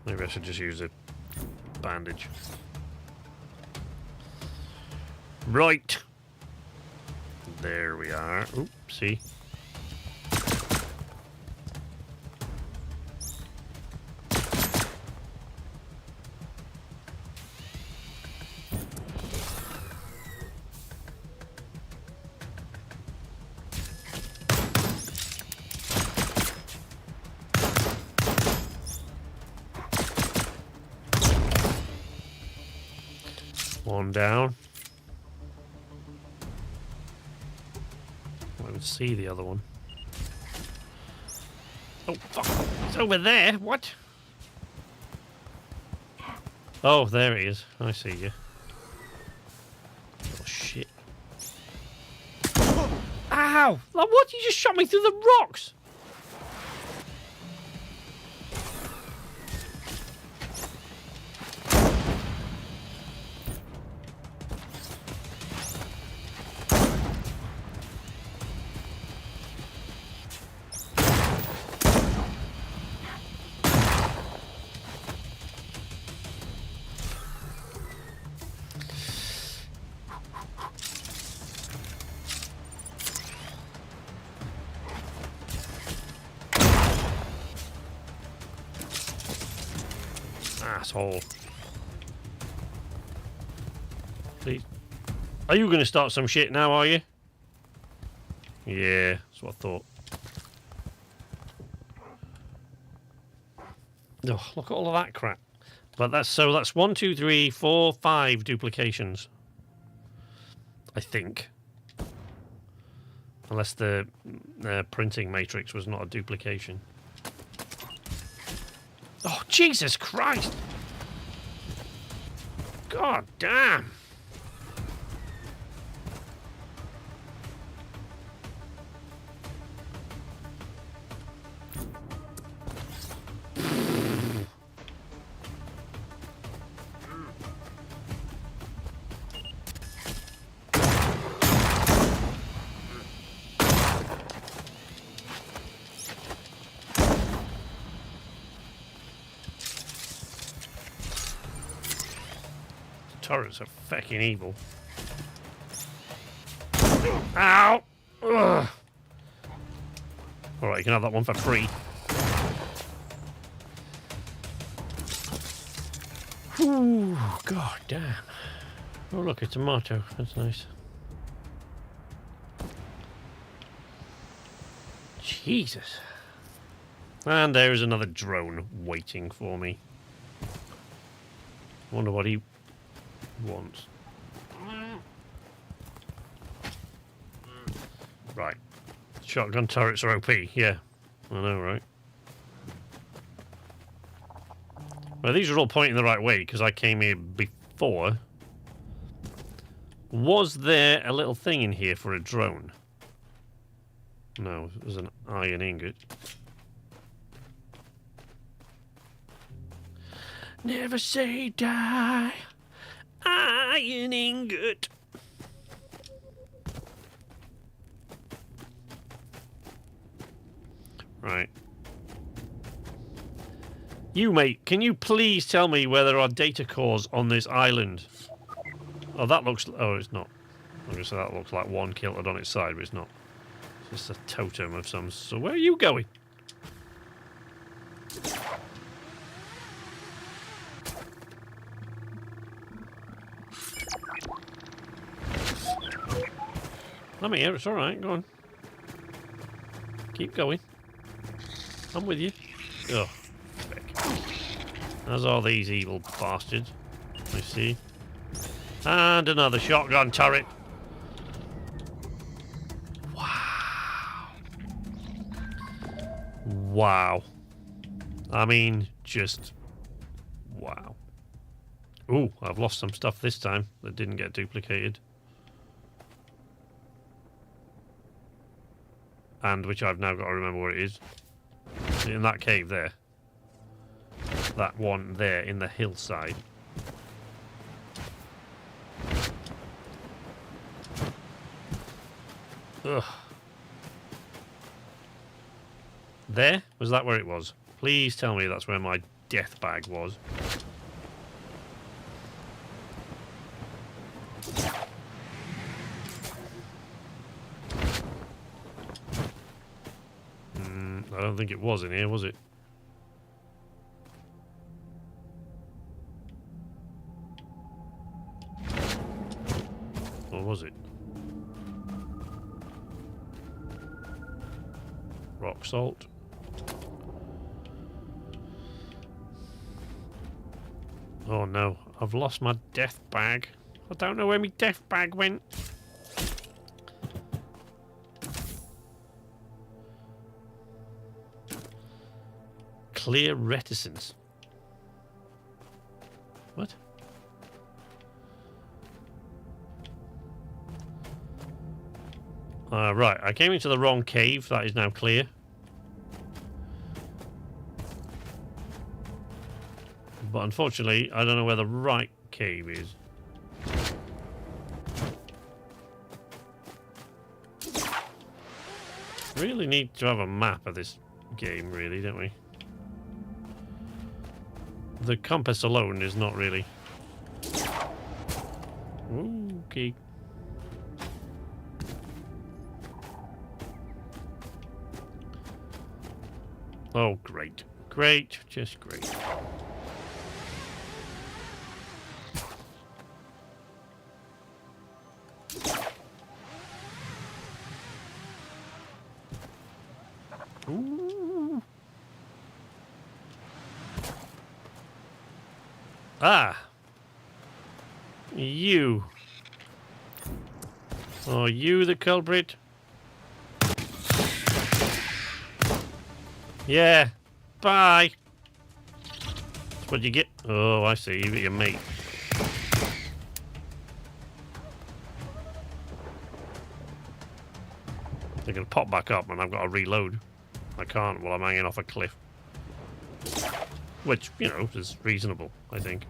Speaker 1: Maybe I should just use a bandage. Right. There we are. Oopsie. One down. I would see the other one. Oh, fuck. It's over there. What? Oh, there he is. I see you. Oh, shit. Ow! What? You just shot me through the rocks! Asshole. Please. Are you going to start some shit now, are you? Yeah, that's what I thought. Oh, look at all of that crap. But that's 1, 2, 3, 4, 5 duplications. I think. Unless the printing matrix was not a duplication. Oh, Jesus Christ! God damn! Turrets are fucking evil. Ow! Ugh. Alright, you can have that one for free. Whew, god damn. Oh look, a tomato. That's nice. Jesus. And there is another drone waiting for me. Wonder what he wants. Right. Shotgun turrets are OP, yeah. I know, right? Well, these are all pointing the right way because I came here before. Was there a little thing in here for a drone? No, it was an iron ingot. Never say die. Iron ingot. Right. You, mate, can you please tell me where there are data cores on this island? Oh, that looks... Oh, it's not. I was going to say that looks like one kilted on its side, but it's not. It's just a totem of some... So where are you going? I'm here, it's alright, go on. Keep going. I'm with you. Oh, frick. As are these evil bastards. I see. And another shotgun turret. Wow. Wow. I mean, just... wow. Ooh, I've lost some stuff this time that didn't get duplicated. And which I've now got to remember where it is. In that cave there. That one there in the hillside. Ugh. There? Was that where it was? Please tell me that's where my death bag was. I don't think it was in here, was it? Or was it? Rock salt. Oh no, I've lost my death bag. I don't know where my death bag went. Clear reticence. What? Right, I came into the wrong cave. That is now clear. But unfortunately, I don't know where the right cave is. Really need to have a map of this game, really, don't we? The compass alone is not really... Ooh, okay. Oh, great. Great. Just great. Ah! You. Are you the culprit? Yeah. Bye. That's what you get. Oh, I see. You get your mate. They're going to pop back up and I've got to reload. I can't while I'm hanging off a cliff. Which, you know, is reasonable, I think.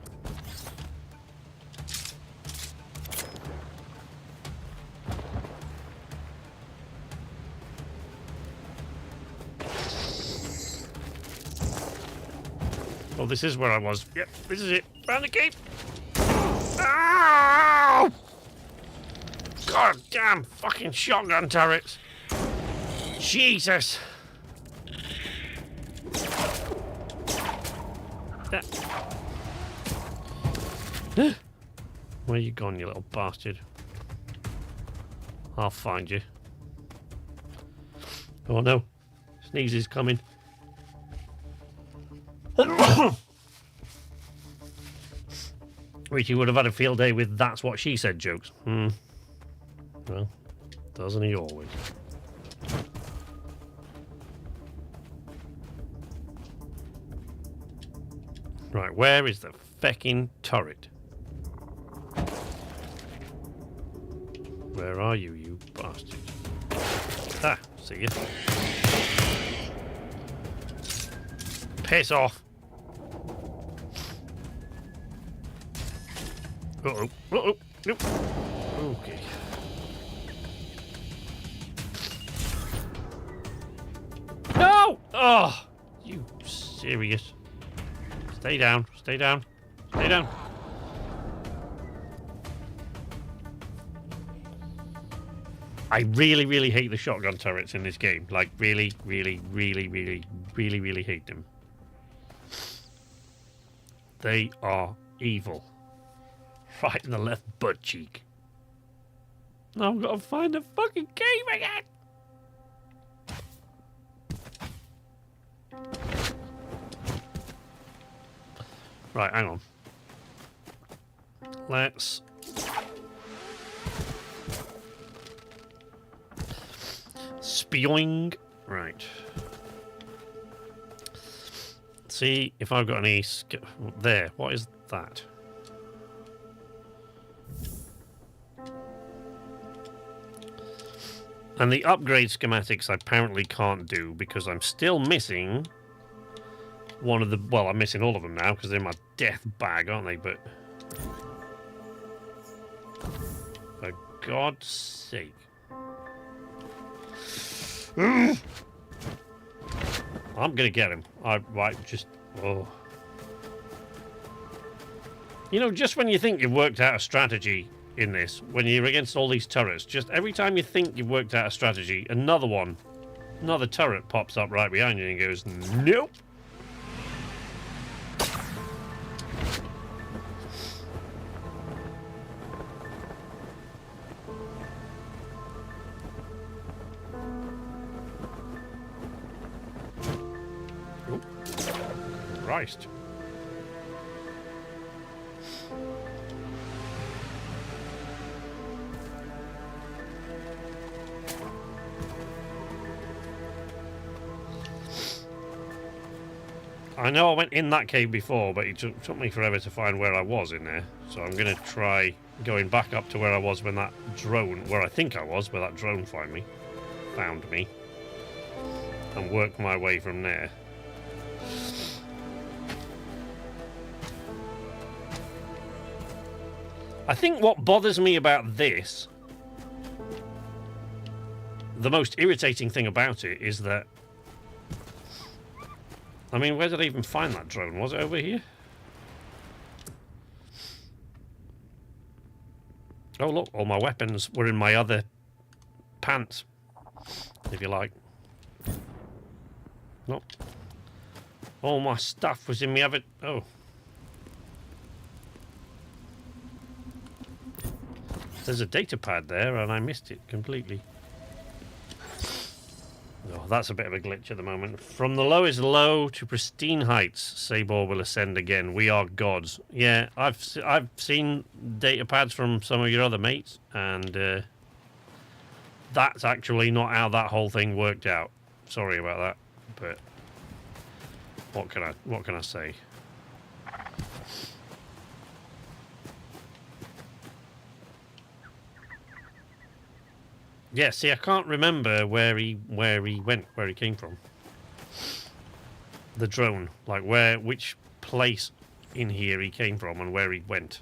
Speaker 1: Oh, this is where I was. Yep, this is it. Round the cape. Ow! God damn fucking shotgun turrets. Jesus. Where you gone, you little bastard? I'll find you. Oh no. Sneezy's coming. Richie would have had a field day with "that's what she said" jokes. Well, doesn't he always? Right, where is the fecking turret? Where are you, you bastard? Ah, see ya. Piss off. Uh-oh. Uh-oh. Nope. Okay. No! Oh! You serious? Stay down. Stay down. Stay down. I really, really hate the shotgun turrets in this game. Like, really, really, really, really, really, really hate them. They are evil. Right in the left butt cheek. Now I've got to find the fucking cave again. Right, hang on. Let's... Spioing. Right. See if I've got any... There. What is that? And the upgrade schematics I apparently can't do because I'm still missing one of the... Well, I'm missing all of them now because they're in my death bag, aren't they? But... For God's sake. I'm gonna get him. Just... Oh. You know, just when you think you've worked out a strategy in this, when you're against all these turrets, just every time you think you've worked out a strategy, another turret pops up right behind you and goes, nope. Oh, Christ. I know I went in that cave before, but it took me forever to find where I was in there. So I'm going to try going back up to where I was when that drone, where I think I was, where that drone found me, and work my way from there. I think what bothers me about this, the most irritating thing about it is that, I mean, where did I even find that drone? Was it over here? Oh, look, all my weapons were in my other pants, if you like. Nope. All my stuff was in my other... Oh. There's a data pad there, and I missed it completely. Oh. that's a bit of a glitch at the moment. From the lowest low to pristine heights, Sabor will ascend again. We are gods. Yeah, I've seen data pads from some of your other mates, and that's actually not how that whole thing worked out. Sorry about that, but what can I say? Yeah, see, I can't remember where he came from. The drone, like which place in here he came from and where he went.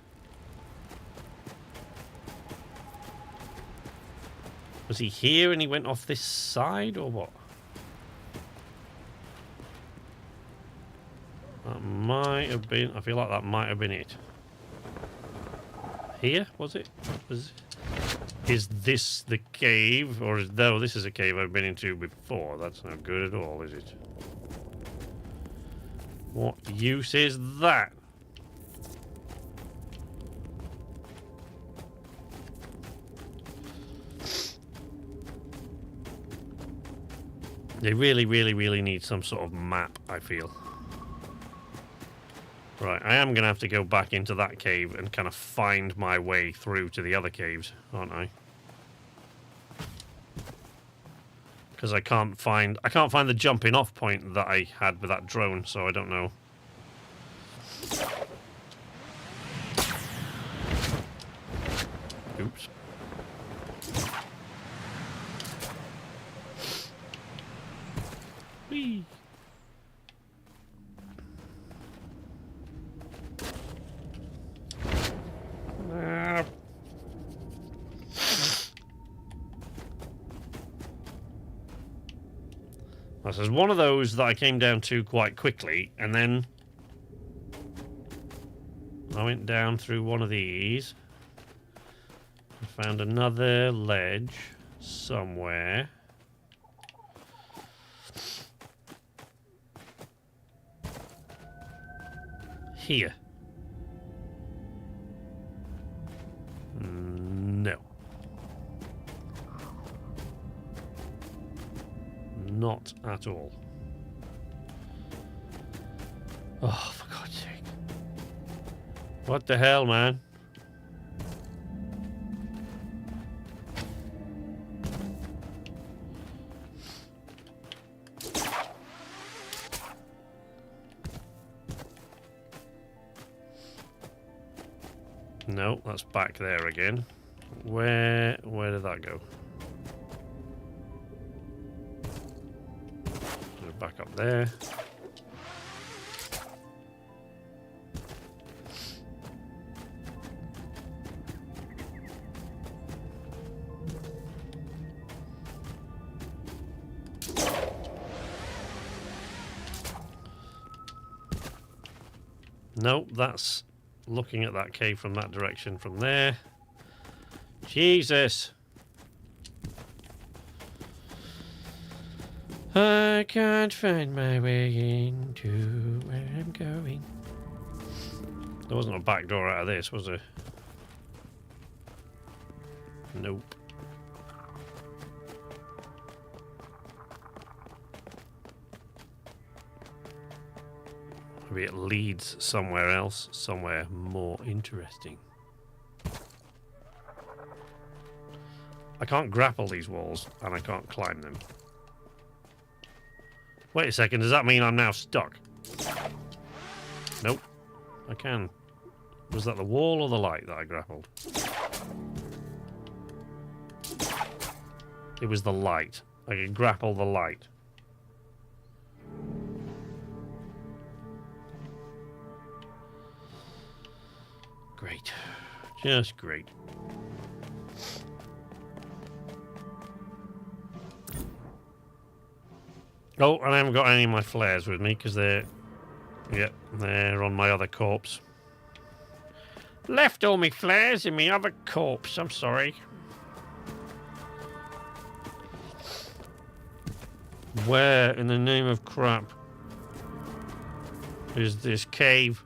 Speaker 1: Was he here and he went off this side, or what? That might have been. I feel like that might have been it. Here, was it? Is this the cave, or no? This is a cave I've been into before. That's not good at all, is it? What use is that? They really, really, really need some sort of map, I feel. Right, I am going to have to go back into that cave and kind of find my way through to the other caves, aren't I? Because I can't find the jumping off point that I had with that drone, so I don't know. Oops. Whee! This is one of those that I came down to quite quickly, and then I went down through one of these and found another ledge somewhere. Here. No. Not at all. Oh, for God's sake. What the hell, man? No, that's back there again. Where did that go? Back up there. Nope, that's looking at that cave from that direction from there. Jesus. I can't find my way into where I'm going. There wasn't a back door out of this, was there? Nope. Maybe it leads somewhere else, somewhere more interesting. I can't grapple these walls, and I can't climb them. Wait a second, does that mean I'm now stuck? Nope. I can. Was that the wall or the light that I grappled? It was the light. I could grapple the light. Great. Just great. Oh, and I haven't got any of my flares with me because they're on my other corpse. Left all my flares in my other corpse, I'm sorry. Where in the name of crap is this cave?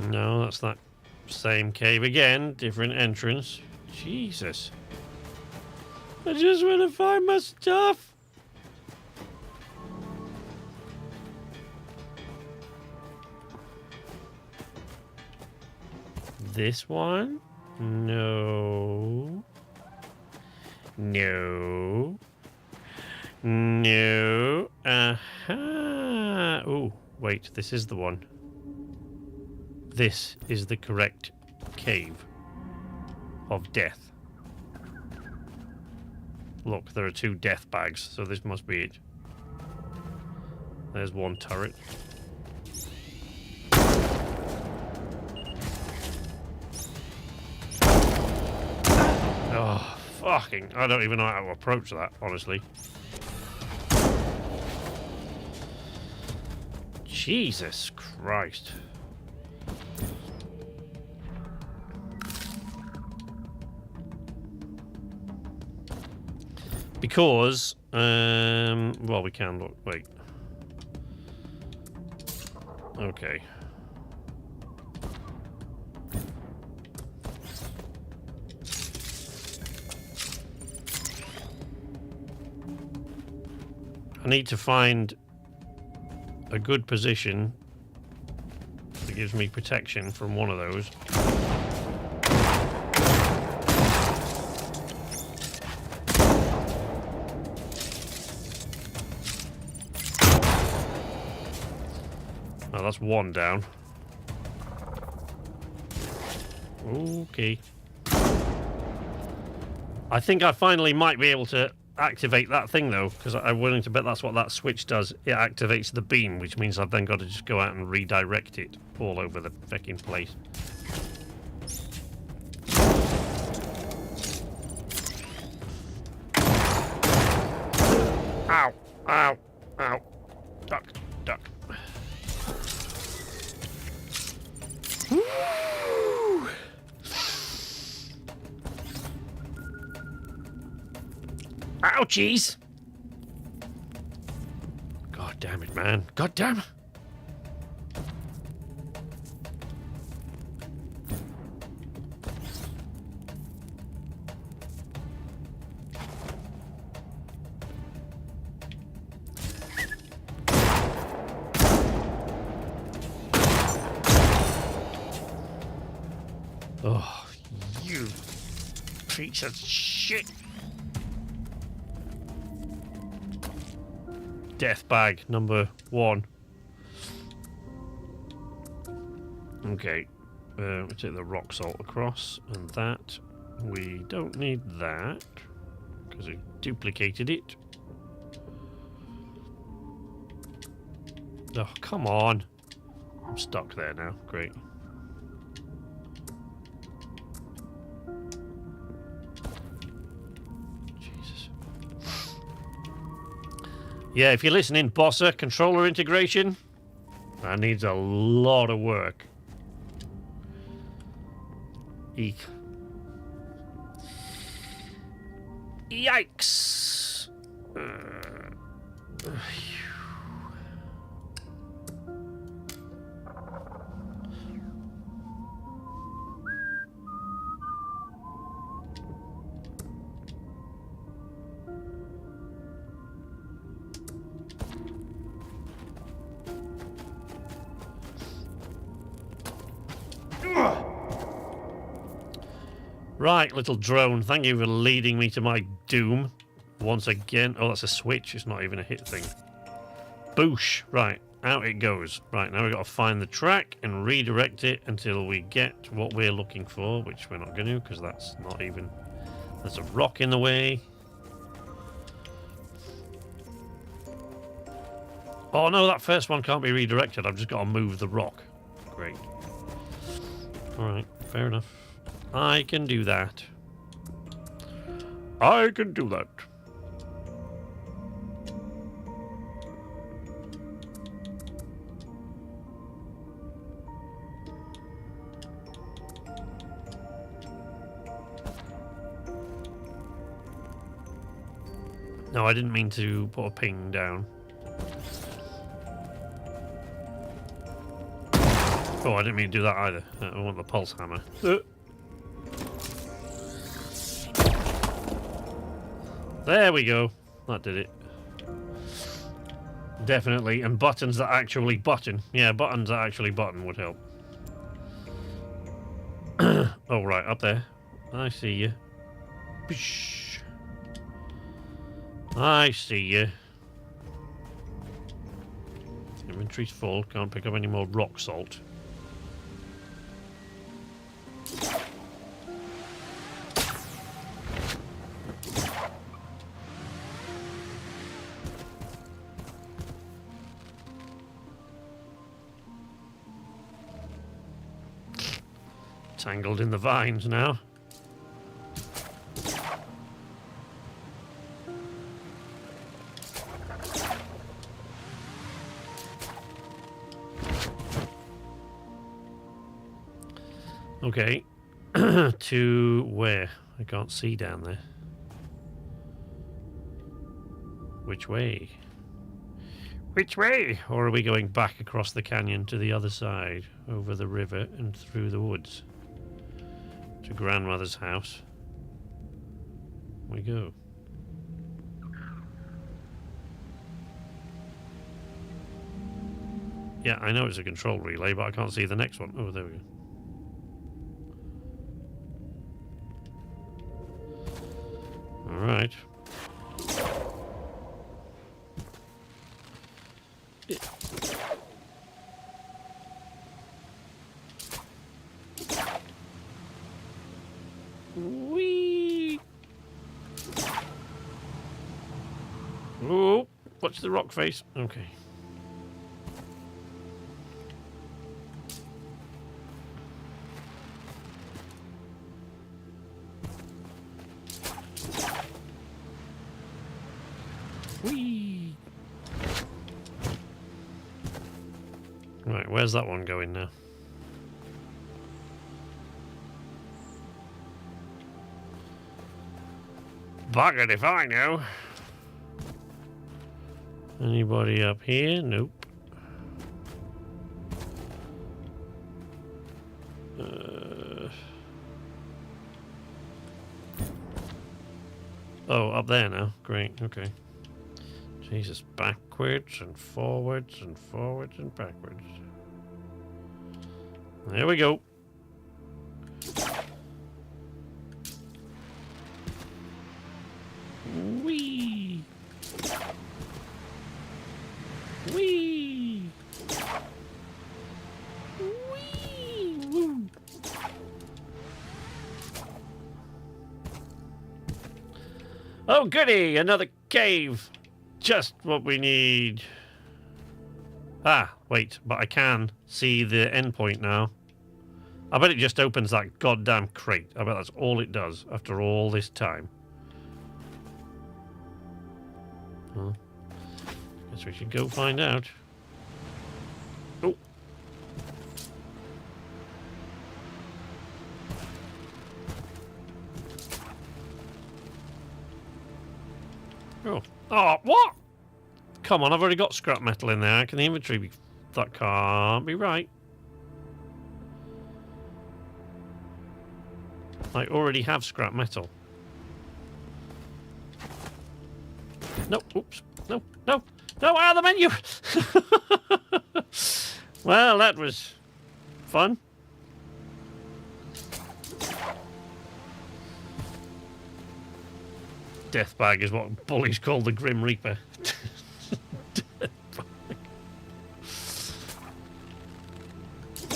Speaker 1: No, that's that same cave again. Different entrance. Jesus. I just want to find my stuff. This one? No. No. No. Aha. Oh, wait, this is the one. This is the correct cave of death. Look, there are 2 death bags, so this must be it. There's one turret. Oh, fucking... I don't even know how to approach that, honestly. Jesus Christ. Because, well, we can look. Wait. Okay. I need to find a good position that gives me protection from one of those. Oh, that's one down. Okay. I think I finally might be able to activate that thing, though, because I'm willing to bet that's what that switch does. It activates the beam, which means I've then got to just go out and redirect it all over the fucking place. Ow! Ow! Ow! Duck! Duck! Woo! Ouchies! God damn it, man. God damn it. Oh, you piece of shit. Death bag number 1. Okay, we take the rock salt across, and that we don't need that because we duplicated it. Oh, come on! I'm stuck there now. Great. Yeah, if you're listening, Bosser, controller integration, that needs a lot of work. Eek. Yikes! Right, little drone, thank you for leading me to my doom once again. Oh, that's a switch, it's not even a hit thing. Boosh! Right, out it goes. Right, now we've got to find the track and redirect it until we get what we're looking for, which we're not going to, because that's not even... There's a rock in the way. Oh no, that first one can't be redirected, I've just got to move the rock. Great. Alright, fair enough. I can do that. I can do that. No, I didn't mean to put a ping down. Oh, I didn't mean to do that either. I want the pulse hammer. There we go. That did it. Definitely. And buttons that actually button. Yeah, buttons that actually button would help. Oh, right. Up there. I see you. Bish. I see you. Inventory's full. Can't pick up any more rock salt. Tangled in the vines now. Okay. To where? I can't see down there. Which way? Which way? Or are we going back across the canyon to the other side, over the river and through the woods? To grandmother's house. We go. Yeah, I know it's a control relay, but I can't see the next one. Oh, there we go. All right. Whee! Oh, watch the rock face. Okay. Whee! Right, where's that one going now? Buggered if I know. Anybody up here? Nope. Oh, up there now. Great, okay. Jesus, backwards and forwards and forwards and backwards. There we go. Whee! Whee! Whee! Woo! Oh, goody! Another cave! Just what we need. Ah, wait, but I can see the endpoint now. I bet it just opens that goddamn crate. I bet that's all it does after all this time. Well, guess we should go find out. Oh. Oh. Oh, what? Come on, I've already got scrap metal in there. How can the inventory be... That can't be right. I already have scrap metal. No, oops. No, no, no, out of the menu! Well, that was fun. Death bag is what bullies call the Grim Reaper.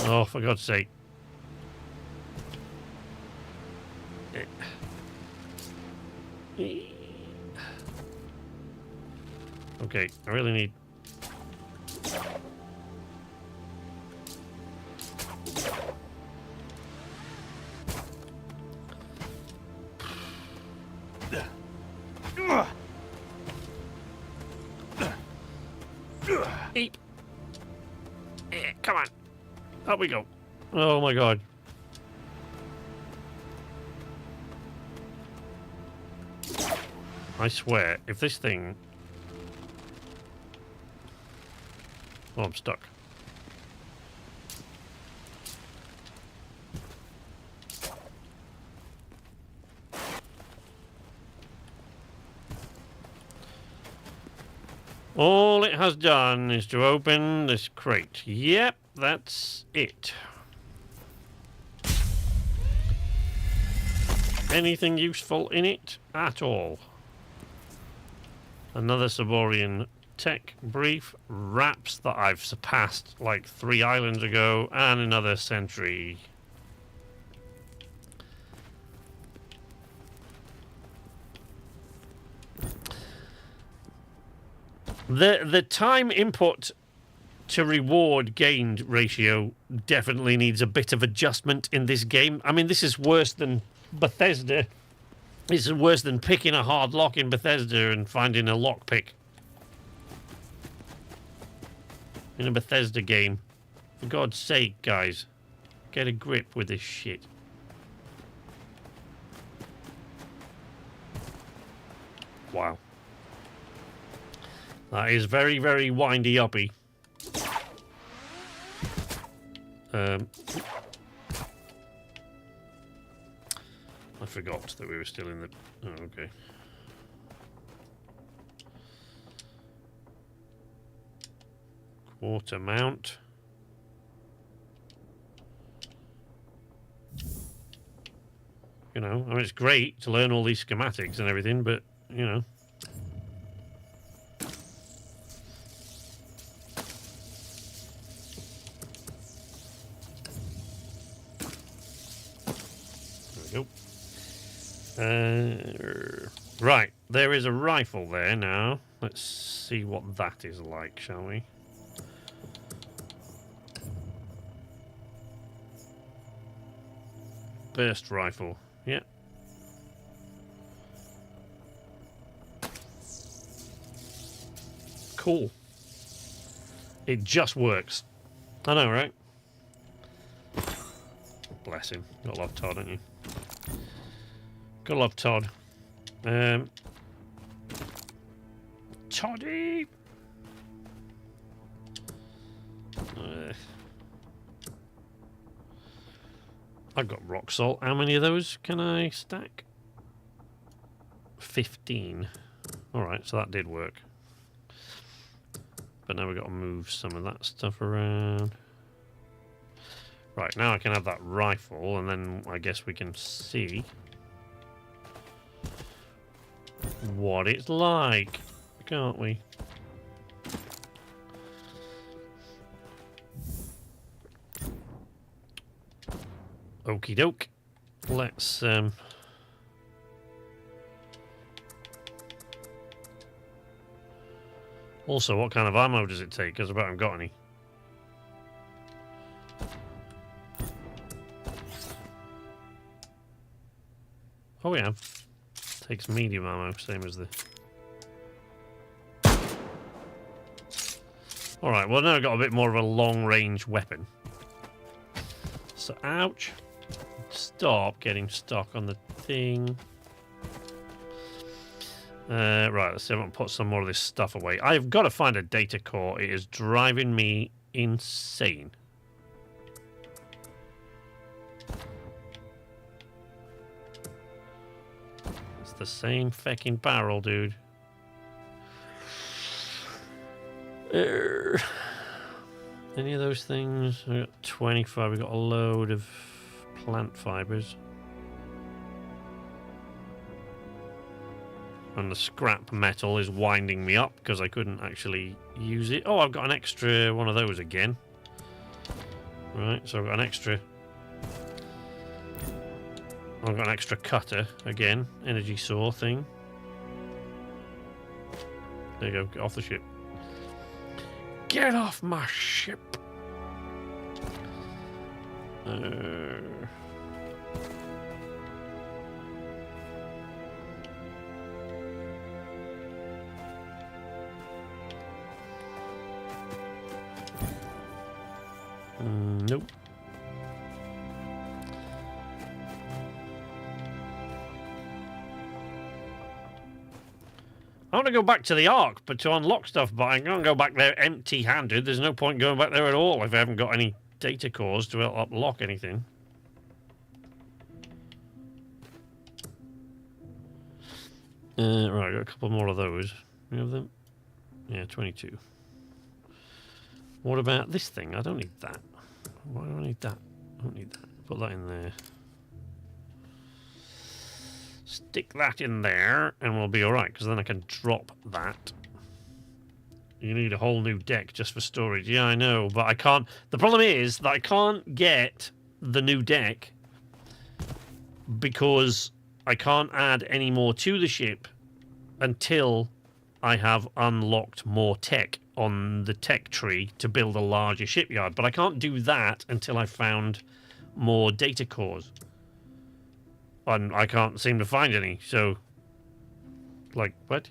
Speaker 1: Oh, for God's sake. Okay, I really need... Eep. Come on. Up we go. Oh my God. I swear, if this thing... Oh, I'm stuck. All it has done is to open this crate. Yep, that's it. Anything useful in it at all? Another Saborian tech brief, wraps that I've surpassed like 3 islands ago, and another sentry. The time input to reward gained ratio definitely needs a bit of adjustment in this game. I mean, this is worse than Bethesda. This is worse than picking a hard lock in Bethesda and finding a lockpick in a Bethesda game. For God's sake, guys, get a grip with this shit. Wow. That is very, very windy-uppy. I forgot that we were still in the... Oh, okay. Quarter mount. You know, I mean, it's great to learn all these schematics and everything, but, you know... Right, there is a rifle there now. Let's see what that is like, shall we? Burst rifle, yeah. Cool. It just works. I know, right? Bless him. Gotta love Todd, don't you? Gotta love Todd. Toddy! I've got rock salt. How many of those can I stack? 15. Alright, so that did work. But now we've got to move some of that stuff around. Right, now I can have that rifle, and then I guess we can see what it's like, can't we? Okie doke. Let's also, what kind of ammo does it take? Because I haven't got any. Oh yeah. Takes medium ammo, same as the... Alright, well now I've got a bit more of a long-range weapon. So, ouch. Stop getting stuck on the thing. Right, let's see if I can put some more of this stuff away. I've got to find a data core. It is driving me insane. It's the same fucking barrel, dude. Any of those things? We got 25. We got a load of plant fibers. And the scrap metal is winding me up because I couldn't actually use it. Oh, I've got an extra one of those again. Right, so I've got an extra... I've got an extra cutter again. Energy saw thing. There you go, get off the ship. Get off my ship! Nope. I want to go back to the Ark, but to unlock stuff, but I can't go back there empty-handed. There's no point going back there at all if I haven't got any data cores to unlock anything. Right, I got a couple more of those. You have them? Yeah, 22. What about this thing? I don't need that. Why do I need that? I don't need that. Put that in there. Stick that in there, and we'll be alright, because then I can drop that. You need a whole new deck just for storage. Yeah, I know, but I can't... The problem is that I can't get the new deck because I can't add any more to the ship until I have unlocked more tech on the tech tree to build a larger shipyard. But I can't do that until I've found more data cores. And I can't seem to find any, so... Like, what?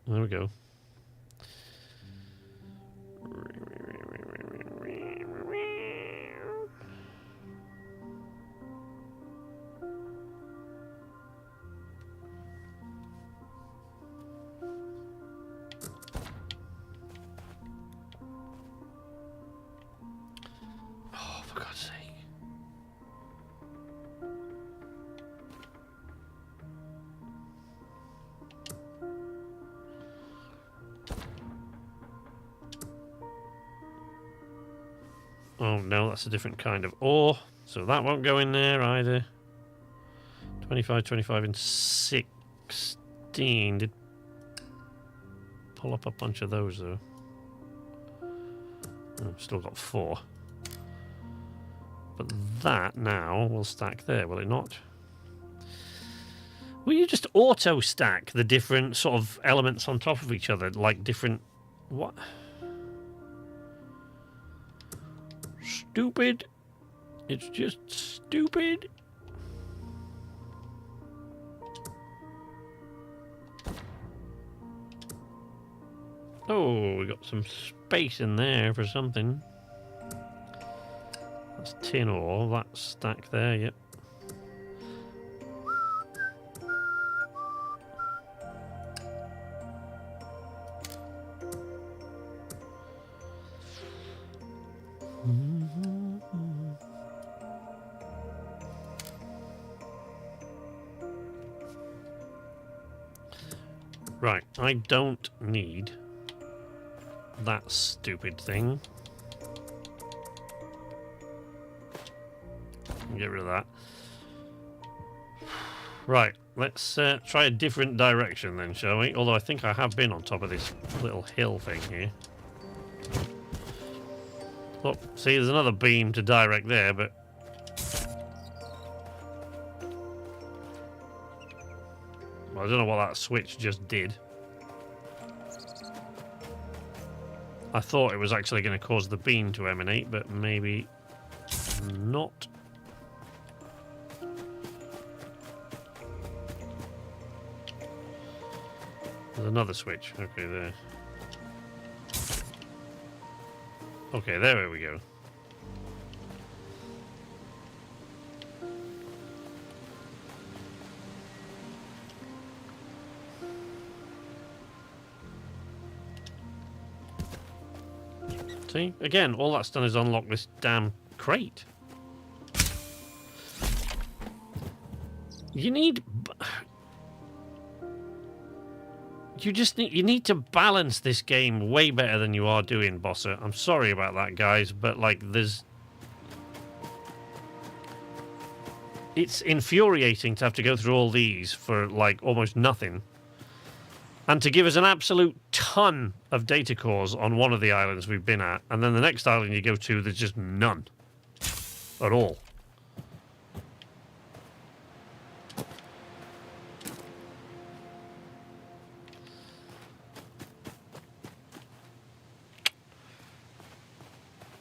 Speaker 1: There we go. Oh, for God's sake. Oh no, that's a different kind of ore, so that won't go in there either. 25, 25, and 16. Did pull up a bunch of those though. Oh, still got 4. But that now will stack there, will it not? Will you just auto stack the different sort of elements on top of each other, like different... What? Stupid. It's just stupid. Oh, we got some space in there for something. That's tin ore. That's stacked there, yep. Right, I don't need that stupid thing. Get rid of that. Right, let's try a different direction then, shall we? Although I think I have been on top of this little hill thing here. Oh, see, there's another beam to direct there, but... I don't know what that switch just did. I thought it was actually going to cause the beam to emanate, but maybe not. There's another switch. Okay, there. Okay, there we go. See? Again, all that's done is unlock this damn crate. You need... You need to balance this game way better than you are doing, Bossa. I'm sorry about that, guys, but, like, there's... It's infuriating to have to go through all these for, like, almost nothing. And to give us an absolute ton of data cores on one of the islands we've been at, and then the next island you go to, there's just none. At all.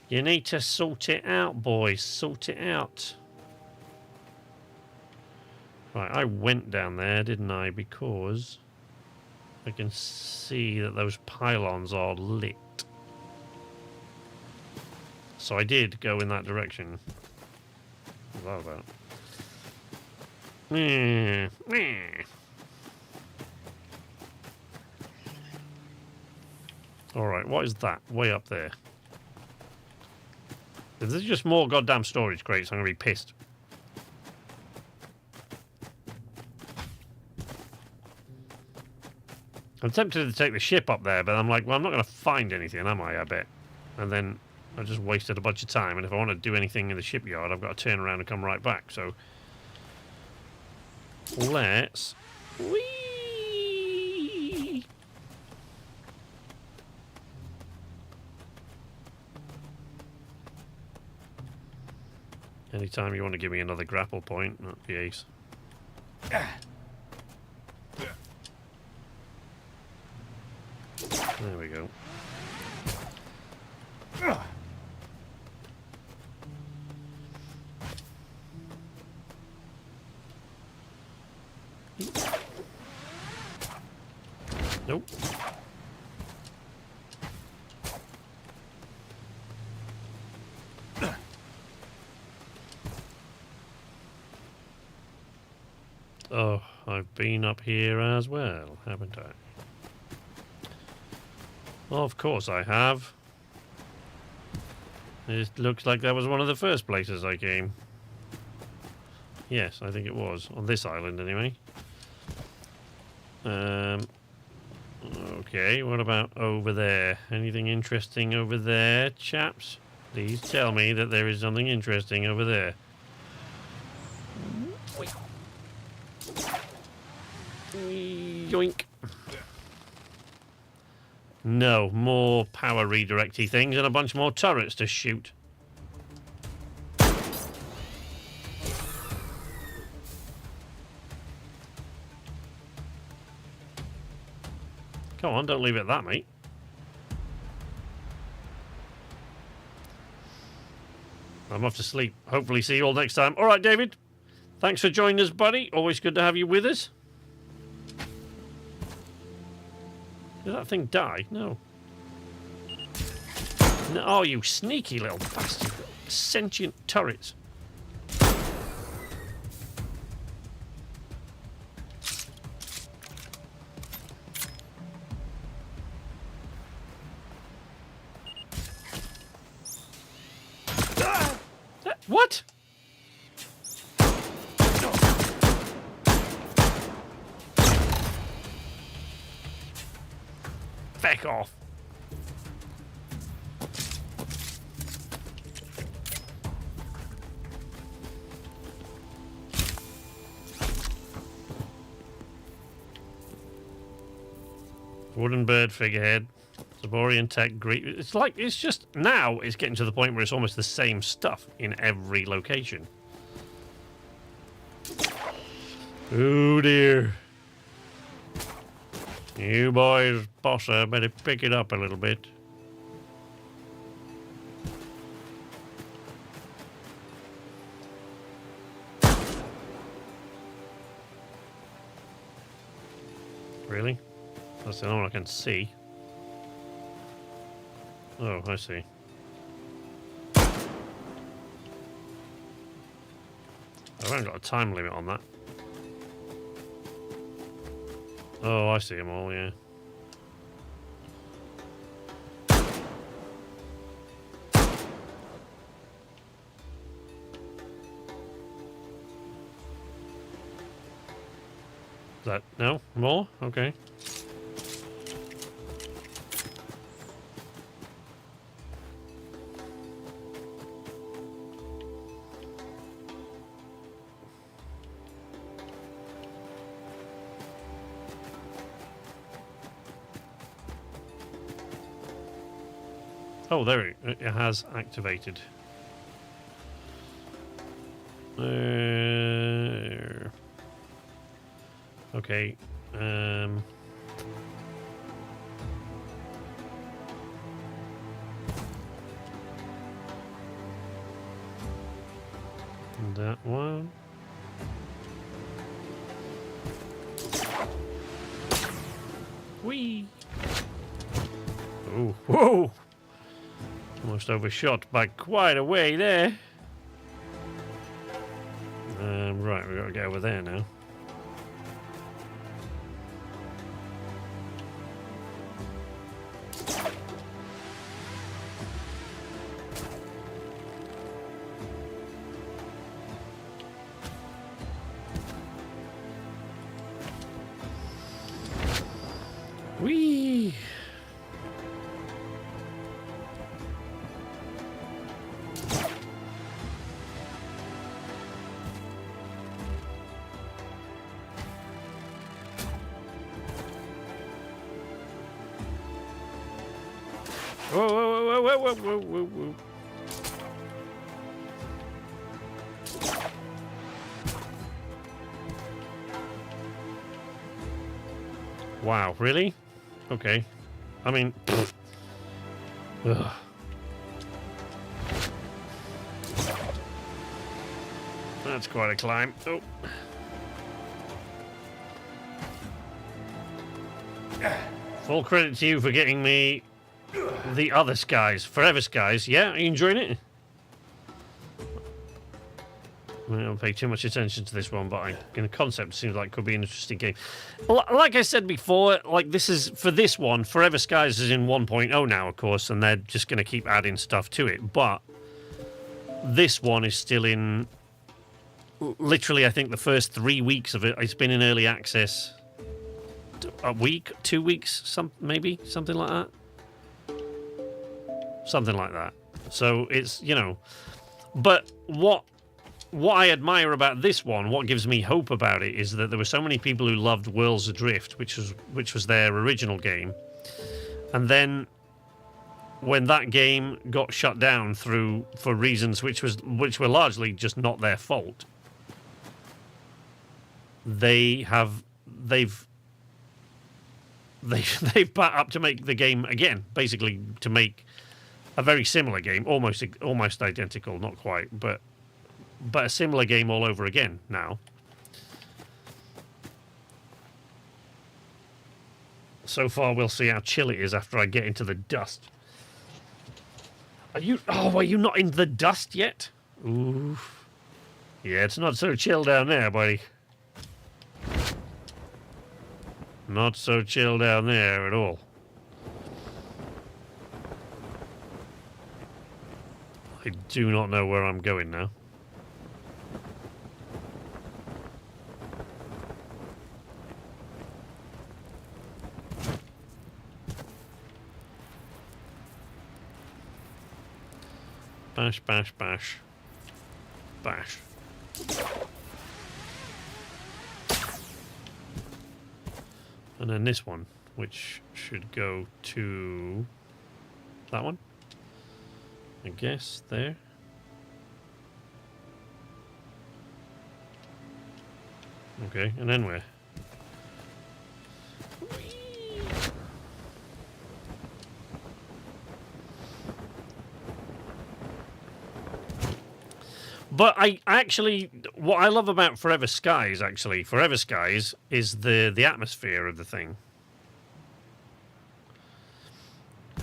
Speaker 1: You need to sort it out, boys. Sort it out. Right, I went down there, didn't I? Because I can see that those pylons are lit. So I did go in that direction. What's that about? Alright, what is that? Way up there. If there's just more goddamn storage crates, I'm going to be pissed. I'm tempted to take the ship up there, but I'm like, well, I'm not going to find anything, am I bet? And then I just wasted a bunch of time, and if I want to do anything in the shipyard, I've got to turn around and come right back, so... Let's... Whee! Anytime you want to give me another grapple point, not the ace. There we go. Nope. Oh, I've been up here as well, haven't I? Of course I have. It looks like that was one of the first places I came. Yes, I think it was. On this island, anyway. Okay, what about over there? Anything interesting over there, chaps? Please tell me that there is something interesting over there. Yoink. No, more power redirecty things and a bunch more turrets to shoot. Come on, don't leave it at that, mate. I'm off to sleep. Hopefully see you all next time. All right, David. Thanks for joining us, buddy. Always good to have you with us. Did that thing die? No. No. Oh, you sneaky little bastard. Sentient turrets. What? Feck off. Wooden bird figurehead. Saborian tech Greek. It's like, it's just, now it's getting to the point where it's almost the same stuff in every location. Oh dear. You boys, Bossa, better pick it up a little bit. Really? That's the only one I can see. Oh, I see. I haven't got a time limit on that. Oh, I see them all, yeah. Is that... no? More? Okay. Oh, there it has activated. Okay. That one. Whee! Oh, whoa! Almost overshot by quite a way there. Right, we've got to get over there now. Whee! Whoa, whoa, whoa, whoa, whoa, whoa, whoa, whoa. Wow, really? Okay. I mean... Ugh. That's quite a climb. Oh. Full credit to you for getting me the other skies. Forever Skies. Yeah, are you enjoying it? I don't pay too much attention to this one, but in the concept, it seems like it could be an interesting game. Like I said before, like this is for this one. Forever Skies is in 1.0 now, of course, and they're just going to keep adding stuff to it. But this one is still in. Literally, I think the first 3 weeks of it, it's been in early access. A week, 2 weeks, maybe something like that. Something like that. So it's but what I admire about this one, what gives me hope about it, is that there were so many people who loved Worlds Adrift, which was their original game, and then when that game got shut down for reasons which were largely just not their fault, they've backed up to make the game again, basically to make a very similar game, almost identical, not quite, but a similar game all over again now. So far, we'll see how chill it is after I get into the dust. Are you not in the dust yet? Ooh. Yeah, it's not so chill down there, buddy. Not so chill down there at all. I do not know where I'm going now. Bash, bash, bash. Bash. And then this one, which should go to that one. I guess there. Okay, and then where? But I actually, what I love about Forever Skies, is the atmosphere of the thing.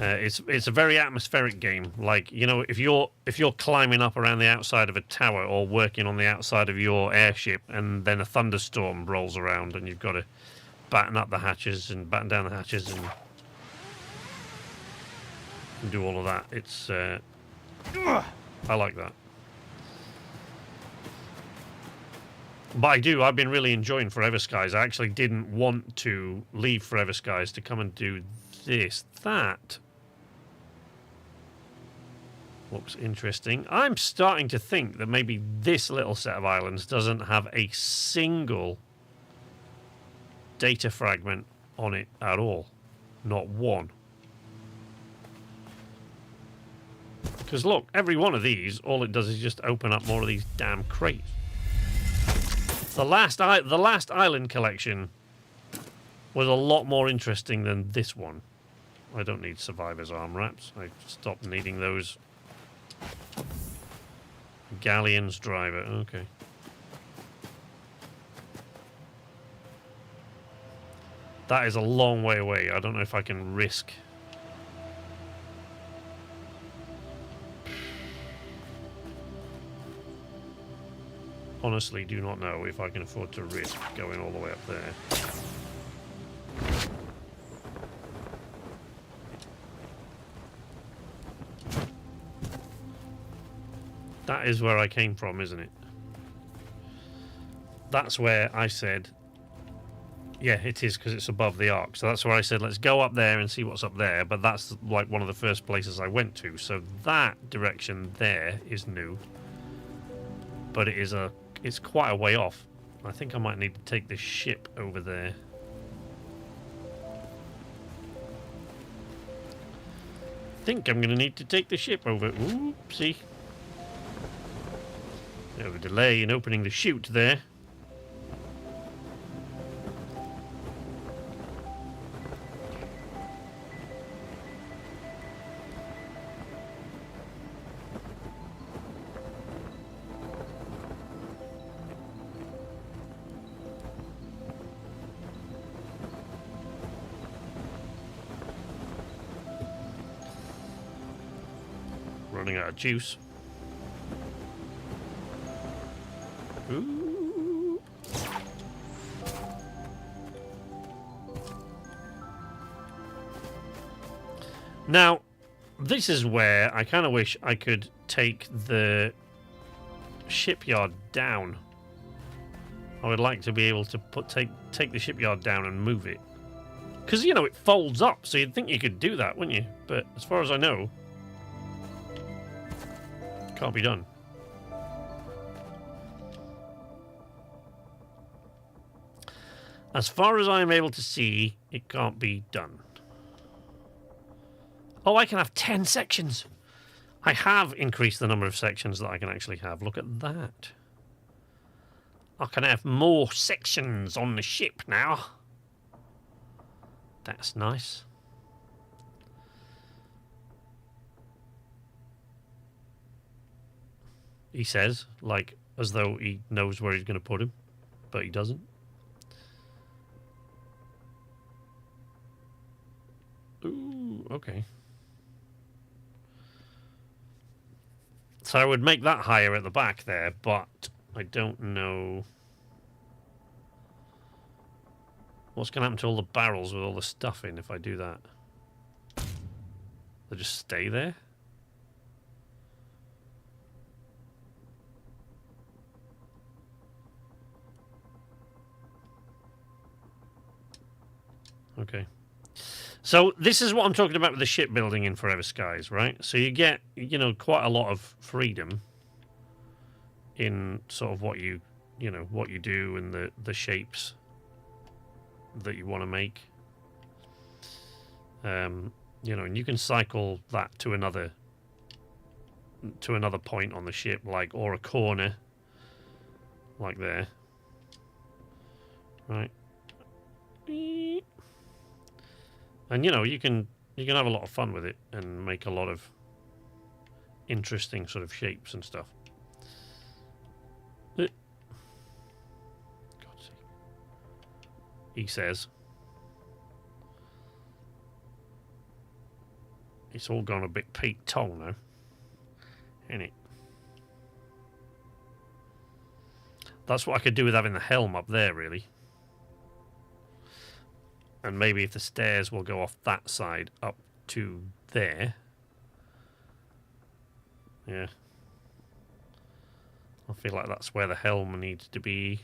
Speaker 1: It's a very atmospheric game. Like, if you're climbing up around the outside of a tower or working on the outside of your airship, and then a thunderstorm rolls around, and you've got to batten up the hatches and batten down the hatches and do all of that. It's I like that. But I've been really enjoying Forever Skies. I actually didn't want to leave Forever Skies to come and do this. That looks interesting. I'm starting to think that maybe this little set of islands doesn't have a single data fragment on it at all. Not one. Because look, every one of these, all it does is just open up more of these damn crates. The last island collection was a lot more interesting than this one. I don't need survivor's arm wraps. I stopped needing those. Galleon's driver. Okay. That is a long way away. I don't know if I can risk. Honestly, do not know if I can afford to risk going all the way up there. That is where I came from, isn't it? That's where I said Yeah, it is, because it's above the arc. So that's where I said, let's go up there and see what's up there. But that's like one of the first places I went to. So that direction there is new. But it's quite a way off. I think I might need to take this ship over there. I think I'm going to need to take the ship over. Oopsie. Bit of a delay in opening the chute there. Running out of juice. Ooh. Now, this is where I kind of wish I could take the shipyard down. I would like to be able to take the shipyard down and move it. Because, you know, it folds up, so you'd think you could do that, wouldn't you? But as far as I know, can't be done. As far as I'm able to see, it can't be done. Oh, I can have 10 sections. I have increased the number of sections that I can actually have. Look at that. I can have more sections on the ship now. That's nice. He says, like, as though he knows where he's going to put him, but he doesn't. Ooh, okay. So I would make that higher at the back there, but I don't know what's going to happen to all the barrels with all the stuff in if I do that. They'll just stay there? Okay. So this is what I'm talking about with the shipbuilding in Forever Skies, right? So you get, you know, quite a lot of freedom in sort of what you do and the shapes that you want to make. You know, and you can cycle that to another point on the ship, like, or a corner, like there, right? And you know, you can have a lot of fun with it and make a lot of interesting sort of shapes and stuff. God's sake. He says. It's all gone a bit Pete Toll now, isn't it? That's what I could do with having the helm up there, really. And maybe if the stairs will go off that side up to there. Yeah. I feel like that's where the helm needs to be.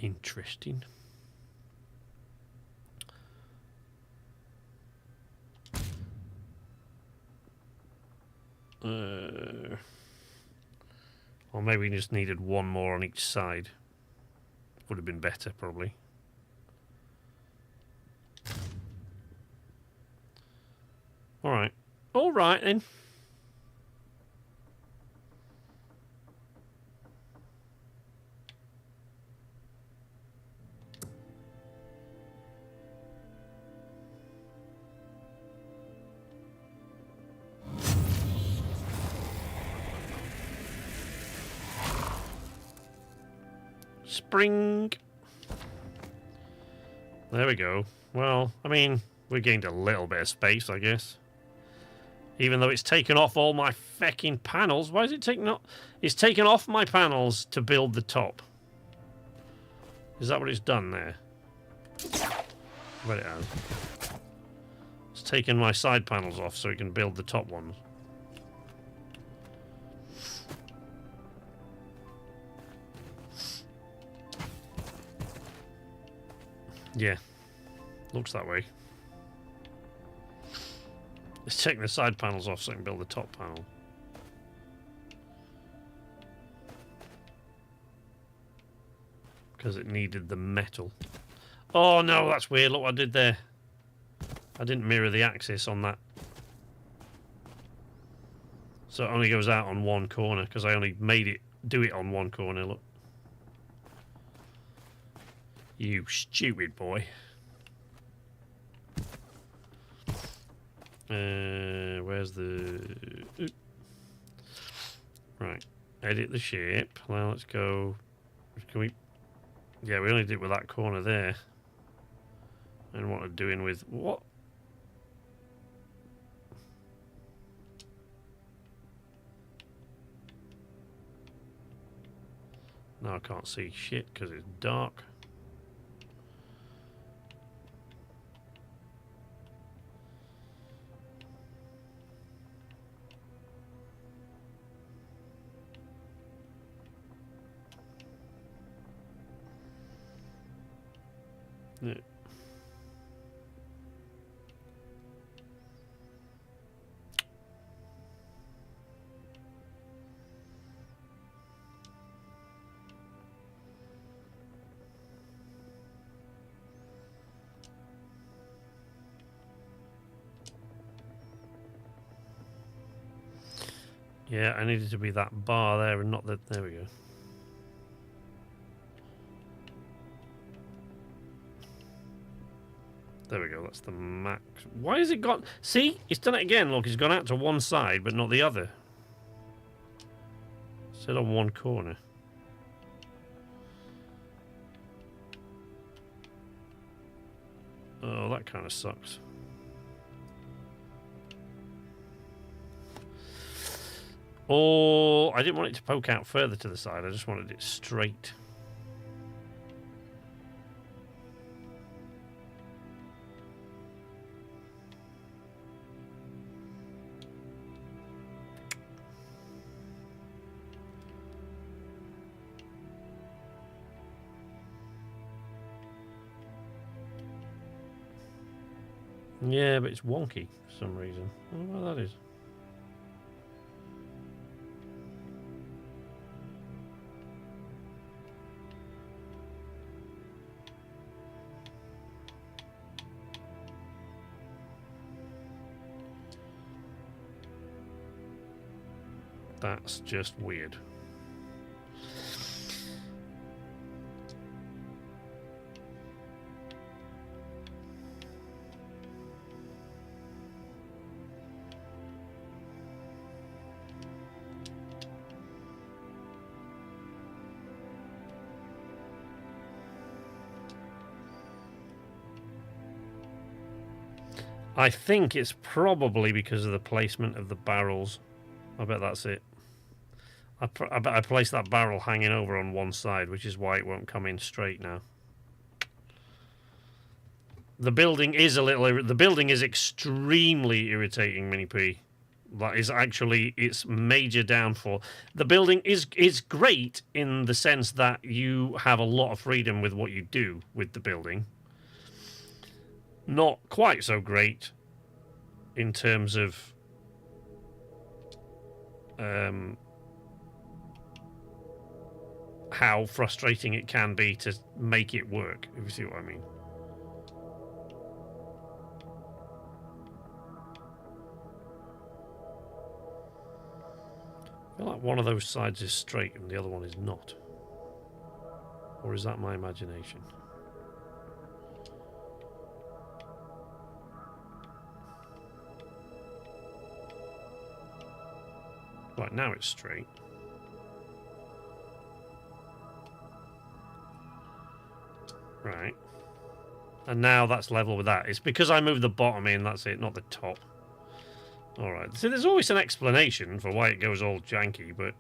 Speaker 1: Interesting. Or maybe we just needed one more on each side. Would have been better, probably. Alright. Alright, then. Spring. There we go. Well, I mean, we gained a little bit of space, I guess. Even though it's taken off all my fecking panels. Why is it taking off? It's taken off my panels to build the top. Is that what it's done there? But it has. It's taken my side panels off so it can build the top ones. Yeah. Looks that way. It's taking the side panels off so I can build the top panel. Because it needed the metal. Oh no, that's weird. Look what I did there. I didn't mirror the axis on that. So it only goes out on one corner because I only made it do it on one corner, look. You stupid boy. Where's the... Oop. Right. Edit the shape. Now let's go... Can we... Yeah, we only did it with that corner there. And what we're doing with... What? Now I can't see shit because it's dark. Yeah. Yeah, I needed to be that bar there and not that. There we go. There we go, that's the max. Why has it gone? See, it's done it again. Look, it's gone out to one side, but not the other. Sit on one corner. Oh, that kind of sucks. Oh, I didn't want it to poke out further to the side. I just wanted it straight. Yeah, but it's wonky for some reason. I don't know what that is. That's just weird. I think it's probably because of the placement of the barrels. I bet that's it. I bet I placed that barrel hanging over on one side, which is why it won't come in straight now. The building is the building is extremely irritating, Mini P. That is actually its major downfall. The building is great in the sense that you have a lot of freedom with what you do with the building. Not quite so great in terms of how frustrating it can be to make it work, if you see what I mean. I feel like one of those sides is straight and the other one is not. Or is that my imagination? Right, now it's straight. Right. And now that's level with that. It's because I moved the bottom in, that's it, not the top. Alright. So there's always an explanation for why it goes all janky, but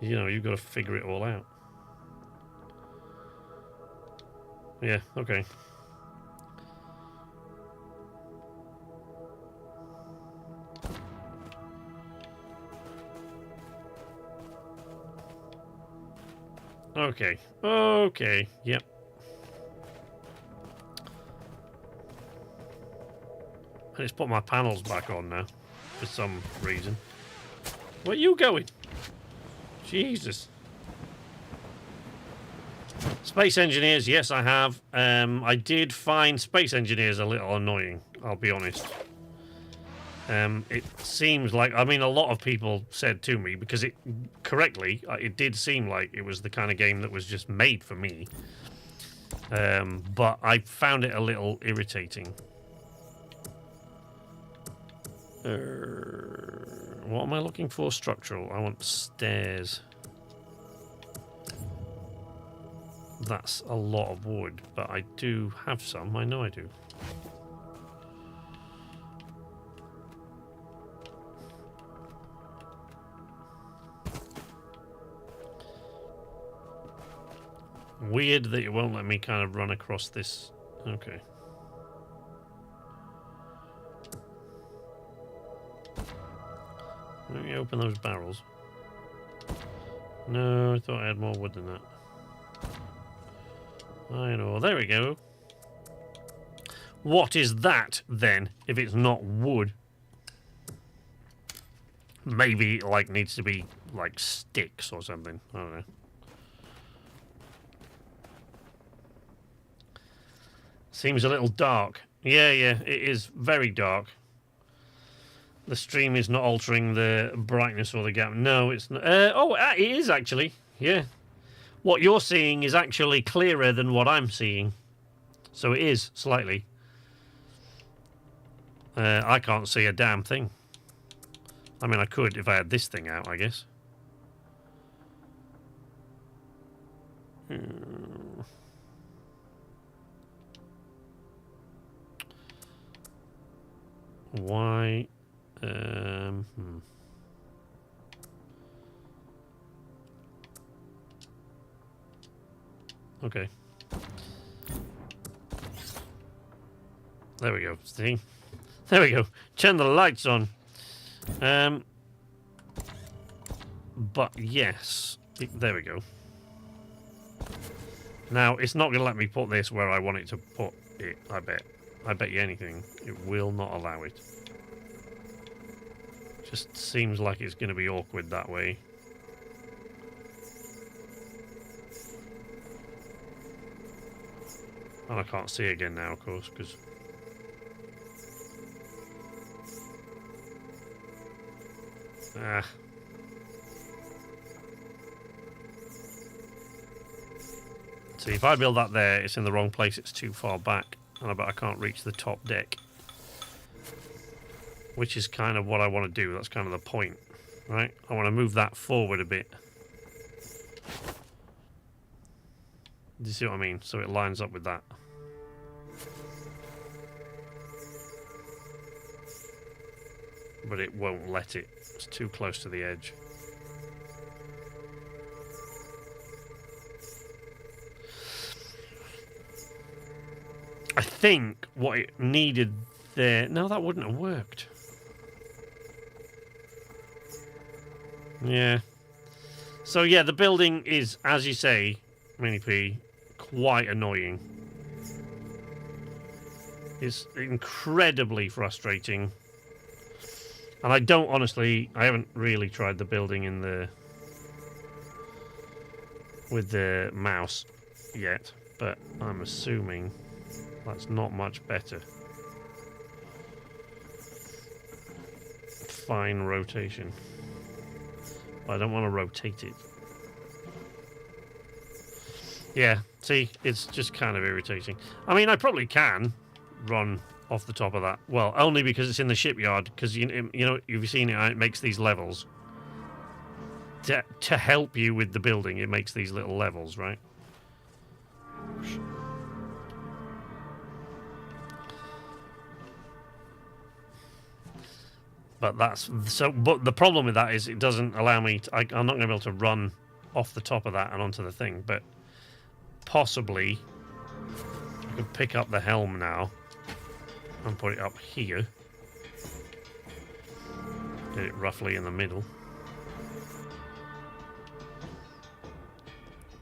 Speaker 1: you know, you've got to figure it all out. Yeah, okay. Okay. Okay. Yep. I just put my panels back on now for some reason. Where are you going? Jesus. Space engineers, yes, I have. I did find space engineers a little annoying, I'll be honest. It seems like, I mean, a lot of people said to me, because it did seem like it was the kind of game that was just made for me. But I found it a little irritating. What am I looking for? Structural. I want stairs. That's a lot of wood, but I do have some. I know I do. Weird that it won't let me kind of run across this. Okay. Let me open those barrels. No, I thought I had more wood than that. I know. There we go. What is that, then, if it's not wood? Maybe it, like, needs to be, like, sticks or something. I don't know. Seems a little dark. Yeah, it is very dark. The stream is not altering the brightness or the gap. No, it's not. It is actually. Yeah. What you're seeing is actually clearer than what I'm seeing. So it is, slightly. I can't see a damn thing. I mean, I could if I had this thing out, I guess. Why? Okay. There we go. See? There we go. Turn the lights on. But yes. There we go. Now, it's not going to let me put this where I want it to put it, I bet. I bet you anything. It will not allow it. Just seems like it's going to be awkward that way. And I can't see again now, of course, because... See, if I build that there, it's in the wrong place, it's too far back. And I bet I can't reach the top deck. Which is kind of what I want to do. That's kind of the point, right? I want to move that forward a bit. Do you see what I mean? So it lines up with that. But it won't let it. It's too close to the edge. I think what it needed there... No, that wouldn't have worked. Yeah. So, yeah, the building is, as you say, Mini P, quite annoying. It's incredibly frustrating. And I don't, honestly... I haven't really tried the building in the... with the mouse yet. But I'm assuming... that's not much better. Fine rotation. But I don't want to rotate it. Yeah, see, it's just kind of irritating. I mean, I probably can run off the top of that. Well, only because it's in the shipyard. Because, you know, you've seen it, it makes these levels. To help you with the building, it makes these little levels, right? But that's so. But the problem with that is it doesn't allow me. I'm not going to be able to run off the top of that and onto the thing. But possibly, I could pick up the helm now and put it up here. Get it roughly in the middle.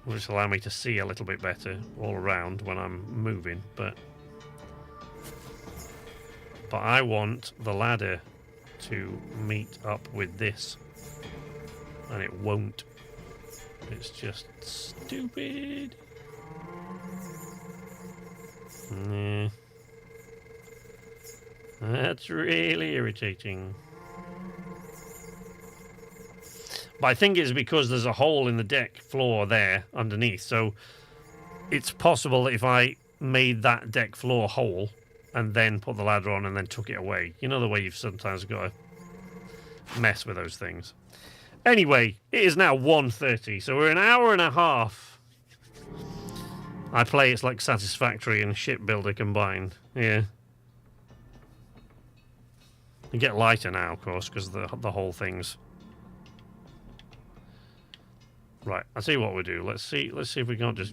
Speaker 1: Which will allow me to see a little bit better all around when I'm moving, but I want the ladder to meet up with this, and it won't. It's just stupid. Nah. That's really irritating. But I think it's because there's a hole in the deck floor there underneath. So it's possible that if I made that deck floor whole and then put the ladder on and then took it away. You know the way you've sometimes got to mess with those things. Anyway, it is now 1:30, so we're an hour and a half. I play it's like Satisfactory and Shipbuilder combined. Yeah. You get lighter now, of course, because the whole thing's... Right, I'll tell you what we'll do. Let's see if we can't just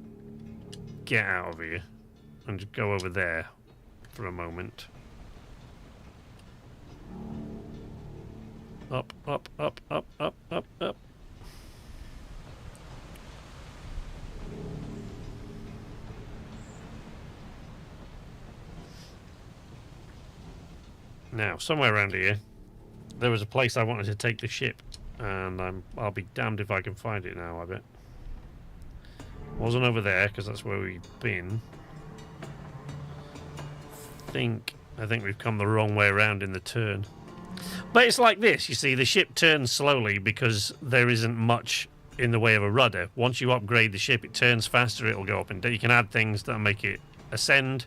Speaker 1: get out of here and just go over there for a moment. Up, up, up, up, up, up, up. Now, somewhere around here, there was a place I wanted to take the ship. And I'll be damned if I can find it now, I bet. Wasn't over there, because that's where we've been. I think we've come the wrong way around in the turn. But it's like this, you see, the ship turns slowly because there isn't much in the way of a rudder. Once you upgrade the ship, it turns faster, it'll go up and down. You can add things that make it ascend.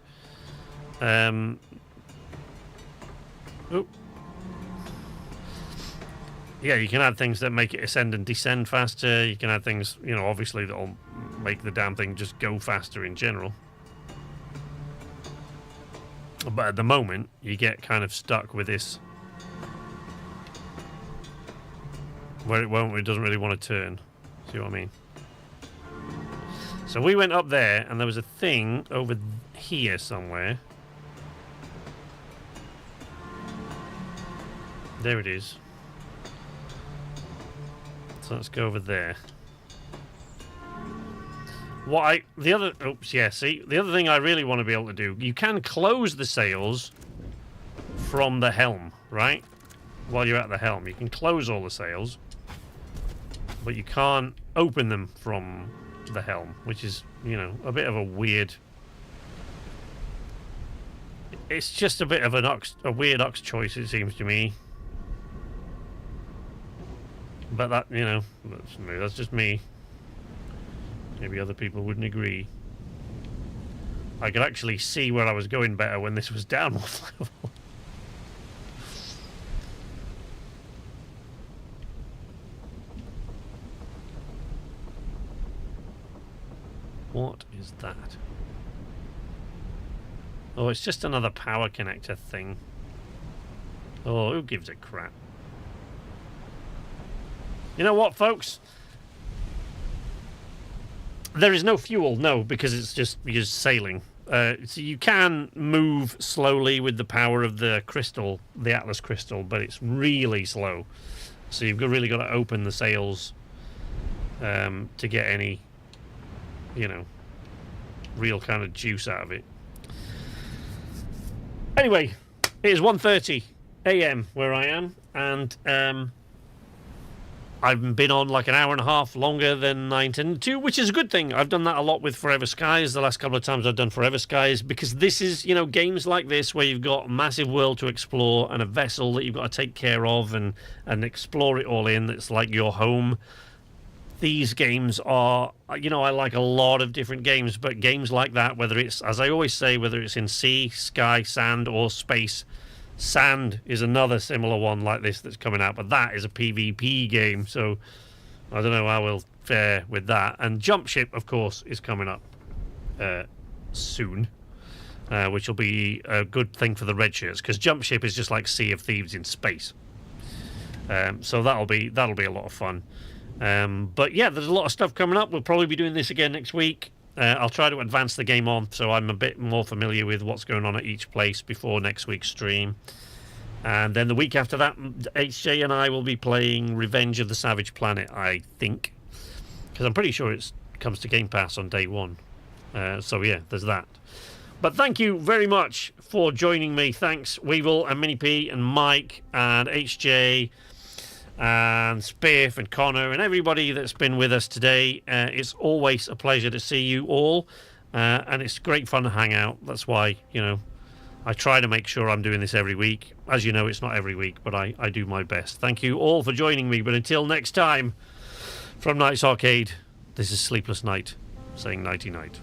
Speaker 1: Yeah, you can add things that make it ascend and descend faster. You can add things, you know, obviously that'll make the damn thing just go faster in general. But at the moment, you get kind of stuck with this, where it doesn't really want to turn. See what I mean? So we went up there, and there was a thing over here somewhere. There it is. So let's go over there. The other thing I really want to be able to do, you can close the sails from the helm, right? While you're at the helm, you can close all the sails, but you can't open them from the helm, which is, you know, a bit of a weird... It's just a bit of a weird ox choice, it seems to me. But that, you know, that's just me. Maybe other people wouldn't agree. I could actually see where I was going better when this was down one level. What is that? Oh, it's just another power connector thing. Oh, who gives a crap? You know what, folks? There is no fuel, no, because it's just sailing. So you can move slowly with the power of the crystal, the Atlas crystal, but it's really slow. So you've really got to open the sails to get any, you know, real kind of juice out of it. Anyway, it is 1:30 a.m. where I am, and I've been on like an hour and a half longer than I intended to, which is a good thing. I've done that a lot with Forever Skies. The last couple of times I've done Forever Skies, because this is, you know, games like this where you've got a massive world to explore and a vessel that you've got to take care of and explore it all in. That's like your home. These games are, you know, I like a lot of different games, but games like that, whether it's, as I always say, whether it's in sea, sky, sand, or space. Sand is another similar one like this that's coming out, but that is a PvP game, so I don't know how we'll fare with that. And Jump Ship, of course, is coming up soon, which will be a good thing for the red shirts, because Jump Ship is just like Sea of Thieves in space. So that'll be a lot of fun. But yeah, there's a lot of stuff coming up. We'll probably be doing this again next week. I'll try to advance the game on so I'm a bit more familiar with what's going on at each place before next week's stream. And then the week after that, HJ and I will be playing Revenge of the Savage Planet, I think. Because I'm pretty sure it comes to Game Pass on day one. So yeah, there's that. But thank you very much for joining me. Thanks, Weevil and Mini P and Mike and HJ and Spiff and Connor and everybody that's been with us today. It's always a pleasure to see you all. And it's great fun to hang out. That's why, I try to make sure I'm doing this every week. As you know, it's not every week, but I do my best. Thank you all for joining me. But until next time, from Night's Arcade, this is Sleepless Night saying nighty-night.